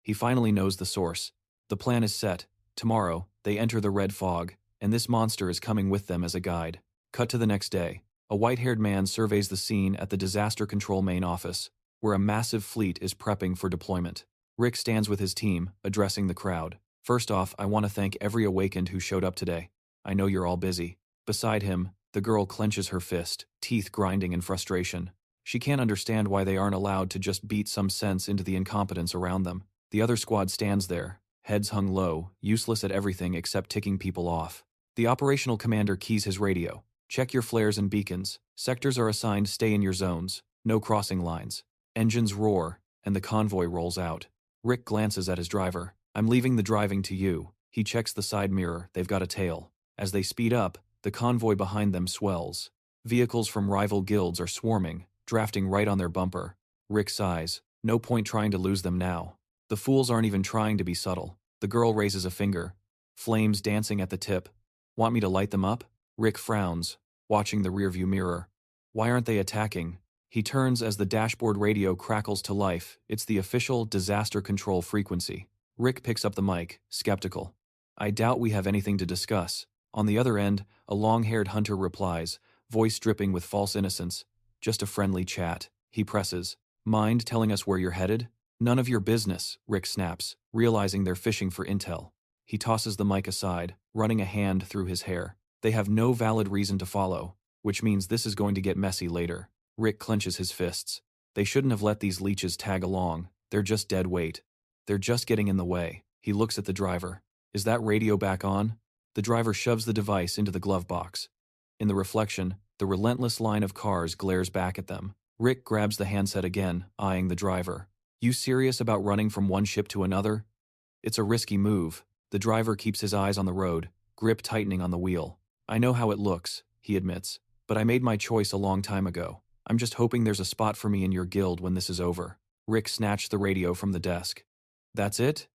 He finally knows the source. The plan is set. Tomorrow, they enter the red fog, and this monster is coming with them as a guide. Cut to the next day. A white-haired man surveys the scene at the Disaster Control main office, where a massive fleet is prepping for deployment. Rick stands with his team, addressing the crowd. First off, I want to thank every awakened who showed up today. I know you're all busy. Beside him, the girl clenches her fist, teeth grinding in frustration. She can't understand why they aren't allowed to just beat some sense into the incompetence around them. The other squad stands there, heads hung low, useless at everything except ticking people off. The operational commander keys his radio. Check your flares and beacons. Sectors are assigned, stay in your zones. No crossing lines. Engines roar, and the convoy rolls out. Rick glances at his driver. I'm leaving the driving to you. He checks the side mirror, they've got a tail. As they speed up, the convoy behind them swells. Vehicles from rival guilds are swarming, drafting right on their bumper. Rick sighs. No point trying to lose them now. The fools aren't even trying to be subtle. The girl raises a finger. Flames dancing at the tip. Want me to light them up? Rick frowns, watching the rearview mirror. Why aren't they attacking? He turns as the dashboard radio crackles to life. It's the official disaster control frequency. Rick picks up the mic, skeptical. I doubt we have anything to discuss. On the other end, a long-haired hunter replies, voice dripping with false innocence. Just a friendly chat. He presses. Mind telling us where you're headed? None of your business, Rick snaps, realizing they're fishing for intel. He tosses the mic aside, running a hand through his hair. They have no valid reason to follow, which means this is going to get messy later. Rick clenches his fists. They shouldn't have let these leeches tag along. They're just dead weight. They're just getting in the way. He looks at the driver. Is that radio back on? The driver shoves the device into the glove box. In the reflection, the relentless line of cars glares back at them. Rick grabs the handset again, eyeing the driver. You serious about running from one ship to another? It's a risky move. The driver keeps his eyes on the road, grip tightening on the wheel. I know how it looks, he admits, but I made my choice a long time ago. I'm just hoping there's a spot for me in your guild when this is over. Rick snatched the radio from the desk. That's it?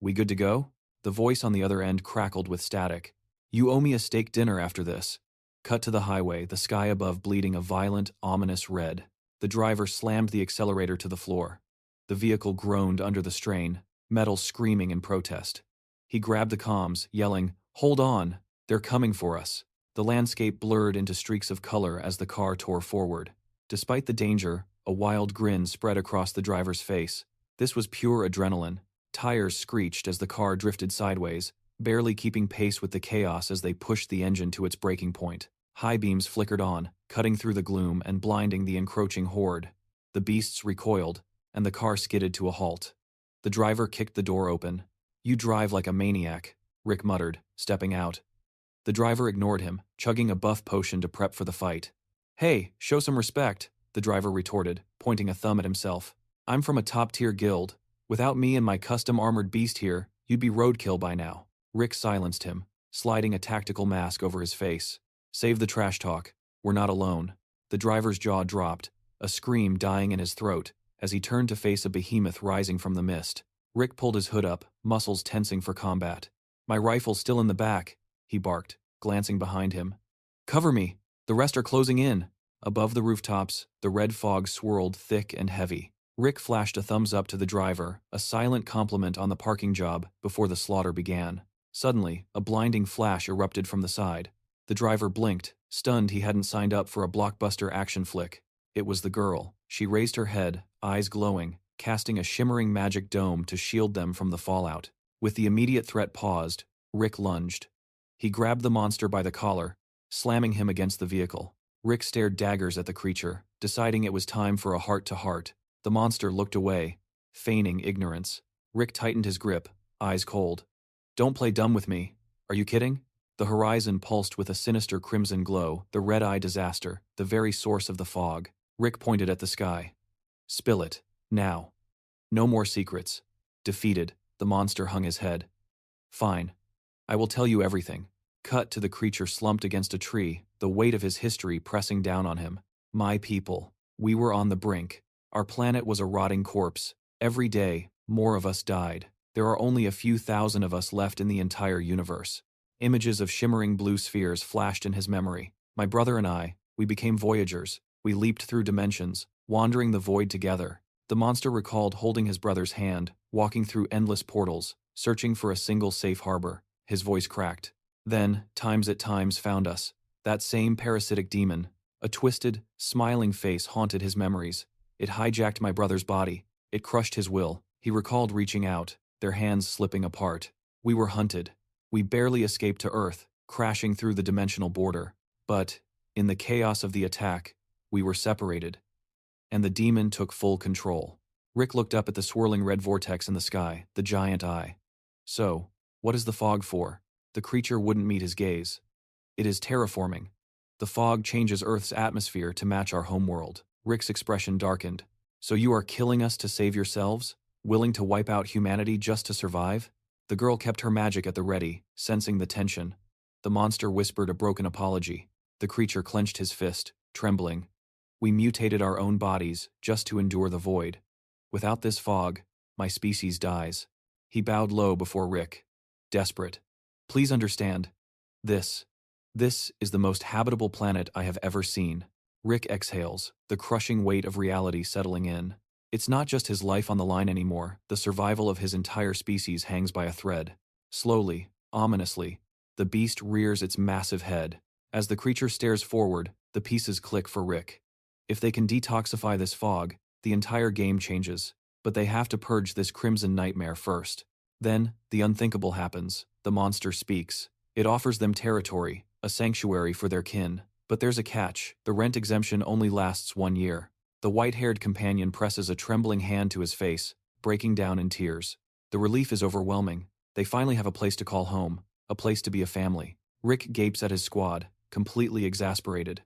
We good to go? The voice on the other end crackled with static. You owe me a steak dinner after this. Cut to the highway, the sky above bleeding a violent, ominous red. The driver slammed the accelerator to the floor. The vehicle groaned under the strain, metal screaming in protest. He grabbed the comms, yelling, Hold on! They're coming for us. The landscape blurred into streaks of color as the car tore forward. Despite the danger, a wild grin spread across the driver's face. This was pure adrenaline. Tires screeched as the car drifted sideways, barely keeping pace with the chaos as they pushed the engine to its breaking point. High beams flickered on, cutting through the gloom and blinding the encroaching horde. The beasts recoiled, and the car skidded to a halt. The driver kicked the door open. "You drive like a maniac," Rick muttered, stepping out. The driver ignored him, chugging a buff potion to prep for the fight. "Hey, show some respect," the driver retorted, pointing a thumb at himself. "I'm from a top-tier guild. Without me and my custom-armored beast here, you'd be roadkill by now." Rick silenced him, sliding a tactical mask over his face. "Save the trash talk. We're not alone." The driver's jaw dropped, a scream dying in his throat, as he turned to face a behemoth rising from the mist. Rick pulled his hood up, muscles tensing for combat. "My rifle's still in the back," he barked, glancing behind him. "Cover me! The rest are closing in!" Above the rooftops, the red fog swirled thick and heavy. Rick flashed a thumbs up to the driver, a silent compliment on the parking job, before the slaughter began. Suddenly, a blinding flash erupted from the side. The driver blinked, stunned he hadn't signed up for a blockbuster action flick. It was the girl. She raised her head, eyes glowing, casting a shimmering magic dome to shield them from the fallout. With the immediate threat paused, Rick lunged. He grabbed the monster by the collar, slamming him against the vehicle. Rick stared daggers at the creature, deciding it was time for a heart-to-heart. The monster looked away, feigning ignorance. Rick tightened his grip, eyes cold. "Don't play dumb with me. Are you kidding?" The horizon pulsed with a sinister crimson glow, the red-eye disaster, the very source of the fog. Rick pointed at the sky. "Spill it. Now." No more secrets. Defeated, the monster hung his head. "Fine. I will tell you everything." Cut to the creature slumped against a tree, the weight of his history pressing down on him. "My people. We were on the brink. Our planet was a rotting corpse. Every day, more of us died. There are only a few thousand of us left in the entire universe." Images of shimmering blue spheres flashed in his memory. "My brother and I, we became voyagers. We leaped through dimensions, wandering the void together." The monster recalled holding his brother's hand, walking through endless portals, searching for a single safe harbor. His voice cracked. "Then, times at times found us. That same parasitic demon, a twisted, smiling face haunted his memories. It hijacked my brother's body. It crushed his will." He recalled reaching out, their hands slipping apart. "We were hunted. We barely escaped to Earth, crashing through the dimensional border. But, in the chaos of the attack, we were separated. And the demon took full control." Rick looked up at the swirling red vortex in the sky, the giant eye. "So, what is the fog for?" The creature wouldn't meet his gaze. "It is terraforming. The fog changes Earth's atmosphere to match our homeworld." Rick's expression darkened. "So you are killing us to save yourselves? Willing to wipe out humanity just to survive?" The girl kept her magic at the ready, sensing the tension. The monster whispered a broken apology. The creature clenched his fist, trembling. "We mutated our own bodies, just to endure the void. Without this fog, my species dies." He bowed low before Rick. Desperate. "Please understand. This is the most habitable planet I have ever seen." Rick exhales, the crushing weight of reality settling in. It's not just his life on the line anymore, the survival of his entire species hangs by a thread. Slowly, ominously, the beast rears its massive head. As the creature stares forward, the pieces click for Rick. If they can detoxify this fog, the entire game changes. But they have to purge this crimson nightmare first. Then, the unthinkable happens. The monster speaks. It offers them territory, a sanctuary for their kin. But there's a catch. The rent exemption only lasts 1 year. The white-haired companion presses a trembling hand to his face, breaking down in tears. The relief is overwhelming. They finally have a place to call home, a place to be a family. Rick gapes at his squad, completely exasperated.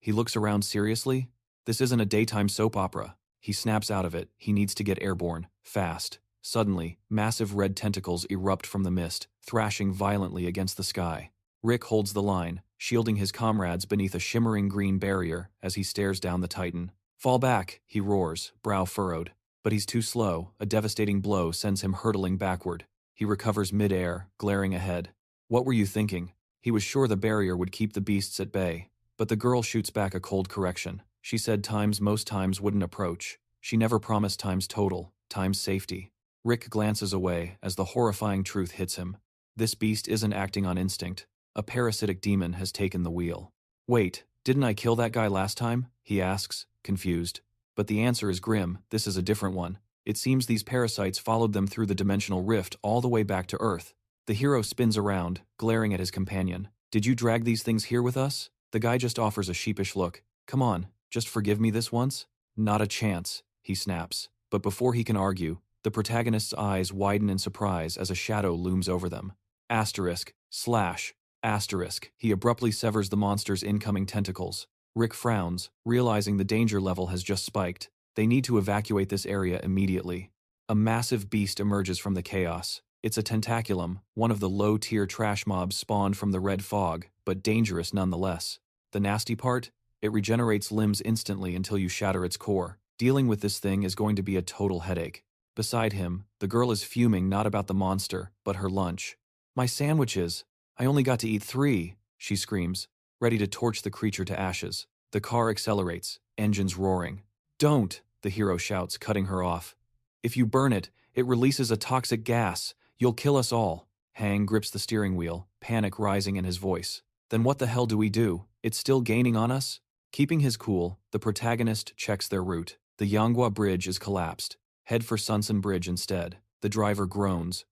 He looks around seriously. This isn't a daytime soap opera. He snaps out of it. He needs to get airborne, fast. Suddenly, massive red tentacles erupt from the mist, thrashing violently against the sky. Rick holds the line, shielding his comrades beneath a shimmering green barrier as he stares down the Titan. "Fall back," he roars, brow furrowed. But he's too slow. A devastating blow sends him hurtling backward. He recovers mid-air, glaring ahead. What were you thinking? He was sure the barrier would keep the beasts at bay. But the girl shoots back a cold correction. She said times most times wouldn't approach. She never promised times total, times safety. Rick glances away as the horrifying truth hits him. This beast isn't acting on instinct. A parasitic demon has taken the wheel. "Wait, didn't I kill that guy last time?" he asks, confused. But the answer is grim. This is a different one. It seems these parasites followed them through the dimensional rift all the way back to Earth. The hero spins around, glaring at his companion. "Did you drag these things here with us?" The guy just offers a sheepish look. Come on, just forgive me this once? Not a chance, he snaps. But before he can argue, the protagonist's eyes widen in surprise as a shadow looms over them. Asterisk, slash, asterisk. He abruptly severs the monster's incoming tentacles. Rick frowns, realizing the danger level has just spiked. They need to evacuate this area immediately. A massive beast emerges from the chaos. It's a tentaculum, one of the low-tier trash mobs spawned from the red fog, but dangerous nonetheless. The nasty part? It regenerates limbs instantly until you shatter its core. Dealing with this thing is going to be a total headache. Beside him, the girl is fuming not about the monster, but her lunch. My sandwiches! I only got to eat 3, she screams, ready to torch the creature to ashes. The car accelerates, engines roaring. Don't, the hero shouts, cutting her off. If you burn it, it releases a toxic gas. You'll kill us all. Hang grips the steering wheel, panic rising in his voice. Then what the hell do we do? It's still gaining on us? Keeping his cool, the protagonist checks their route. The Yanghua Bridge is collapsed. Head for Sunsan Bridge instead. The driver groans,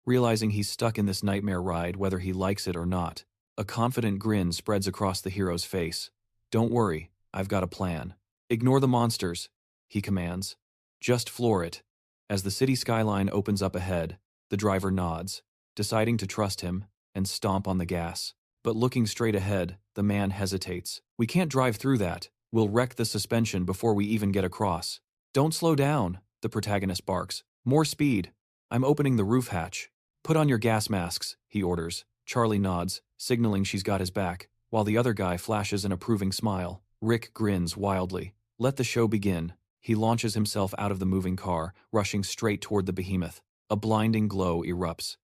realizing he's stuck in this nightmare ride whether he likes it or not. A confident grin spreads across the hero's face. Don't worry, I've got a plan. Ignore the monsters, he commands. Just floor it. As the city skyline opens up ahead, the driver nods, deciding to trust him, and stomp on the gas. But looking straight ahead, the man hesitates. We can't drive through that. We'll wreck the suspension before we even get across. Don't slow down, the protagonist barks. More speed. I'm opening the roof hatch. Put on your gas masks, he orders. Charlie nods, signaling she's got his back, while the other guy flashes an approving smile. Rick grins wildly. Let the show begin. He launches himself out of the moving car, rushing straight toward the behemoth. A blinding glow erupts,